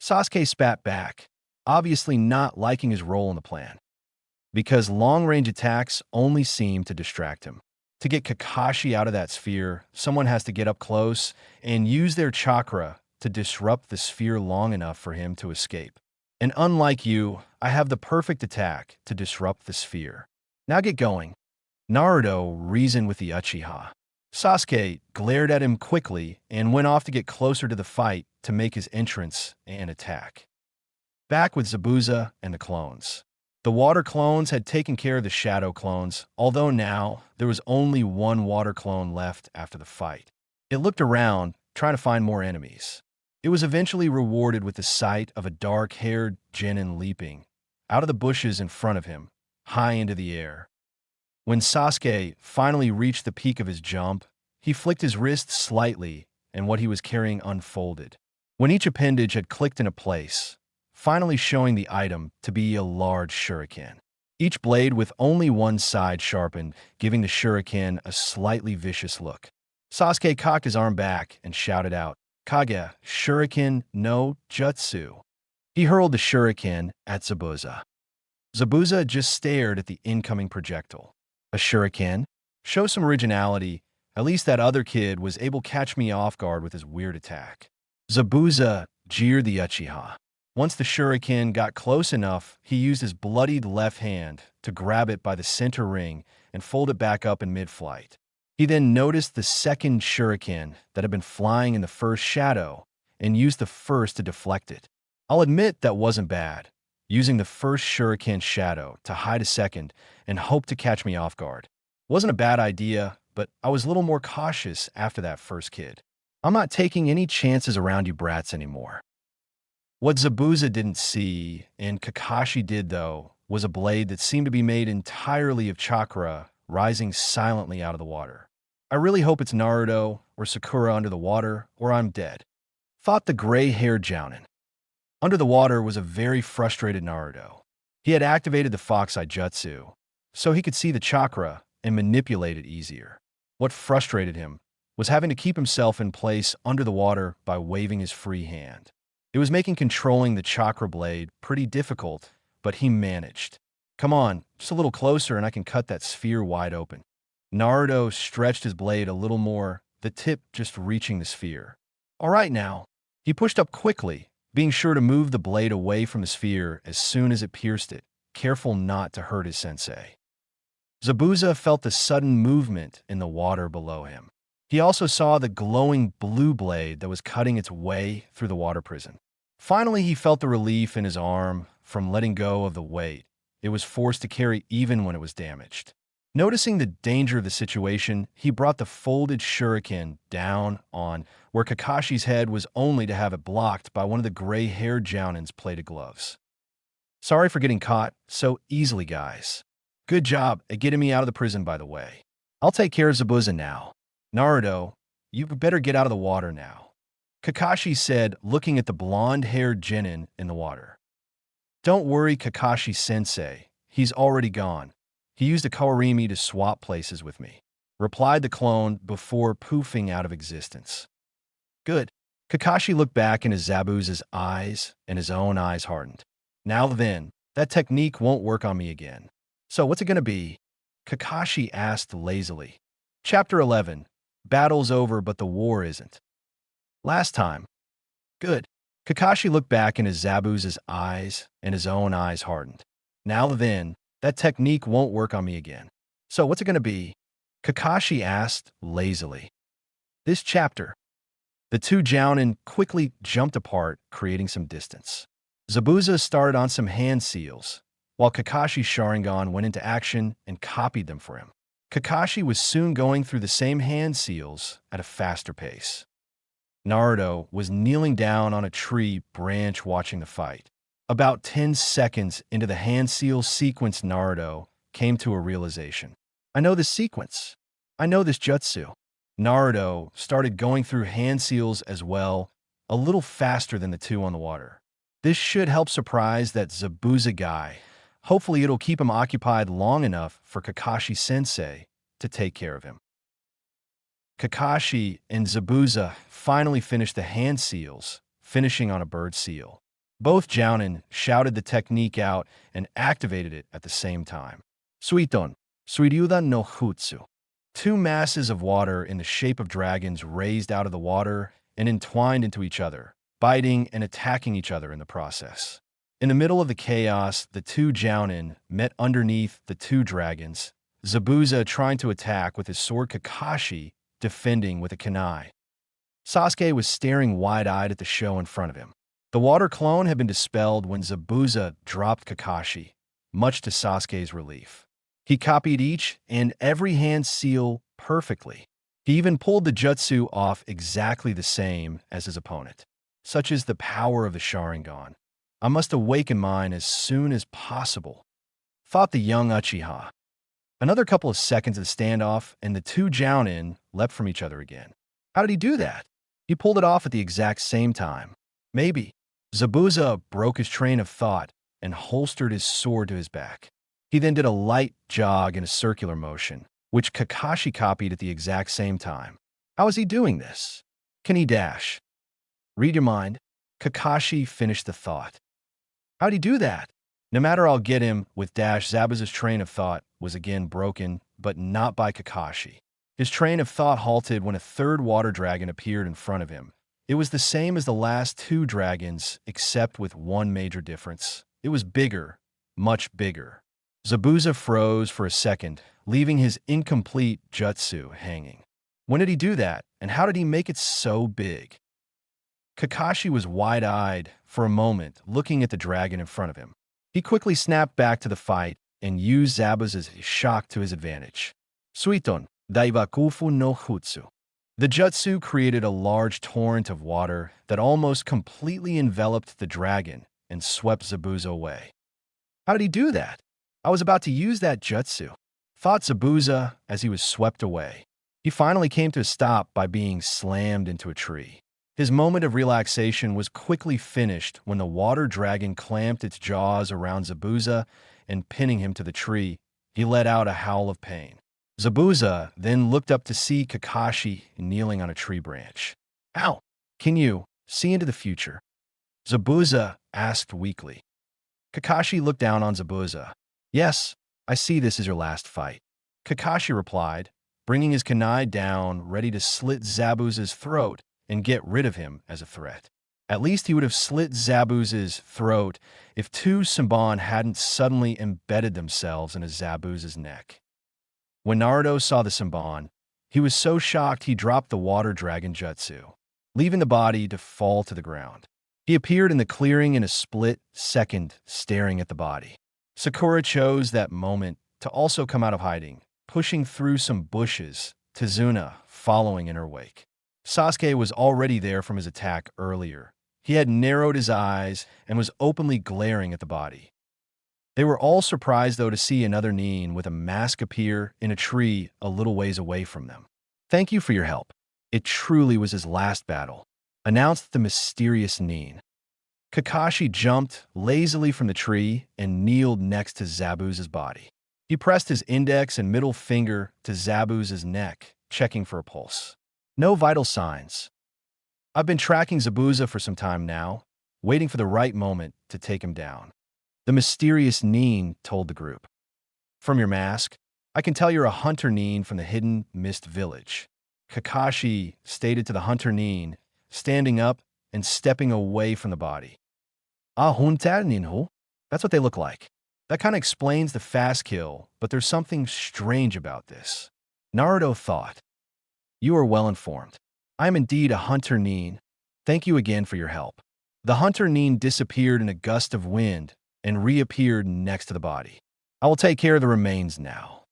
Sasuke spat back, obviously not liking his role in the plan. Because long-range attacks only seem to distract him. To get Kakashi out of that sphere, someone has to get up close and use their chakra to disrupt the sphere long enough for him to escape. And unlike you, I have the perfect attack to disrupt the sphere. Now get going. Naruto reasoned with the Uchiha. Sasuke glared at him quickly and went off to get closer to the fight to make his entrance and attack. Back with Zabuza and the clones. The water clones had taken care of the shadow clones, although now there was only 1 water clone left after the fight. It looked around, trying to find more enemies. It was eventually rewarded with the sight of a dark-haired genin leaping out of the bushes in front of him, high into the air. When Sasuke finally reached the peak of his jump, he flicked his wrist slightly and what he was carrying unfolded. When each appendage had clicked into place, finally showing the item to be a large shuriken. Each blade with only one side sharpened, giving the shuriken a slightly vicious look. Sasuke cocked his arm back and shouted out, Kage, Shuriken no Jutsu. He hurled the shuriken at Zabuza. Zabuza just stared at the incoming projectile. A shuriken? Show some originality. At least that other kid was able to catch me off guard with his weird attack. Zabuza jeered the Uchiha. Once the shuriken got close enough, he used his bloodied left hand to grab it by the center ring and fold it back up in mid-flight. He then noticed the second shuriken that had been flying in the first shadow and used the first to deflect it. I'll admit that wasn't bad, using the first shuriken shadow to hide a second and hope to catch me off guard. Wasn't a bad idea, but I was a little more cautious after that first kid. I'm not taking any chances around you brats anymore. What Zabuza didn't see, and Kakashi did though, was a blade that seemed to be made entirely of chakra rising silently out of the water. I really hope it's Naruto or Sakura under the water, or I'm dead, thought the gray-haired jounin. Under the water was a very frustrated Naruto. He had activated the Fox Eye Jutsu, so he could see the chakra and manipulate it easier. What frustrated him was having to keep himself in place under the water by waving his free hand. It was making controlling the chakra blade pretty difficult, but he managed. Come on, just a little closer and I can cut that sphere wide open. Naruto stretched his blade a little more, the tip just reaching the sphere. All right now. He pushed up quickly, being sure to move the blade away from the sphere as soon as it pierced it, careful not to hurt his sensei. Zabuza felt the sudden movement in the water below him. He also saw the glowing blue blade that was cutting its way through the water prison. Finally, he felt the relief in his arm from letting go of the weight it was forced to carry even when it was damaged. Noticing the danger of the situation, he brought the folded shuriken down on where Kakashi's head was only to have it blocked by one of the gray-haired Jounin's plated gloves. Sorry for getting caught so easily, guys. Good job at getting me out of the prison, by the way. I'll take care of Zabuza now. Naruto, you better get out of the water now, Kakashi said, looking at the blonde-haired genin in the water. Don't worry, Kakashi-sensei. He's already gone. He used a Kawarimi to swap places with me, replied the clone before poofing out of existence. Good. Kakashi looked back into Zabuza's eyes, and his own eyes hardened. Now then, that technique won't work on me again. So what's it gonna be? Kakashi asked lazily. Chapter 11. Battle's over, but the war isn't. Last time. Good. Kakashi looked back into Zabuza's eyes, and his own eyes hardened. Now then, that technique won't work on me again. So what's it gonna be? Kakashi asked lazily. This chapter. The two Jounin quickly jumped apart, creating some distance. Zabuza started on some hand seals, while Kakashi's Sharingan went into action and copied them for him. Kakashi was soon going through the same hand seals at a faster pace. Naruto was kneeling down on a tree branch watching the fight. About 10 seconds into the hand seal sequence, Naruto came to a realization. I know this sequence. I know this jutsu. Naruto started going through hand seals as well, a little faster than the two on the water. This should help surprise that Zabuza guy. Hopefully it'll keep him occupied long enough for Kakashi-sensei to take care of him. Kakashi and Zabuza finally finished the hand seals, finishing on a bird seal. Both Jounin shouted the technique out and activated it at the same time. Suiton, Suiryuda no Jutsu. Two masses of water in the shape of dragons raised out of the water and entwined into each other, biting and attacking each other in the process. In the middle of the chaos, the two Jounin met underneath the two dragons, Zabuza trying to attack with his sword, Kakashi defending with a kunai. Sasuke was staring wide-eyed at the show in front of him. The water clone had been dispelled when Zabuza dropped Kakashi, much to Sasuke's relief. He copied each and every hand seal perfectly. He even pulled the jutsu off exactly the same as his opponent. Such is the power of the Sharingan. I must awaken mine as soon as possible, thought the young Uchiha. Another couple of seconds of the standoff, and the two Jounin leapt from each other again. How did he do that? He pulled it off at the exact same time. Maybe. Zabuza broke his train of thought and holstered his sword to his back. He then did a light jog in a circular motion, which Kakashi copied at the exact same time. How is he doing this? Can he dash? Read your mind. Kakashi finished the thought. How'd he do that? No matter, I'll get him with dash. Zabuza's train of thought was again broken, but not by Kakashi. His train of thought halted when a third water dragon appeared in front of him. It was the same as the last two dragons, except with one major difference. It was bigger, much bigger. Zabuza froze for a second, leaving his incomplete jutsu hanging. When did he do that, and how did he make it so big? Kakashi was wide-eyed for a moment, looking at the dragon in front of him. He quickly snapped back to the fight and used Zabuza's shock to his advantage. Suiton, Daibakufu no Jutsu. The jutsu created a large torrent of water that almost completely enveloped the dragon and swept Zabuza away. How did he do that? I was about to use that jutsu, thought Zabuza as he was swept away. He finally came to a stop by being slammed into a tree. His moment of relaxation was quickly finished when the water dragon clamped its jaws around Zabuza and pinning him to the tree. He let out a howl of pain. Zabuza then looked up to see Kakashi kneeling on a tree branch. Ow! Can you see into the future? Zabuza asked weakly. Kakashi looked down on Zabuza. Yes, I see this is your last fight. Kakashi replied, bringing his kunai down, ready to slit Zabuza's throat and get rid of him as a threat. At least he would have slit Zabuza's throat if two Senbon hadn't suddenly embedded themselves into Zabuza's neck. When Naruto saw the Senbon, he was so shocked he dropped the water dragon jutsu, leaving the body to fall to the ground. He appeared in the clearing in a split second, staring at the body. Sakura chose that moment to also come out of hiding, pushing through some bushes, Tazuna following in her wake. Sasuke was already there from his attack earlier. He had narrowed his eyes and was openly glaring at the body. They were all surprised, though, to see another Nin with a mask appear in a tree a little ways away from them. Thank you for your help. It truly was his last battle, announced the mysterious Nin. Kakashi jumped lazily from the tree and kneeled next to Zabuza's body. He pressed his index and middle finger to Zabuza's neck, checking for a pulse. No vital signs. I've been tracking Zabuza for some time now, waiting for the right moment to take him down. The mysterious Nin told the group. From your mask, I can tell you're a hunter Nin from the hidden mist village. Kakashi stated to the hunter Nin, standing up and stepping away from the body. Ah, hunter Ninhu? That's what they look like. That kind of explains the fast kill, but there's something strange about this. Naruto thought. You are well informed. I am indeed a hunter Nin. Thank you again for your help. The hunter Nin disappeared in a gust of wind and reappeared next to the body. I will take care of the remains now.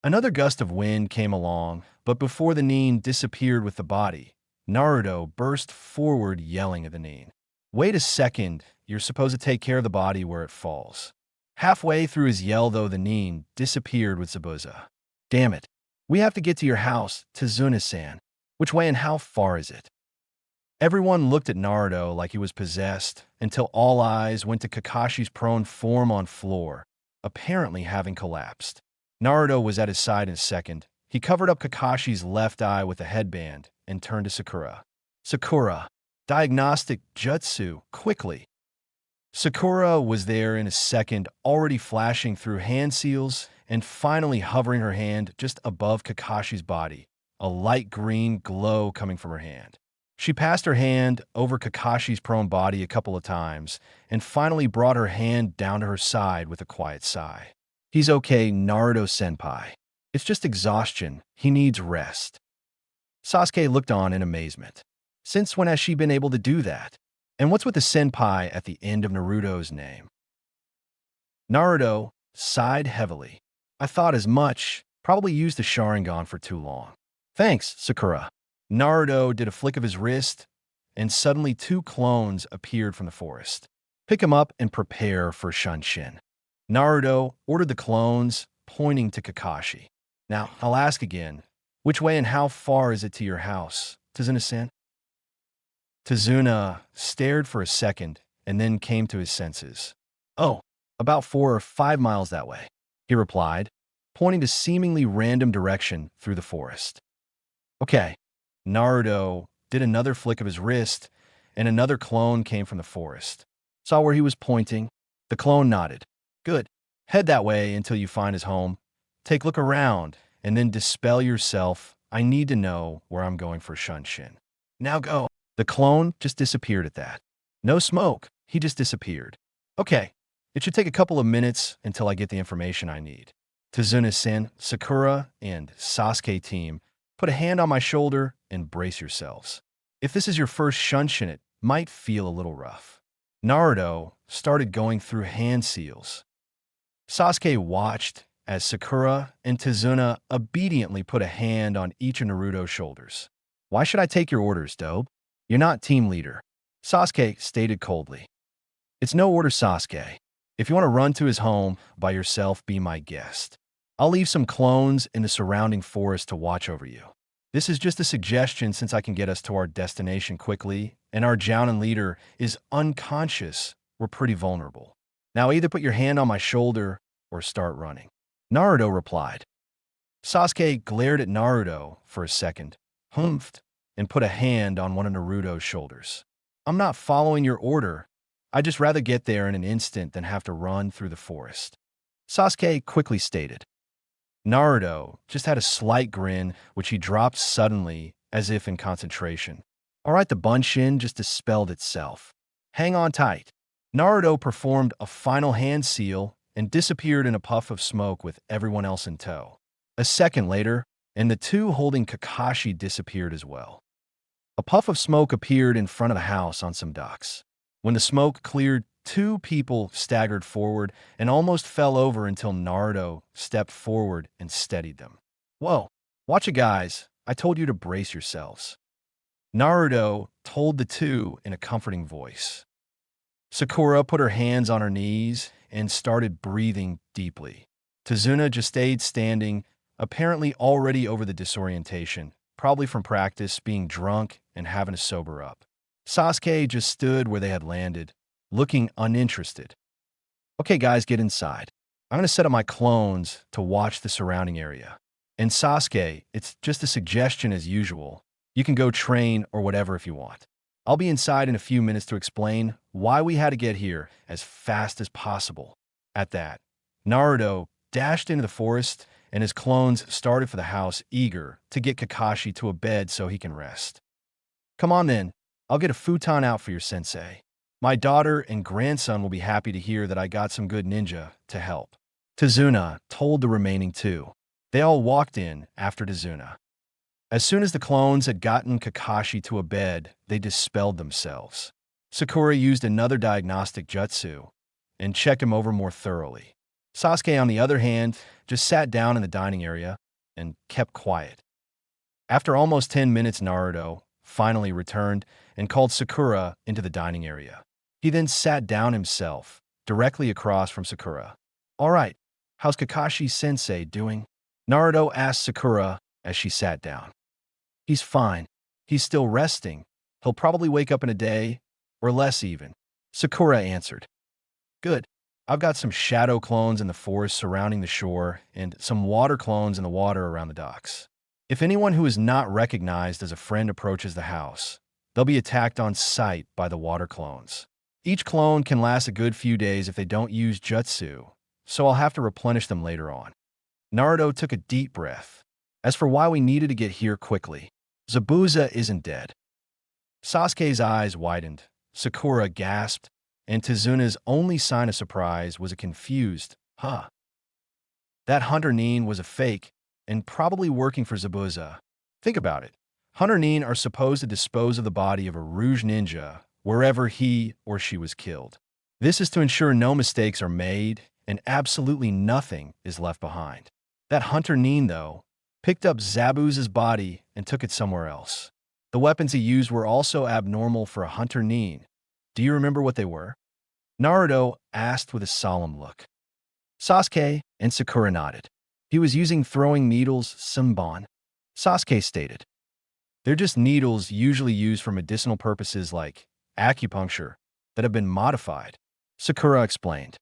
Another gust of wind came along, but before the Nin disappeared with the body, Naruto burst forward yelling at the Nin. Wait a second, you're supposed to take care of the body where it falls. Halfway through his yell, though, the Nin disappeared with Zabuza. Damn it. We have to get to your house, Tazuna-san. Which way and how far is it? Everyone looked at Naruto like he was possessed until all eyes went to Kakashi's prone form on floor, apparently having collapsed. Naruto was at his side in a second. He covered up Kakashi's left eye with a headband and turned to Sakura. Sakura, diagnostic jutsu, quickly. Sakura was there in a second, already flashing through hand seals and finally hovering her hand just above Kakashi's body, a light green glow coming from her hand. She passed her hand over Kakashi's prone body a couple of times and finally brought her hand down to her side with a quiet sigh. He's okay, Naruto-senpai. It's just exhaustion. He needs rest. Sasuke looked on in amazement. Since when has she been able to do that? And what's with the senpai at the end of Naruto's name? Naruto sighed heavily. I thought as much. Probably used the Sharingan for too long. Thanks, Sakura. Naruto did a flick of his wrist, and suddenly 2 clones appeared from the forest. Pick him up and prepare for Shunshin. Naruto ordered the clones, pointing to Kakashi. Now, I'll ask again, which way and how far is it to your house, Tazuna-san? Tazuna stared for a second and then came to his senses. Oh, about 4 or 5 miles that way, he replied, pointing to seemingly random direction through the forest. Okay. Naruto did another flick of his wrist, and another clone came from the forest. Saw where he was pointing. The clone nodded. Good. Head that way until you find his home. Take a look around, and then dispel yourself. I need to know where I'm going for Shunshin. Now go. The clone just disappeared at that. No smoke. He just disappeared. Okay. It should take a couple of minutes until I get the information I need. Tazuna-san, Sakura, and Sasuke team, put a hand on my shoulder and brace yourselves. If this is your first Shunshin, it might feel a little rough. Naruto started going through hand seals. Sasuke watched as Sakura and Tazuna obediently put a hand on each of Naruto's shoulders. Why should I take your orders, Dobe? You're not team leader, Sasuke stated coldly. It's no order, Sasuke. If you want to run to his home by yourself, be my guest. I'll leave some clones in the surrounding forest to watch over you. This is just a suggestion since I can get us to our destination quickly, and our Jounin leader is unconscious. We're pretty vulnerable. Now either put your hand on my shoulder or start running. Naruto replied. Sasuke glared at Naruto for a second, humphed, and put a hand on one of Naruto's shoulders. I'm not following your order. I'd just rather get there in an instant than have to run through the forest. Sasuke quickly stated. Naruto just had a slight grin, which he dropped suddenly, as if in concentration. All right, the bunshin just dispelled itself. Hang on tight. Naruto performed a final hand seal and disappeared in a puff of smoke with everyone else in tow. A second later, and the 2 holding Kakashi disappeared as well. A puff of smoke appeared in front of the house on some ducks. When the smoke cleared, 2 people staggered forward and almost fell over until Naruto stepped forward and steadied them. Whoa, watch it, guys. I told you to brace yourselves. Naruto told the 2 in a comforting voice. Sakura put her hands on her knees and started breathing deeply. Tazuna just stayed standing, apparently already over the disorientation, probably from practice, being drunk and having to sober up. Sasuke just stood where they had landed, looking uninterested. Okay, guys, get inside. I'm going to set up my clones to watch the surrounding area. And Sasuke, it's just a suggestion as usual. You can go train or whatever if you want. I'll be inside in a few minutes to explain why we had to get here as fast as possible." At that, Naruto dashed into the forest, and his clones started for the house, eager to get Kakashi to a bed so he can rest. "Come on then, I'll get a futon out for your sensei. My daughter and grandson will be happy to hear that I got some good ninja to help." Tazuna told the remaining two. They all walked in after Tazuna. As soon as the clones had gotten Kakashi to a bed, they dispelled themselves. Sakura used another diagnostic jutsu and checked him over more thoroughly. Sasuke, on the other hand, just sat down in the dining area and kept quiet. After almost 10 minutes, Naruto finally returned and called Sakura into the dining area. He then sat down himself, directly across from Sakura. "All right, how's Kakashi-sensei doing?" Naruto asked Sakura as she sat down. "He's fine. He's still resting. He'll probably wake up in a day, or less even," Sakura answered. "Good. I've got some shadow clones in the forest surrounding the shore and some water clones in the water around the docks. If anyone who is not recognized as a friend approaches the house, they'll be attacked on sight by the water clones. Each clone can last a good few days if they don't use jutsu, so I'll have to replenish them later on." Naruto took a deep breath. As for why we needed to get here quickly, Zabuza isn't dead. Sasuke's eyes widened, Sakura gasped, and Tazuna's only sign of surprise was a confused, "Huh." That Hunter Nin was a fake and probably working for Zabuza. Think about it. Hunter Nin are supposed to dispose of the body of a Rouge ninja wherever he or she was killed. This is to ensure no mistakes are made and absolutely nothing is left behind. That Hunter Nin, though, picked up Zabuza's body and took it somewhere else. The weapons he used were also abnormal for a Hunter Nin. Do you remember what they were? Naruto asked with a solemn look. Sasuke and Sakura nodded. He was using throwing needles, Senbon. Sasuke stated. They're just needles usually used for medicinal purposes like acupuncture that have been modified, Sakura explained.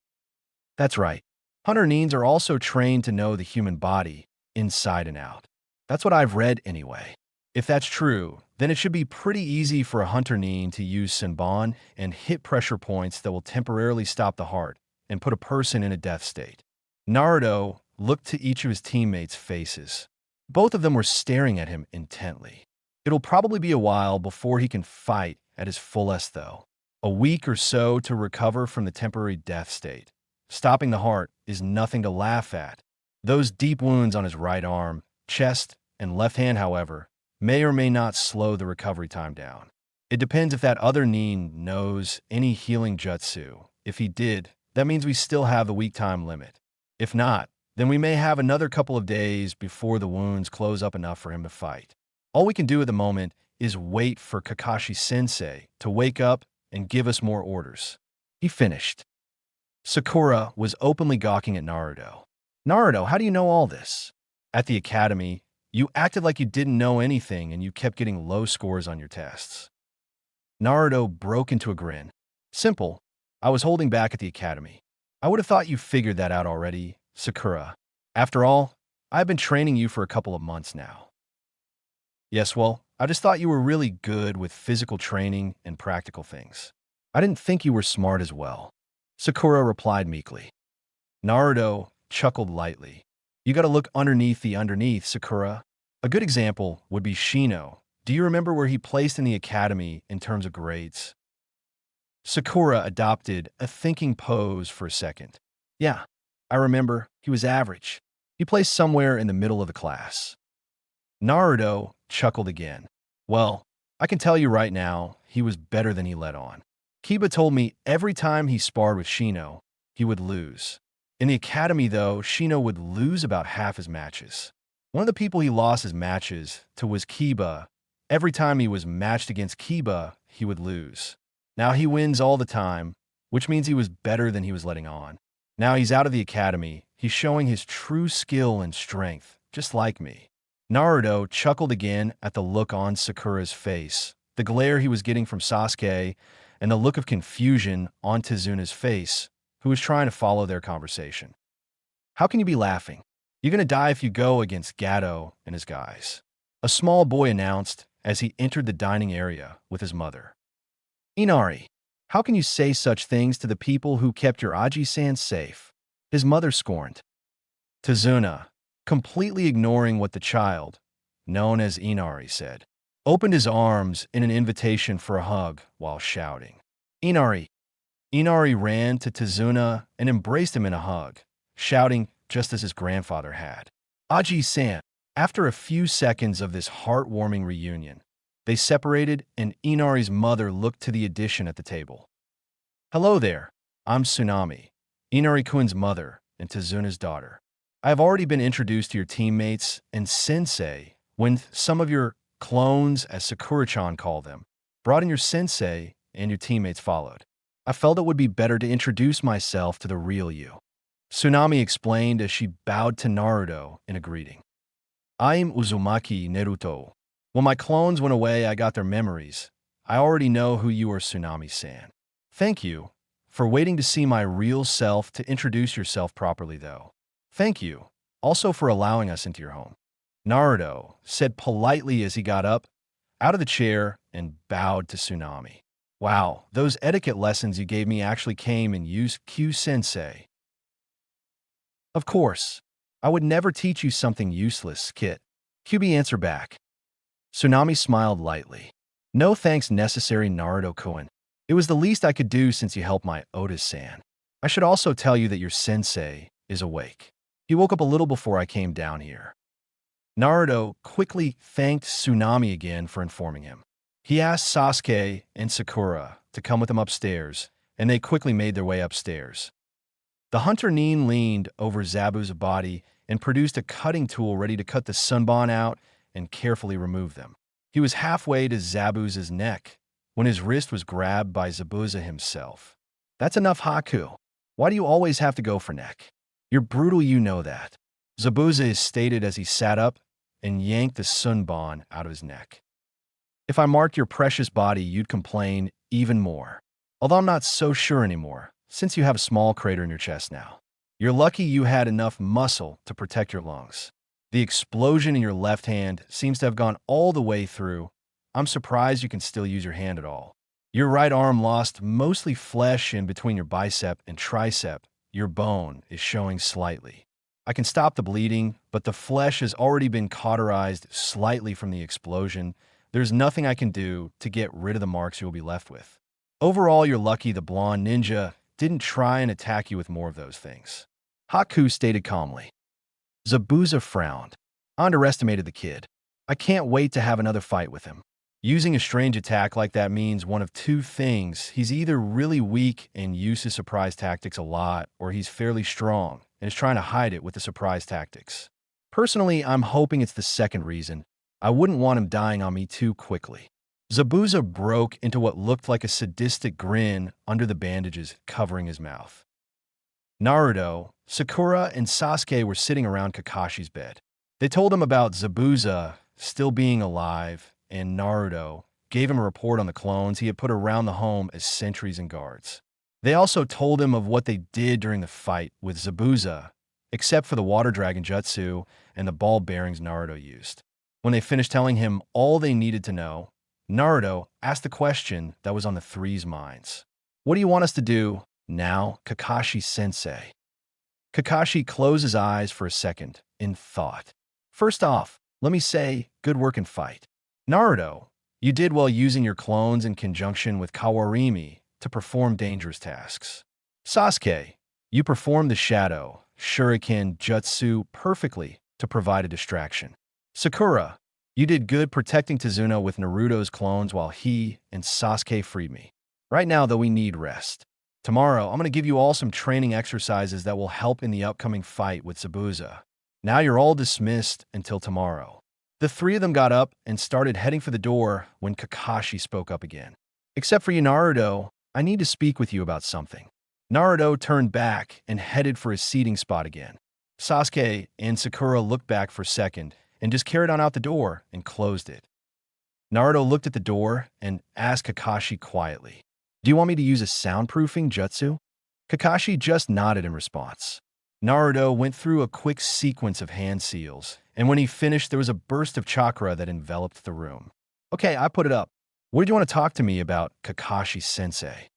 That's right. Hunter Nins are also trained to know the human body, inside and out. That's what I've read anyway. If that's true, then it should be pretty easy for a Hunter Nin to use Senbon and hit pressure points that will temporarily stop the heart and put a person in a death state. Naruto looked to each of his teammates' faces. Both of them were staring at him intently. It'll probably be a while before he can fight at his fullest, though. A week or so to recover from the temporary death state. Stopping the heart is nothing to laugh at. Those deep wounds on his right arm, chest, and left hand, however, may or may not slow the recovery time down. It depends if that other Nin knows any healing jutsu. If he did, that means we still have the week time limit. If not, then we may have another couple of days before the wounds close up enough for him to fight. All we can do at the moment is wait for Kakashi-sensei to wake up and give us more orders. He finished. Sakura was openly gawking at Naruto. Naruto, how do you know all this? At the academy, you acted like you didn't know anything and you kept getting low scores on your tests. Naruto broke into a grin. Simple. I was holding back at the academy. I would have thought you figured that out already, Sakura. After all, I've been training you for a couple of months now. Yes, well, I just thought you were really good with physical training and practical things. I didn't think you were smart as well, Sakura replied meekly. Naruto chuckled lightly. You gotta look underneath the underneath, Sakura. A good example would be Shino. Do you remember where he placed in the academy in terms of grades? Sakura adopted a thinking pose for a second. Yeah, I remember. He was average. He placed somewhere in the middle of the class. Naruto chuckled again. Well, I can tell you right now, he was better than he let on. Kiba told me every time he sparred with Shino, he would lose. In the academy, though, Shino would lose about half his matches. One of the people he lost his matches to was Kiba. Every time he was matched against Kiba, he would lose. Now he wins all the time, which means he was better than he was letting on. Now he's out of the academy. He's showing his true skill and strength, just like me. Naruto chuckled again at the look on Sakura's face, the glare he was getting from Sasuke, and the look of confusion on Tazuna's face, who was trying to follow their conversation. How can you be laughing? You're gonna die if you go against Gato and his guys, a small boy announced as he entered the dining area with his mother. Inari, how can you say such things to the people who kept your Aji-san safe? His mother scorned. Tazuna, completely ignoring what the child, known as Inari, said, opened his arms in an invitation for a hug while shouting, Inari! Inari ran to Tazuna and embraced him in a hug, shouting just as his grandfather had. Aji-san! After a few seconds of this heartwarming reunion, they separated and Inari's mother looked to the addition at the table. Hello there, I'm Tsunami, Inari-kun's mother and Tazuna's daughter. I have already been introduced to your teammates and sensei when some of your clones, as Sakura-chan called them, brought in your sensei and your teammates followed. I felt it would be better to introduce myself to the real you. Tsunami explained as she bowed to Naruto in a greeting. I am Uzumaki Naruto. When my clones went away, I got their memories. I already know who you are, Tsunami-san. Thank you for waiting to see my real self to introduce yourself properly, though. Thank you also for allowing us into your home. Naruto said politely as he got up out of the chair and bowed to Tsunami. Wow, those etiquette lessons you gave me actually came in use, Q-sensei. Of course, I would never teach you something useless, Kit. Kyūbi answered back. Tsunami smiled lightly. No thanks necessary, Naruto-kun. It was the least I could do since you helped my Otis-san. I should also tell you that your sensei is awake. He woke up a little before I came down here. Naruto quickly thanked Tsunami again for informing him. He asked Sasuke and Sakura to come with him upstairs, and they quickly made their way upstairs. The hunter Nin leaned over Zabu's body and produced a cutting tool ready to cut the sunbon out and carefully remove them. He was halfway to Zabu's neck when his wrist was grabbed by Zabuza himself. That's enough, Haku. Why do you always have to go for neck? You're brutal, you know that. Zabuza stated as he sat up and yanked the sunbon out of his neck. If I marked your precious body, you'd complain even more. Although I'm not so sure anymore, since you have a small crater in your chest now. You're lucky you had enough muscle to protect your lungs. The explosion in your left hand seems to have gone all the way through. I'm surprised you can still use your hand at all. Your right arm lost mostly flesh in between your bicep and tricep. Your bone is showing slightly. I can stop the bleeding, but the flesh has already been cauterized slightly from the explosion. There's nothing I can do to get rid of the marks you'll be left with. Overall, you're lucky the blonde ninja didn't try and attack you with more of those things. Haku stated calmly. Zabuza frowned. I underestimated the kid. I can't wait to have another fight with him. Using a strange attack like that means one of two things. He's either really weak and uses surprise tactics a lot, or he's fairly strong and is trying to hide it with the surprise tactics. Personally, I'm hoping it's the second reason. I wouldn't want him dying on me too quickly. Zabuza broke into what looked like a sadistic grin under the bandages covering his mouth. Naruto, Sakura, and Sasuke were sitting around Kakashi's bed. They told him about Zabuza still being alive, and Naruto gave him a report on the clones he had put around the home as sentries and guards. They also told him of what they did during the fight with Zabuza, except for the water dragon jutsu and the ball bearings Naruto used. When they finished telling him all they needed to know, Naruto asked the question that was on the three's minds. What do you want us to do now, Kakashi-sensei? Kakashi closed his eyes for a second in thought. First off, let me say, good work and fight. Naruto, you did well using your clones in conjunction with Kawarimi to perform dangerous tasks. Sasuke, you performed the Shadow Shuriken Jutsu perfectly to provide a distraction. Sakura, you did good protecting Tazuna with Naruto's clones while he and Sasuke freed me. Right now, though, we need rest. Tomorrow, I'm going to give you all some training exercises that will help in the upcoming fight with Zabuza. Now you're all dismissed until tomorrow. The three of them got up and started heading for the door when Kakashi spoke up again. Except for you, Naruto, I need to speak with you about something. Naruto turned back and headed for his seating spot again. Sasuke and Sakura looked back for a second and just carried on out the door and closed it. Naruto looked at the door and asked Kakashi quietly, "Do you want me to use a soundproofing jutsu?" Kakashi just nodded in response. Naruto went through a quick sequence of hand seals, and when he finished, there was a burst of chakra that enveloped the room. Okay, I put it up. What did you want to talk to me about, Kakashi-sensei?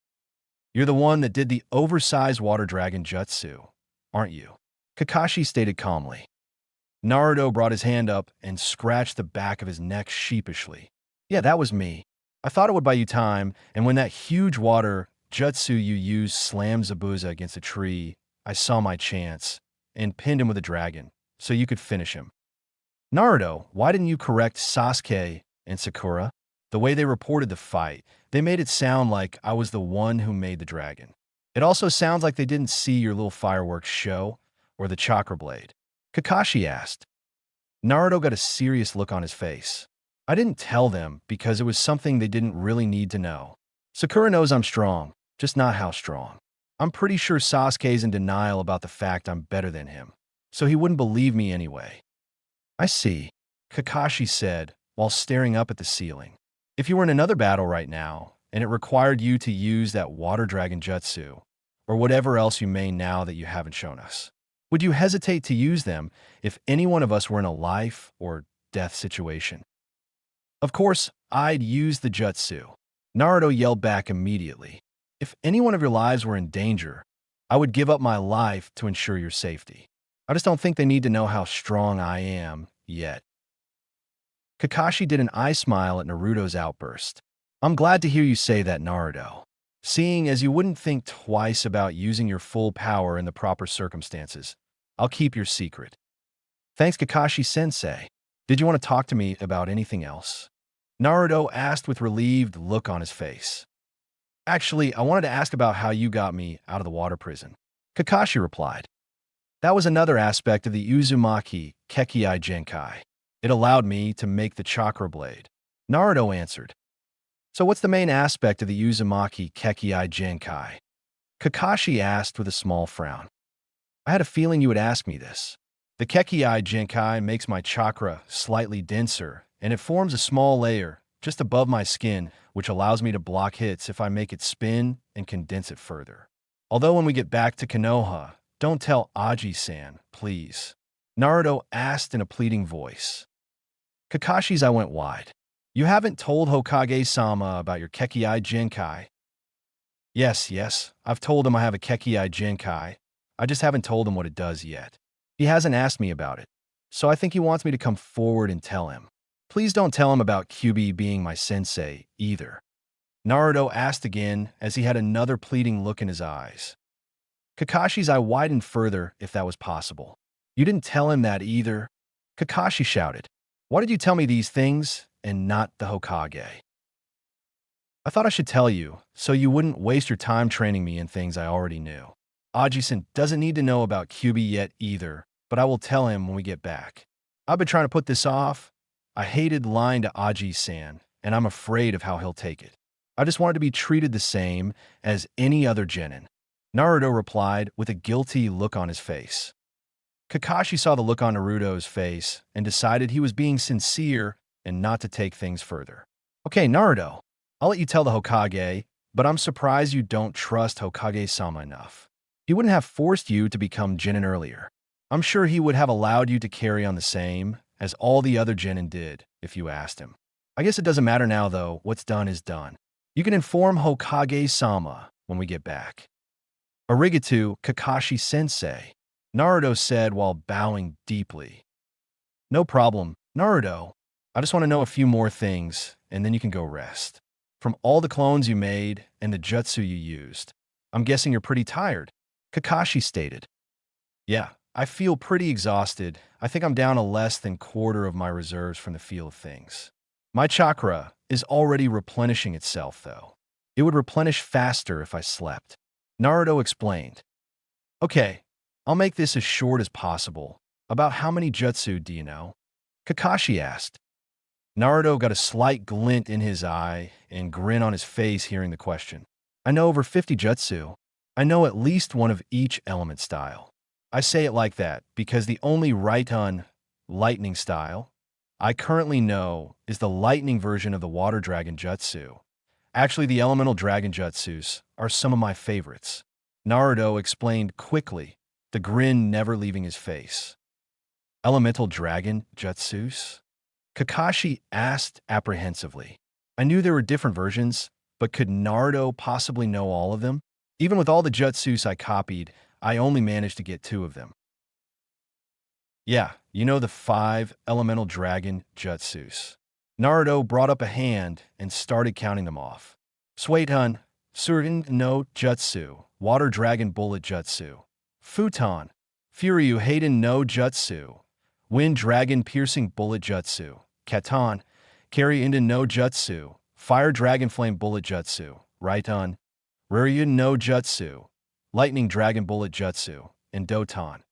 You're the one that did the oversized water dragon jutsu, aren't you? Kakashi stated calmly. Naruto brought his hand up and scratched the back of his neck sheepishly. Yeah, that was me. I thought it would buy you time, and when that huge water jutsu you used slammed Zabuza against a tree, I saw my chance and pinned him with a dragon, so you could finish him. Naruto, why didn't you correct Sasuke and Sakura? The way they reported the fight, they made it sound like I was the one who made the dragon. It also sounds like they didn't see your little fireworks show or the chakra blade. Kakashi asked. Naruto got a serious look on his face. I didn't tell them because it was something they didn't really need to know. Sakura knows I'm strong, just not how strong. I'm pretty sure Sasuke's in denial about the fact I'm better than him, so he wouldn't believe me anyway. I see, Kakashi said while staring up at the ceiling. If you were in another battle right now, and it required you to use that water dragon jutsu, or whatever else you may now that you haven't shown us, would you hesitate to use them if any one of us were in a life or death situation? Of course, I'd use the jutsu. Naruto yelled back immediately. If any one of your lives were in danger, I would give up my life to ensure your safety. I just don't think they need to know how strong I am yet. Kakashi did an eye smile at Naruto's outburst. I'm glad to hear you say that, Naruto. Seeing as you wouldn't think twice about using your full power in the proper circumstances, I'll keep your secret. Thanks, Kakashi-sensei. Did you want to talk to me about anything else? Naruto asked with relieved look on his face. Actually, I wanted to ask about how you got me out of the water prison. Kakashi replied. That was another aspect of the Uzumaki Kekkai Genkai. It allowed me to make the chakra blade. Naruto answered. So what's the main aspect of the Uzumaki Kekkai Genkai? Kakashi asked with a small frown. I had a feeling you would ask me this. The Kekkai Genkai makes my chakra slightly denser, and it forms a small layer just above my skin, which allows me to block hits if I make it spin and condense it further. Although when we get back to Konoha, don't tell Aji-san, please. Naruto asked in a pleading voice. Kakashi's eye went wide. You haven't told Hokage-sama about your Kekkai Genkai? Yes, I've told him I have a Kekkai Genkai. I just haven't told him what it does yet. He hasn't asked me about it, so I think he wants me to come forward and tell him. Please don't tell him about Kyūbi being my sensei, either. Naruto asked again as he had another pleading look in his eyes. Kakashi's eye widened further if that was possible. You didn't tell him that either? Kakashi shouted. Why did you tell me these things and not the Hokage? I thought I should tell you, so you wouldn't waste your time training me in things I already knew. Aji-san doesn't need to know about Kyūbi yet either, but I will tell him when we get back. I've been trying to put this off. I hated lying to Aji-san, and I'm afraid of how he'll take it. I just wanted to be treated the same as any other genin. Naruto replied with a guilty look on his face. Kakashi saw the look on Naruto's face and decided he was being sincere and not to take things further. Okay, Naruto, I'll let you tell the Hokage, but I'm surprised you don't trust Hokage-sama enough. He wouldn't have forced you to become genin earlier. I'm sure he would have allowed you to carry on the same as all the other genin did if you asked him. I guess it doesn't matter now, though. What's done is done. You can inform Hokage-sama when we get back. Arigato, Kakashi-sensei, Naruto said while bowing deeply. No problem, Naruto. I just want to know a few more things, and then you can go rest. From all the clones you made and the jutsu you used, I'm guessing you're pretty tired, Kakashi stated. Yeah, I feel pretty exhausted. I think I'm down to less than quarter of my reserves from the feel of things. My chakra is already replenishing itself, though. It would replenish faster if I slept. Naruto explained. Okay, I'll make this as short as possible. About how many jutsu do you know? Kakashi asked. Naruto got a slight glint in his eye and grin on his face hearing the question. I know over 50 jutsu. I know at least one of each element style. I say it like that because the only Raiton lightning style I currently know is the lightning version of the water dragon jutsu. Actually, the elemental dragon jutsus are some of my favorites. Naruto explained quickly, the grin never leaving his face. Elemental dragon jutsus? Kakashi asked apprehensively. I knew there were different versions, but could Naruto possibly know all of them? Even with all the jutsus I copied, I only managed to get 2 of them. Yeah, you know the 5 elemental dragon jutsus. Naruto brought up a hand and started counting them off. Suiton, Surin no Jutsu, Water Dragon Bullet Jutsu. Futon, Furyu Hayden no Jutsu, Wind Dragon Piercing Bullet Jutsu. Katon, Carry Inden no Jutsu, Fire Dragon Flame Bullet Jutsu. Raiton, Ruryu no Jutsu, Lightning Dragon Bullet Jutsu. And Doton,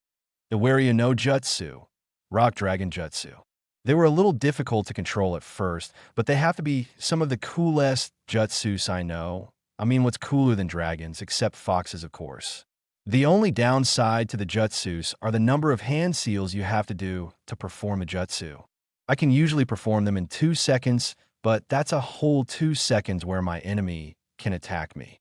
Iwaria no Jutsu, Rock Dragon Jutsu. They were a little difficult to control at first, but they have to be some of the coolest jutsus I know. I mean, what's cooler than dragons, except foxes, of course. The only downside to the jutsus are the number of hand seals you have to do to perform a jutsu. I can usually perform them in 2 seconds, but that's a whole 2 seconds where my enemy can attack me.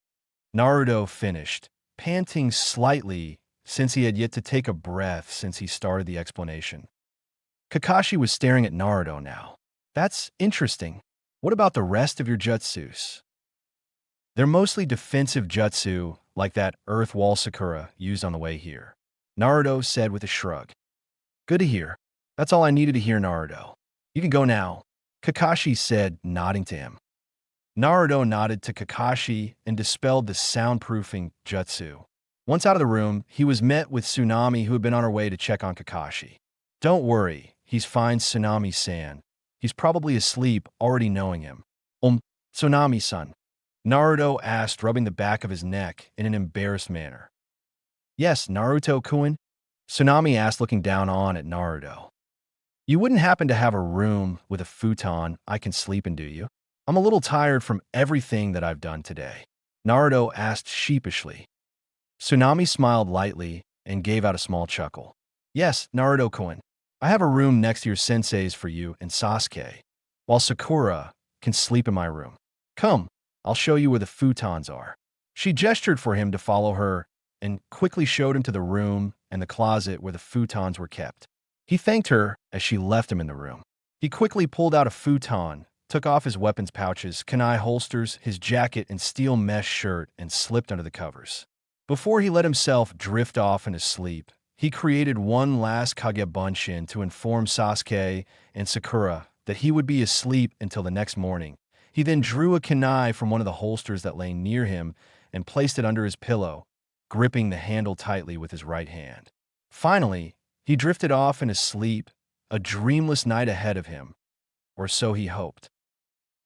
Naruto finished, panting slightly since he had yet to take a breath since he started the explanation. Kakashi was staring at Naruto now. That's interesting. What about the rest of your jutsus? They're mostly defensive jutsu, like that earth wall Sakura used on the way here. Naruto said with a shrug. Good to hear. That's all I needed to hear, Naruto. You can go now, Kakashi said, nodding to him. Naruto nodded to Kakashi and dispelled the soundproofing jutsu. Once out of the room, he was met with Tsunami, who had been on her way to check on Kakashi. Don't worry, he's fine, Tsunami-san. He's probably asleep, already knowing him. Tsunami-san, Naruto asked, rubbing the back of his neck in an embarrassed manner. Yes, Naruto-kun? Tsunami asked, looking down on at Naruto. You wouldn't happen to have a room with a futon I can sleep in, do you? I'm a little tired from everything that I've done today. Naruto asked sheepishly. Tsunami smiled lightly and gave out a small chuckle. Yes, Naruto-kun. I have a room next to your sensei's for you and Sasuke, while Sakura can sleep in my room. Come, I'll show you where the futons are. She gestured for him to follow her and quickly showed him to the room and the closet where the futons were kept. He thanked her as she left him in the room. He quickly pulled out a futon, took off his weapons pouches, kunai holsters, his jacket, and steel mesh shirt, and slipped under the covers. Before he let himself drift off into sleep, he created one last Kagebunshin to inform Sasuke and Sakura that he would be asleep until the next morning. He then drew a kunai from one of the holsters that lay near him and placed it under his pillow, gripping the handle tightly with his right hand. Finally, he drifted off into sleep, a dreamless night ahead of him, or so he hoped.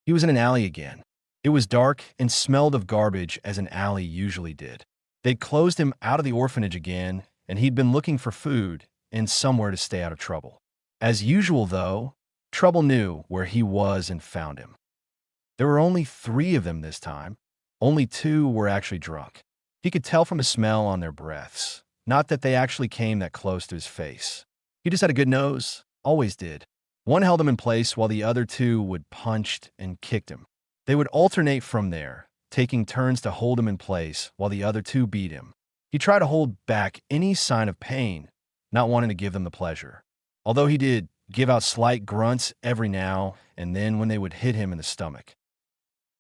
He was in an alley again. It was dark and smelled of garbage as an alley usually did. They'd closed him out of the orphanage again, and he'd been looking for food and somewhere to stay out of trouble. As usual, though, Trouble knew where he was and found him. There were only 3 of them this time. Only 2 were actually drunk. He could tell from the smell on their breaths, not that they actually came that close to his face. He just had a good nose, always did. One held him in place while the other 2 would punched and kicked him. They would alternate from there, taking turns to hold him in place while the other 2 beat him. He tried to hold back any sign of pain, not wanting to give them the pleasure. Although he did give out slight grunts every now and then when they would hit him in the stomach.